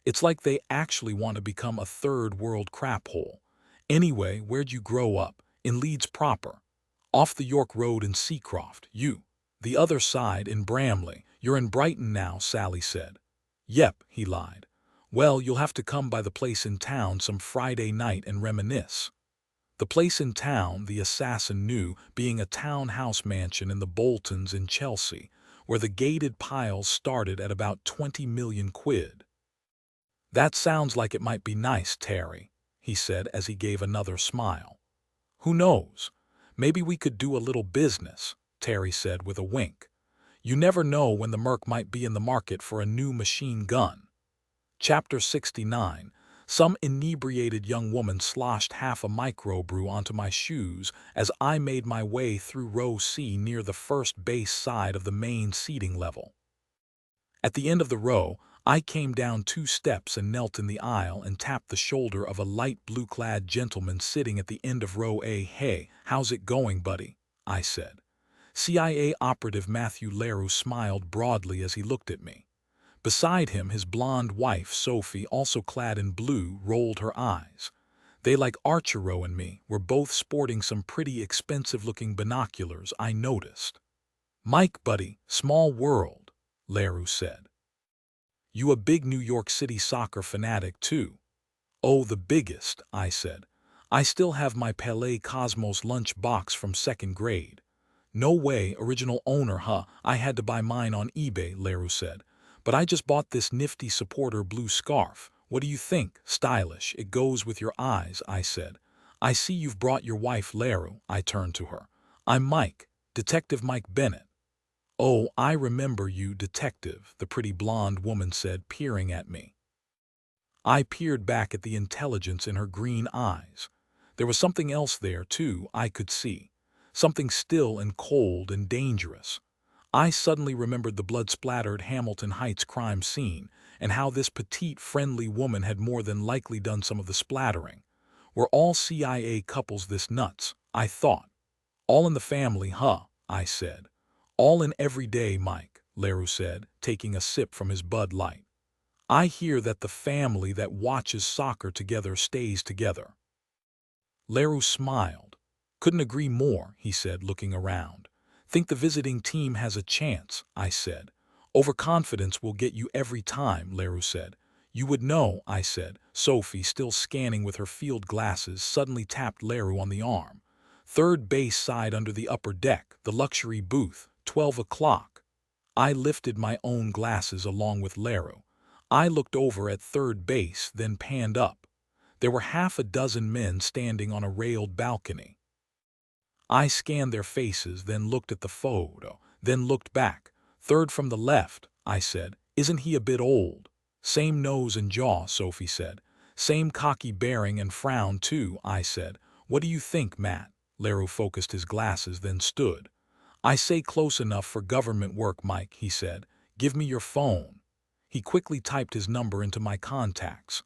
It's like they actually want to become a third world crap hole. Anyway, where'd you grow up? In Leeds proper. Off the York Road in Seacroft, you. The other side in Bramley. You're in Brighton now, Sally said. Yep, he lied. Well, you'll have to come by the place in town some Friday night and reminisce. The place in town, the assassin knew, being a townhouse mansion in the Boltons in Chelsea, where the gated piles started at about 20 million quid. That sounds like it might be nice, Terry, he said as he gave another smile. Who knows? Maybe we could do a little business, Terry said with a wink. You never know when the Merc might be in the market for a new machine gun. Chapter 69. Some inebriated young woman sloshed half a microbrew onto my shoes as I made my way through row C near the first base side of the main seating level. At the end of the row, I came down 2 steps and knelt in the aisle and tapped the shoulder of a light blue-clad gentleman sitting at the end of row A. Hey, how's it going, buddy? I said. CIA operative Matthew Leroux smiled broadly as he looked at me. Beside him, his blonde wife, Sophie, also clad in blue, rolled her eyes. They, like Archero and me, were both sporting some pretty expensive-looking binoculars, I noticed. Mike, buddy, small world, Leroux said. You a big New York City soccer fanatic, too? Oh, the biggest, I said. I still have my Palais Cosmos lunch box from 2nd grade. No way, original owner, huh? I had to buy mine on eBay, Leroux said. But I just bought this nifty supporter blue scarf. What do you think? Stylish. It goes with your eyes, I said. I see you've brought your wife, Leroux, I turned to her. I'm Mike, Detective Mike Bennett. Oh, I remember you, detective, the pretty blonde woman said, peering at me. I peered back at the intelligence in her green eyes. There was something else there, too, I could see. Something still and cold and dangerous. I suddenly remembered the blood-splattered Hamilton Heights crime scene and how this petite, friendly woman had more than likely done some of the splattering. Were all CIA couples this nuts? I thought. All in the family, huh? I said. All in every day, Mike, Leroux said, taking a sip from his Bud Light. I hear that the family that watches soccer together stays together. Leroux smiled. Couldn't agree more, he said, looking around. Think the visiting team has a chance, I said. Overconfidence will get you every time, Leroux said. You would know, I said. Sophie, still scanning with her field glasses, suddenly tapped Leroux on the arm. Third base side under the upper deck, the luxury booth, 12 o'clock. I lifted my own glasses along with Leroux. I looked over at third base, then panned up. There were half a dozen men standing on a railed balcony. I scanned their faces, then looked at the photo, then looked back. Third from the left, I said. Isn't he a bit old? Same nose and jaw, Sophie said. Same cocky bearing and frown, too, I said. What do you think, Matt? Leroux focused his glasses, then stood. I say close enough for government work, Mike, he said. Give me your phone. He quickly typed his number into my contacts.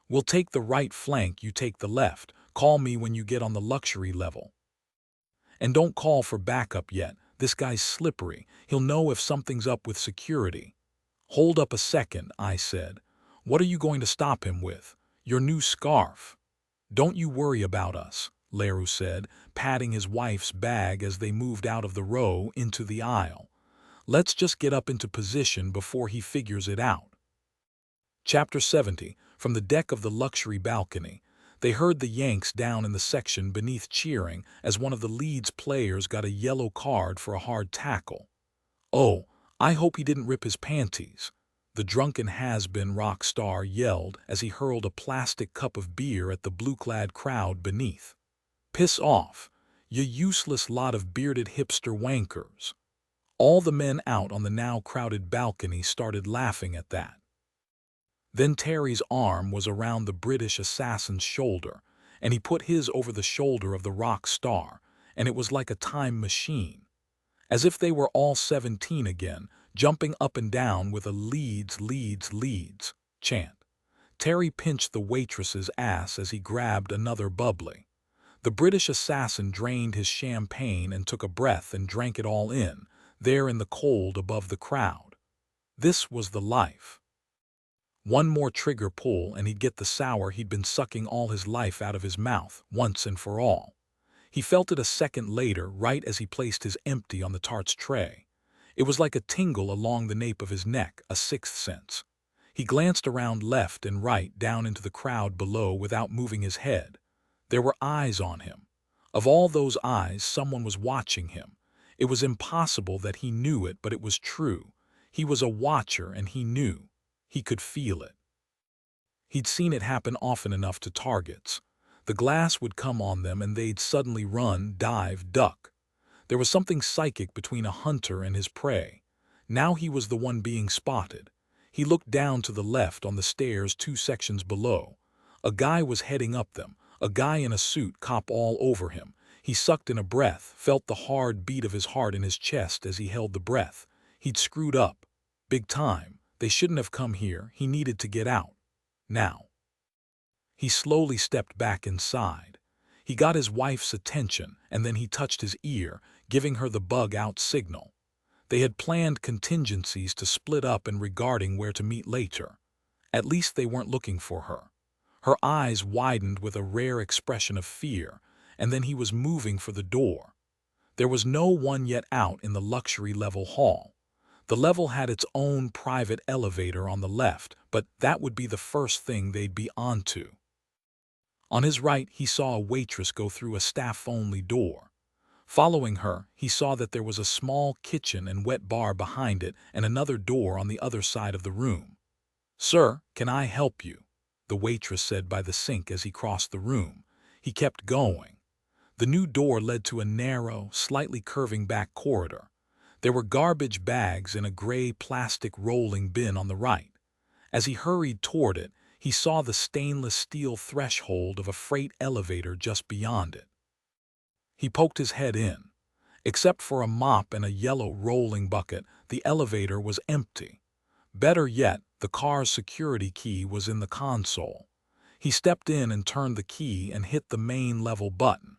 We'll take the right flank, you take the left. Call me when you get on the luxury level. And don't call for backup yet. This guy's slippery. He'll know if something's up with security. Hold up a second, I said. What are you going to stop him with? Your new scarf. Don't you worry about us, Leroux said, patting his wife's bag as they moved out of the row into the aisle. Let's just get up into position before he figures it out. Chapter 70. From the deck of the luxury balcony, they heard the Yanks down in the section beneath cheering as one of the Leeds players got a yellow card for a hard tackle. Oh, I hope he didn't rip his panties, the drunken has-been rock star yelled as he hurled a plastic cup of beer at the blue-clad crowd beneath. Piss off, you useless lot of bearded hipster wankers. All the men out on the now crowded balcony started laughing at that. Then Terry's arm was around the British assassin's shoulder, and he put his over the shoulder of the rock star, and it was like a time machine. As if they were all 17 again, jumping up and down with a Leeds, Leeds, Leeds chant. Terry pinched the waitress's ass as he grabbed another bubbly. The British assassin drained his champagne and took a breath and drank it all in, there in the cold above the crowd. This was the life. One more trigger pull and he'd get the sour he'd been sucking all his life out of his mouth, once and for all. He felt it a second later, right as he placed his empty on the tart's tray. It was like a tingle along the nape of his neck, a sixth sense. He glanced around left and right down into the crowd below without moving his head. There were eyes on him. Of all those eyes, someone was watching him. It was impossible that he knew it, but it was true. He was a watcher and he knew. He could feel it. He'd seen it happen often enough to targets. The glass would come on them and they'd suddenly run, dive, duck. There was something psychic between a hunter and his prey. Now he was the one being spotted. He looked down to the left on the stairs 2 sections below. A guy was heading up them, a guy in a suit, cop all over him. He sucked in a breath, felt the hard beat of his heart in his chest as he held the breath. He'd screwed up. Big time. They shouldn't have come here. He needed to get out. Now. He slowly stepped back inside. He got his wife's attention, and then he touched his ear, giving her the bug-out signal. They had planned contingencies to split up and regarding where to meet later. At least they weren't looking for her. Her eyes widened with a rare expression of fear, and then he was moving for the door. There was no one yet out in the luxury level hall. The level had its own private elevator on the left, but that would be the first thing they'd be onto. On his right, he saw a waitress go through a staff-only door. Following her, he saw that there was a small kitchen and wet bar behind it and another door on the other side of the room. "Sir, can I help you?" the waitress said by the sink as he crossed the room. He kept going. The new door led to a narrow, slightly curving back corridor. There were garbage bags in a gray plastic rolling bin on the right. As he hurried toward it, he saw the stainless steel threshold of a freight elevator just beyond it. He poked his head in. Except for a mop and a yellow rolling bucket, the elevator was empty. Better yet, the car's security key was in the console. He stepped in and turned the key and hit the main level button.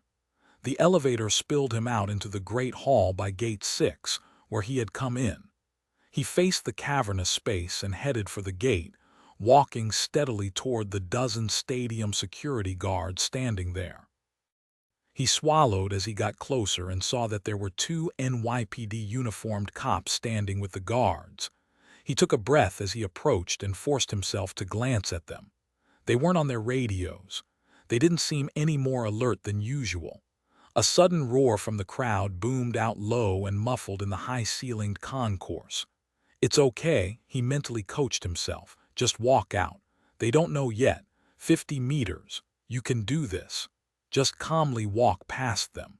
The elevator spilled him out into the great hall by gate 6, where he had come in. He faced the cavernous space and headed for the gate, walking steadily toward the dozen stadium security guards standing there. He swallowed as he got closer and saw that there were 2 NYPD uniformed cops standing with the guards. He took a breath as he approached and forced himself to glance at them. They weren't on their radios. They didn't seem any more alert than usual. A sudden roar from the crowd boomed out low and muffled in the high-ceilinged concourse. "It's okay," he mentally coached himself. "Just walk out. They don't know yet. 50 meters. You can do this. Just calmly walk past them."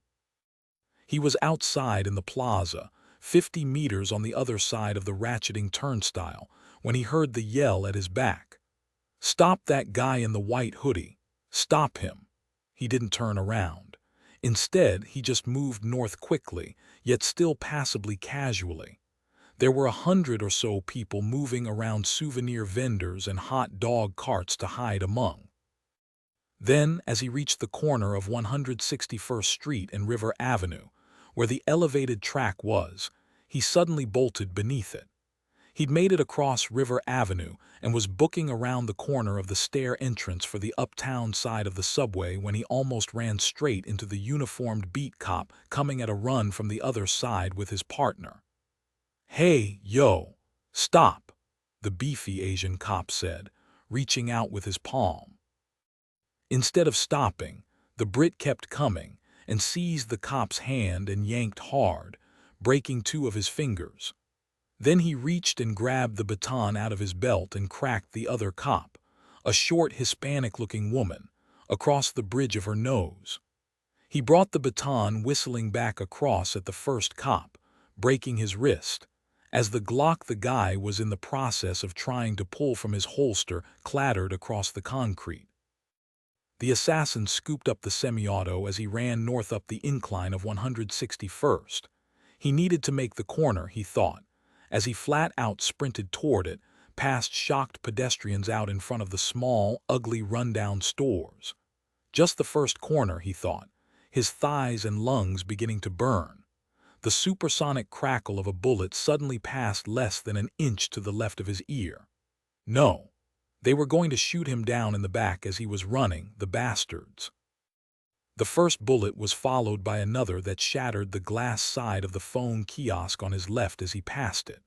He was outside in the plaza, 50 meters on the other side of the ratcheting turnstile, when he heard the yell at his back. "Stop that guy in the white hoodie. Stop him." He didn't turn around. Instead, he just moved north quickly, yet still passably casually. There were 100 or so people moving around souvenir vendors and hot dog carts to hide among. Then, as he reached the corner of 161st Street and River Avenue, where the elevated track was, he suddenly bolted beneath it. He'd made it across River Avenue and was booking around the corner of the stair entrance for the uptown side of the subway when he almost ran straight into the uniformed beat cop coming at a run from the other side with his partner. "Hey, yo, stop," the beefy Asian cop said, reaching out with his palm. Instead of stopping, the Brit kept coming and seized the cop's hand and yanked hard, breaking 2 of his fingers. Then he reached and grabbed the baton out of his belt and cracked the other cop, a short Hispanic-looking woman, across the bridge of her nose. He brought the baton whistling back across at the first cop, breaking his wrist, as the Glock the guy was in the process of trying to pull from his holster clattered across the concrete. The assassin scooped up the semi-auto as he ran north up the incline of 161st. He needed to make the corner, he thought, as he flat-out sprinted toward it, past shocked pedestrians out in front of the small, ugly, rundown stores. Just the first corner, he thought, his thighs and lungs beginning to burn. The supersonic crackle of a bullet suddenly passed less than an inch to the left of his ear. No, they were going to shoot him down in the back as he was running, the bastards. The first bullet was followed by another that shattered the glass side of the phone kiosk on his left as he passed it.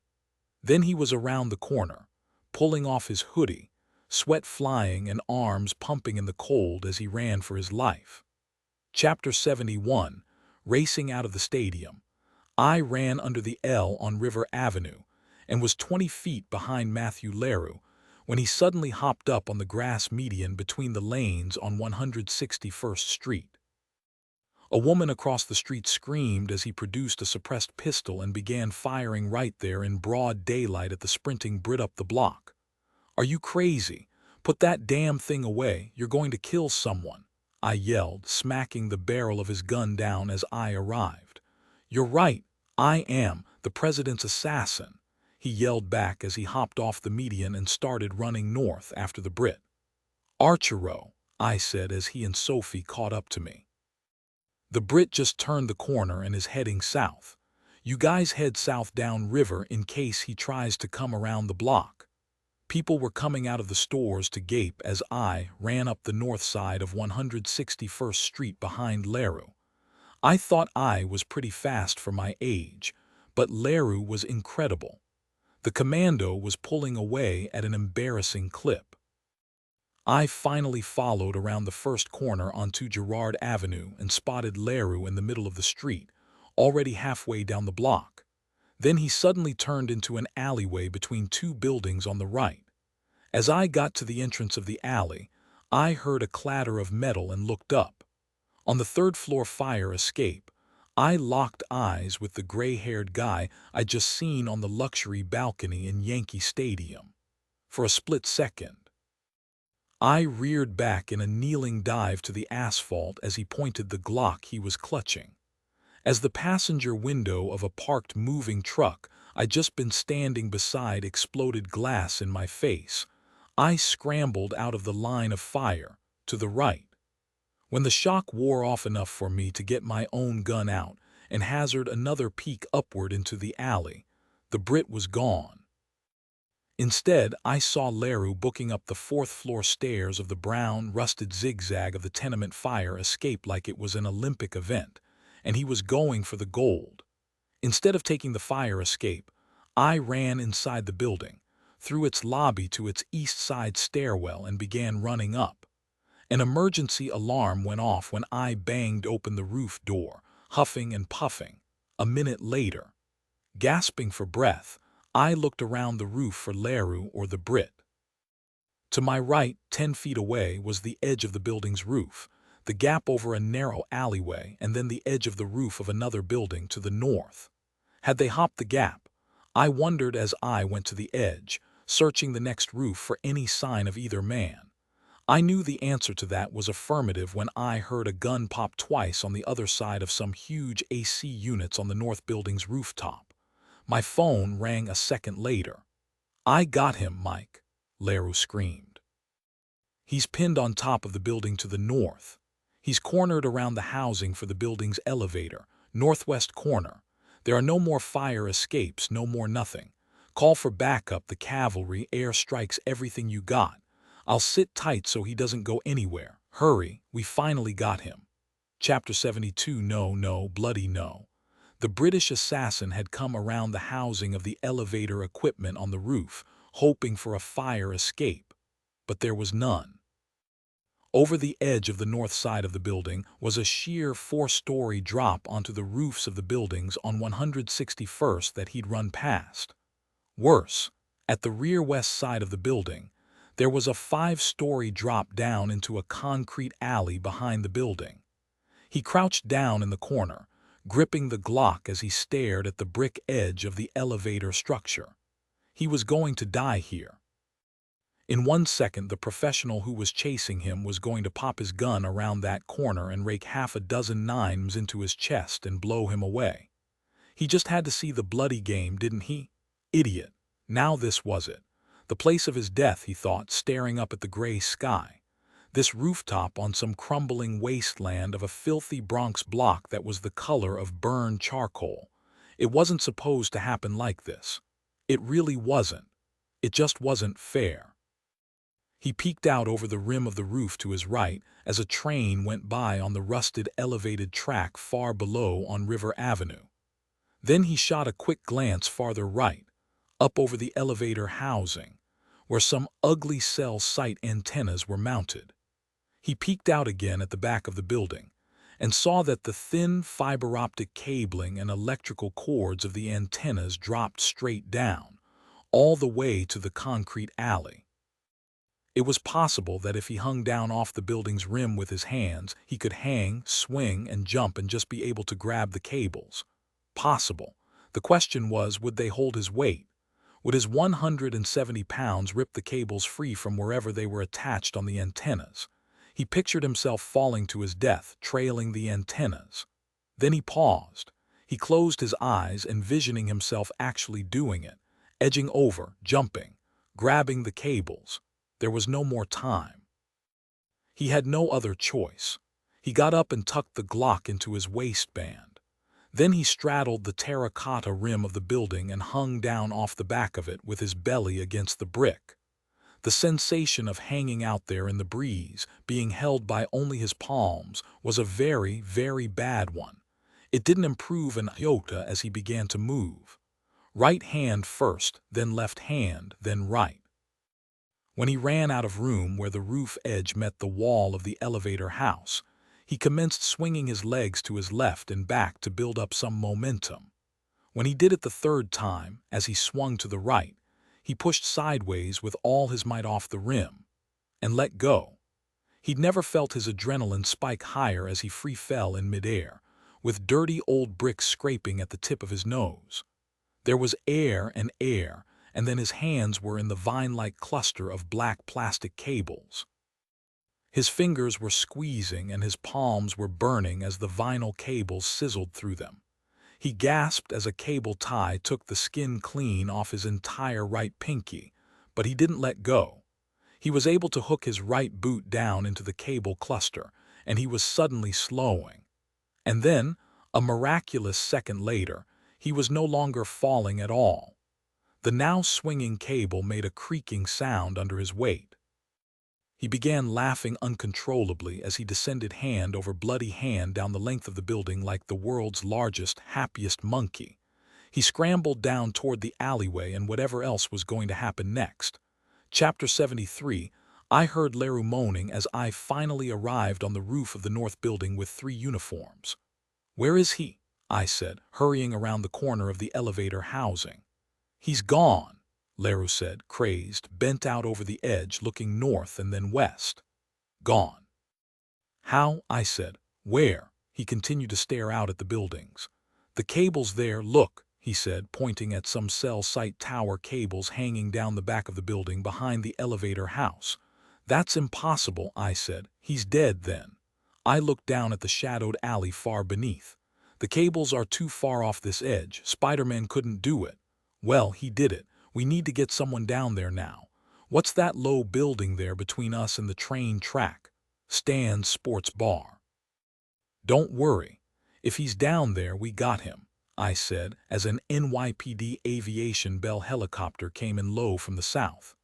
Then he was around the corner, pulling off his hoodie, sweat flying and arms pumping in the cold as he ran for his life. Chapter 71, Racing Out of the Stadium. I ran under the L on River Avenue and was 20 feet behind Matthew Leroux when he suddenly hopped up on the grass median between the lanes on 161st Street. A woman across the street screamed as he produced a suppressed pistol and began firing right there in broad daylight at the sprinting Brit up the block. "Are you crazy? Put that damn thing away, you're going to kill someone," I yelled, smacking the barrel of his gun down as I arrived. "You're right, I am the president's assassin," he yelled back as he hopped off the median and started running north after the Brit. "Archero," I said as he and Sophie caught up to me. "The Brit just turned the corner and is heading south. You guys head south down river in case he tries to come around the block." People were coming out of the stores to gape as I ran up the north side of 161st Street behind Leroux. I thought I was pretty fast for my age, but Leroux was incredible. The commando was pulling away at an embarrassing clip. I finally followed around the first corner onto Girard Avenue and spotted Leroux in the middle of the street, already halfway down the block. Then he suddenly turned into an alleyway between two buildings on the right. As I got to the entrance of the alley, I heard a clatter of metal and looked up. On the third-floor fire escape, I locked eyes with the gray-haired guy I'd just seen on the luxury balcony in Yankee Stadium. For a split second, I reared back in a kneeling dive to the asphalt as he pointed the Glock he was clutching. As the passenger window of a parked moving truck I'd just been standing beside exploded glass in my face, I scrambled out of the line of fire to the right. When the shock wore off enough for me to get my own gun out and hazard another peek upward into the alley, the Brit was gone. Instead, I saw Leroux booking up the fourth-floor stairs of the brown, rusted zigzag of the tenement fire escape like it was an Olympic event, and he was going for the gold. Instead of taking the fire escape, I ran inside the building, through its lobby to its east side stairwell and began running up. An emergency alarm went off when I banged open the roof door, huffing and puffing. A minute later, gasping for breath, I looked around the roof for Leroux or the Brit. To my right, 10 feet away, was the edge of the building's roof, the gap over a narrow alleyway, and then the edge of the roof of another building to the north. Had they hopped the gap? I wondered as I went to the edge, searching the next roof for any sign of either man. I knew the answer to that was affirmative when I heard a gun pop twice on the other side of some huge AC units on the north building's rooftop. My phone rang a second later. "I got him, Mike," Leroux screamed. "He's pinned on top of the building to the north. He's cornered around the housing for the building's elevator, northwest corner. There are no more fire escapes, no more nothing. Call for backup, the cavalry, air strikes, everything you got. I'll sit tight so he doesn't go anywhere. Hurry, we finally got him." Chapter 72. No, no, bloody no. The British assassin had come around the housing of the elevator equipment on the roof, hoping for a fire escape, but there was none. Over the edge of the north side of the building was a sheer 4-story drop onto the roofs of the buildings on 161st that he'd run past. Worse, at the rear west side of the building, there was a 5-story drop down into a concrete alley behind the building. He crouched down in the corner, gripping the Glock as he stared at the brick edge of the elevator structure. He was going to die here. In 1 second, the professional who was chasing him was going to pop his gun around that corner and rake half a dozen nines into his chest and blow him away. He just had to see the bloody game, didn't he? Idiot. Now this was it. The place of his death, he thought, staring up at the gray sky. This rooftop on some crumbling wasteland of a filthy Bronx block that was the color of burned charcoal. It wasn't supposed to happen like this. It really wasn't. It just wasn't fair. He peeked out over the rim of the roof to his right as a train went by on the rusted elevated track far below on River Avenue. Then he shot a quick glance farther right, up over the elevator housing, where some ugly cell site antennas were mounted. He peeked out again at the back of the building and saw that the thin fiber-optic cabling and electrical cords of the antennas dropped straight down, all the way to the concrete alley. It was possible that if he hung down off the building's rim with his hands, he could hang, swing, and jump and just be able to grab the cables. Possible. The question was, would they hold his weight? Would his 170 pounds rip the cables free from wherever they were attached on the antennas? He pictured himself falling to his death, trailing the antennas. Then he paused. He closed his eyes, envisioning himself actually doing it, edging over, jumping, grabbing the cables. There was no more time. He had no other choice. He got up and tucked the Glock into his waistband. Then he straddled the terracotta rim of the building and hung down off the back of it with his belly against the brick. The sensation of hanging out there in the breeze, being held by only his palms, was a very, very bad one. It didn't improve an iota as he began to move. Right hand first, then left hand, then right. When he ran out of room where the roof edge met the wall of the elevator house, he commenced swinging his legs to his left and back to build up some momentum. When he did it the third time, as he swung to the right, he pushed sideways with all his might off the rim and let go. He'd never felt his adrenaline spike higher as he free fell in midair, with dirty old bricks scraping at the tip of his nose. There was air, and then his hands were in the vine-like cluster of black plastic cables. His fingers were squeezing and his palms were burning as the vinyl cables sizzled through them. He gasped as a cable tie took the skin clean off his entire right pinky, but he didn't let go. He was able to hook his right boot down into the cable cluster, and he was suddenly slowing. And then, a miraculous second later, he was no longer falling at all. The now swinging cable made a creaking sound under his weight. He began laughing uncontrollably as he descended hand over bloody hand down the length of the building like the world's largest, happiest monkey. He scrambled down toward the alleyway and whatever else was going to happen next. Chapter 73. I heard Leru moaning as I finally arrived on the roof of the north building with 3 uniforms. "Where is he?" I said, hurrying around the corner of the elevator housing. "He's gone," Leru said, crazed, bent out over the edge, looking north and then west. "Gone." "How?" I said. "Where?" He continued to stare out at the buildings. "The cable's there, look," he said, pointing at some cell site tower cables hanging down the back of the building behind the elevator house. "That's impossible," I said. "He's dead then." I looked down at the shadowed alley far beneath. "The cables are too far off this edge. Spider-Man couldn't do it." "Well, he did it. We need to get someone down there now." "What's that low building there between us and the train track?" "Stan's Sports Bar." "Don't worry. If he's down there, we got him," I said, as an NYPD Aviation Bell helicopter came in low from the south.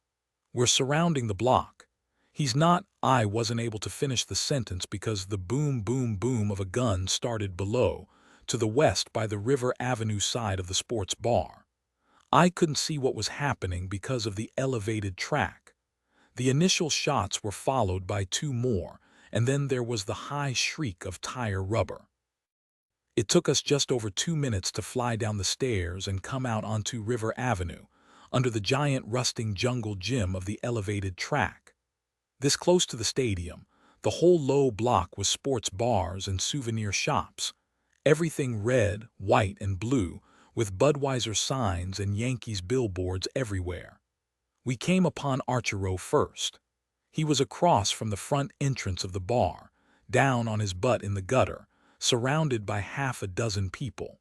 "We're surrounding the block." "He's not." I wasn't able to finish the sentence because the boom, boom, boom of a gun started below, to the west by the River Avenue side of the sports bar. I couldn't see what was happening because of the elevated track. The initial shots were followed by 2 more, and then there was the high shriek of tire rubber. It took us just over 2 minutes to fly down the stairs and come out onto River Avenue, under the giant rusting jungle gym of the elevated track. This close to the stadium, the whole low block was sports bars and souvenir shops. Everything red, white, and blue, with Budweiser signs and Yankees billboards everywhere. We came upon Archero first. He was across from the front entrance of the bar, down on his butt in the gutter, surrounded by half a dozen people.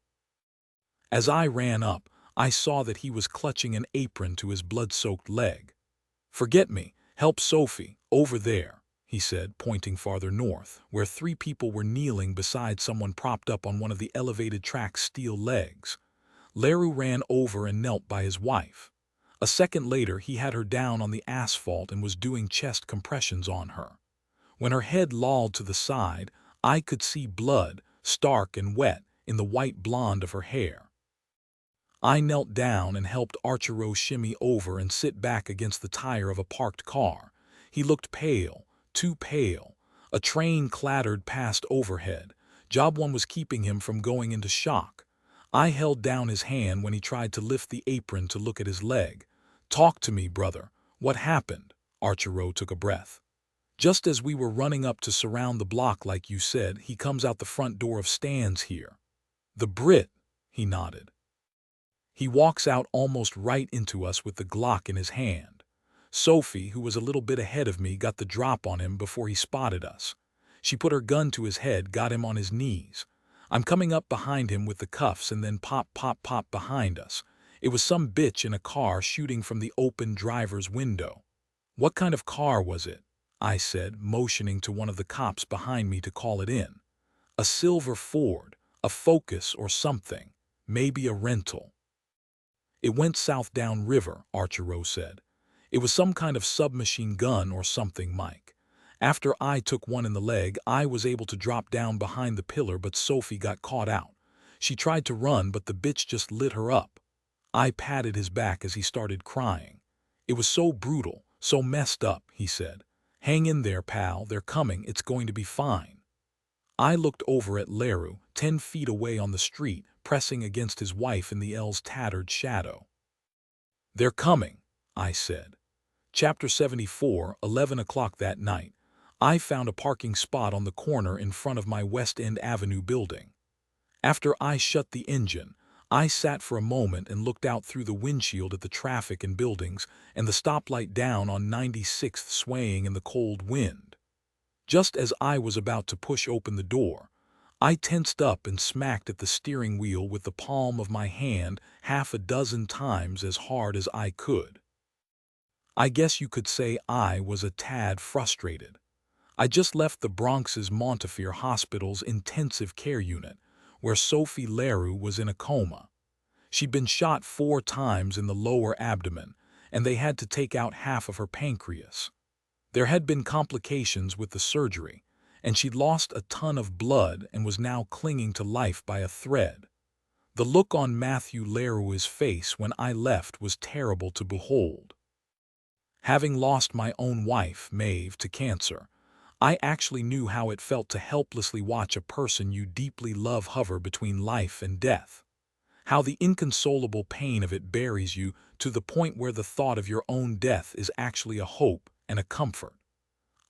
As I ran up, I saw that he was clutching an apron to his blood-soaked leg. "Forget me, help Sophie, over there," he said, pointing farther north, where 3 people were kneeling beside someone propped up on one of the elevated track's steel legs. Leru ran over and knelt by his wife. A second later, he had her down on the asphalt and was doing chest compressions on her. When her head lolled to the side, I could see blood, stark and wet, in the white blonde of her hair. I knelt down and helped Archero shimmy over and sit back against the tire of a parked car. He looked pale, too pale. A train clattered past overhead. Job 1 was keeping him from going into shock. I held down his hand when he tried to lift the apron to look at his leg. "Talk to me, brother. What happened?" Archero took a breath. Just as we were running up to surround the block like you said, he comes out the front door of Stan's here. The Brit, he nodded. He walks out almost right into us with the Glock in his hand. Sophie, who was a little bit ahead of me, got the drop on him before he spotted us. She put her gun to his head, got him on his knees. I'm coming up behind him with the cuffs and then pop, pop, pop behind us. It was some bitch in a car shooting from the open driver's window. What kind of car was it? I said, motioning to one of the cops behind me to call it in. A silver Ford, a Focus or something, maybe a rental. It went south down river, Archero said. It was some kind of submachine gun or something, Mike. After I took one in the leg, I was able to drop down behind the pillar, but Sophie got caught out. She tried to run, but the bitch just lit her up. I patted his back as he started crying. It was so brutal, so messed up, he said. Hang in there, pal, they're coming, it's going to be fine. I looked over at Leroux, 10 feet away on the street, pressing against his wife in the L's tattered shadow. They're coming, I said. Chapter 74, 11 o'clock that night. I found a parking spot on the corner in front of my West End Avenue building. After I shut the engine, I sat for a moment and looked out through the windshield at the traffic and buildings and the stoplight down on 96th swaying in the cold wind. Just as I was about to push open the door, I tensed up and smacked at the steering wheel with the palm of my hand half a dozen times as hard as I could. I guess you could say I was a tad frustrated. I just left the Bronx's Montefiore Hospital's intensive care unit, where Sophie Leroux was in a coma. She'd been shot 4 times in the lower abdomen, and they had to take out half of her pancreas. There had been complications with the surgery, and she'd lost a ton of blood and was now clinging to life by a thread. The look on Matthew Leroux's face when I left was terrible to behold. Having lost my own wife, Maeve, to cancer, I actually knew how it felt to helplessly watch a person you deeply love hover between life and death. How the inconsolable pain of it buries you to the point where the thought of your own death is actually a hope and a comfort.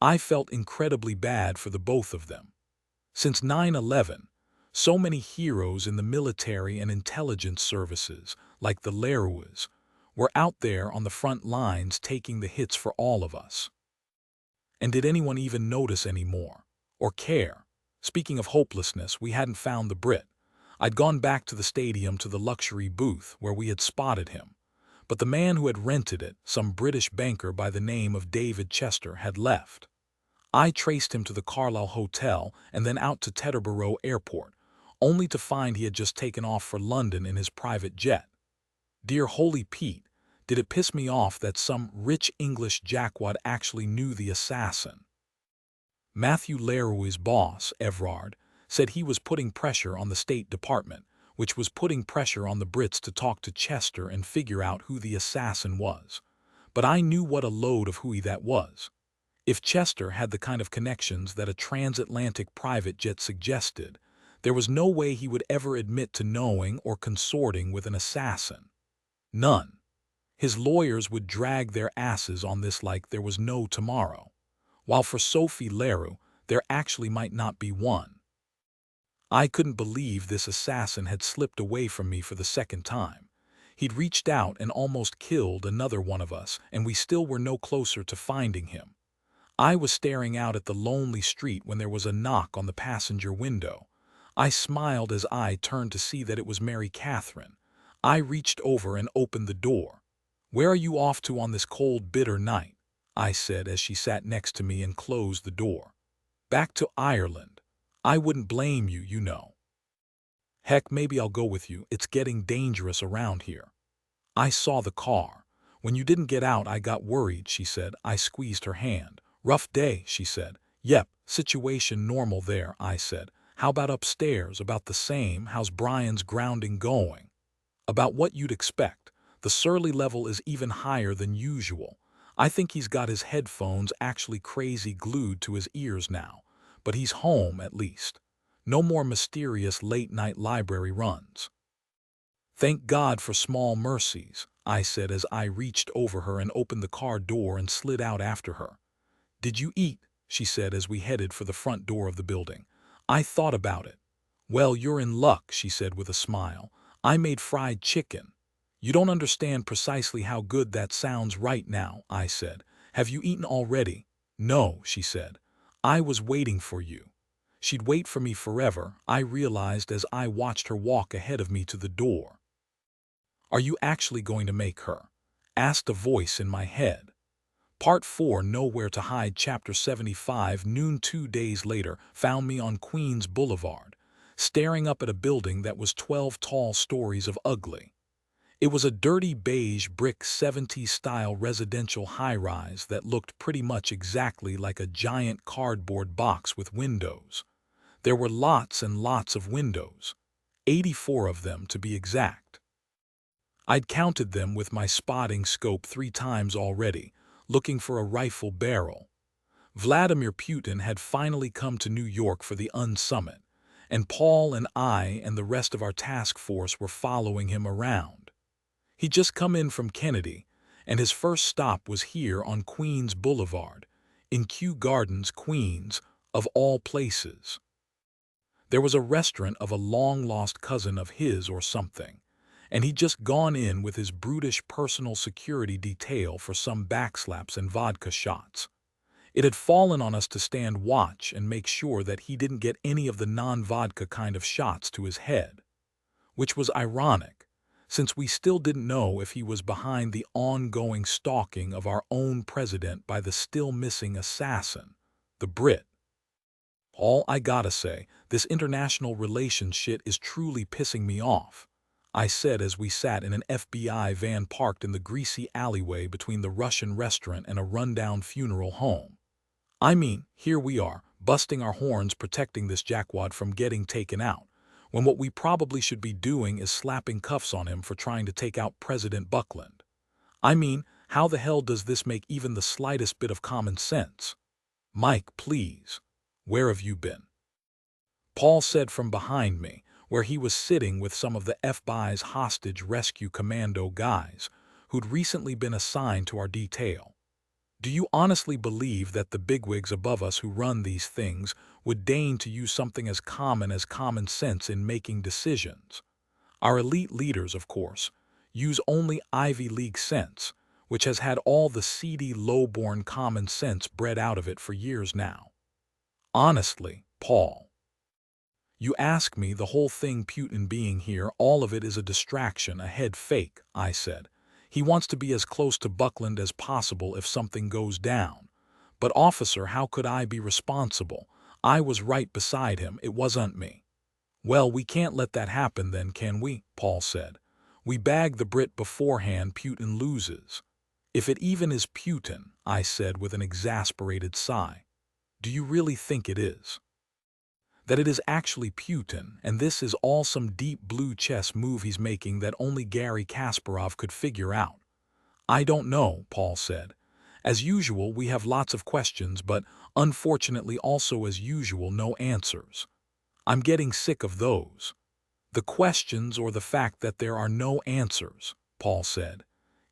I felt incredibly bad for the both of them. Since 9/11, so many heroes in the military and intelligence services, like the Leroux's, were out there on the front lines taking the hits for all of us. And did anyone even notice anymore? Or care? Speaking of hopelessness, we hadn't found the Brit. I'd gone back to the stadium to the luxury booth where we had spotted him. But the man who had rented it, some British banker by the name of David Chester, had left. I traced him to the Carlisle Hotel and then out to Teterboro Airport, only to find he had just taken off for London in his private jet. Dear holy Pete, did it piss me off that some rich English jackwad actually knew the assassin. Matthew Leroux's boss, Everard, said he was putting pressure on the State Department, which was putting pressure on the Brits to talk to Chester and figure out who the assassin was. But I knew what a load of hooey that was. If Chester had the kind of connections that a transatlantic private jet suggested, there was no way he would ever admit to knowing or consorting with an assassin. None. His lawyers would drag their asses on this like there was no tomorrow, while for Sophie Leroux, there actually might not be one. I couldn't believe this assassin had slipped away from me for the second time. He'd reached out and almost killed another one of us, and we still were no closer to finding him. I was staring out at the lonely street when there was a knock on the passenger window. I smiled as I turned to see that it was Mary Catherine. I reached over and opened the door. "Where are you off to on this cold, bitter night?" I said as she sat next to me and closed the door. "Back to Ireland. I wouldn't blame you, you know." "Heck, maybe I'll go with you. It's getting dangerous around here." I saw the car. "When you didn't get out, I got worried," she said. I squeezed her hand. "Rough day," she said. "Yep, situation normal there," I said. "How about upstairs? About the same. How's Brian's grounding going?" "About what you'd expect. The surly level is even higher than usual. I think he's got his headphones actually crazy glued to his ears now. But he's home, at least. No more mysterious late-night library runs." "Thank God for small mercies," I said as I reached over her and opened the car door and slid out after her. "Did you eat?" she said as we headed for the front door of the building. I thought about it. "Well, you're in luck," she said with a smile. "I made fried chicken." "You don't understand precisely how good that sounds right now," I said. "Have you eaten already?" "No," she said. "I was waiting for you." She'd wait for me forever, I realized as I watched her walk ahead of me to the door. "Are you actually going to make her?" asked a voice in my head. Part 4, Nowhere to Hide, Chapter 75. Noon 2 days later found me on Queens Boulevard, staring up at a building that was 12 tall stories of ugly. It was a dirty beige brick 70s-style residential high-rise that looked pretty much exactly like a giant cardboard box with windows. There were lots and lots of windows, 84 of them to be exact. I'd counted them with my spotting scope 3 times already, looking for a rifle barrel. Vladimir Putin had finally come to New York for the Summit, and Paul and I and the rest of our task force were following him around. He'd just come in from Kennedy, and his first stop was here on Queens Boulevard, in Kew Gardens, Queens, of all places. There was a restaurant of a long-lost cousin of his or something, and he'd just gone in with his brutish personal security detail for some backslaps and vodka shots. It had fallen on us to stand watch and make sure that he didn't get any of the non-vodka kind of shots to his head. Which was ironic, since we still didn't know if he was behind the ongoing stalking of our own president by the still-missing assassin, the Brit. All I gotta say, this international relations shit is truly pissing me off, I said as we sat in an FBI van parked in the greasy alleyway between the Russian restaurant and a rundown funeral home. I mean, here we are, busting our horns protecting this jackwad from getting taken out, when what we probably should be doing is slapping cuffs on him for trying to take out President Buckland. I mean, how the hell does this make even the slightest bit of common sense? "Mike, please. Where have you been?" Paul said from behind me, where he was sitting with some of the FBI's hostage rescue commando guys, who'd recently been assigned to our detail. "Do you honestly believe that the bigwigs above us who run these things would deign to use something as common sense in making decisions? Our elite leaders, of course, use only Ivy League sense, which has had all the seedy, low-born common sense bred out of it for years now. Honestly, Paul. You ask me, the whole thing, Putin being here, all of it is a distraction, a head fake," I said. "He wants to be as close to Buckland as possible if something goes down. But officer, how could I be responsible? I was right beside him, it wasn't me." "Well, we can't let that happen then, can we?" Paul said. "We bag the Brit beforehand, Putin loses." "If it even is Putin," I said with an exasperated sigh. "Do you really think it is? That it is actually Putin, and this is all some deep blue chess move he's making that only Garry Kasparov could figure out?" "I don't know," Paul said. "As usual, we have lots of questions, but unfortunately also as usual no answers. I'm getting sick of those." "The questions or the fact that there are no answers?" Paul said.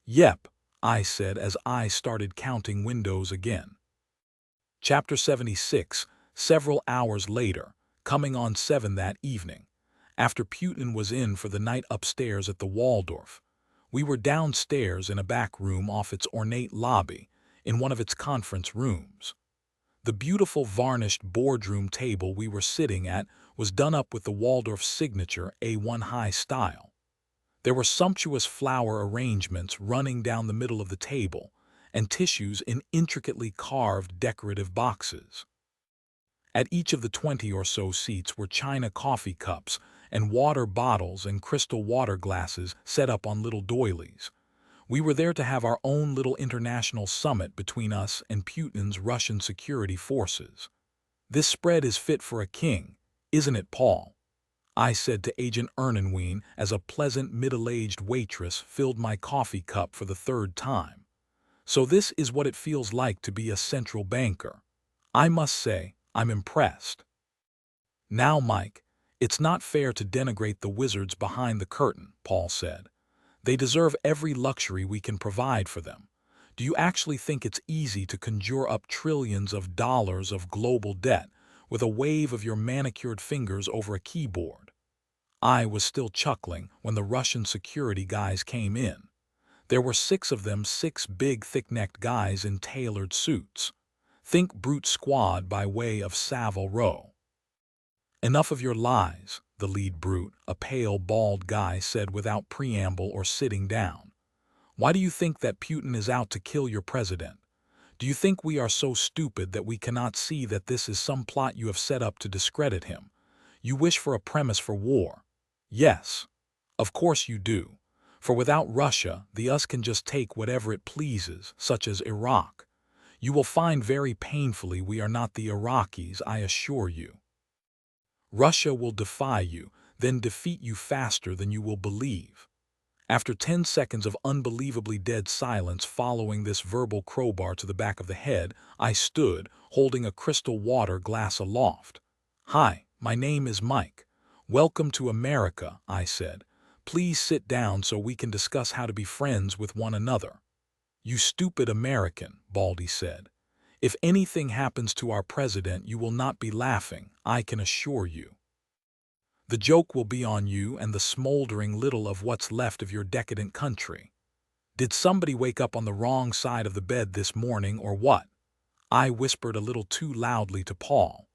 "Yep," I said as I started counting windows again. Chapter 76, several hours later, coming on 7 that evening, after Putin was in for the night upstairs at the Waldorf. We were downstairs in a back room off its ornate lobby, in one of its conference rooms. The beautiful varnished boardroom table we were sitting at was done up with the Waldorf signature A1 high style. There were sumptuous flower arrangements running down the middle of the table, and tissues in intricately carved decorative boxes. At each of the 20 or so seats were china coffee cups and water bottles and crystal water glasses set up on little doilies. We were there to have our own little international summit between us and Putin's Russian security forces. "This spread is fit for a king, isn't it, Paul?" I said to Agent Ernenwein as a pleasant middle-aged waitress filled my coffee cup for the 3rd time. "So this is what it feels like to be a central banker. I must say, I'm impressed." "Now, Mike, it's not fair to denigrate the wizards behind the curtain," Paul said. They deserve every luxury we can provide for them. Do you actually think it's easy to conjure up trillions of dollars of global debt with a wave of your manicured fingers over a keyboard? I was still chuckling when the Russian security guys came in. There were 6 of them, 6 big, thick-necked guys in tailored suits. Think brute squad by way of Savile Row. "Enough of your lies," the lead brute, a pale, bald guy, said without preamble or sitting down. "Why do you think that Putin is out to kill your president? Do you think we are so stupid that we cannot see that this is some plot you have set up to discredit him? You wish for a premise for war. Yes, of course you do. For without Russia, the US can just take whatever it pleases, such as Iraq. You will find very painfully we are not the Iraqis, I assure you. Russia will defy you, then defeat you faster than you will believe." After 10 seconds of unbelievably dead silence following this verbal crowbar to the back of the head, I stood, holding a crystal water glass aloft. "Hi, my name is Mike. Welcome to America," I said. "Please sit down so we can discuss how to be friends with one another." "You stupid American," Baldy said. "If anything happens to our president, you will not be laughing, I can assure you. The joke will be on you and the smoldering little of what's left of your decadent country. Did somebody wake up on the wrong side of the bed this morning or what?" I whispered a little too loudly to Paul.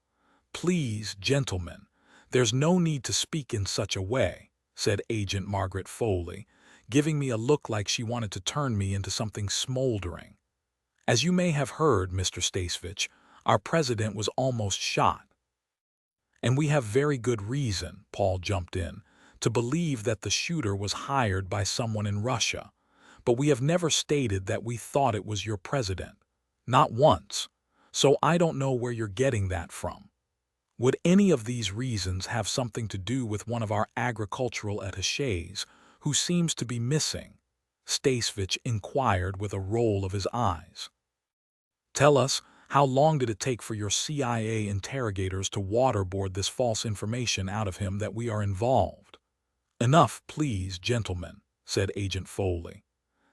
"Please, gentlemen, there's no need to speak in such a way," said Agent Margaret Foley, giving me a look like she wanted to turn me into something smoldering. "As you may have heard, Mr. Stasevich, our president was almost shot. And we have very good reason," Paul jumped in, "to believe that the shooter was hired by someone in Russia. But we have never stated that we thought it was your president. Not once. So I don't know where you're getting that from. Would any of these reasons have something to do with one of our agricultural attachés who seems to be missing?" Stasevich inquired with a roll of his eyes. "Tell us, how long did it take for your CIA interrogators to waterboard this false information out of him that we are involved?" "Enough, please, gentlemen," said Agent Foley.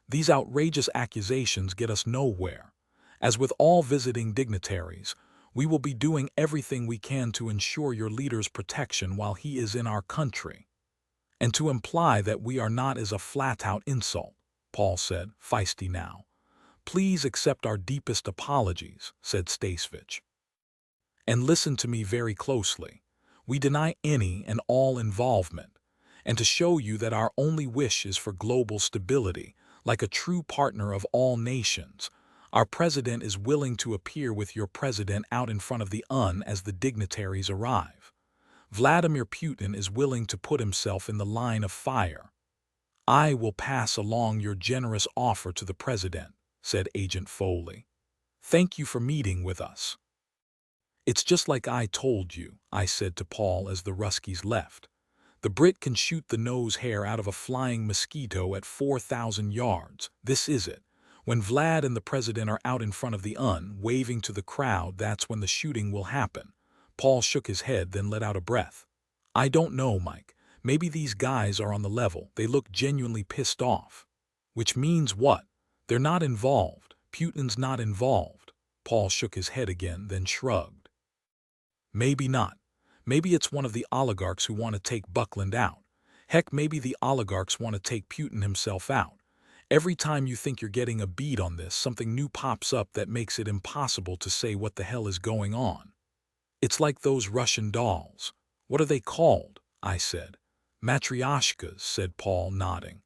"These outrageous accusations get us nowhere. As with all visiting dignitaries, we will be doing everything we can to ensure your leader's protection while he is in our country." "And to imply that we are not is a flat-out insult," Paul said, feisty now. "Please accept our deepest apologies," said Stasevich. "And listen to me very closely. We deny any and all involvement. And to show you that our only wish is for global stability, like a true partner of all nations, our president is willing to appear with your president out in front of the UN as the dignitaries arrive. Vladimir Putin is willing to put himself in the line of fire. I will pass along your generous offer to the president," said Agent Foley. "Thank you for meeting with us." "It's just like I told you," I said to Paul as the Ruskies left. "The Brit can shoot the nose hair out of a flying mosquito at 4,000 yards. This is it. When Vlad and the president are out in front of the UN, waving to the crowd, that's when the shooting will happen." Paul shook his head, then let out a breath. "I don't know, Mike. Maybe these guys are on the level. They look genuinely pissed off." "Which means what? They're not involved. Putin's not involved." Paul shook his head again, then shrugged. "Maybe not. Maybe it's one of the oligarchs who want to take Buckland out. Heck, maybe the oligarchs want to take Putin himself out. Every time you think you're getting a bead on this, something new pops up that makes it impossible to say what the hell is going on. It's like those Russian dolls." "What are they called?" I said. "Matryoshkas," said Paul, nodding.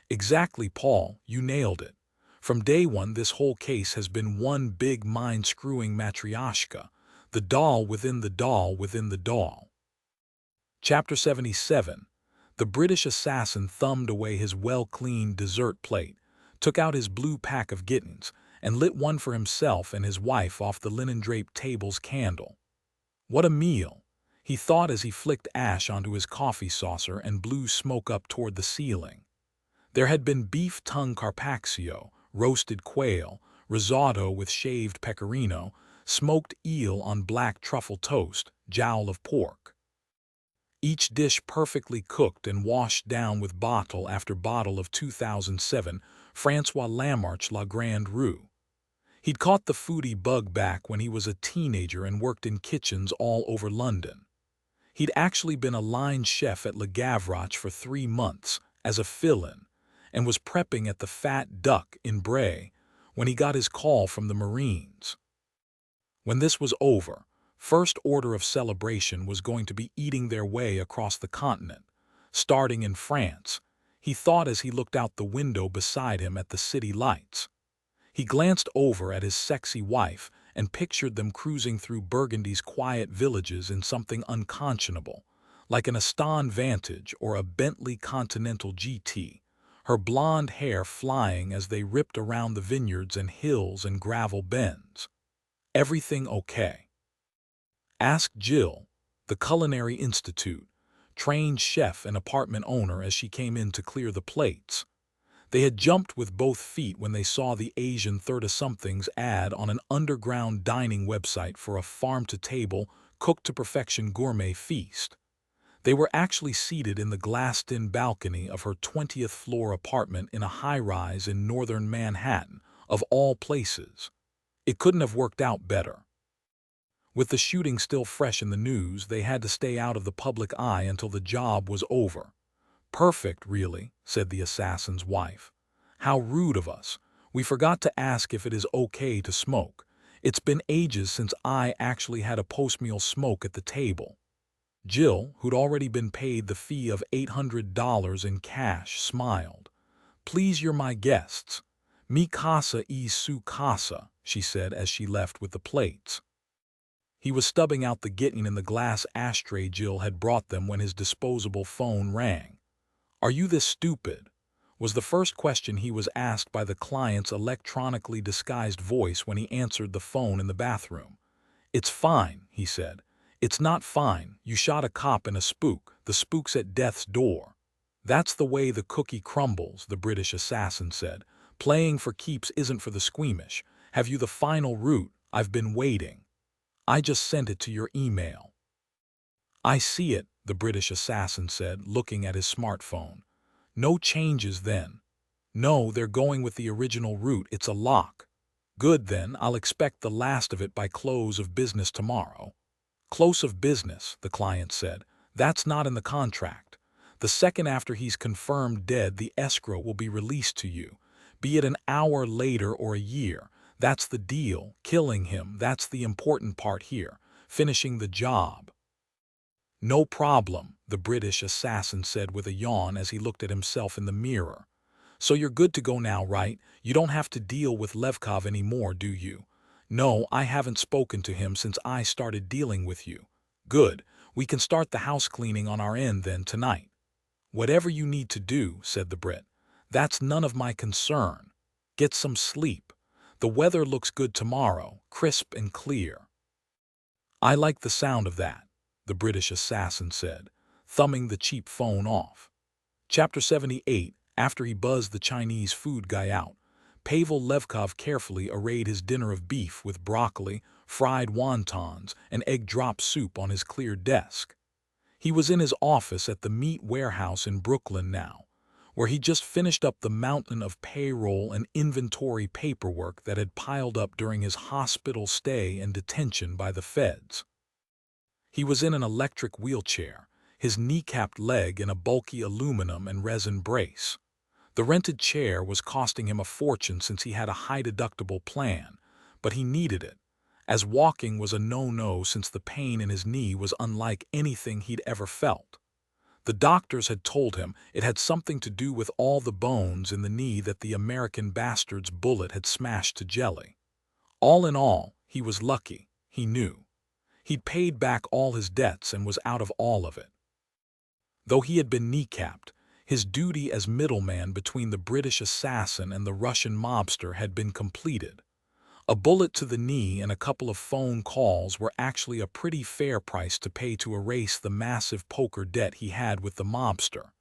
"Exactly, Paul, you nailed it. From day one, this whole case has been one big mind-screwing matryoshka, the doll within the doll within the doll." Chapter 77. The British assassin thumbed away his well-cleaned dessert plate, took out his blue pack of Gittins, and lit one for himself and his wife off the linen-draped table's candle. What a meal, he thought as he flicked ash onto his coffee saucer and blew smoke up toward the ceiling. There had been beef tongue carpaccio, roasted quail, risotto with shaved pecorino, smoked eel on black truffle toast, jowl of pork. each dish perfectly cooked and washed down with bottle after bottle of 2007 Francois Lamarche La Grande Rue. He'd caught the foodie bug back when he was a teenager and worked in kitchens all over London. He'd actually been a line chef at Le Gavroche for 3 months as a fill-in and was prepping at the Fat Duck in Bray when he got his call from the Marines. When this was over, first order of celebration was going to be eating their way across the continent, starting in France, he thought as he looked out the window beside him at the city lights. He glanced over at his sexy wife and pictured them cruising through Burgundy's quiet villages in something unconscionable, like an Aston Vantage or a Bentley Continental GT, her blonde hair flying as they ripped around the vineyards and hills and gravel bends. Everything okay? Asked Jill, the Culinary Institute, trained chef and apartment owner as she came in to clear the plates. They had jumped with both feet when they saw the Asian 30-somethings ad on an underground dining website for a farm-to-table, cooked-to-perfection gourmet feast. They were actually seated in the glassed-in balcony of her 20th-floor apartment in a high-rise in northern Manhattan, of all places. It couldn't have worked out better. With the shooting still fresh in the news, they had to stay out of the public eye until the job was over. "Perfect, really," said the assassin's wife. "How rude of us. We forgot to ask if it is okay to smoke. It's been ages since I actually had a post-meal smoke at the table." Jill, who'd already been paid the fee of $800 in cash, smiled. "Please, you're my guests. Mi casa es su casa," she said as she left with the plates. He was stubbing out the guillotine in the glass ashtray Jill had brought them when his disposable phone rang. "Are you this stupid?" was the first question he was asked by the client's electronically disguised voice when he answered the phone in the bathroom. "It's fine," he said. "It's not fine. You shot a cop and a spook. The spook's at death's door." "That's the way the cookie crumbles," the British assassin said. "Playing for keeps isn't for the squeamish. Have you the final route? I've been waiting. I just sent it to your email." "I see it," the British assassin said, looking at his smartphone. "No changes then." "No, they're going with the original route. It's a lock." "Good then, I'll expect the last of it by close of business tomorrow." "Close of business," the client said. "That's not in the contract. The second after he's confirmed dead, the escrow will be released to you. Be it an hour later or a year. That's the deal. Killing him, that's the important part here. Finishing the job." "No problem," the British assassin said with a yawn as he looked at himself in the mirror. "So you're good to go now, right? You don't have to deal with Levkov anymore, do you?" "No, I haven't spoken to him since I started dealing with you." "Good. We can start the house cleaning on our end then tonight." "Whatever you need to do," said the Brit. "That's none of my concern. Get some sleep. The weather looks good tomorrow, crisp and clear." "I like the sound of that," the British assassin said, thumbing the cheap phone off. Chapter 78. After he buzzed the Chinese food guy out, Pavel Levkov carefully arrayed his dinner of beef with broccoli, fried wontons, and egg drop soup on his clear desk. He was in his office at the meat warehouse in Brooklyn now, where he just finished up the mountain of payroll and inventory paperwork that had piled up during his hospital stay and detention by the feds. He was in an electric wheelchair, his kneecapped leg in a bulky aluminum and resin brace. The rented chair was costing him a fortune since he had a high-deductible plan, but he needed it, as walking was a no-no since the pain in his knee was unlike anything he'd ever felt. The doctors had told him it had something to do with all the bones in the knee that the American bastard's bullet had smashed to jelly. All in all, he was lucky, he knew. He'd paid back all his debts and was out of all of it. Though he had been kneecapped, his duty as middleman between the British assassin and the Russian mobster had been completed. A bullet to the knee and a couple of phone calls were actually a pretty fair price to pay to erase the massive poker debt he had with the mobster.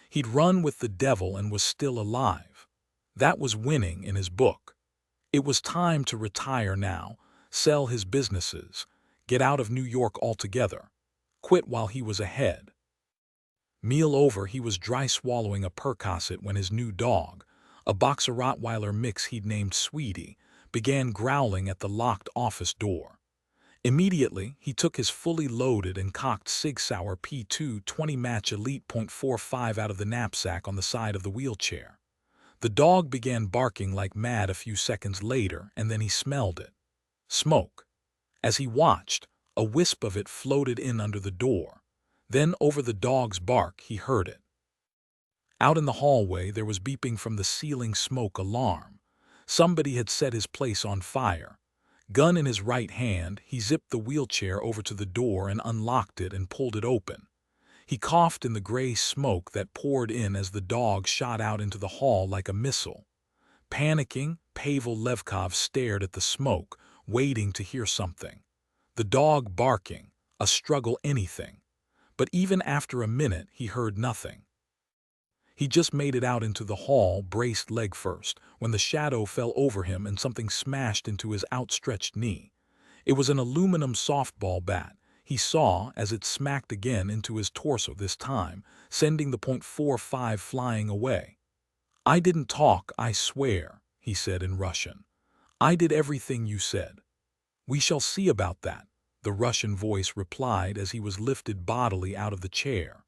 He'd run with the devil and was still alive. That was winning in his book. It was time to retire now, sell his businesses, get out of New York altogether, quit while he was ahead. Meal over, he was dry swallowing a Percocet when his new dog, a boxer Rottweiler mix he'd named Sweetie, began growling at the locked office door. Immediately, he took his fully loaded and cocked Sig Sauer P2 20 Match Elite .45 out of the knapsack on the side of the wheelchair. The dog began barking like mad a few seconds later, and then he smelled it. Smoke. As he watched, a wisp of it floated in under the door. Then over the dog's bark, he heard it. Out in the hallway, there was beeping from the ceiling smoke alarm. Somebody had set his place on fire. Gun in his right hand, he zipped the wheelchair over to the door and unlocked it and pulled it open. He coughed in the gray smoke that poured in as the dog shot out into the hall like a missile. Panicking, Pavel Levkov stared at the smoke, waiting to hear something. The dog barking, a struggle anything. But even after a minute, he heard nothing. He just made it out into the hall, braced leg first, when the shadow fell over him and something smashed into his outstretched knee. It was an aluminum softball bat. He saw as it smacked again into his torso this time, sending the .45 flying away. "I didn't talk, I swear," he said in Russian. "I did everything you said." "We shall see about that," the Russian voice replied as he was lifted bodily out of the chair.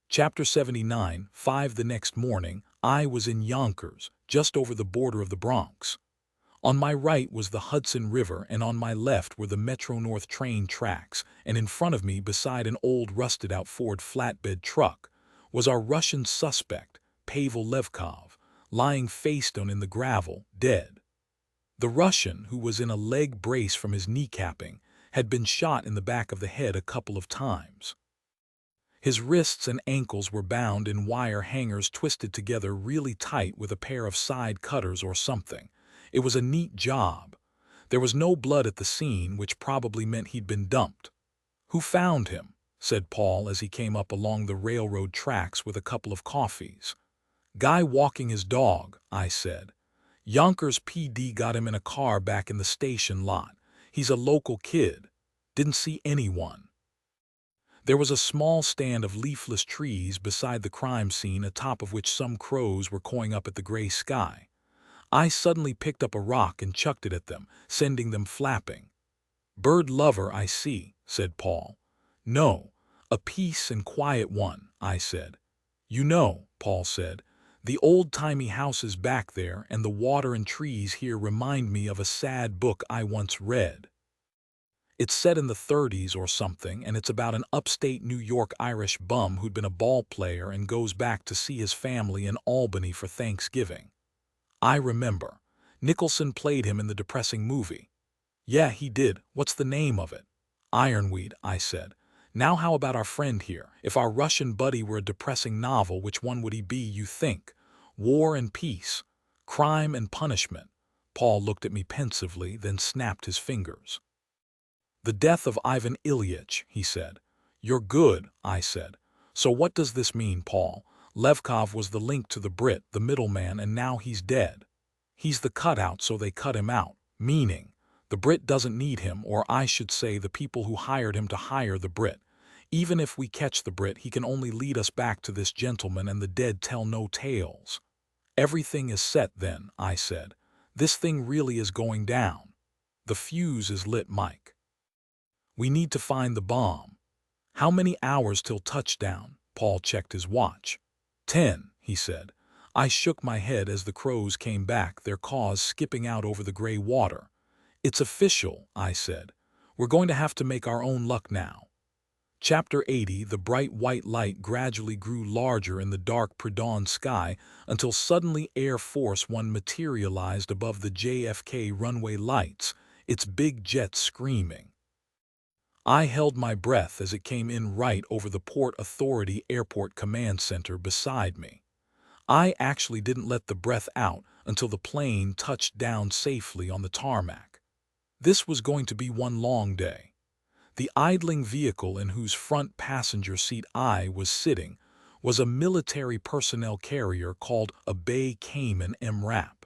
Chapter 79, 5 The next morning, I was in Yonkers, just over the border of the Bronx. On my right was the Hudson River, and on my left were the Metro-North train tracks, and in front of me, beside an old rusted-out Ford flatbed truck, was our Russian suspect, Pavel Levkov, lying face-down in the gravel, dead. The Russian, who was in a leg brace from his kneecapping, had been shot in the back of the head a couple of times. His wrists and ankles were bound in wire hangers twisted together really tight with a pair of side cutters or something. It was a neat job. There was no blood at the scene, which probably meant he'd been dumped. "Who found him?" said Paul as he came up along the railroad tracks with a couple of coffees. "Guy walking his dog," I said. "Yonkers PD got him in a car back in the station lot. He's a local kid. Didn't see anyone." There was a small stand of leafless trees beside the crime scene, atop of which some crows were cawing up at the gray sky. I suddenly picked up a rock and chucked it at them, sending them flapping. "Bird lover, I see," said Paul. "No, a peace and quiet one," I said. "You know," Paul said, "the old-timey houses back there and the water and trees here remind me of a sad book I once read. It's set in the 30s or something, and it's about an upstate New York Irish bum who'd been a ball player and goes back to see his family in Albany for Thanksgiving. I remember. Nicholson played him in the depressing movie." "Yeah, he did. What's the name of it?" "Ironweed," I said. "Now how about our friend here? If our Russian buddy were a depressing novel, which one would he be, you think? War and peace? Crime and punishment?" Paul looked at me pensively, then snapped his fingers. "The death of Ivan Ilyich," he said. "You're good," I said. "So what does this mean, Paul? Levkov was the link to the Brit, the middleman, and now he's dead. He's the cutout, so they cut him out. Meaning, the Brit doesn't need him, or I should say the people who hired him to hire the Brit. Even if we catch the Brit, he can only lead us back to this gentleman, and the dead tell no tales." "Everything is set then," I said. "This thing really is going down. The fuse is lit, Mike. We need to find the bomb." "How many hours till touchdown?" Paul checked his watch. 10, he said. I shook my head as the crows came back, their caws skipping out over the gray water. "It's official," I said. "We're going to have to make our own luck now." Chapter 80. The bright white light gradually grew larger in the dark pre-dawn sky until suddenly Air Force One materialized above the JFK runway lights, its big jets screaming. I held my breath as it came in right over the Port Authority Airport Command Center beside me. I actually didn't let the breath out until the plane touched down safely on the tarmac. This was going to be one long day. The idling vehicle in whose front passenger seat I was sitting was a military personnel carrier called a Bay Cayman MRAP.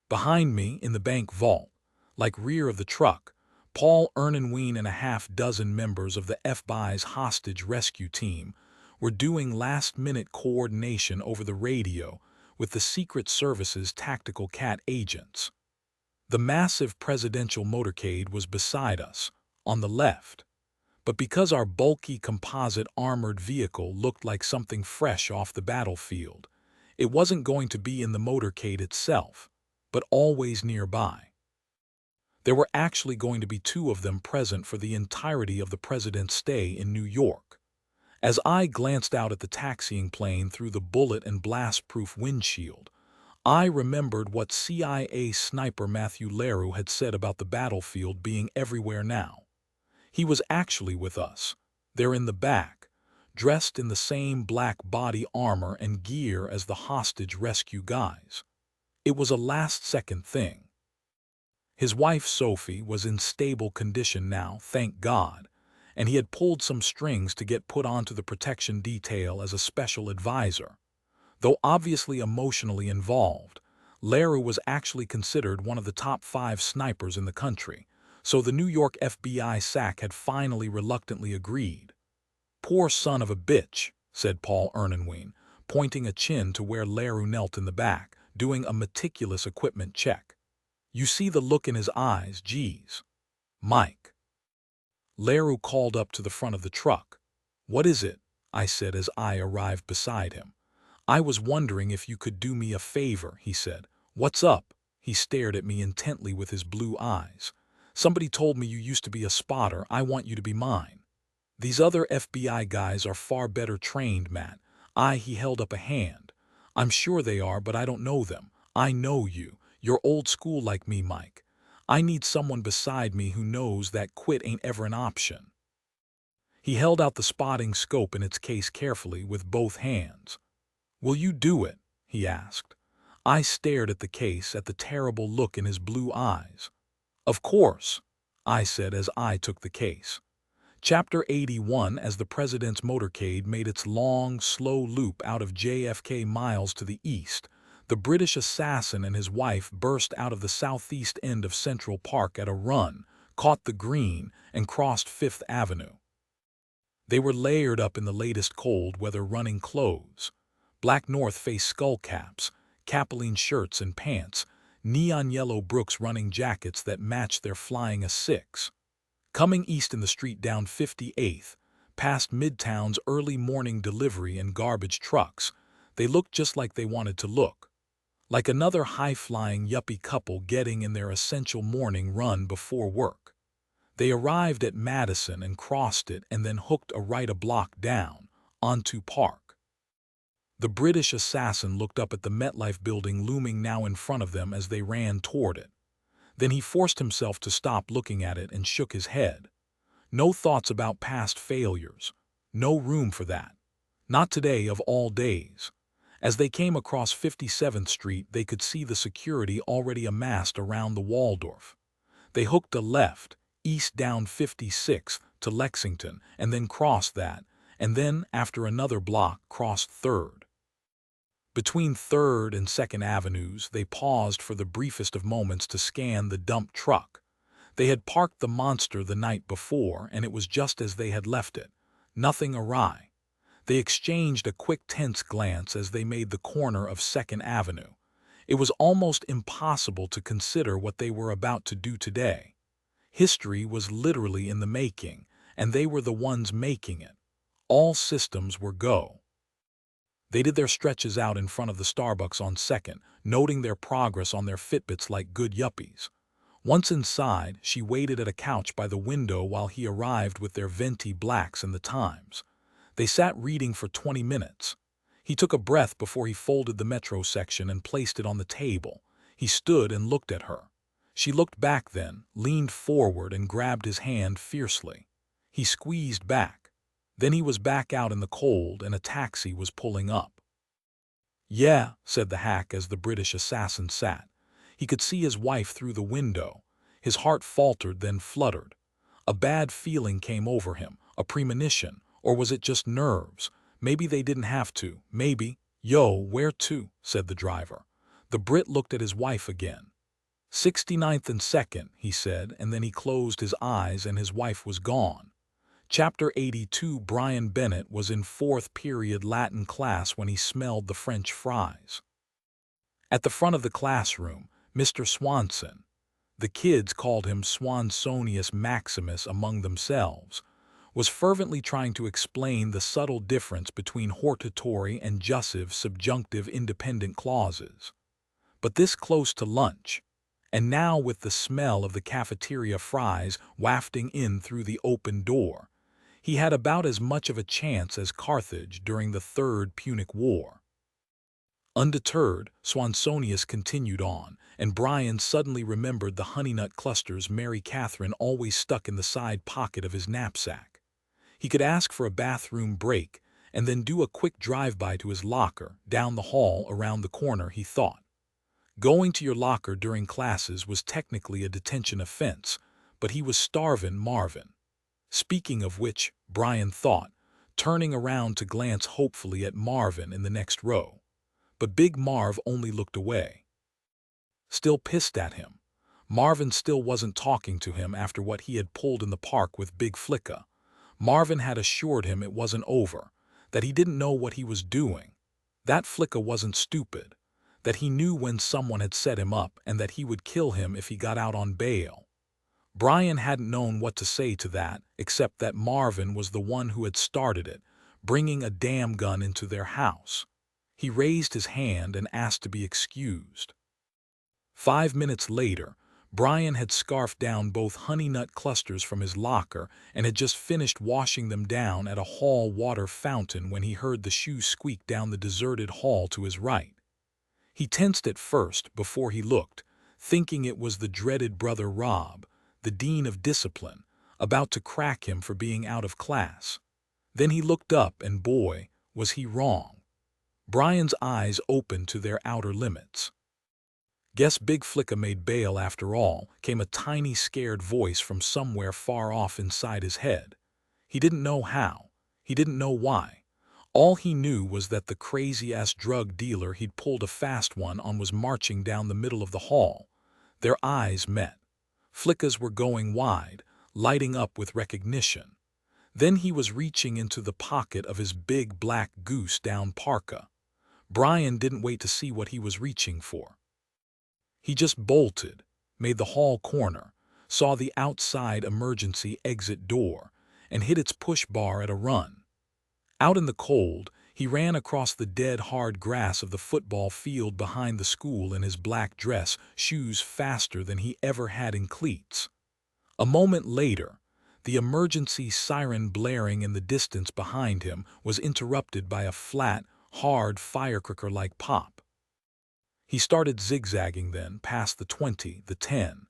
Behind me, in the bank vault, like rear of the truck, Paul Ernenwein and a half-dozen members of the FBI's hostage rescue team were doing last-minute coordination over the radio with the Secret Service's tactical cat agents. The massive presidential motorcade was beside us, on the left, but because our bulky composite armored vehicle looked like something fresh off the battlefield, it wasn't going to be in the motorcade itself, but always nearby. There were actually going to be two of them present for the entirety of the president's stay in New York. As I glanced out at the taxiing plane through the bullet and blast-proof windshield, I remembered what CIA sniper Matthew Leroux had said about the battlefield being everywhere now. He was actually with us, there in the back, dressed in the same black body armor and gear as the hostage rescue guys. It was a last-second thing. His wife Sophie was in stable condition now, thank God, and he had pulled some strings to get put onto the protection detail as a special advisor. Though obviously emotionally involved, Leroux was actually considered one of the top 5 snipers in the country, so the New York FBI SAC had finally reluctantly agreed. "Poor son of a bitch," said Paul Ernenwein, pointing a chin to where Leroux knelt in the back, doing a meticulous equipment check. "You see the look in his eyes, geez. Mike." Leroux called up to the front of the truck. "What is it?" I said as I arrived beside him. "I was wondering if you could do me a favor," he said. "What's up?" He stared at me intently with his blue eyes. "Somebody told me you used to be a spotter. I want you to be mine. These other FBI guys are far better trained, Matt." He held up a hand. "I'm sure they are, but I don't know them. I know you. You're old school like me, Mike. I need someone beside me who knows that quit ain't ever an option." He held out the spotting scope in its case carefully with both hands. "Will you do it?" he asked. I stared at the case, at the terrible look in his blue eyes. "Of course," I said as I took the case. Chapter 81. As the president's motorcade made its long, slow loop out of JFK miles to the east, the British assassin and his wife burst out of the southeast end of Central Park at a run, caught the green, and crossed Fifth Avenue. They were layered up in the latest cold-weather running clothes. Black North Face skullcaps, capelline shirts and pants, neon yellow Brooks running jackets that matched their flying A6. Coming east in the street down 58th, past Midtown's early morning delivery and garbage trucks, they looked just like they wanted to look. Like another high-flying yuppie couple getting in their essential morning run before work. They arrived at Madison and crossed it and then hooked a right a block down, onto Park. The British assassin looked up at the MetLife building looming now in front of them as they ran toward it. Then he forced himself to stop looking at it and shook his head. No thoughts about past failures. No room for that. Not today of all days. As they came across 57th Street, they could see the security already amassed around the Waldorf. They hooked a left, east down 56th to Lexington, and then crossed that, and then, after another block, crossed 3rd. Between 3rd and 2nd Avenues, they paused for the briefest of moments to scan the dump truck. They had parked the monster the night before, and it was just as they had left it. Nothing awry. They exchanged a quick tense glance as they made the corner of 2nd Avenue. It was almost impossible to consider what they were about to do today. History was literally in the making, and they were the ones making it. All systems were go. They did their stretches out in front of the Starbucks on 2nd, noting their progress on their Fitbits like good yuppies. Once inside, she waited at a couch by the window while he arrived with their venti blacks and the Times. They sat reading for 20 minutes. He took a breath before he folded the Metro section and placed it on the table. He stood and looked at her. She looked back then, leaned forward and grabbed his hand fiercely. He squeezed back. Then he was back out in the cold and a taxi was pulling up. "Yeah," said the hack as the British assassin sat. He could see his wife through the window. His heart faltered, then fluttered. A bad feeling came over him, a premonition, or was it just nerves? Maybe they didn't have to, maybe. "Yo, where to?" said the driver. The Brit looked at his wife again. 69th and 2nd, he said, and then he closed his eyes and his wife was gone. Chapter 82. Brian Bennett was in fourth period Latin class when he smelled the French fries. At the front of the classroom, Mr. Swanson, the kids called him Swansonius Maximus among themselves, was fervently trying to explain the subtle difference between hortatory and jussive subjunctive independent clauses. But this close to lunch, and now with the smell of the cafeteria fries wafting in through the open door, he had about as much of a chance as Carthage during the Third Punic War. Undeterred, Swansonius continued on, and Brian suddenly remembered the honey nut clusters Mary Catherine always stuck in the side pocket of his knapsack. He could ask for a bathroom break and then do a quick drive-by to his locker, down the hall, around the corner, he thought. Going to your locker during classes was technically a detention offense, but he was starvin' Marvin. Speaking of which, Brian thought, turning around to glance hopefully at Marvin in the next row. But Big Marv only looked away. Still pissed at him, Marvin still wasn't talking to him after what he had pulled in the park with Big Flicka. Marvin had assured him it wasn't over, that he didn't know what he was doing, that Flicka wasn't stupid, that he knew when someone had set him up and that he would kill him if he got out on bail. Brian hadn't known what to say to that, except that Marvin was the one who had started it, bringing a damn gun into their house. He raised his hand and asked to be excused. 5 minutes later, Brian had scarfed down both honey nut clusters from his locker and had just finished washing them down at a hall water fountain when he heard the shoe squeak down the deserted hall to his right. He tensed at first before he looked, thinking it was the dreaded brother Rob, the dean of discipline, about to crack him for being out of class. Then he looked up and boy, was he wrong. Brian's eyes opened to their outer limits. Guess Big Flicka made bail after all, came a tiny scared voice from somewhere far off inside his head. He didn't know how. He didn't know why. All he knew was that the crazy-ass drug dealer he'd pulled a fast one on was marching down the middle of the hall. Their eyes met. Flicka's were going wide, lighting up with recognition. Then he was reaching into the pocket of his big black goose-down parka. Brian didn't wait to see what he was reaching for. He just bolted, made the hall corner, saw the outside emergency exit door, and hit its push bar at a run. Out in the cold, he ran across the dead hard grass of the football field behind the school in his black dress shoes faster than he ever had in cleats. A moment later, the emergency siren blaring in the distance behind him was interrupted by a flat, hard firecracker-like pop. He started zigzagging then, past the 20, the 10,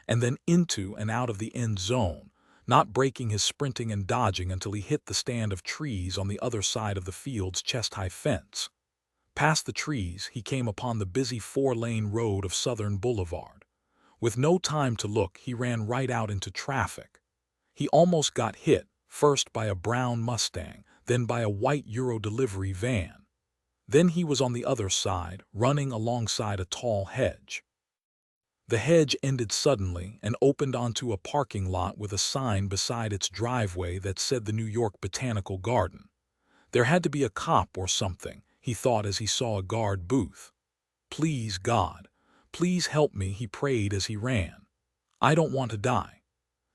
and then into and out of the end zone, not breaking his sprinting and dodging until he hit the stand of trees on the other side of the field's chest-high fence. Past the trees, he came upon the busy 4-lane road of Southern Boulevard. With no time to look, he ran right out into traffic. He almost got hit, first by a brown Mustang, then by a white Euro delivery van. Then he was on the other side, running alongside a tall hedge. The hedge ended suddenly and opened onto a parking lot with a sign beside its driveway that said the New York Botanical Garden. There had to be a cop or something, he thought as he saw a guard booth. Please, God, please help me, he prayed as he ran. I don't want to die.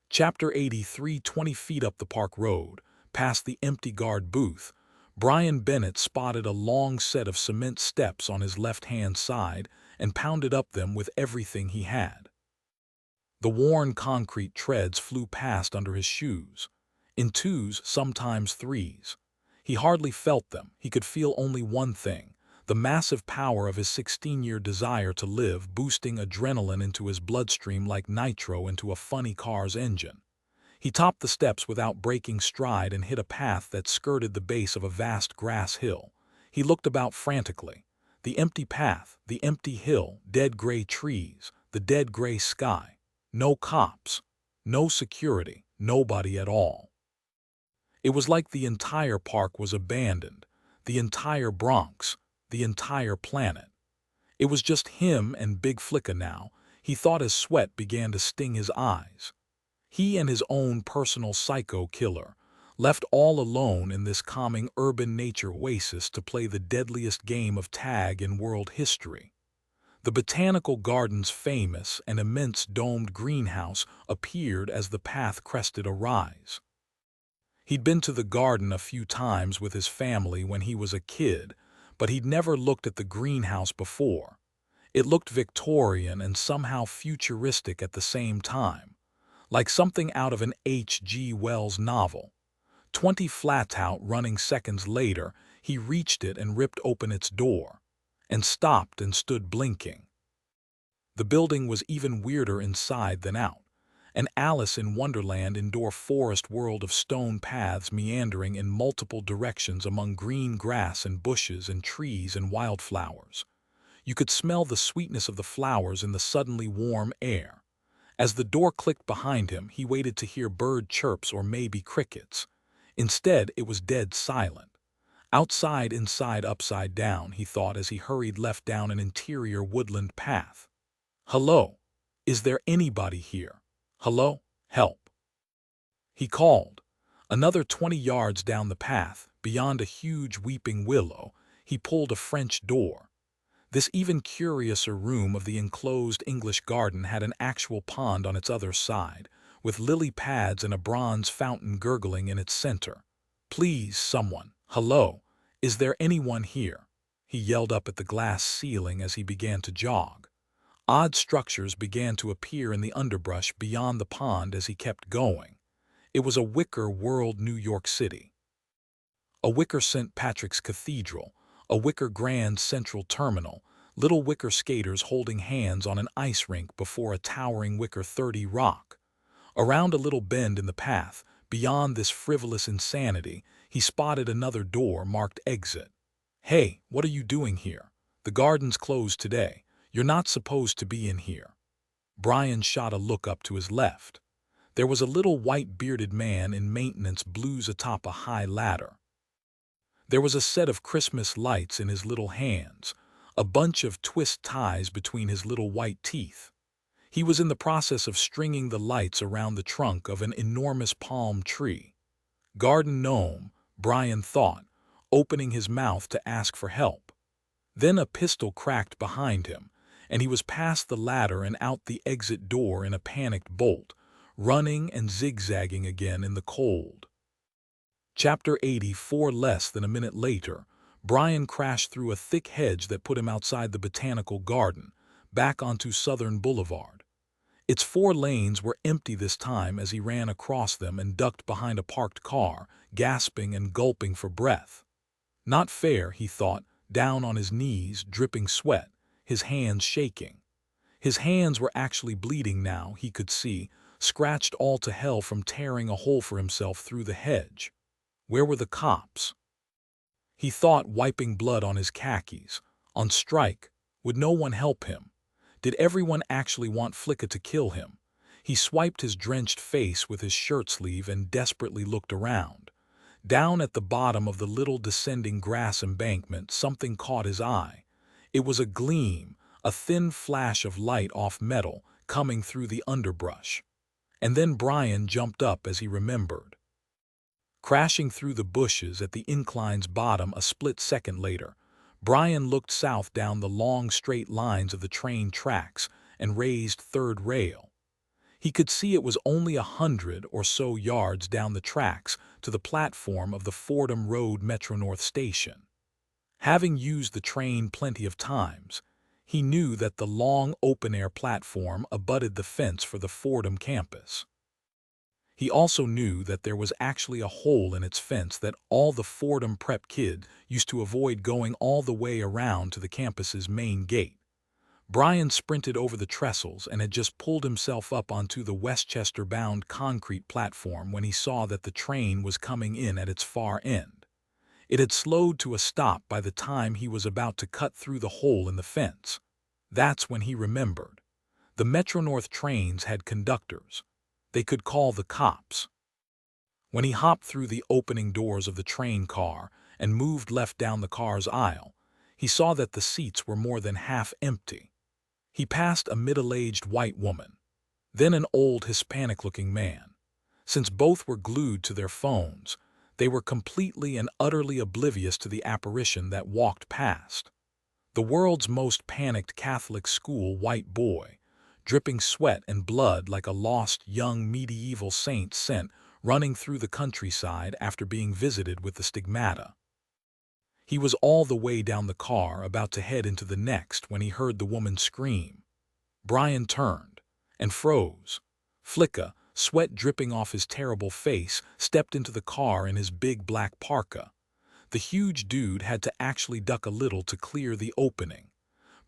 Chapter 83. 20 feet up the park road, past the empty guard booth, Brian Bennett spotted a long set of cement steps on his left-hand side and pounded up them with everything he had. The worn concrete treads flew past under his shoes, in twos, sometimes threes. He hardly felt them. He could feel only one thing, the massive power of his 16-year desire to live boosting adrenaline into his bloodstream like nitro into a funny car's engine. He topped the steps without breaking stride and hit a path that skirted the base of a vast grass hill. He looked about frantically. The empty path, the empty hill, dead gray trees, the dead gray sky. No cops, no security, nobody at all. It was like the entire park was abandoned, the entire Bronx, the entire planet. It was just him and Big Flicka now, he thought as sweat began to sting his eyes. He and his own personal psycho killer, left all alone in this calming urban nature oasis to play the deadliest game of tag in world history. The botanical garden's famous and immense domed greenhouse appeared as the path crested a rise. He'd been to the garden a few times with his family when he was a kid, but he'd never looked at the greenhouse before. It looked Victorian and somehow futuristic at the same time, like something out of an H.G. Wells novel. 20 flat out running seconds later, he reached it and ripped open its door, and stopped and stood blinking. The building was even weirder inside than out. An Alice in Wonderland indoor forest world of stone paths meandering in multiple directions among green grass and bushes and trees and wildflowers. You could smell the sweetness of the flowers in the suddenly warm air. As the door clicked behind him, he waited to hear bird chirps or maybe crickets. Instead, it was dead silent. Outside, inside, upside down, he thought as he hurried left down an interior woodland path. Hello? Is there anybody here? Hello? Help. He called. Another 20 yards down the path, beyond a huge weeping willow, he pulled a French door. This even curiouser room of the enclosed English garden had an actual pond on its other side, with lily pads and a bronze fountain gurgling in its center. Please, someone. Hello? Is there anyone here? He yelled up at the glass ceiling as he began to jog. Odd structures began to appear in the underbrush beyond the pond as he kept going. It was a wicker world New York City. A wicker St. Patrick's Cathedral, a wicker Grand Central Terminal, little wicker skaters holding hands on an ice rink before a towering wicker 30 Rock. Around a little bend in the path, beyond this frivolous insanity, he spotted another door marked Exit. Hey, what are you doing here? The garden's closed today. You're not supposed to be in here. Brian shot a look up to his left. There was a little white-bearded man in maintenance blues atop a high ladder. There was a set of Christmas lights in his little hands, a bunch of twist ties between his little white teeth. He was in the process of stringing the lights around the trunk of an enormous palm tree. Garden gnome, Brian thought, opening his mouth to ask for help. Then a pistol cracked behind him, and he was past the ladder and out the exit door in a panicked bolt, running and zigzagging again in the cold. Chapter 84. Less than a minute later, Brian crashed through a thick hedge that put him outside the botanical garden, back onto Southern Boulevard. Its 4 lanes were empty this time as he ran across them and ducked behind a parked car, gasping and gulping for breath. Not fair, he thought, down on his knees, dripping sweat, his hands shaking. His hands were actually bleeding now, he could see, scratched all to hell from tearing a hole for himself through the hedge. Where were the cops? He thought, wiping blood on his khakis. On strike. Would no one help him? Did everyone actually want Flicka to kill him? He swiped his drenched face with his shirt sleeve and desperately looked around. Down at the bottom of the little descending grass embankment, something caught his eye. It was a gleam, a thin flash of light off metal coming through the underbrush. And then Brian jumped up as he remembered. Crashing through the bushes at the incline's bottom a split second later, Brian looked south down the long straight lines of the train tracks and raised third rail. He could see it was only 100 or so yards down the tracks to the platform of the Fordham Road Metro-North station. Having used the train plenty of times, he knew that the long open-air platform abutted the fence for the Fordham campus. He also knew that there was actually a hole in its fence that all the Fordham prep kids used to avoid going all the way around to the campus's main gate. Brian sprinted over the trestles and had just pulled himself up onto the Westchester-bound concrete platform when he saw that the train was coming in at its far end. It had slowed to a stop by the time he was about to cut through the hole in the fence. That's when he remembered. The Metro-North trains had conductors. They could call the cops. When he hopped through the opening doors of the train car and moved left down the car's aisle, he saw that the seats were more than half empty. He passed a middle-aged white woman, then an old Hispanic-looking man. Since both were glued to their phones, they were completely and utterly oblivious to the apparition that walked past. The world's most panicked Catholic school white boy, dripping sweat and blood like a lost young medieval saint sent running through the countryside after being visited with the stigmata. He was all the way down the car about to head into the next when he heard the woman scream. Brian turned and froze. Flicka, sweat dripping off his terrible face, stepped into the car in his big black parka. The huge dude had to actually duck a little to clear the opening.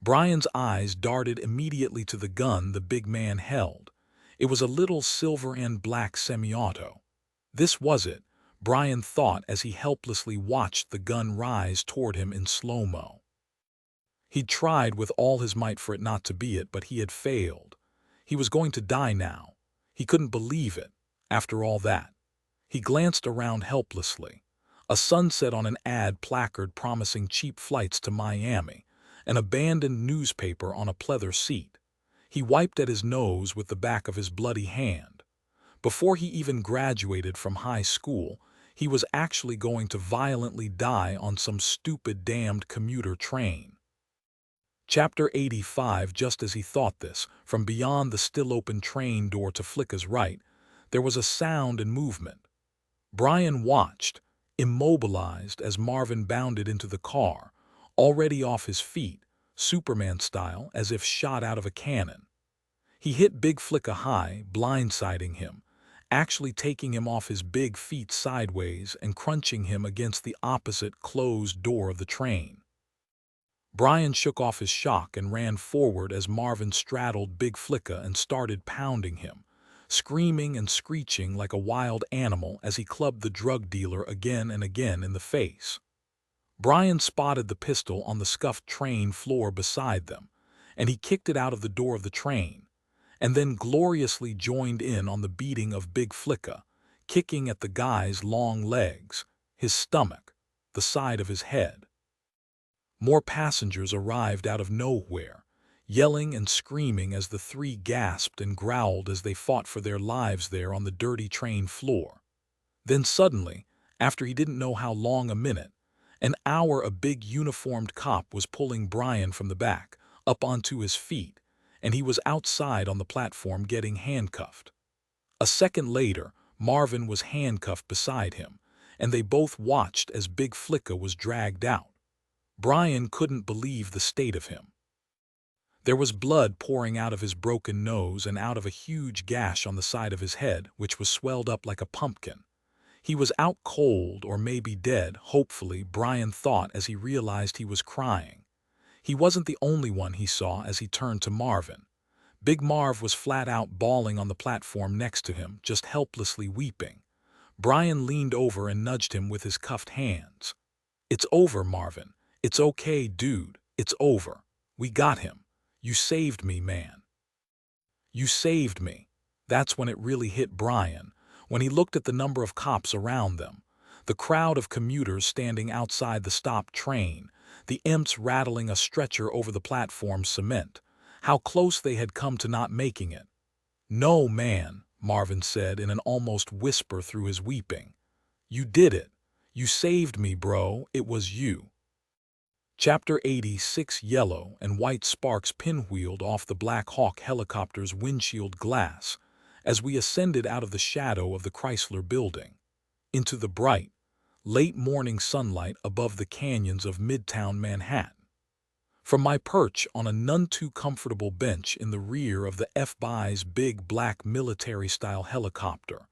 Brian's eyes darted immediately to the gun the big man held. It was a little silver and black semi-auto. This was it, Brian thought as he helplessly watched the gun rise toward him in slow-mo. He'd tried with all his might for it not to be it, but he had failed. He was going to die now. He couldn't believe it, after all that. He glanced around helplessly. A sunset on an ad placard promising cheap flights to Miami, an abandoned newspaper on a pleather seat. He wiped at his nose with the back of his bloody hand. Before he even graduated from high school, he was actually going to violently die on some stupid damned commuter train. Chapter 85. Just as he thought this, from beyond the still-open train door to Flicka's right, there was a sound and movement. Brian watched, immobilized, as Marvin bounded into the car, already off his feet, Superman style, as if shot out of a cannon. He hit Big Flicka high, blindsiding him, actually taking him off his big feet sideways and crunching him against the opposite closed door of the train. Brian shook off his shock and ran forward as Marvin straddled Big Flicka and started pounding him, screaming and screeching like a wild animal as he clubbed the drug dealer again and again in the face. Brian spotted the pistol on the scuffed train floor beside them, and he kicked it out of the door of the train, and then gloriously joined in on the beating of Big Flicka, kicking at the guy's long legs, his stomach, the side of his head. More passengers arrived out of nowhere, yelling and screaming as the three gasped and growled as they fought for their lives there on the dirty train floor. Then suddenly, after he didn't know how long a minute, an hour a big uniformed cop was pulling Brian from the back, up onto his feet, and he was outside on the platform getting handcuffed. A second later, Marvin was handcuffed beside him, and they both watched as Big Flicka was dragged out. Brian couldn't believe the state of him. There was blood pouring out of his broken nose and out of a huge gash on the side of his head, which was swelled up like a pumpkin. He was out cold or maybe dead, hopefully, Brian thought as he realized he was crying. He wasn't the only one he saw as he turned to Marvin. Big Marv was flat out bawling on the platform next to him, just helplessly weeping. Brian leaned over and nudged him with his cuffed hands. "It's over, Marvin. It's okay, dude. It's over. We got him. You saved me, man. You saved me." That's when it really hit Brian, when he looked at the number of cops around them, the crowd of commuters standing outside the stopped train, the imps rattling a stretcher over the platform cement, how close they had come to not making it. "No, man," Marvin said in an almost whisper through his weeping. "You did it. You saved me, bro. It was you." Chapter 86. Yellow and white sparks pinwheeled off the Black Hawk helicopter's windshield glass as we ascended out of the shadow of the Chrysler Building, into the bright, late morning sunlight above the canyons of Midtown Manhattan. From my perch on a none-too-comfortable bench in the rear of the FBI's big black military-style helicopter,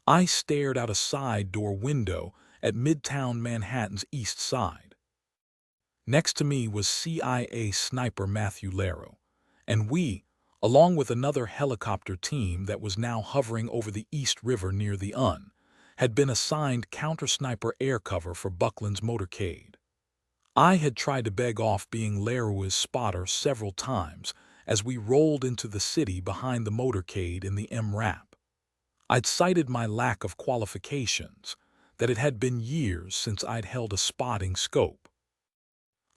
I stared out a side-door window at Midtown Manhattan's East Side. Next to me was CIA sniper Matthew Lero, and we, along with another helicopter team that was now hovering over the East River near the had been assigned counter-sniper air cover for Buckland's motorcade. I had tried to beg off being Leroy's spotter several times as we rolled into the city behind the motorcade in the MRAP. I'd cited my lack of qualifications, that it had been years since I'd held a spotting scope.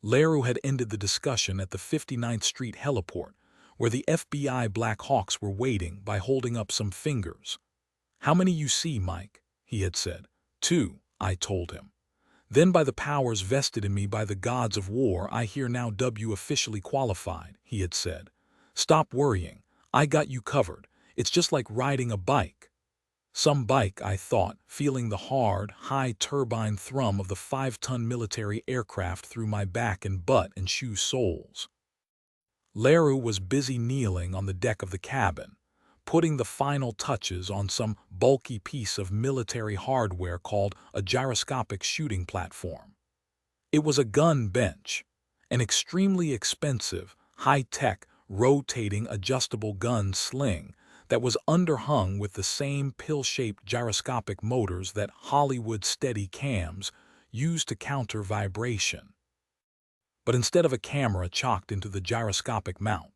Leroy had ended the discussion at the 59th Street heliport, where the FBI Black Hawks were waiting, by holding up some fingers. "How many you see, Mike?" he had said. "Two," I told him. "Then by the powers vested in me by the gods of war, I here now dub you officially qualified," he had said. "Stop worrying. I got you covered. It's just like riding a bike." Some bike, I thought, feeling the hard, high-turbine thrum of the 5-ton military aircraft through my back and butt and shoe soles. Leroux was busy kneeling on the deck of the cabin, putting the final touches on some bulky piece of military hardware called a gyroscopic shooting platform. It was a gun bench, an extremely expensive, high-tech, rotating adjustable gun sling that was underhung with the same pill-shaped gyroscopic motors that Hollywood steady cams use to counter vibration. But instead of a camera chocked into the gyroscopic mount,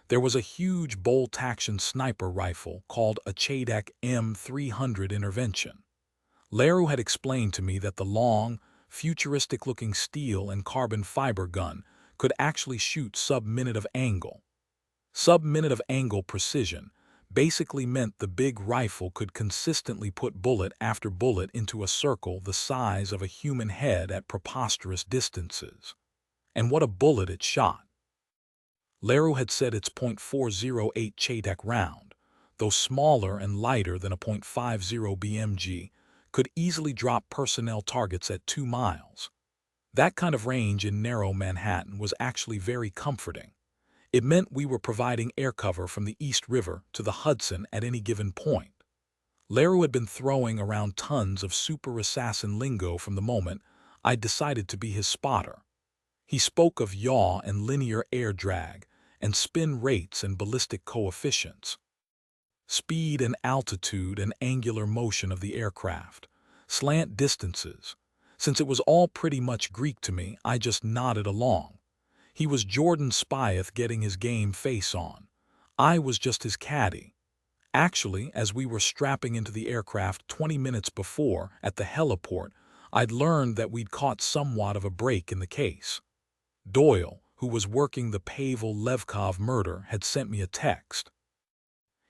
there was a huge bolt-action sniper rifle called a Chadek M300 Intervention. Leroux had explained to me that the long, futuristic-looking steel and carbon fiber gun could actually shoot sub-minute of angle. Sub-minute of angle precision basically meant the big rifle could consistently put bullet after bullet into a circle the size of a human head at preposterous distances. And what a bullet it shot! Leroux had said its .408 Chadek round, though smaller and lighter than a .50 BMG, could easily drop personnel targets at 2 miles. That kind of range in narrow Manhattan was actually very comforting. It meant we were providing air cover from the East River to the Hudson at any given point. Leroux had been throwing around tons of super assassin lingo from the moment I'd decided to be his spotter. He spoke of yaw and linear air drag, and spin rates and ballistic coefficients, speed and altitude and angular motion of the aircraft, slant distances. Since it was all pretty much Greek to me, I just nodded along. He was Jordan Spieth getting his game face on. I was just his caddy. Actually, as we were strapping into the aircraft 20 minutes before, at the heliport, I'd learned that we'd caught somewhat of a break in the case. Doyle, who was working the Pavel Levkov murder, had sent me a text.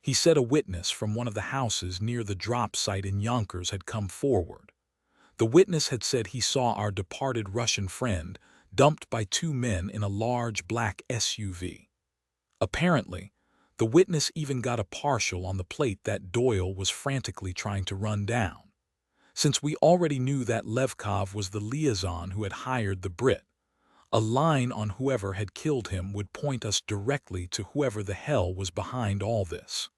He said a witness from one of the houses near the drop site in Yonkers had come forward. The witness had said he saw our departed Russian friend dumped by 2 men in a large black SUV. Apparently, the witness even got a partial on the plate that Doyle was frantically trying to run down. Since we already knew that Levkov was the liaison who had hired the Brit, a line on whoever had killed him would point us directly to whoever the hell was behind all this.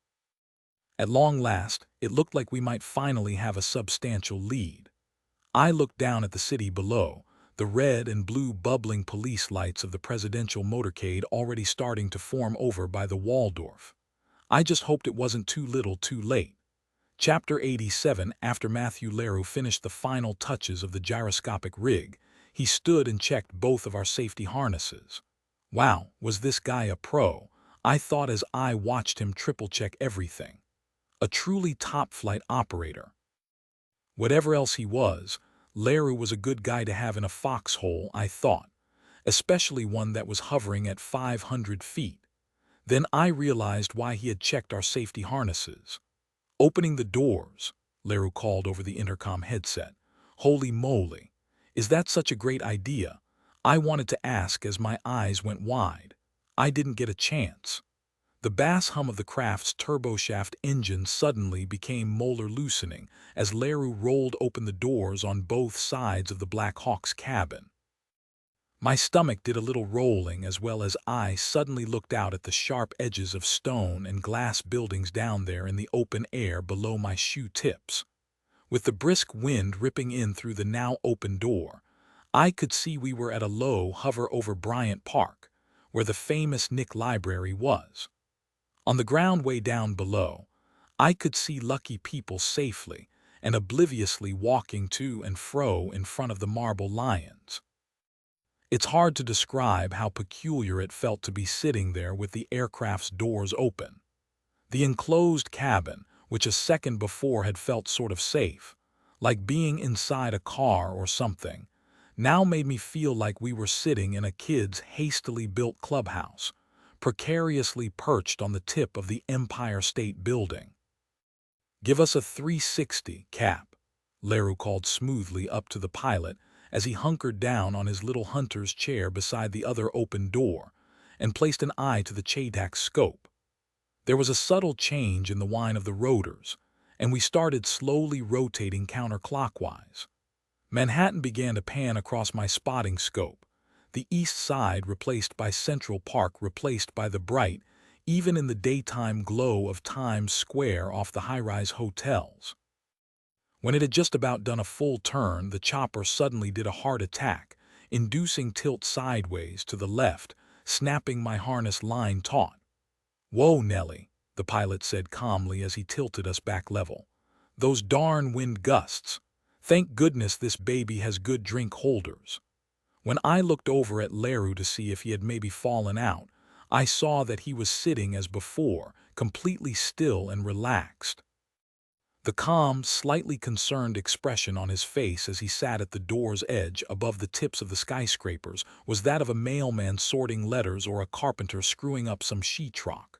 At long last, it looked like we might finally have a substantial lead. I looked down at the city below, the red and blue bubbling police lights of the presidential motorcade already starting to form over by the Waldorf. I just hoped it wasn't too little too late. Chapter 87. After Matthew Leroux finished the final touches of the gyroscopic rig, he stood and checked both of our safety harnesses. Wow, was this guy a pro? I thought as I watched him triple-check everything. A truly top-flight operator. Whatever else he was, Leroux was a good guy to have in a foxhole, I thought, especially one that was hovering at 500 feet. Then I realized why he had checked our safety harnesses. "Opening the doors," Leroux called over the intercom headset. "Holy moly! Is that such a great idea?" I wanted to ask as my eyes went wide. I didn't get a chance. The bass hum of the craft's turboshaft engine suddenly became molar-loosening as Leroux rolled open the doors on both sides of the Black Hawk's cabin. My stomach did a little rolling as well as I suddenly looked out at the sharp edges of stone and glass buildings down there in the open air below my shoe tips. With the brisk wind ripping in through the now open door, I could see we were at a low hover over Bryant Park, where the famous Nick Library was. On the ground way down below, I could see lucky people safely and obliviously walking to and fro in front of the marble lions. It's hard to describe how peculiar it felt to be sitting there with the aircraft's doors open. The enclosed cabin, which a second before had felt sort of safe, like being inside a car or something, now made me feel like we were sitting in a kid's hastily built clubhouse, precariously perched on the tip of the Empire State Building. "Give us a 360, Cap," Leroux called smoothly up to the pilot as he hunkered down on his little hunter's chair beside the other open door and placed an eye to the Chaitak's scope. There was a subtle change in the whine of the rotors, and we started slowly rotating counterclockwise. Manhattan began to pan across my spotting scope, the east side replaced by Central Park, replaced by the bright, even in the daytime glow of Times Square off the high-rise hotels. When it had just about done a full turn, the chopper suddenly did a hard attack, inducing tilt sideways to the left, snapping my harness line taut. "Whoa, Nellie," the pilot said calmly as he tilted us back level. "Those darn wind gusts. Thank goodness this baby has good drink holders." When I looked over at Leroux to see if he had maybe fallen out, I saw that he was sitting as before, completely still and relaxed. The calm, slightly concerned expression on his face as he sat at the door's edge above the tips of the skyscrapers was that of a mailman sorting letters or a carpenter screwing up some sheetrock.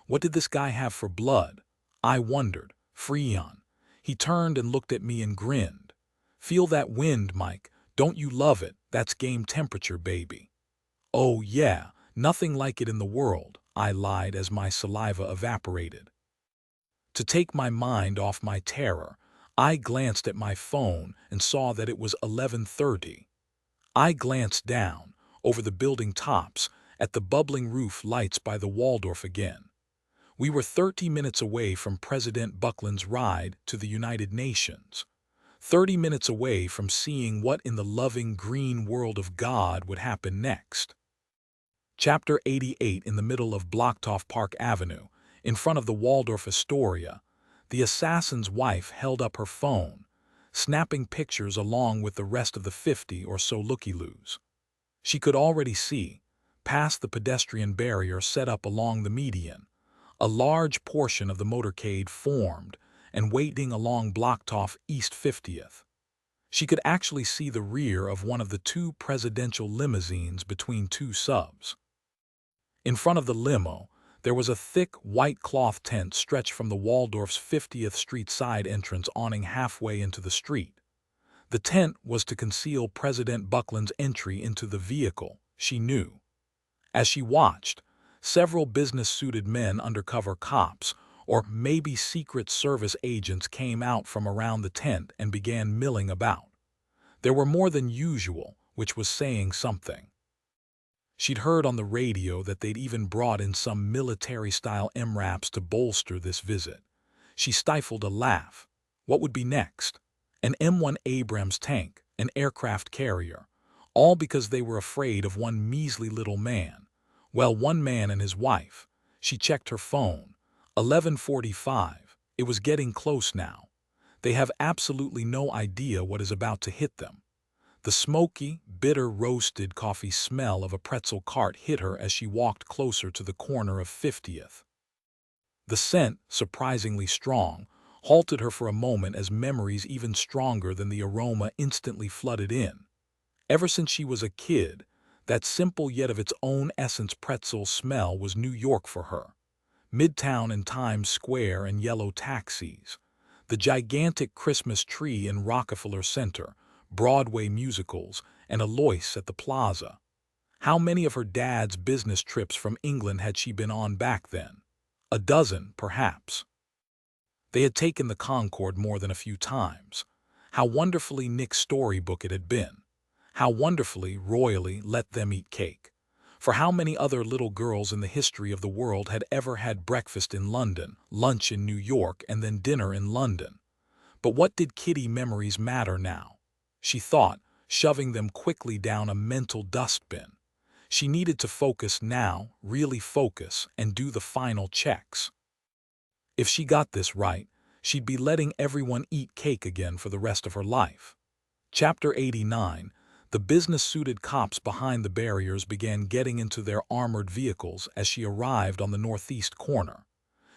What did this guy have for blood? I wondered. Freon. He turned and looked at me and grinned. "Feel that wind, Mike. Don't you love it? That's game temperature, baby." "Oh yeah, nothing like it in the world," I lied as my saliva evaporated. To take my mind off my terror, I glanced at my phone and saw that it was 11:30. I glanced down, over the building tops, at the bubbling roof lights by the Waldorf again. We were 30 minutes away from President Buckland's ride to the United Nations. 30 minutes away from seeing what in the loving green world of God would happen next. Chapter 88. In the middle of Blocktop Park Avenue, in front of the Waldorf Astoria, the assassin's wife held up her phone, snapping pictures along with the rest of the 50 or so looky-loos. She could already see, past the pedestrian barrier set up along the median, a large portion of the motorcade formed and waiting along Blocktop East 50th. She could actually see the rear of one of the two presidential limousines between two subs. In front of the limo, there was a thick white cloth tent stretched from the Waldorf's 50th Street side entrance awning halfway into the street. The tent was to conceal President Buckland's entry into the vehicle, she knew. As she watched, several business-suited men, undercover cops, or maybe Secret Service agents, came out from around the tent and began milling about. There were more than usual, which was saying something. She'd heard on the radio that they'd even brought in some military-style MRAPs to bolster this visit. She stifled a laugh. What would be next? An M1 Abrams tank, an aircraft carrier, all because they were afraid of one measly little man. Well, one man and his wife. She checked her phone. 11:45. It was getting close now. They have absolutely no idea what is about to hit them. The smoky, bitter roasted coffee smell of a pretzel cart hit her as she walked closer to the corner of 50th. The scent, surprisingly strong, halted her for a moment as memories even stronger than the aroma instantly flooded in. Ever since she was a kid, that simple yet of its own essence pretzel smell was New York for her. Midtown and Times Square and yellow taxis. The gigantic Christmas tree in Rockefeller Center, Broadway musicals, and Alois at the Plaza. How many of her dad's business trips from England had she been on back then? A dozen, perhaps. They had taken the Concorde more than a few times. How wonderfully Nick's storybook it had been. How wonderfully, royally let them eat cake. For how many other little girls in the history of the world had ever had breakfast in London, lunch in New York, and then dinner in London? But what did kiddie memories matter now? She thought, shoving them quickly down a mental dustbin. She needed to focus now, really focus, and do the final checks. If she got this right, she'd be letting everyone eat cake again for the rest of her life. Chapter 89. The business-suited cops behind the barriers began getting into their armored vehicles as she arrived on the northeast corner.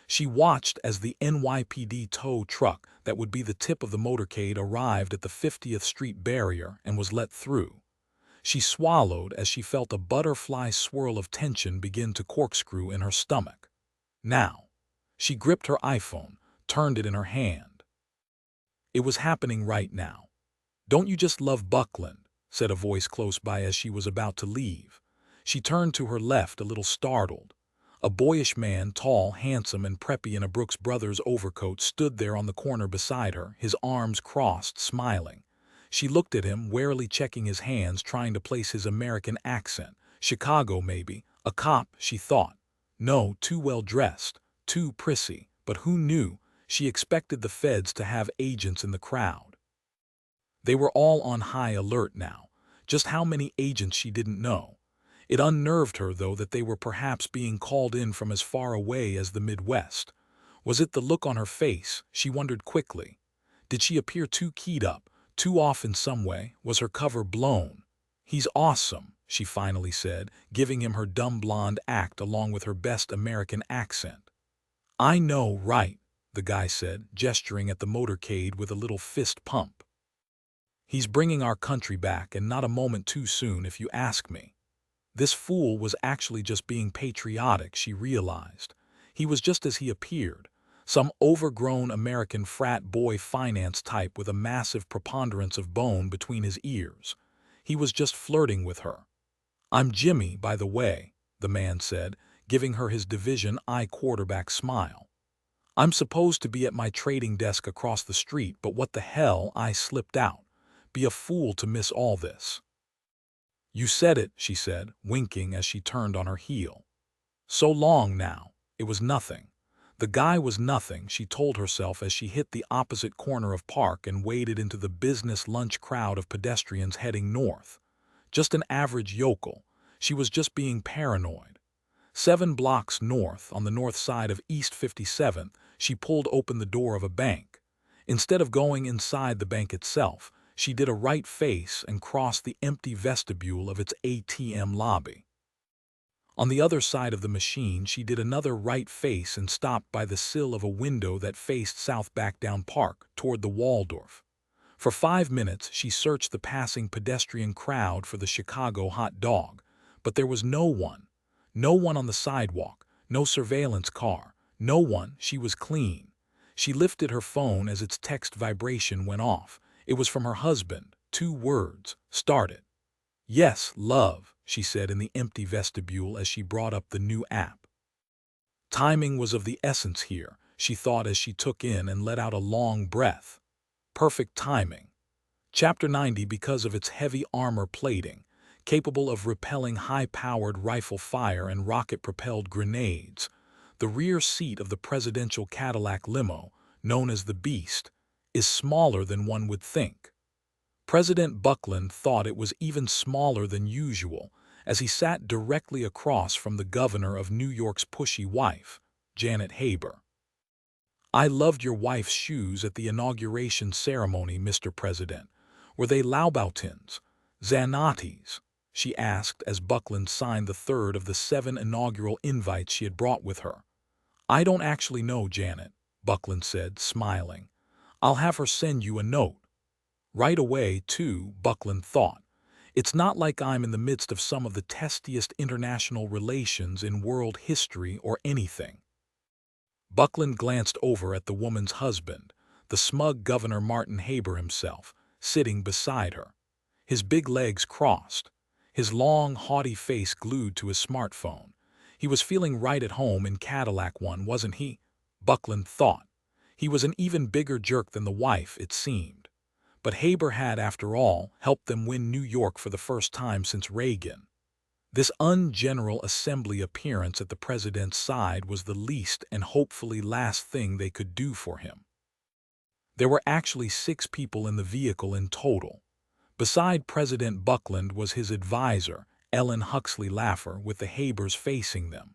She watched as the NYPD tow truck that would be the tip of the motorcade arrived at the 50th Street barrier and was let through. She swallowed as she felt a butterfly swirl of tension begin to corkscrew in her stomach. Now. She gripped her iPhone, turned it in her hand. It was happening right now. "Don't you just love Buckland?" said a voice close by as she was about to leave. She turned to her left, a little startled. A boyish man, tall, handsome, and preppy in a Brooks Brothers overcoat, stood there on the corner beside her, his arms crossed, smiling. She looked at him, warily checking his hands, trying to place his American accent. Chicago, maybe. A cop, she thought. No, too well dressed, too prissy, but who knew? She expected the feds to have agents in the crowd. They were all on high alert now. Just how many agents she didn't know. It unnerved her, though, that they were perhaps being called in from as far away as the Midwest. Was it the look on her face? She wondered quickly. Did she appear too keyed up, too off in some way? Was her cover blown? "He's awesome," she finally said, giving him her dumb blonde act along with her best American accent. "I know, right," the guy said, gesturing at the motorcade with a little fist pump. "He's bringing our country back, and not a moment too soon, if you ask me." This fool was actually just being patriotic, she realized. He was just as he appeared, some overgrown American frat boy finance type with a massive preponderance of bone between his ears. He was just flirting with her. "I'm Jimmy, by the way," the man said, giving her his Division I quarterback smile. "I'm supposed to be at my trading desk across the street, but what the hell, I slipped out. Be a fool to miss all this." "You said it," she said, winking as she turned on her heel. So long now. It was nothing. The guy was nothing, she told herself as she hit the opposite corner of Park and waded into the business lunch crowd of pedestrians heading north. Just an average yokel. She was just being paranoid. 7 blocks north, on the north side of East 57th, she pulled open the door of a bank. Instead of going inside the bank itself, she did a right face and crossed the empty vestibule of its ATM lobby. On the other side of the machine, she did another right face and stopped by the sill of a window that faced south back down Park, toward the Waldorf. For 5 minutes, she searched the passing pedestrian crowd for the Chicago hot dog, but there was no one. No one on the sidewalk, no surveillance car, no one. She was clean. She lifted her phone as its text vibration went off. It was from her husband. 2 words. "Start it." "Yes, love," she said in the empty vestibule as she brought up the new app. Timing was of the essence here, she thought as she took in and let out a long breath. Perfect timing. Chapter 90, because of its heavy armor plating, capable of repelling high-powered rifle fire and rocket-propelled grenades, the rear seat of the presidential Cadillac limo, known as the Beast, is smaller than one would think. President Buckland thought it was even smaller than usual, as he sat directly across from the governor of New York's pushy wife, Janet Haber. "I loved your wife's shoes at the inauguration ceremony, Mr. President. Were they Louboutins, Zanottis?" she asked as Buckland signed the 3rd of the 7 inaugural invites she had brought with her. "I don't actually know, Janet," Buckland said, smiling. "I'll have her send you a note." Right away, too, Buckland thought. It's not like I'm in the midst of some of the testiest international relations in world history or anything. Buckland glanced over at the woman's husband, the smug Governor Martin Haber himself, sitting beside her. His big legs crossed, his long, haughty face glued to his smartphone. He was feeling right at home in Cadillac One, wasn't he? Buckland thought. He was an even bigger jerk than the wife, it seemed. But Haber had, after all, helped them win New York for the first time since Reagan. This ungeneral assembly appearance at the president's side was the least and hopefully last thing they could do for him. There were actually 6 people in the vehicle in total. Beside President Buckland was his advisor, Ellen Huxley Laffer, with the Habers facing them.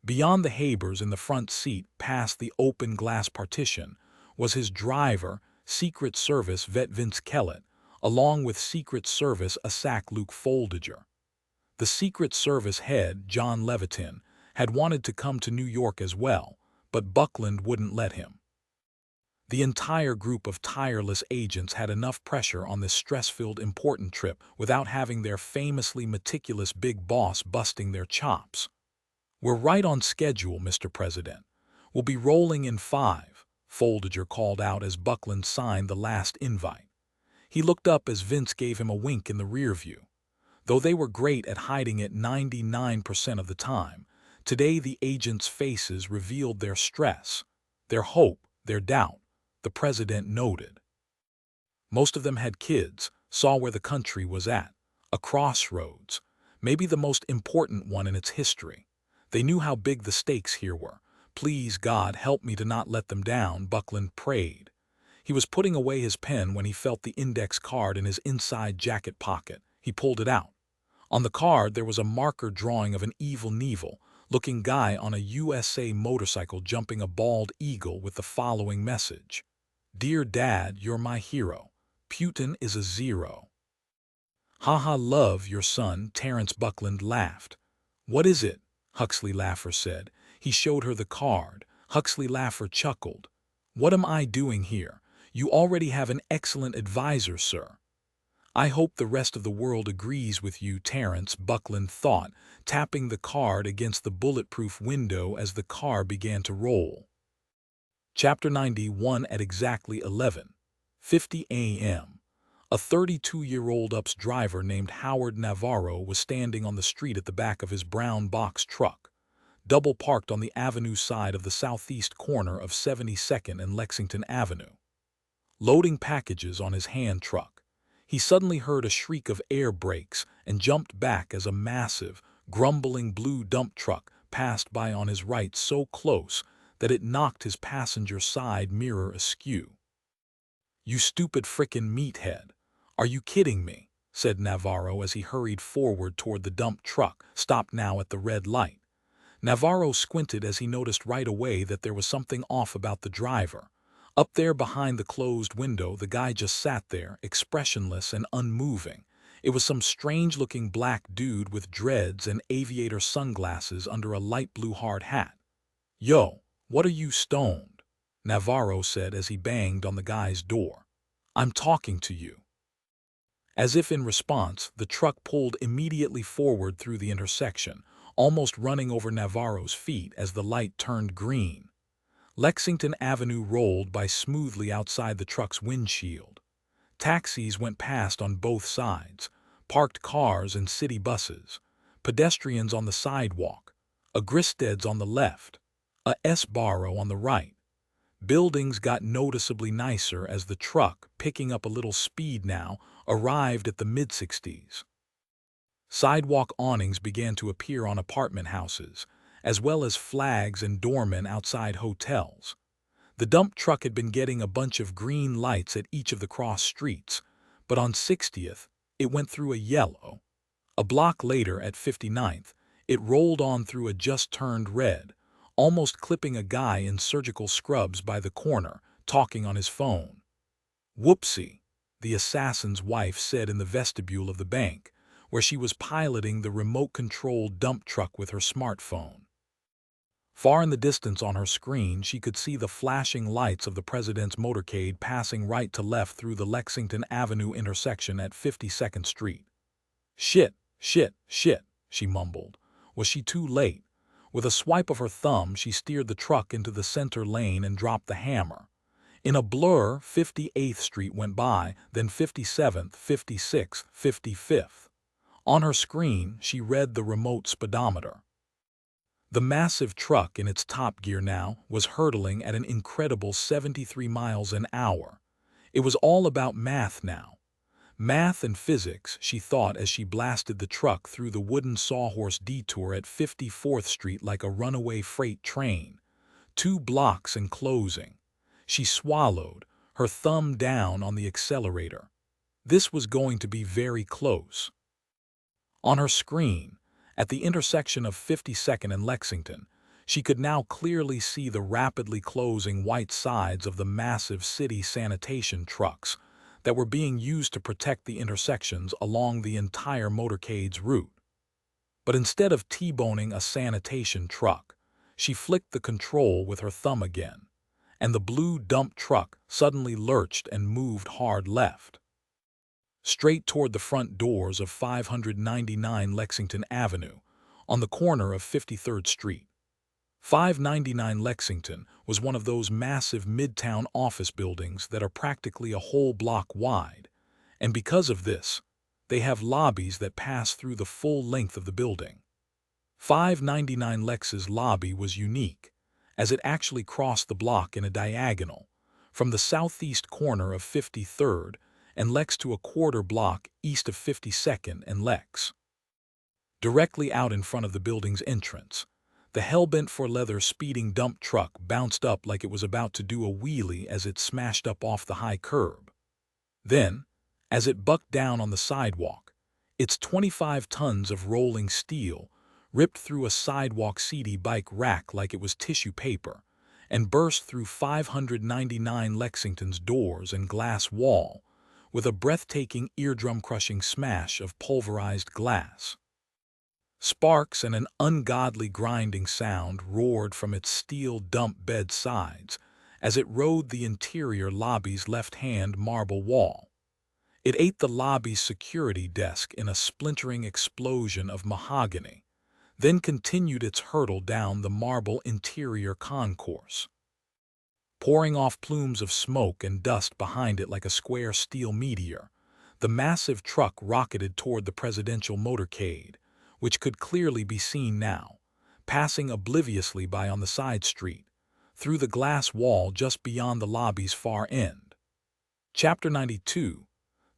Beyond the Habers in the front seat, past the open glass partition, was his driver, Secret Service vet Vince Kellett, along with Secret Service ASAC Luke Foldiger. The Secret Service head, John Levitin, had wanted to come to New York as well, but Buckland wouldn't let him. The entire group of tireless agents had enough pressure on this stress-filled important trip without having their famously meticulous big boss busting their chops. "We're right on schedule, Mr. President. We'll be rolling in 5. Foldinger called out as Buckland signed the last invite. He looked up as Vince gave him a wink in the rear view. Though they were great at hiding it 99% of the time, today the agents' faces revealed their stress, their hope, their doubt, the president noted. Most of them had kids, saw where the country was at, a crossroads, maybe the most important one in its history. They knew how big the stakes here were. Please, God, help me to not let them down, Buckland prayed. He was putting away his pen when he felt the index card in his inside jacket pocket. He pulled it out. On the card there was a marker drawing of an Evil Knievel-looking guy on a USA motorcycle jumping a bald eagle with the following message: "Dear Dad, you're my hero. Putin is a zero." "Haha, love your son," Terence Buckland laughed. "What is it?" Huxley Laffer said. He showed her the card. Huxley Laffer chuckled. "What am I doing here? You already have an excellent advisor, sir." "I hope the rest of the world agrees with you," Terence Buckland thought, tapping the card against the bulletproof window as the car began to roll. Chapter 91. At exactly 11:50 a.m., a 32-year-old UPS driver named Howard Navarro was standing on the street at the back of his brown box truck, double parked on the avenue side of the southeast corner of 72nd and Lexington Avenue. Loading packages on his hand truck, he suddenly heard a shriek of air brakes and jumped back as a massive, grumbling blue dump truck passed by on his right so close that it knocked his passenger side mirror askew. "You stupid frickin' meathead. Are you kidding me?" said Navarro as he hurried forward toward the dump truck, stopped now at the red light. Navarro squinted as he noticed right away that there was something off about the driver. Up there behind the closed window, the guy just sat there, expressionless and unmoving. It was some strange-looking black dude with dreads and aviator sunglasses under a light blue hard hat. "Yo, what are you, stoned?" Navarro said as he banged on the guy's door. "I'm talking to you." As if in response, the truck pulled immediately forward through the intersection, almost running over Navarro's feet as the light turned green. Lexington Avenue rolled by smoothly outside the truck's windshield. Taxis went past on both sides, parked cars and city buses, pedestrians on the sidewalk, a Gristed's on the left, a S-Barrow on the right. Buildings got noticeably nicer as the truck, picking up a little speed now, arrived at the mid-60s. Sidewalk awnings began to appear on apartment houses, as well as flags and doormen outside hotels. The dump truck had been getting a bunch of green lights at each of the cross streets, but on 60th, it went through a yellow. A block later, at 59th, it rolled on through a just-turned red, almost clipping a guy in surgical scrubs by the corner, talking on his phone. "Whoopsie," the assassin's wife said in the vestibule of the bank, where she was piloting the remote-controlled dump truck with her smartphone. Far in the distance on her screen, she could see the flashing lights of the president's motorcade passing right to left through the Lexington Avenue intersection at 52nd Street. "Shit, shit, shit," she mumbled. Was she too late? With a swipe of her thumb, she steered the truck into the center lane and dropped the hammer. In a blur, 58th Street went by, then 57th, 56th, 55th. On her screen, she read the remote speedometer. The massive truck, in its top gear now, was hurtling at an incredible 73 miles an hour. It was all about math now. Math and physics, she thought as she blasted the truck through the wooden sawhorse detour at 54th Street like a runaway freight train. 2 blocks and closing. She swallowed, her thumb down on the accelerator. This was going to be very close. On her screen, at the intersection of 52nd and Lexington, she could now clearly see the rapidly closing white sides of the massive city sanitation trucks that were being used to protect the intersections along the entire motorcade's route. But instead of T-boning a sanitation truck, she flicked the control with her thumb again, and the blue dump truck suddenly lurched and moved hard left, straight toward the front doors of 599 Lexington Avenue, on the corner of 53rd Street. 599 Lexington was one of those massive midtown office buildings that are practically a whole block wide, and because of this, they have lobbies that pass through the full length of the building. 599 Lex's lobby was unique, as it actually crossed the block in a diagonal, from the southeast corner of 53rd and Lex to a quarter block east of 52nd and Lex. Directly out in front of the building's entrance, the hell-bent-for-leather speeding dump truck bounced up like it was about to do a wheelie as it smashed up off the high curb. Then, as it bucked down on the sidewalk, its 25 tons of rolling steel ripped through a sidewalk seedy bike rack like it was tissue paper and burst through 599 Lexington's doors and glass wall with a breathtaking eardrum-crushing smash of pulverized glass. Sparks and an ungodly grinding sound roared from its steel dump bed sides as it rode the interior lobby's left-hand marble wall. It ate the lobby's security desk in a splintering explosion of mahogany, then continued its hurtle down the marble interior concourse. Pouring off plumes of smoke and dust behind it like a square steel meteor, the massive truck rocketed toward the presidential motorcade, which could clearly be seen now, passing obliviously by on the side street, through the glass wall just beyond the lobby's far end. Chapter 92.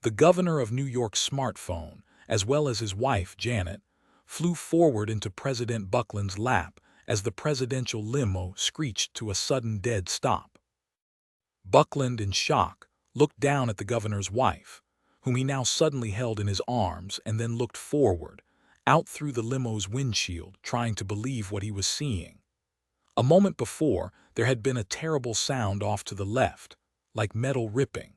The governor of New York's smartphone, as well as his wife, Janet, flew forward into President Buckland's lap as the presidential limo screeched to a sudden dead stop. Buckland, in shock, looked down at the governor's wife, whom he now suddenly held in his arms, and then looked forward, out through the limo's windshield, trying to believe what he was seeing. A moment before, there had been a terrible sound off to the left, like metal ripping.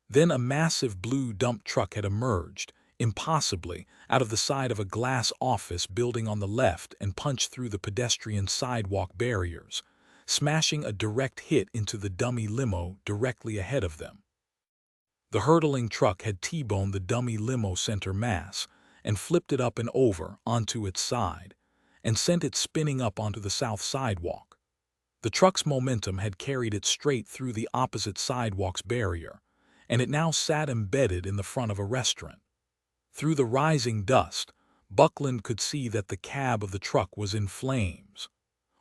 Then a massive blue dump truck had emerged, impossibly, out of the side of a glass office building on the left and punched through the pedestrian sidewalk barriers, smashing a direct hit into the dummy limo directly ahead of them. The hurtling truck had T-boned the dummy limo center mass and flipped it up and over onto its side and sent it spinning up onto the south sidewalk. The truck's momentum had carried it straight through the opposite sidewalk's barrier, and it now sat embedded in the front of a restaurant. Through the rising dust, Buckland could see that the cab of the truck was in flames.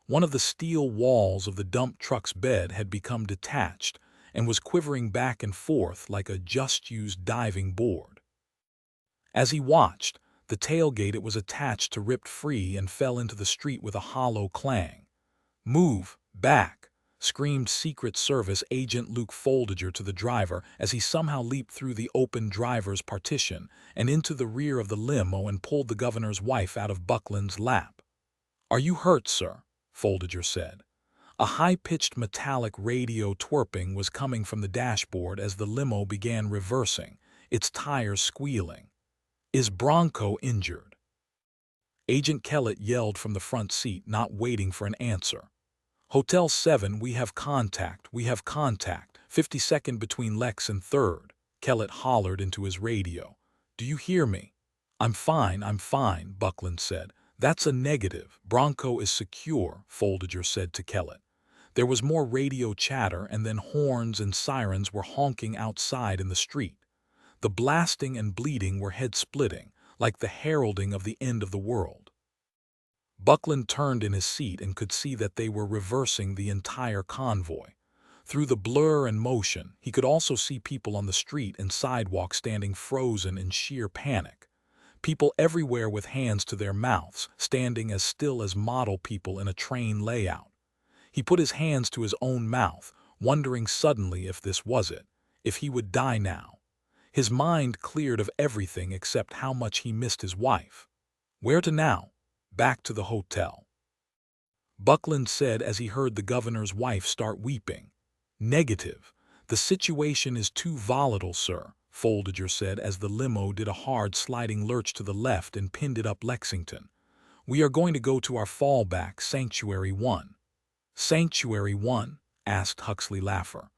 One of the steel walls of the dump truck's bed had become detached and was quivering back and forth like a just-used diving board. As he watched, the tailgate it was attached to ripped free and fell into the street with a hollow clang. "Move back!" screamed Secret Service Agent Luke Foldiger to the driver as he somehow leaped through the open driver's partition and into the rear of the limo and pulled the governor's wife out of Buckland's lap. "Are you hurt, sir?" Foldiger said. A high-pitched metallic radio twerping was coming from the dashboard as the limo began reversing, its tires squealing. "Is Bronco injured?" Agent Kellett yelled from the front seat, not waiting for an answer. "Hotel 7, we have contact, 52nd between Lex and 3rd, Kellett hollered into his radio. "Do you hear me?" I'm fine, Buckland said. "That's a negative. Bronco is secure," Foldiger said to Kellett. There was more radio chatter, and then horns and sirens were honking outside in the street. The blasting and bleeding were head-splitting, like the heralding of the end of the world. Buckland turned in his seat and could see that they were reversing the entire convoy. Through the blur and motion, he could also see people on the street and sidewalk standing frozen in sheer panic. People everywhere with hands to their mouths, standing as still as model people in a train layout. He put his hands to his own mouth, wondering suddenly if this was it, if he would die now. His mind cleared of everything except how much he missed his wife. Where to now? Back to the hotel. Buckland said as he heard the governor's wife start weeping. "Negative. The situation is too volatile, sir," Foldiger said as the limo did a hard sliding lurch to the left and pinned it up Lexington. "We are going to go to our fallback, Sanctuary 1. "Sanctuary 1? Asked Huxley Laffer.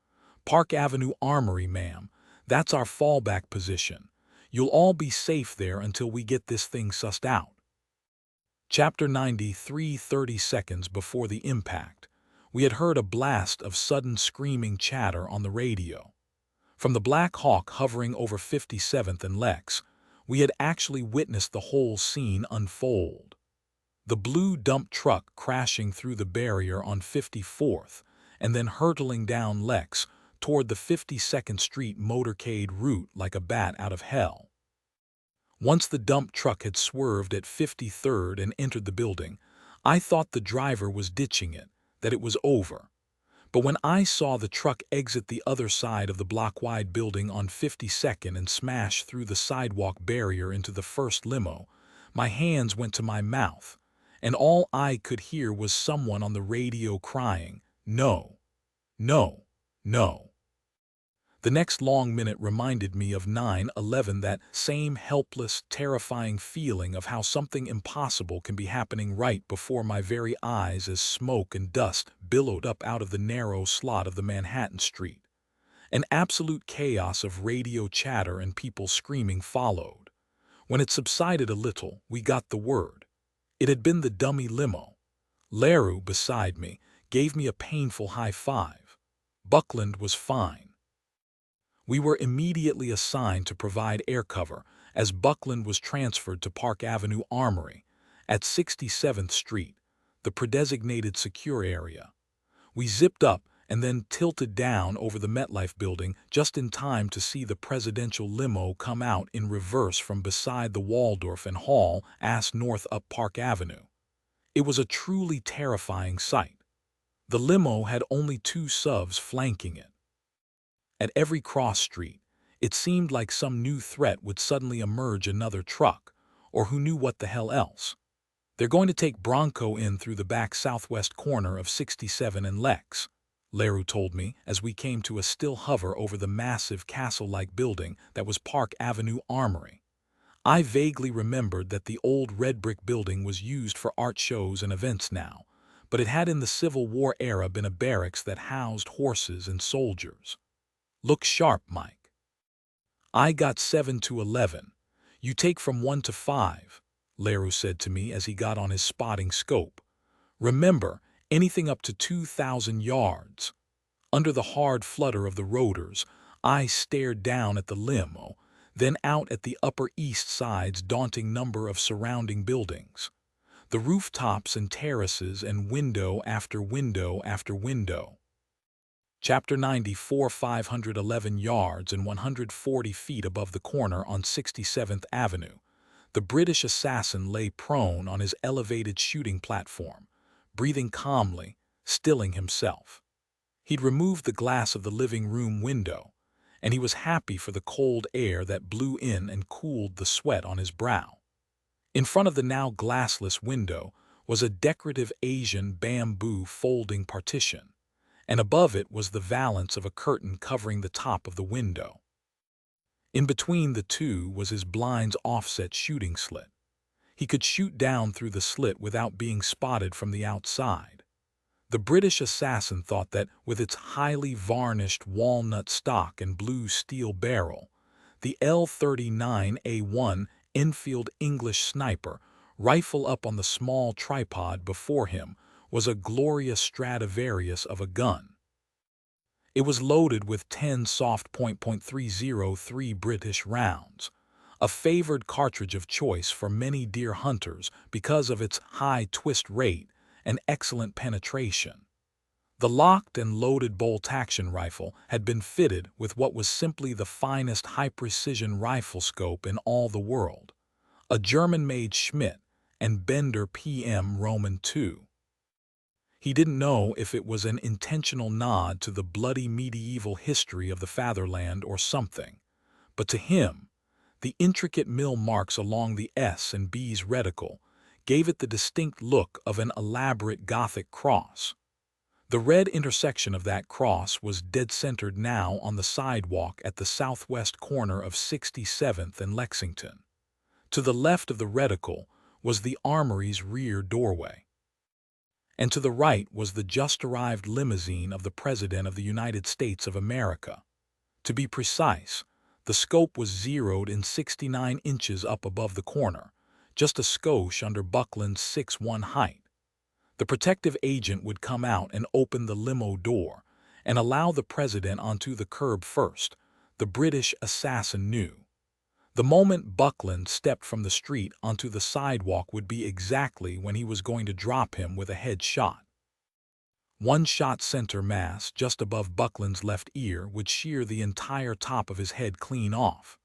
"Park Avenue Armory, ma'am. That's our fallback position. You'll all be safe there until we get this thing sussed out." Chapter 93. 30 seconds before the impact, We had heard a blast of sudden screaming chatter on the radio. From the Black Hawk hovering over 57th and Lex, we had actually witnessed the whole scene unfold. The blue dump truck crashing through the barrier on 54th and then hurtling down Lex toward the 52nd Street motorcade route like a bat out of hell. Once the dump truck had swerved at 53rd and entered the building, I thought the driver was ditching it, that it was over. But when I saw the truck exit the other side of the block-wide building on 52nd and smash through the sidewalk barrier into the first limo, my hands went to my mouth, and all I could hear was someone on the radio crying, "No, no, no." The next long minute reminded me of 9/11, that same helpless, terrifying feeling of how something impossible can be happening right before my very eyes as smoke and dust billowed up out of the narrow slot of the Manhattan Street. An absolute chaos of radio chatter and people screaming followed. When it subsided a little, we got the word. It had been the dummy limo. Leroux, beside me, gave me a painful high five. Buckland was fine. We were immediately assigned to provide air cover as Buckland was transferred to Park Avenue Armory at 67th Street, the predesignated secure area. We zipped up and then tilted down over the MetLife building just in time to see the presidential limo come out in reverse from beside the Waldorf and haul ass north up Park Avenue. It was a truly terrifying sight. The limo had only two SUVs flanking it. At every cross street, it seemed like some new threat would suddenly emerge, another truck, or who knew what the hell else. "They're going to take Bronco in through the back southwest corner of 67 and Lex," Leroux told me as we came to a still hover over the massive castle-like building that was Park Avenue Armory. I vaguely remembered that the old red brick building was used for art shows and events now, but it had in the Civil War era been a barracks that housed horses and soldiers. "Look sharp, Mike." "I got 7 to 11. You take from 1 to 5, Leroux said to me as he got on his spotting scope. "Remember, anything up to 2,000 yards. Under the hard flutter of the rotors, I stared down at the limo, then out at the Upper East Side's daunting number of surrounding buildings. The rooftops and terraces and window after window after window. Chapter 94, 511 yards and 140 feet above the corner on 67th Avenue, the British assassin lay prone on his elevated shooting platform, breathing calmly, stilling himself. He'd removed the glass of the living room window, and he was happy for the cold air that blew in and cooled the sweat on his brow. In front of the now glassless window was a decorative Asian bamboo folding partition, and above it was the valance of a curtain covering the top of the window. In between the two was his blind's offset shooting slit. He could shoot down through the slit without being spotted from the outside. The British assassin thought that, with its highly varnished walnut stock and blue steel barrel, the L39A1 Enfield English sniper rifle up on the small tripod before him was a glorious Stradivarius of a gun. It was loaded with 10 soft .303 British rounds, a favored cartridge of choice for many deer hunters because of its high twist rate and excellent penetration. The locked and loaded bolt-action rifle had been fitted with what was simply the finest high-precision rifle scope in all the world, a German-made Schmidt and Bender PM Roman II. He didn't know if it was an intentional nod to the bloody medieval history of the fatherland or something, but to him, the intricate mill marks along the S and B's reticle gave it the distinct look of an elaborate Gothic cross. The red intersection of that cross was dead-centered now on the sidewalk at the southwest corner of 67th and Lexington. To the left of the reticle was the armory's rear doorway, and to the right was the just-arrived limousine of the President of the United States of America. To be precise, the scope was zeroed in 69 inches up above the corner, just a skosh under Buckland's 6'1" height. The protective agent would come out and open the limo door and allow the president onto the curb first. The British assassin knew. The moment Buckland stepped from the street onto the sidewalk would be exactly when he was going to drop him with a head shot. One shot center mass just above Buckland's left ear would shear the entire top of his head clean off.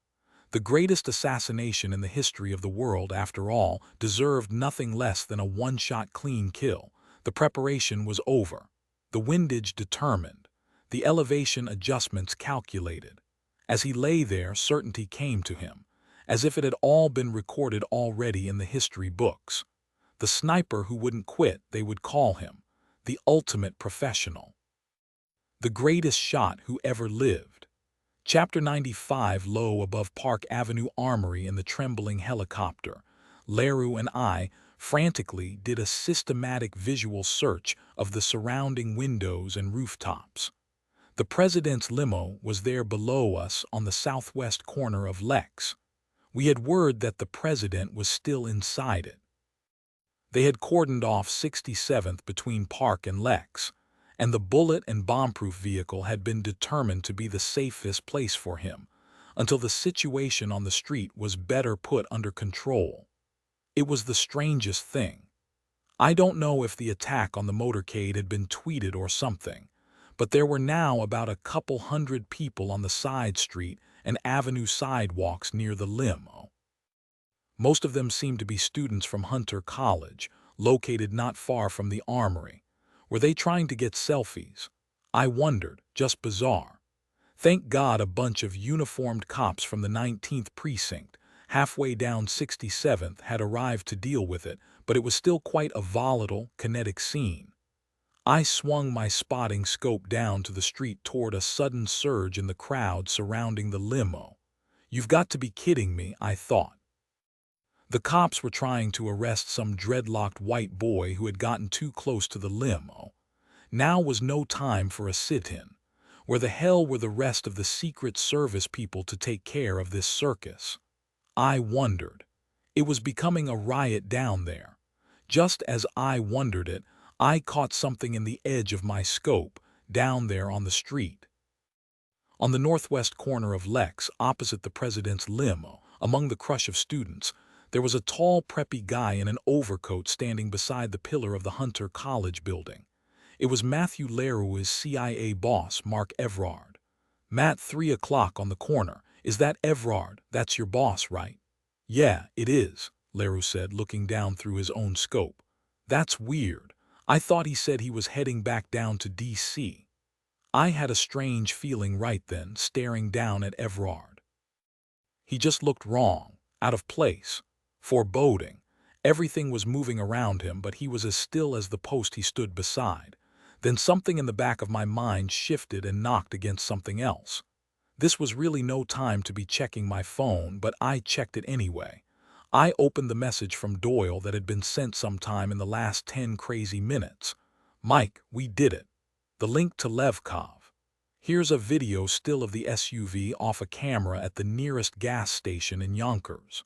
The greatest assassination in the history of the world, after all, deserved nothing less than a one-shot clean kill. The preparation was over, the windage determined, the elevation adjustments calculated. As he lay there, certainty came to him, as if it had all been recorded already in the history books. The sniper who wouldn't quit, they would call him, the ultimate professional. The greatest shot who ever lived. Chapter 95. Low above Park Avenue Armory in the trembling helicopter, Leroux and I frantically did a systematic visual search of the surrounding windows and rooftops. The president's limo was there below us on the southwest corner of Lex. We had word that the president was still inside it. They had cordoned off 67th between Park and Lex, and the bullet and bomb-proof vehicle had been determined to be the safest place for him, until the situation on the street was better put under control. It was the strangest thing. I don't know if the attack on the motorcade had been tweeted or something, but there were now about a couple hundred people on the side street and avenue sidewalks near the limo. Most of them seemed to be students from Hunter College, located not far from the armory. Were they trying to get selfies? I wondered, just bizarre. Thank God a bunch of uniformed cops from the 19th Precinct, halfway down 67th, had arrived to deal with it, but it was still quite a volatile, kinetic scene. I swung my spotting scope down to the street toward a sudden surge in the crowd surrounding the limo. You've got to be kidding me, I thought. The cops were trying to arrest some dreadlocked white boy who had gotten too close to the limo. Now was no time for a sit-in. Where the hell were the rest of the Secret Service people to take care of this circus? I wondered. It was becoming a riot down there. Just as I wondered it, I caught something in the edge of my scope, down there on the street. On the northwest corner of Lex, opposite the president's limo, among the crush of students, there was a tall, preppy guy in an overcoat standing beside the pillar of the Hunter College building. It was Matthew Leroux's CIA boss, Mark Everard. Matt, 3 o'clock on the corner. Is that Everard? That's your boss, right? Yeah, it is, Leroux said, looking down through his own scope. That's weird. I thought he said he was heading back down to D.C. I had a strange feeling right then, staring down at Everard. He just looked wrong, out of place, foreboding. Everything was moving around him, but he was as still as the post he stood beside. Then something in the back of my mind shifted and knocked against something else. This was really no time to be checking my phone, but I checked it anyway. I opened the message from Doyle that had been sent sometime in the last 10 crazy minutes. Mike, we did it. The link to Levkov. Here's a video still of the SUV off a camera at the nearest gas station in Yonkers.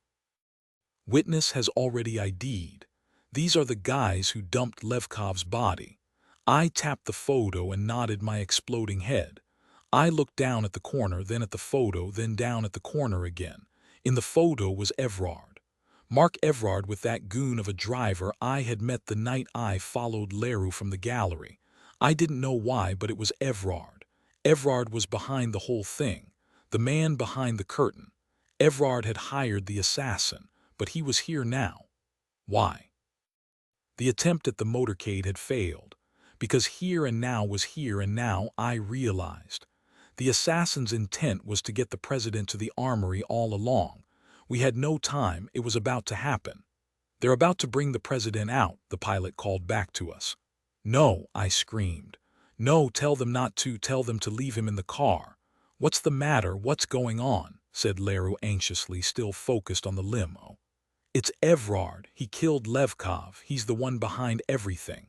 Witness has already ID'd. These are the guys who dumped Levkov's body. I tapped the photo and nodded my exploding head. I looked down at the corner, then at the photo, then down at the corner again. In the photo was Everard. Mark Everard, with that goon of a driver I had met the night I followed Leroux from the gallery. I didn't know why, but it was Everard. Everard was behind the whole thing, the man behind the curtain. Everard had hired the assassin, but he was here now. Why? The attempt at the motorcade had failed, because here and now was here and now, I realized. The assassin's intent was to get the president to the armory all along. We had no time, it was about to happen. They're about to bring the president out, the pilot called back to us. No, I screamed. No, tell them not to, tell them to leave him in the car. What's the matter, what's going on? Said Leroux anxiously, still focused on the limo. It's Everard, he killed Levkov, he's the one behind everything.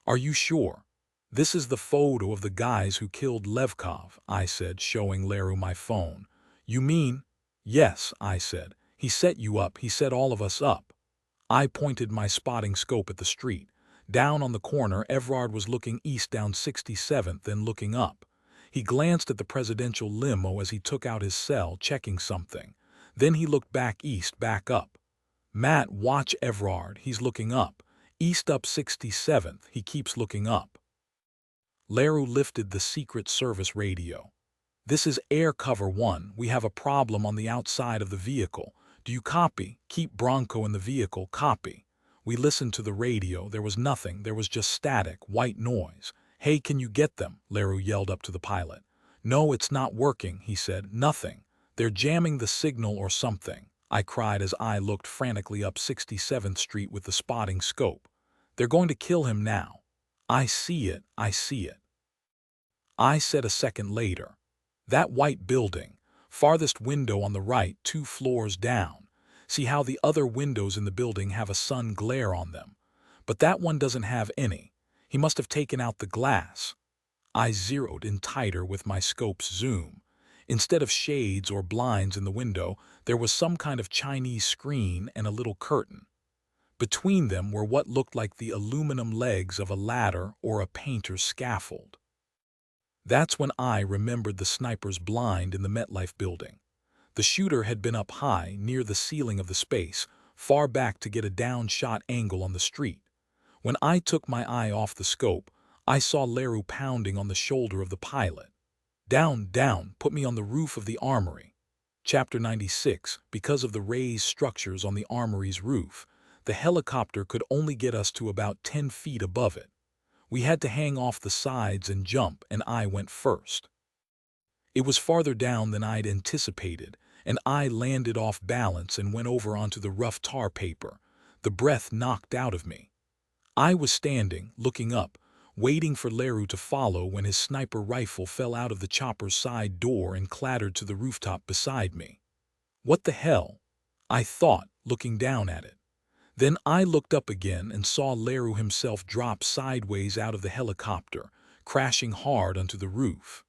Are you sure? This is the photo of the guys who killed Levkov, I said, showing Leroux my phone. You mean? Yes, I said. He set you up, he set all of us up. I pointed my spotting scope at the street. Down on the corner, Everard was looking east down 67th and looking up. He glanced at the presidential limo as he took out his cell, checking something. Then he looked back east, back up. "Matt, watch Everard. He's looking up. East up 67th. He keeps looking up." Leroux lifted the Secret Service radio. "This is Air Cover 1. We have a problem on the outside of the vehicle. Do you copy? Keep Bronco in the vehicle. Copy." We listened to the radio. There was nothing. There was just static, white noise. "Hey, can you get them?" Leroux yelled up to the pilot. "No, it's not working," he said. "Nothing. They're jamming the signal or something," I cried as I looked frantically up 67th Street with the spotting scope. "They're going to kill him now." "I see it. I see it," I said a second later. "That white building. Farthest window on the right, 2 floors down. See how the other windows in the building have a sun glare on them? But that one doesn't have any. He must have taken out the glass." I zeroed in tighter with my scope's zoom. Instead of shades or blinds in the window, there was some kind of Chinese screen and a little curtain. Between them were what looked like the aluminum legs of a ladder or a painter's scaffold. That's when I remembered the sniper's blind in the MetLife building. The shooter had been up high, near the ceiling of the space, far back to get a down-shot angle on the street. When I took my eye off the scope, I saw Leroux pounding on the shoulder of the pilot. "Down, down, put me on the roof of the armory." Chapter 96. Because of the raised structures on the armory's roof, the helicopter could only get us to about 10 feet above it. We had to hang off the sides and jump, and I went first. It was farther down than I'd anticipated, and I landed off balance and went over onto the rough tar paper, the breath knocked out of me. I was standing, looking up, waiting for Leroux to follow when his sniper rifle fell out of the chopper's side door and clattered to the rooftop beside me. "What the hell?" I thought, looking down at it. Then I looked up again and saw Leroux himself drop sideways out of the helicopter, crashing hard onto the roof.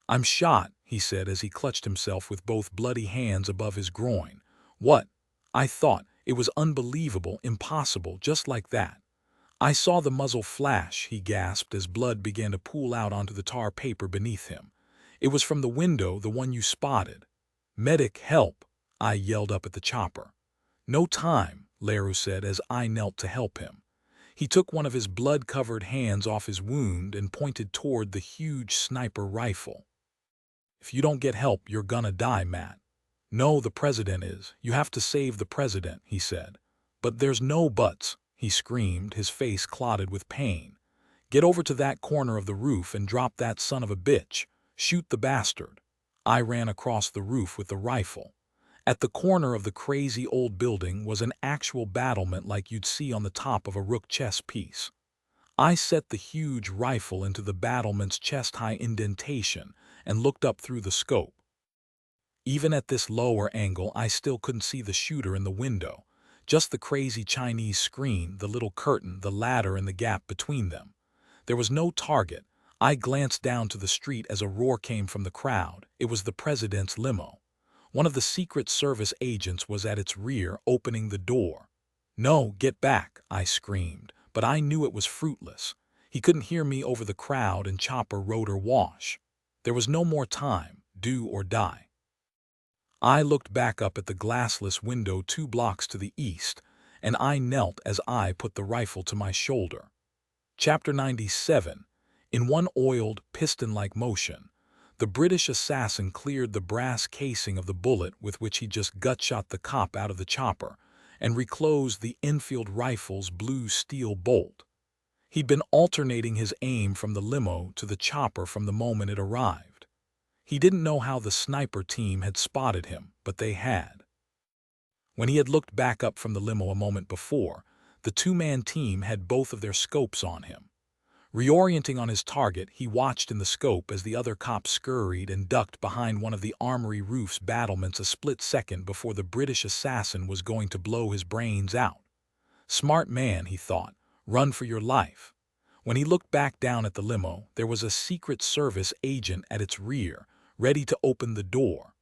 "I'm shot," he said as he clutched himself with both bloody hands above his groin. "What?" I thought. It was unbelievable, impossible, just like that. "I saw the muzzle flash," he gasped as blood began to pool out onto the tar paper beneath him. "It was from the window, the one you spotted." "Medic, help!" I yelled up at the chopper. "No time," Leroux said as I knelt to help him. He took one of his blood-covered hands off his wound and pointed toward the huge sniper rifle. "If you don't get help, you're gonna die, Matt." "No, the president is. You have to save the president," he said. "But there's no buts," he screamed, his face clotted with pain. "Get over to that corner of the roof and drop that son of a bitch. Shoot the bastard." I ran across the roof with the rifle. At the corner of the crazy old building was an actual battlement like you'd see on the top of a rook chess piece. I set the huge rifle into the battlement's chest-high indentation and looked up through the scope. Even at this lower angle, I still couldn't see the shooter in the window, just the crazy Chinese screen, the little curtain, the ladder, and the gap between them. There was no target. I glanced down to the street as a roar came from the crowd. It was the president's limo. One of the Secret Service agents was at its rear, opening the door. "No, get back," I screamed, but I knew it was fruitless. He couldn't hear me over the crowd and chopper rotor wash. There was no more time, do or die. I looked back up at the glassless window 2 blocks to the east, and I knelt as I put the rifle to my shoulder. Chapter 97. In one oiled, piston-like motion, the British assassin cleared the brass casing of the bullet with which he just gut-shot the cop out of the chopper and reclosed the Enfield rifle's blue steel bolt. He'd been alternating his aim from the limo to the chopper from the moment it arrived. He didn't know how the sniper team had spotted him, but they had. When he had looked back up from the limo a moment before, the 2-man team had both of their scopes on him. Reorienting on his target, he watched in the scope as the other cop scurried and ducked behind one of the armory roof's battlements a split second before the British assassin was going to blow his brains out. Smart man, he thought. Run for your life. When he looked back down at the limo, there was a Secret Service agent at its rear, ready to open the door.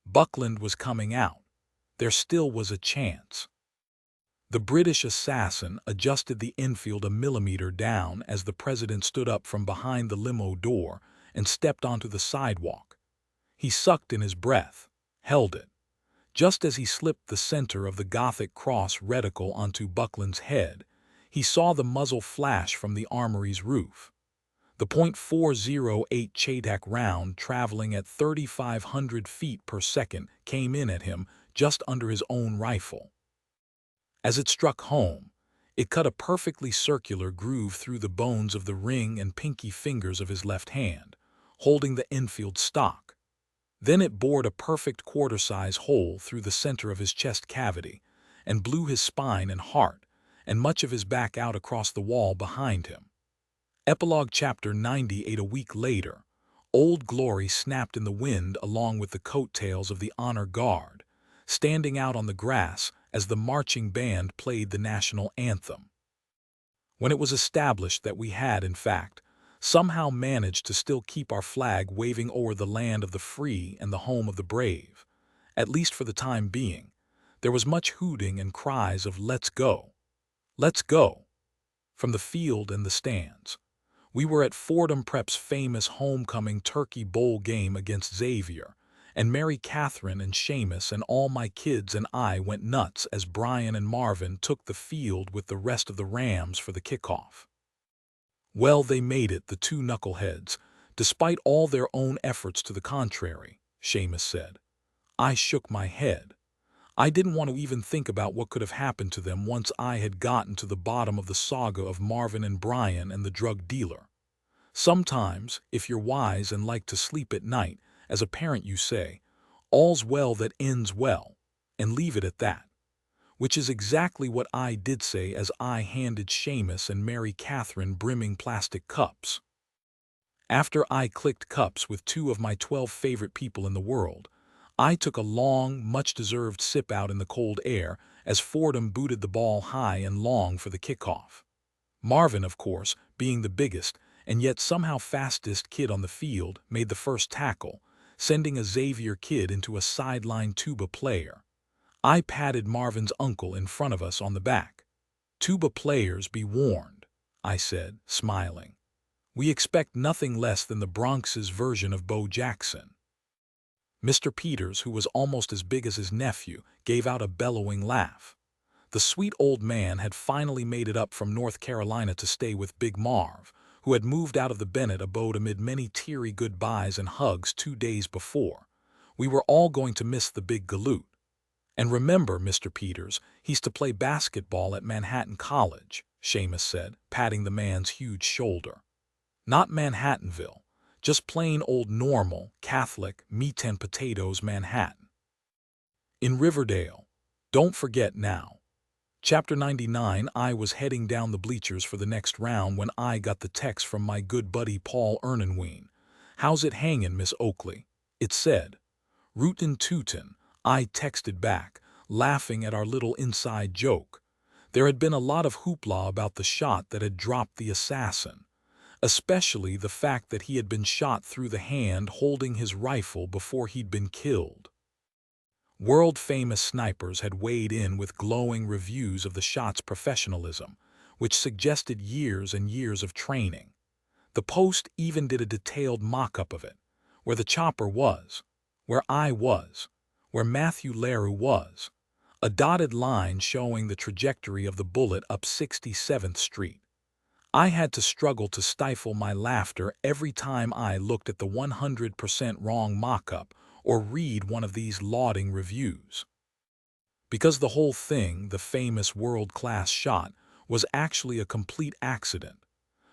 Buckland was coming out. There still was a chance. The British assassin adjusted the infield a millimeter down as the president stood up from behind the limo door and stepped onto the sidewalk. He sucked in his breath, held it. Just as he slipped the center of the Gothic cross reticle onto Buckland's head, he saw the muzzle flash from the armory's roof. The .408 Chadak round, traveling at 3,500 feet per second, came in at him just under his own rifle. As it struck home, it cut a perfectly circular groove through the bones of the ring and pinky fingers of his left hand, holding the infield stock. Then it bored a perfect quarter-size hole through the center of his chest cavity and blew his spine and heart and much of his back out across the wall behind him. Epilogue Chapter 98. A week later, Old Glory snapped in the wind along with the coattails of the honor guard, standing out on the grass as the marching band played the national anthem. When it was established that we had, in fact, somehow managed to still keep our flag waving over the land of the free and the home of the brave, at least for the time being, there was much hooting and cries of "Let's go! Let's go!" from the field and the stands. We were at Fordham Prep's famous homecoming turkey bowl game against Xavier, and Mary Catherine and Seamus and all my kids and I went nuts as Brian and Marvin took the field with the rest of the Rams for the kickoff. Well, they made it, the two knuckleheads, despite all their own efforts to the contrary, Seamus said. I shook my head. I didn't want to even think about what could have happened to them once I had gotten to the bottom of the saga of Marvin and Brian and the drug dealer. Sometimes, if you're wise and like to sleep at night, as a parent you say, all's well that ends well, and leave it at that. Which is exactly what I did say as I handed Seamus and Mary Catherine brimming plastic cups. After I clicked cups with two of my 12 favorite people in the world, I took a long, much-deserved sip out in the cold air as Fordham booted the ball high and long for the kickoff. Marvin, of course, being the biggest and yet somehow fastest kid on the field, made the first tackle, sending a Xavier kid into a sideline tuba player. I patted Marvin's uncle in front of us on the back. Tuba players, be warned, I said, smiling. We expect nothing less than the Bronx's version of Bo Jackson. Mr. Peters, who was almost as big as his nephew, gave out a bellowing laugh. The sweet old man had finally made it up from North Carolina to stay with Big Marv, who had moved out of the Bennett abode amid many teary goodbyes and hugs 2 days before. We were all going to miss the big galoot. And remember, Mr. Peters, he's to play basketball at Manhattan College, Seamus said, patting the man's huge shoulder. Not Manhattanville, just plain old normal, Catholic, meat and potatoes Manhattan. In Riverdale. Don't forget now. Chapter 99. I was heading down the bleachers for the next round when I got the text from my good buddy Paul Ernenwein. How's it hangin', Miss Oakley? It said. Rootin' tootin', I texted back, laughing at our little inside joke. There had been a lot of hoopla about the shot that had dropped the assassin, especially the fact that he had been shot through the hand holding his rifle before he'd been killed. World-famous snipers had weighed in with glowing reviews of the shot's professionalism, which suggested years and years of training. The Post even did a detailed mock-up of it, where the chopper was, where I was, where Matthew Leroux was, a dotted line showing the trajectory of the bullet up 67th Street. I had to struggle to stifle my laughter every time I looked at the 100% wrong mock-up or read one of these lauding reviews. Because the whole thing, the famous world-class shot, was actually a complete accident.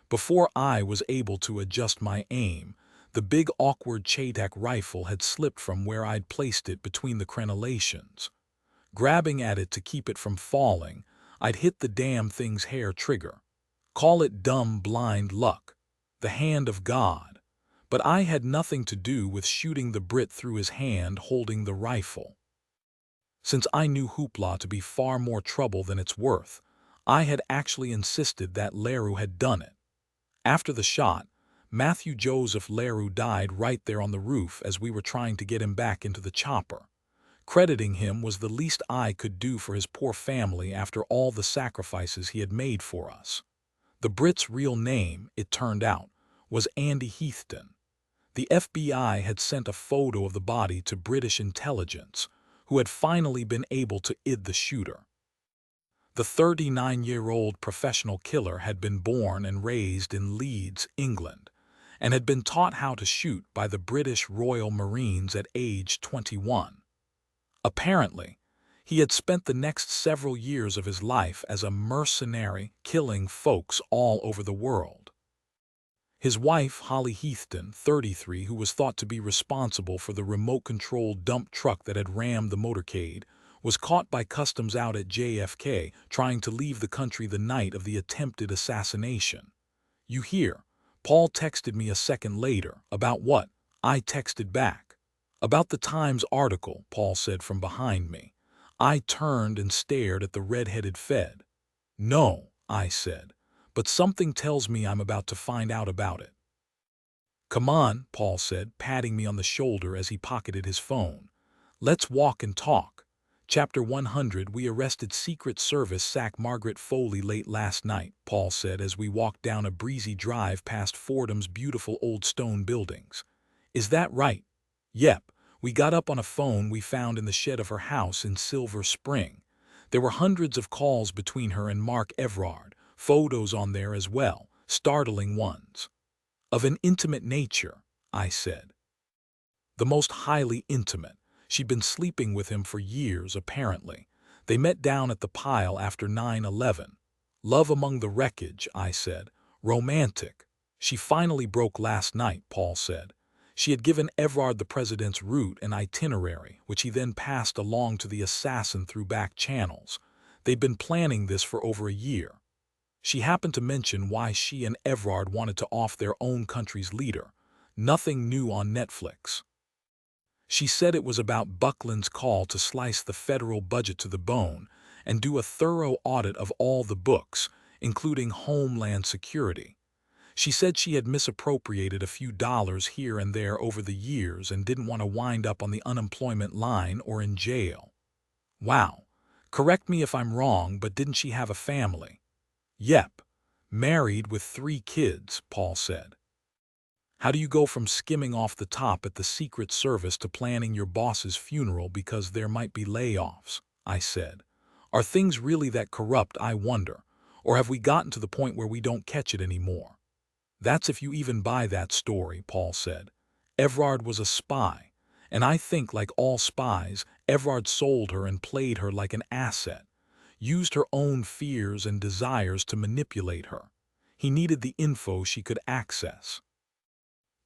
Before I was able to adjust my aim, the big awkward Chatak rifle had slipped from where I'd placed it between the crenellations. Grabbing at it to keep it from falling, I'd hit the damn thing's hair trigger. Call it dumb blind luck, the hand of God. But I had nothing to do with shooting the Brit through his hand holding the rifle. Since I knew hoopla to be far more trouble than it's worth, I had actually insisted that Leroux had done it. After the shot, Matthew Joseph Leroux died right there on the roof as we were trying to get him back into the chopper. Crediting him was the least I could do for his poor family after all the sacrifices he had made for us. The Brit's real name, it turned out, was Andy Heathton. The FBI had sent a photo of the body to British intelligence, who had finally been able to id the shooter. The 39-year-old professional killer had been born and raised in Leeds, England, and had been taught how to shoot by the British Royal Marines at age 21. Apparently, he had spent the next several years of his life as a mercenary, killing folks all over the world. His wife, Holly Heathton, 33, who was thought to be responsible for the remote-controlled dump truck that had rammed the motorcade, was caught by customs out at JFK trying to leave the country the night of the attempted assassination. You hear, Paul texted me a second later. About what? I texted back. About the Times article, Paul said from behind me. I turned and stared at the red-headed Fed. No, I said, but something tells me I'm about to find out about it. Come on, Paul said, patting me on the shoulder as he pocketed his phone. Let's walk and talk. Chapter 100. We arrested Secret Service SAC Margaret Foley late last night, Paul said as we walked down a breezy drive past Fordham's beautiful old stone buildings. Is that right? Yep, we got up on a phone we found in the shed of her house in Silver Spring. There were hundreds of calls between her and Mark Everard, photos on there as well, startling ones. Of an intimate nature, I said. The most highly intimate. She'd been sleeping with him for years, apparently. They met down at the pile after 9/11. Love among the wreckage, I said. Romantic. She finally broke last night, Paul said. She had given Everard the president's route and itinerary, which he then passed along to the assassin through back channels. They'd been planning this for over a year. She happened to mention why she and Everard wanted to off their own country's leader. Nothing new on Netflix. She said it was about Buckland's call to slice the federal budget to the bone and do a thorough audit of all the books, including Homeland Security. She said she had misappropriated a few dollars here and there over the years and didn't want to wind up on the unemployment line or in jail. Wow. Correct me if I'm wrong, but didn't she have a family? Yep. Married with 3 kids, Paul said. How do you go from skimming off the top at the Secret Service to planning your boss's funeral because there might be layoffs? I said. Are things really that corrupt, I wonder? Or have we gotten to the point where we don't catch it anymore? That's if you even buy that story, Paul said. Everard was a spy, and I think, like all spies, Everard sold her and played her like an asset, used her own fears and desires to manipulate her. He needed the info she could access.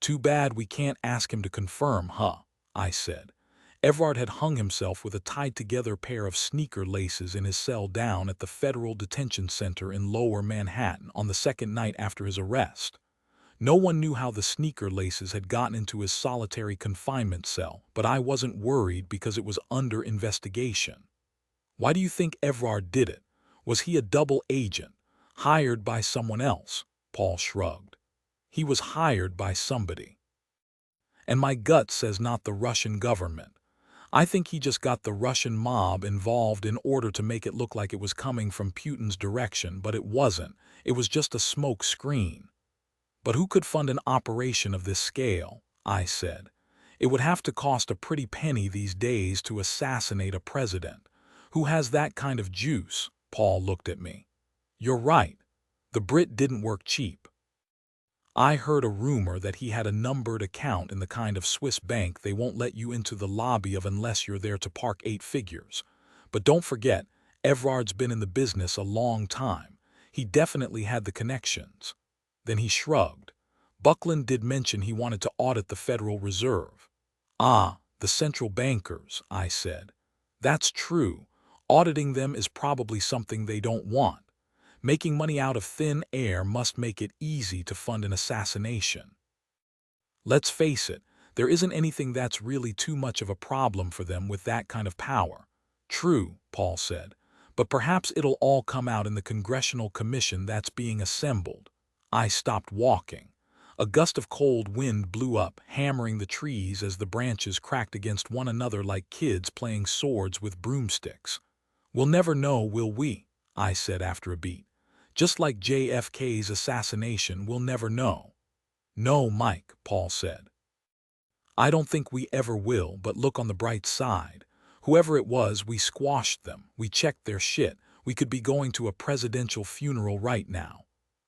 Too bad we can't ask him to confirm, huh? I said. Everard had hung himself with a tied-together pair of sneaker laces in his cell down at the Federal Detention Center in Lower Manhattan on the second night after his arrest. No one knew how the sneaker laces had gotten into his solitary confinement cell, but I wasn't worried because it was under investigation. Why do you think Everard did it? Was he a double agent, hired by someone else? Paul shrugged. He was hired by somebody. And my gut says not the Russian government. I think he just got the Russian mob involved in order to make it look like it was coming from Putin's direction, but it wasn't. It was just a smoke screen. But who could fund an operation of this scale? I said. It would have to cost a pretty penny these days to assassinate a president. Who has that kind of juice? Paul looked at me. You're right. The Brit didn't work cheap. I heard a rumor that he had a numbered account in the kind of Swiss bank they won't let you into the lobby of unless you're there to park 8 figures. But don't forget, Everard's been in the business a long time. He definitely had the connections. Then he shrugged. Buckland did mention he wanted to audit the Federal Reserve. Ah, the central bankers, I said. That's true. Auditing them is probably something they don't want. Making money out of thin air must make it easy to fund an assassination. Let's face it, there isn't anything that's really too much of a problem for them with that kind of power. True, Paul said, but perhaps it'll all come out in the congressional commission that's being assembled. I stopped walking. A gust of cold wind blew up, hammering the trees as the branches cracked against one another like kids playing swords with broomsticks. "We'll never know, will we?" I said after a beat. "Just like JFK's assassination, we'll never know." "No, Mike," Paul said. "I don't think we ever will, but look on the bright side. Whoever it was, we squashed them. We checked their shit. We could be going to a presidential funeral right now.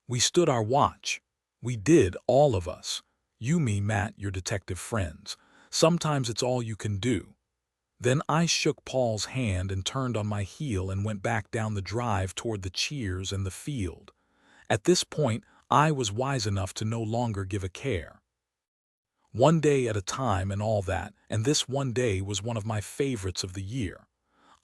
We stood our watch. We did, all of us. You, me, Matt, your detective friends. Sometimes it's all you can do." Then I shook Paul's hand and turned on my heel and went back down the drive toward the cheers and the field. At this point, I was wise enough to no longer give a care. One day at a time and all that, and this one day was one of my favorites of the year.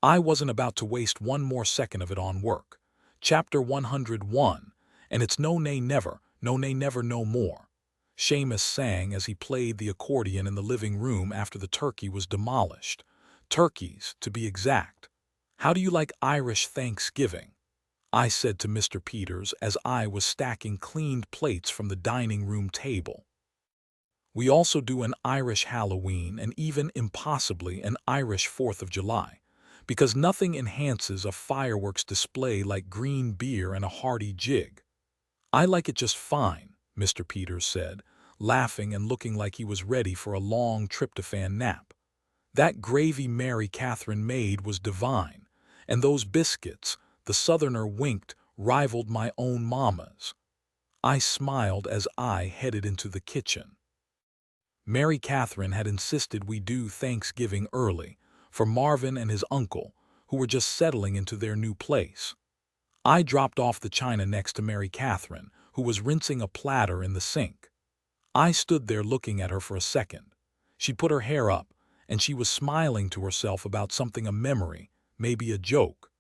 I wasn't about to waste one more second of it on work. Chapter 101, and it's no nay never, no nay never no more. Seamus sang as he played the accordion in the living room after the turkey was demolished. Turkeys, to be exact. "How do you like Irish Thanksgiving?" I said to Mr. Peters as I was stacking cleaned plates from the dining room table. "We also do an Irish Halloween and even, impossibly, an Irish 4th of July, because nothing enhances a fireworks display like green beer and a hearty jig." "I like it just fine," Mr. Peters said, laughing and looking like he was ready for a long tryptophan nap. "That gravy Mary Catherine made was divine, and those biscuits," the Southerner winked, "rivaled my own mama's." I smiled as I headed into the kitchen. Mary Catherine had insisted we do Thanksgiving early, for Marvin and his uncle, who were just settling into their new place. I dropped off the china next to Mary Catherine, who was rinsing a platter in the sink. I stood there looking at her for a second. She'd put her hair up, and she was smiling to herself about something, a memory, maybe a joke.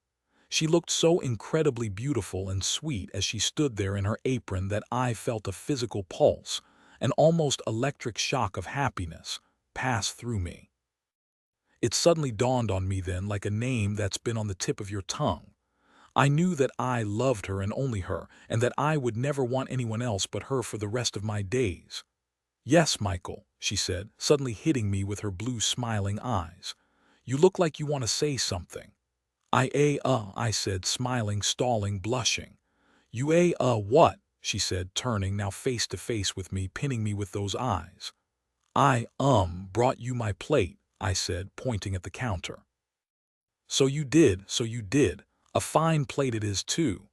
She looked so incredibly beautiful and sweet as she stood there in her apron that I felt a physical pulse, an almost electric shock of happiness, pass through me. It suddenly dawned on me then, like a name that's been on the tip of your tongue. I knew that I loved her and only her, and that I would never want anyone else but her for the rest of my days. "Yes, Michael," she said, suddenly hitting me with her blue smiling eyes. "You look like you want to say something." I said, smiling, stalling, blushing. "You what?" she said, turning now face to face with me, pinning me with those eyes. "I brought you my plate," I said, pointing at the counter. So you did. A fine plate it is, too."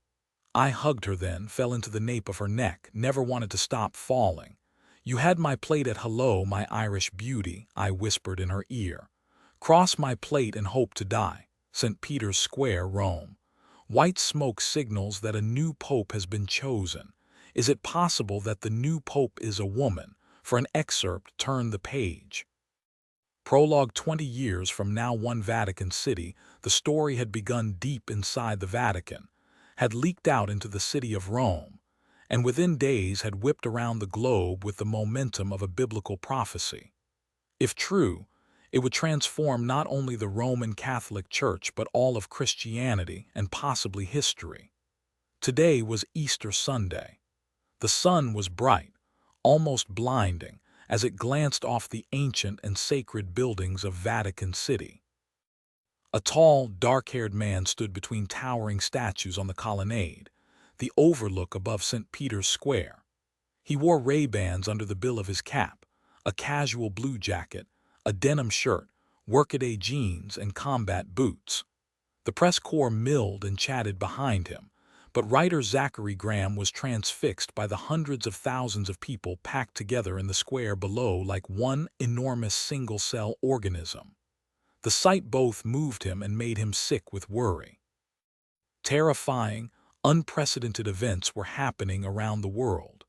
I hugged her then, fell into the nape of her neck, never wanted to stop falling. "You had my plate at hello, my Irish beauty," I whispered in her ear. "Cross my plate and hope to die. St. Peter's Square, Rome. White smoke signals that a new pope has been chosen. Is it possible that the new pope is a woman?" For an excerpt, turn the page. Prologue. 20 years from now, one Vatican City, the story had begun deep inside the Vatican, had leaked out into the city of Rome, and within days had whipped around the globe with the momentum of a biblical prophecy. If true, it would transform not only the Roman Catholic Church but all of Christianity and possibly history. Today was Easter Sunday. The sun was bright, almost blinding, as it glanced off the ancient and sacred buildings of Vatican City. A tall, dark-haired man stood between towering statues on the colonnade, the overlook above St. Peter's Square. He wore Ray-Bans under the bill of his cap, a casual blue jacket, a denim shirt, workaday jeans, and combat boots. The press corps milled and chatted behind him, but writer Zachary Graham was transfixed by the hundreds of thousands of people packed together in the square below like one enormous single-cell organism. The sight both moved him and made him sick with worry. Terrifying, unprecedented events were happening around the world.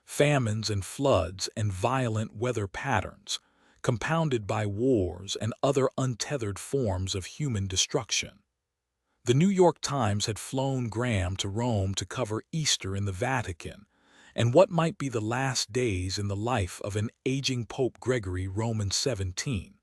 Famines and floods and violent weather patterns, compounded by wars and other untethered forms of human destruction. The New York Times had flown Graham to Rome to cover Easter in the Vatican, and what might be the last days in the life of an aging Pope Gregory Roman 17.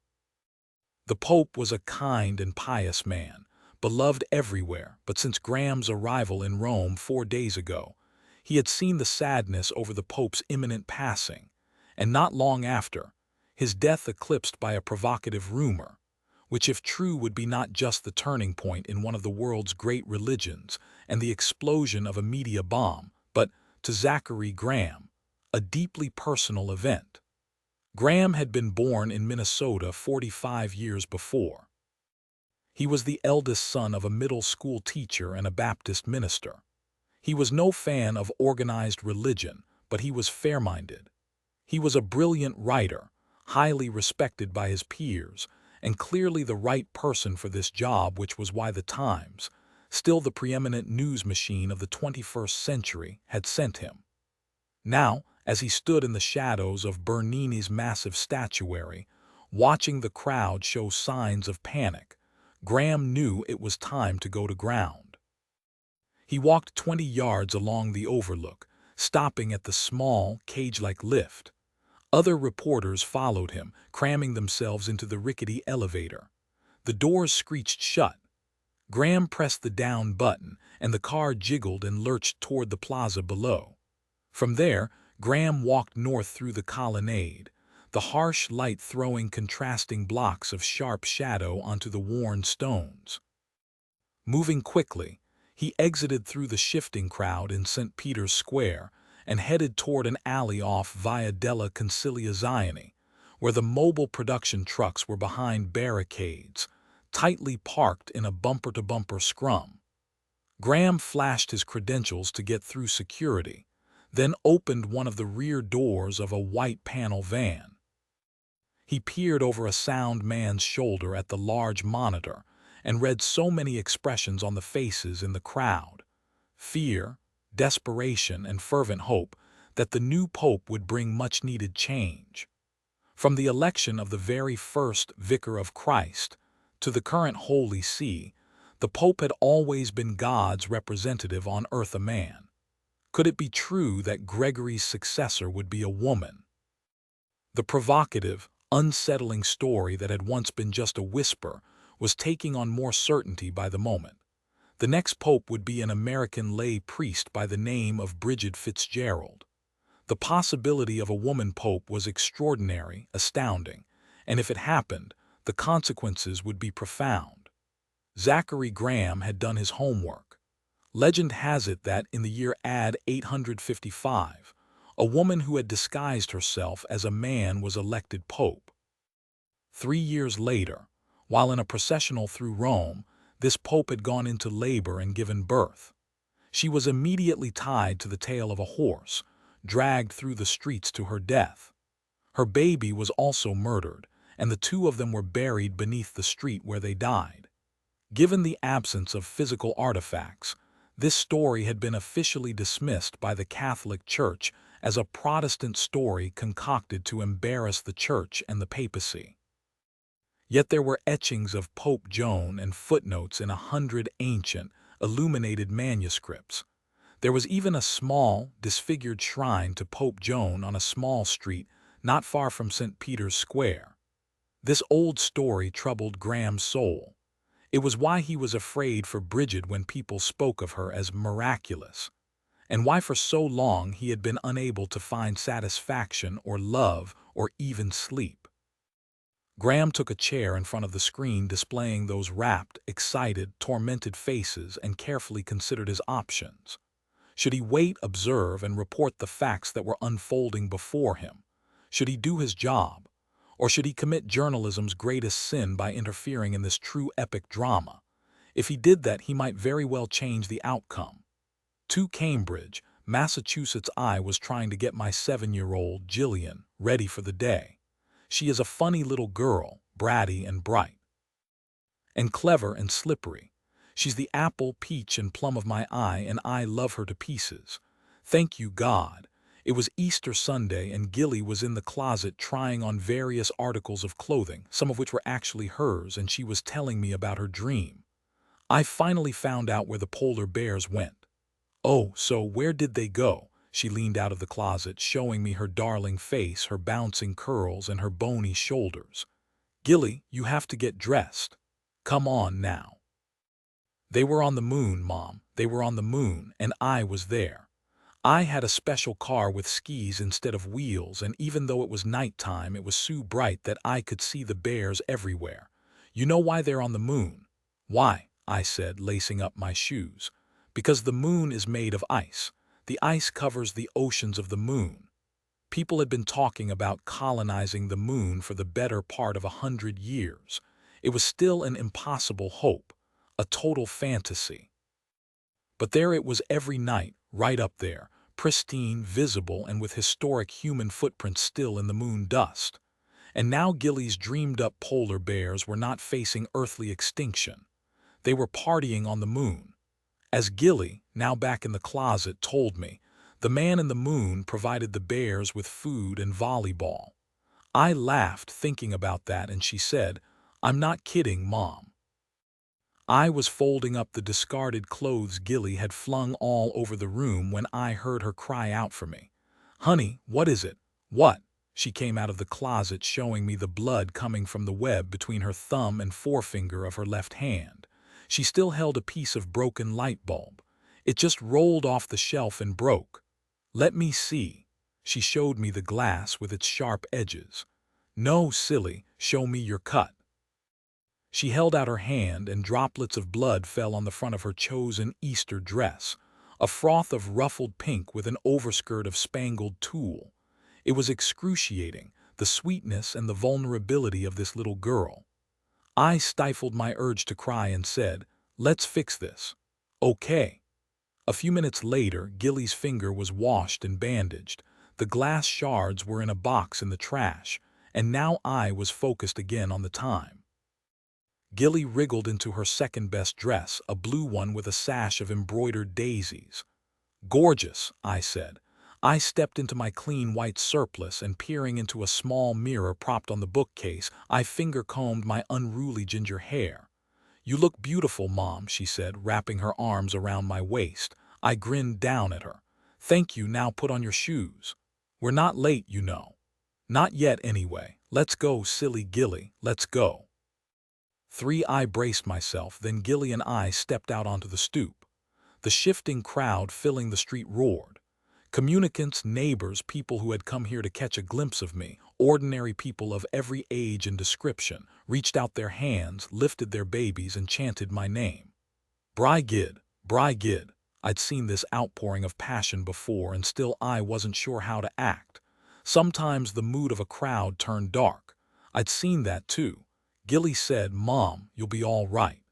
The Pope was a kind and pious man, beloved everywhere, but since Graham's arrival in Rome 4 days ago, He had seen the sadness over the Pope's imminent passing, and not long after, his death eclipsed by a provocative rumor, which if true would be not just the turning point in one of the world's great religions and the explosion of a media bomb, but, to Zachary Graham, a deeply personal event. Graham had been born in Minnesota 45 years before. He was the eldest son of a middle school teacher and a Baptist minister. He was no fan of organized religion, but he was fair-minded. He was a brilliant writer, highly respected by his peers, and clearly the right person for this job, which was why the Times, still the preeminent news machine of the 21st century, had sent him. Now, as he stood in the shadows of Bernini's massive statuary, watching the crowd show signs of panic, Graham knew it was time to go to ground. He walked 20 yards along the overlook, stopping at the small, cage-like lift. Other reporters followed him, cramming themselves into the rickety elevator. The doors screeched shut. Graham pressed the down button, and the car jiggled and lurched toward the plaza below. From there, Graham walked north through the colonnade, the harsh light throwing contrasting blocks of sharp shadow onto the worn stones. Moving quickly, he exited through the shifting crowd in St. Peter's Square and headed toward an alley off Via della Conciliazione, where the mobile production trucks were behind barricades, tightly parked in a bumper-to-bumper scrum. Graham flashed his credentials to get through security, then opened one of the rear doors of a white panel van. He peered over a sound man's shoulder at the large monitor and read so many expressions on the faces in the crowd: fear, desperation, and fervent hope that the new pope would bring much-needed change. From the election of the very first Vicar of Christ to the current Holy See, the pope had always been God's representative on earth, a man. Could it be true that Gregory's successor would be a woman? The provocative, unsettling story that had once been just a whisper was taking on more certainty by the moment. The next pope would be an American lay priest by the name of Bridget Fitzgerald. The possibility of a woman pope was extraordinary, astounding, and if it happened, the consequences would be profound. Zachary Graham had done his homework. Legend has it that in the year AD 855, a woman who had disguised herself as a man was elected pope. 3 years later, while in a processional through Rome, this pope had gone into labor and given birth. She was immediately tied to the tail of a horse, dragged through the streets to her death. Her baby was also murdered, and the two of them were buried beneath the street where they died. Given the absence of physical artifacts, this story had been officially dismissed by the Catholic Church as a Protestant story concocted to embarrass the Church and the papacy. Yet there were etchings of Pope Joan and footnotes in 100 ancient, illuminated manuscripts. There was even a small, disfigured shrine to Pope Joan on a small street not far from St. Peter's Square. This old story troubled Graham's soul. It was why he was afraid for Bridget when people spoke of her as miraculous, and why for so long he had been unable to find satisfaction or love or even sleep. Graham took a chair in front of the screen displaying those rapt, excited, tormented faces and carefully considered his options. Should he wait, observe, and report the facts that were unfolding before him? Should he do his job? Or should he commit journalism's greatest sin by interfering in this true epic drama? If he did that, he might very well change the outcome. To Cambridge, Massachusetts, I was trying to get my 7-year-old, Jillian, ready for the day. She is a funny little girl, bratty and bright, and clever and slippery. She's the apple, peach, and plum of my eye, and I love her to pieces. Thank you, God. It was Easter Sunday, and Gilly was in the closet trying on various articles of clothing, some of which were actually hers, and she was telling me about her dream. I finally found out where the polar bears went. Oh, so where did they go? She leaned out of the closet, showing me her darling face, her bouncing curls, and her bony shoulders. Gilly, you have to get dressed. Come on now. They were on the moon, Mom. They were on the moon, and I was there. I had a special car with skis instead of wheels, and even though it was nighttime, it was so bright that I could see the bears everywhere. You know why they're on the moon? Why? I said, lacing up my shoes. Because the moon is made of ice. The ice covers the oceans of the moon. People had been talking about colonizing the moon for the better part of 100 years. It was still an impossible hope, a total fantasy. But there it was every night, right up there, pristine, visible, and with historic human footprints still in the moon dust. And now Gilly's dreamed-up polar bears were not facing earthly extinction. They were partying on the moon. As Gilly, now back in the closet, told me, the man in the moon provided the bears with food and volleyball. I laughed thinking about that, and she said, "I'm not kidding, Mom." I was folding up the discarded clothes Gilly had flung all over the room when I heard her cry out for me. "Honey, what is it?" "What?" She came out of the closet showing me the blood coming from the web between her thumb and forefinger of her left hand. She still held a piece of broken light bulb. It just rolled off the shelf and broke. "Let me see." She showed me the glass with its sharp edges. "No, silly, show me your cut." She held out her hand, and droplets of blood fell on the front of her chosen Easter dress, a froth of ruffled pink with an overskirt of spangled tulle. It was excruciating, the sweetness and the vulnerability of this little girl. I stifled my urge to cry and said, "Let's fix this." "Okay." A few minutes later, Gilly's finger was washed and bandaged. The glass shards were in a box in the trash, and now I was focused again on the time. Gilly wriggled into her second-best dress, a blue one with a sash of embroidered daisies. "Gorgeous," I said. I stepped into my clean white surplice, and peering into a small mirror propped on the bookcase, I finger-combed my unruly ginger hair. "You look beautiful, Mom," she said, wrapping her arms around my waist. I grinned down at her. "Thank you, now put on your shoes. We're not late, you know." "Not yet, anyway. Let's go, silly Gilly, let's go." I braced myself, then Gilly and I stepped out onto the stoop. The shifting crowd filling the street roared. Communicants, neighbors, people who had come here to catch a glimpse of me, ordinary people of every age and description, reached out their hands, lifted their babies, and chanted my name. Brigid, Brigid. I'd seen this outpouring of passion before, and still I wasn't sure how to act. Sometimes the mood of a crowd turned dark. I'd seen that too. Gilly said, "Mom, you'll be all right."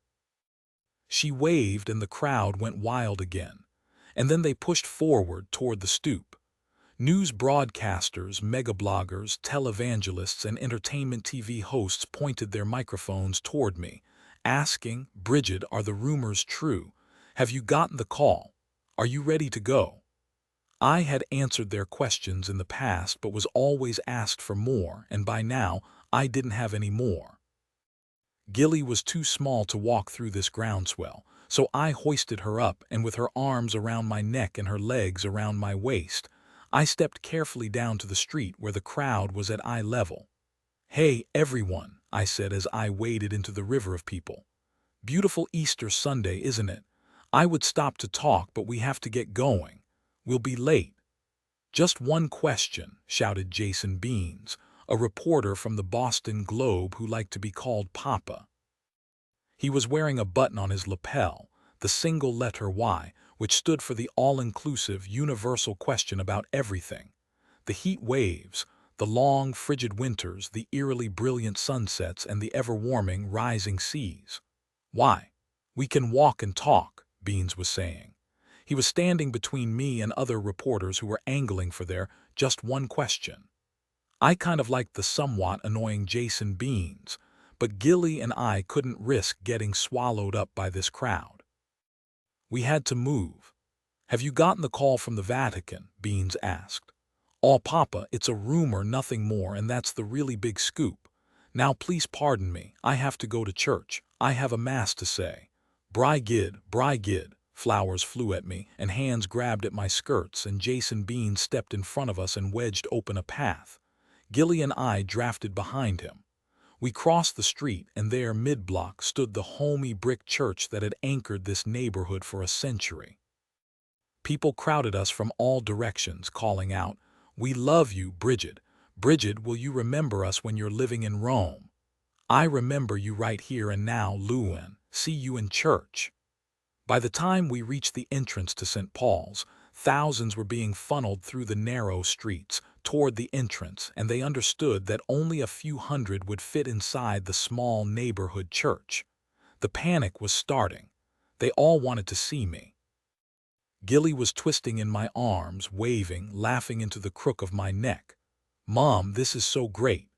She waved, and the crowd went wild again. And then they pushed forward toward the stoop. News broadcasters, megabloggers, televangelists, and entertainment TV hosts pointed their microphones toward me, asking, "Bridget, are the rumors true? Have you gotten the call? Are you ready to go?" I had answered their questions in the past, but was always asked for more, and by now I didn't have any more. Gilly was too small to walk through this groundswell, so I hoisted her up, and with her arms around my neck and her legs around my waist, I stepped carefully down to the street where the crowd was at eye level. "Hey, everyone," I said as I waded into the river of people. "Beautiful Easter Sunday, isn't it? I would stop to talk, but we have to get going. We'll be late." "Just one question," shouted Jason Beans, a reporter from the Boston Globe who liked to be called Papa. He was wearing a button on his lapel, the single letter Y, which stood for the all-inclusive, universal question about everything. The heat waves, the long, frigid winters, the eerily brilliant sunsets, and the ever-warming, rising seas. "Why? We can walk and talk," Beans was saying. He was standing between me and other reporters who were angling for their just one question. I kind of liked the somewhat annoying Jason Beans, but Gilly and I couldn't risk getting swallowed up by this crowd. We had to move. "Have you gotten the call from the Vatican?" Beans asked. "Oh, Papa, it's a rumor, nothing more, and that's the really big scoop. Now please pardon me, I have to go to church. I have a mass to say." "Brigid, Brigid." Flowers flew at me, and hands grabbed at my skirts, and Jason Beans stepped in front of us and wedged open a path. Gilly and I drafted behind him. We crossed the street, and there, mid-block, stood the homey brick church that had anchored this neighborhood for a century. People crowded us from all directions, calling out, "We love you, Bridget. Bridget, will you remember us when you're living in Rome? I remember you right here and now, Lewin. See you in church." By the time we reached the entrance to St. Paul's, thousands were being funneled through the narrow streets toward the entrance, and they understood that only a few hundred would fit inside the small neighborhood church. The panic was starting. They all wanted to see me. Gilly was twisting in my arms, waving, laughing into the crook of my neck. "Mom, this is so great."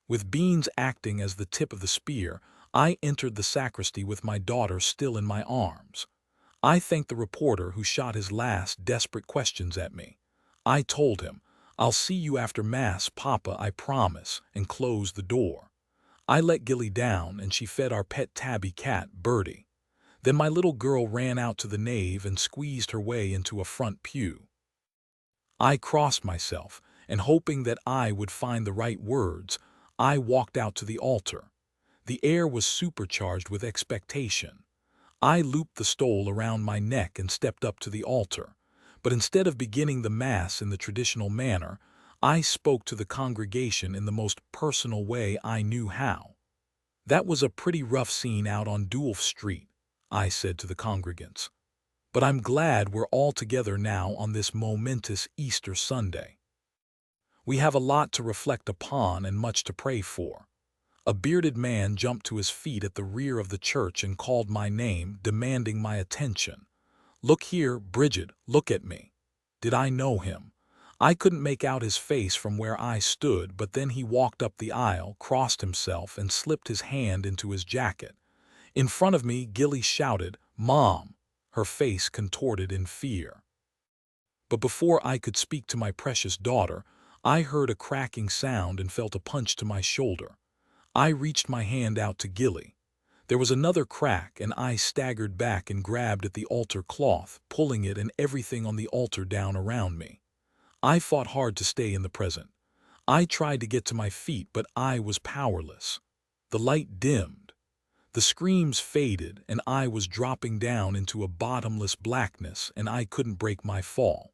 With Beans acting as the tip of the spear, I entered the sacristy with my daughter still in my arms. I thanked the reporter who shot his last desperate questions at me. I told him, "I'll see you after Mass, Papa, I promise," and closed the door. I let Gilly down, and she fed our pet tabby cat, Birdie. Then my little girl ran out to the nave and squeezed her way into a front pew. I crossed myself, and hoping that I would find the right words, I walked out to the altar. The air was supercharged with expectation. I looped the stole around my neck and stepped up to the altar. But instead of beginning the Mass in the traditional manner, I spoke to the congregation in the most personal way I knew how. "That was a pretty rough scene out on Dulf Street," I said to the congregants. "But I'm glad we're all together now on this momentous Easter Sunday. We have a lot to reflect upon and much to pray for." A bearded man jumped to his feet at the rear of the church and called my name, demanding my attention. "Look here, Bridget, look at me." Did I know him? I couldn't make out his face from where I stood, but then he walked up the aisle, crossed himself, and slipped his hand into his jacket. In front of me, Gilly shouted, "Mom!" her face contorted in fear. But before I could speak to my precious daughter, I heard a cracking sound and felt a punch to my shoulder. I reached my hand out to Gilly. There was another crack, and I staggered back and grabbed at the altar cloth, pulling it and everything on the altar down around me. I fought hard to stay in the present. I tried to get to my feet, but I was powerless. The light dimmed. The screams faded, and I was dropping down into a bottomless blackness, and I couldn't break my fall.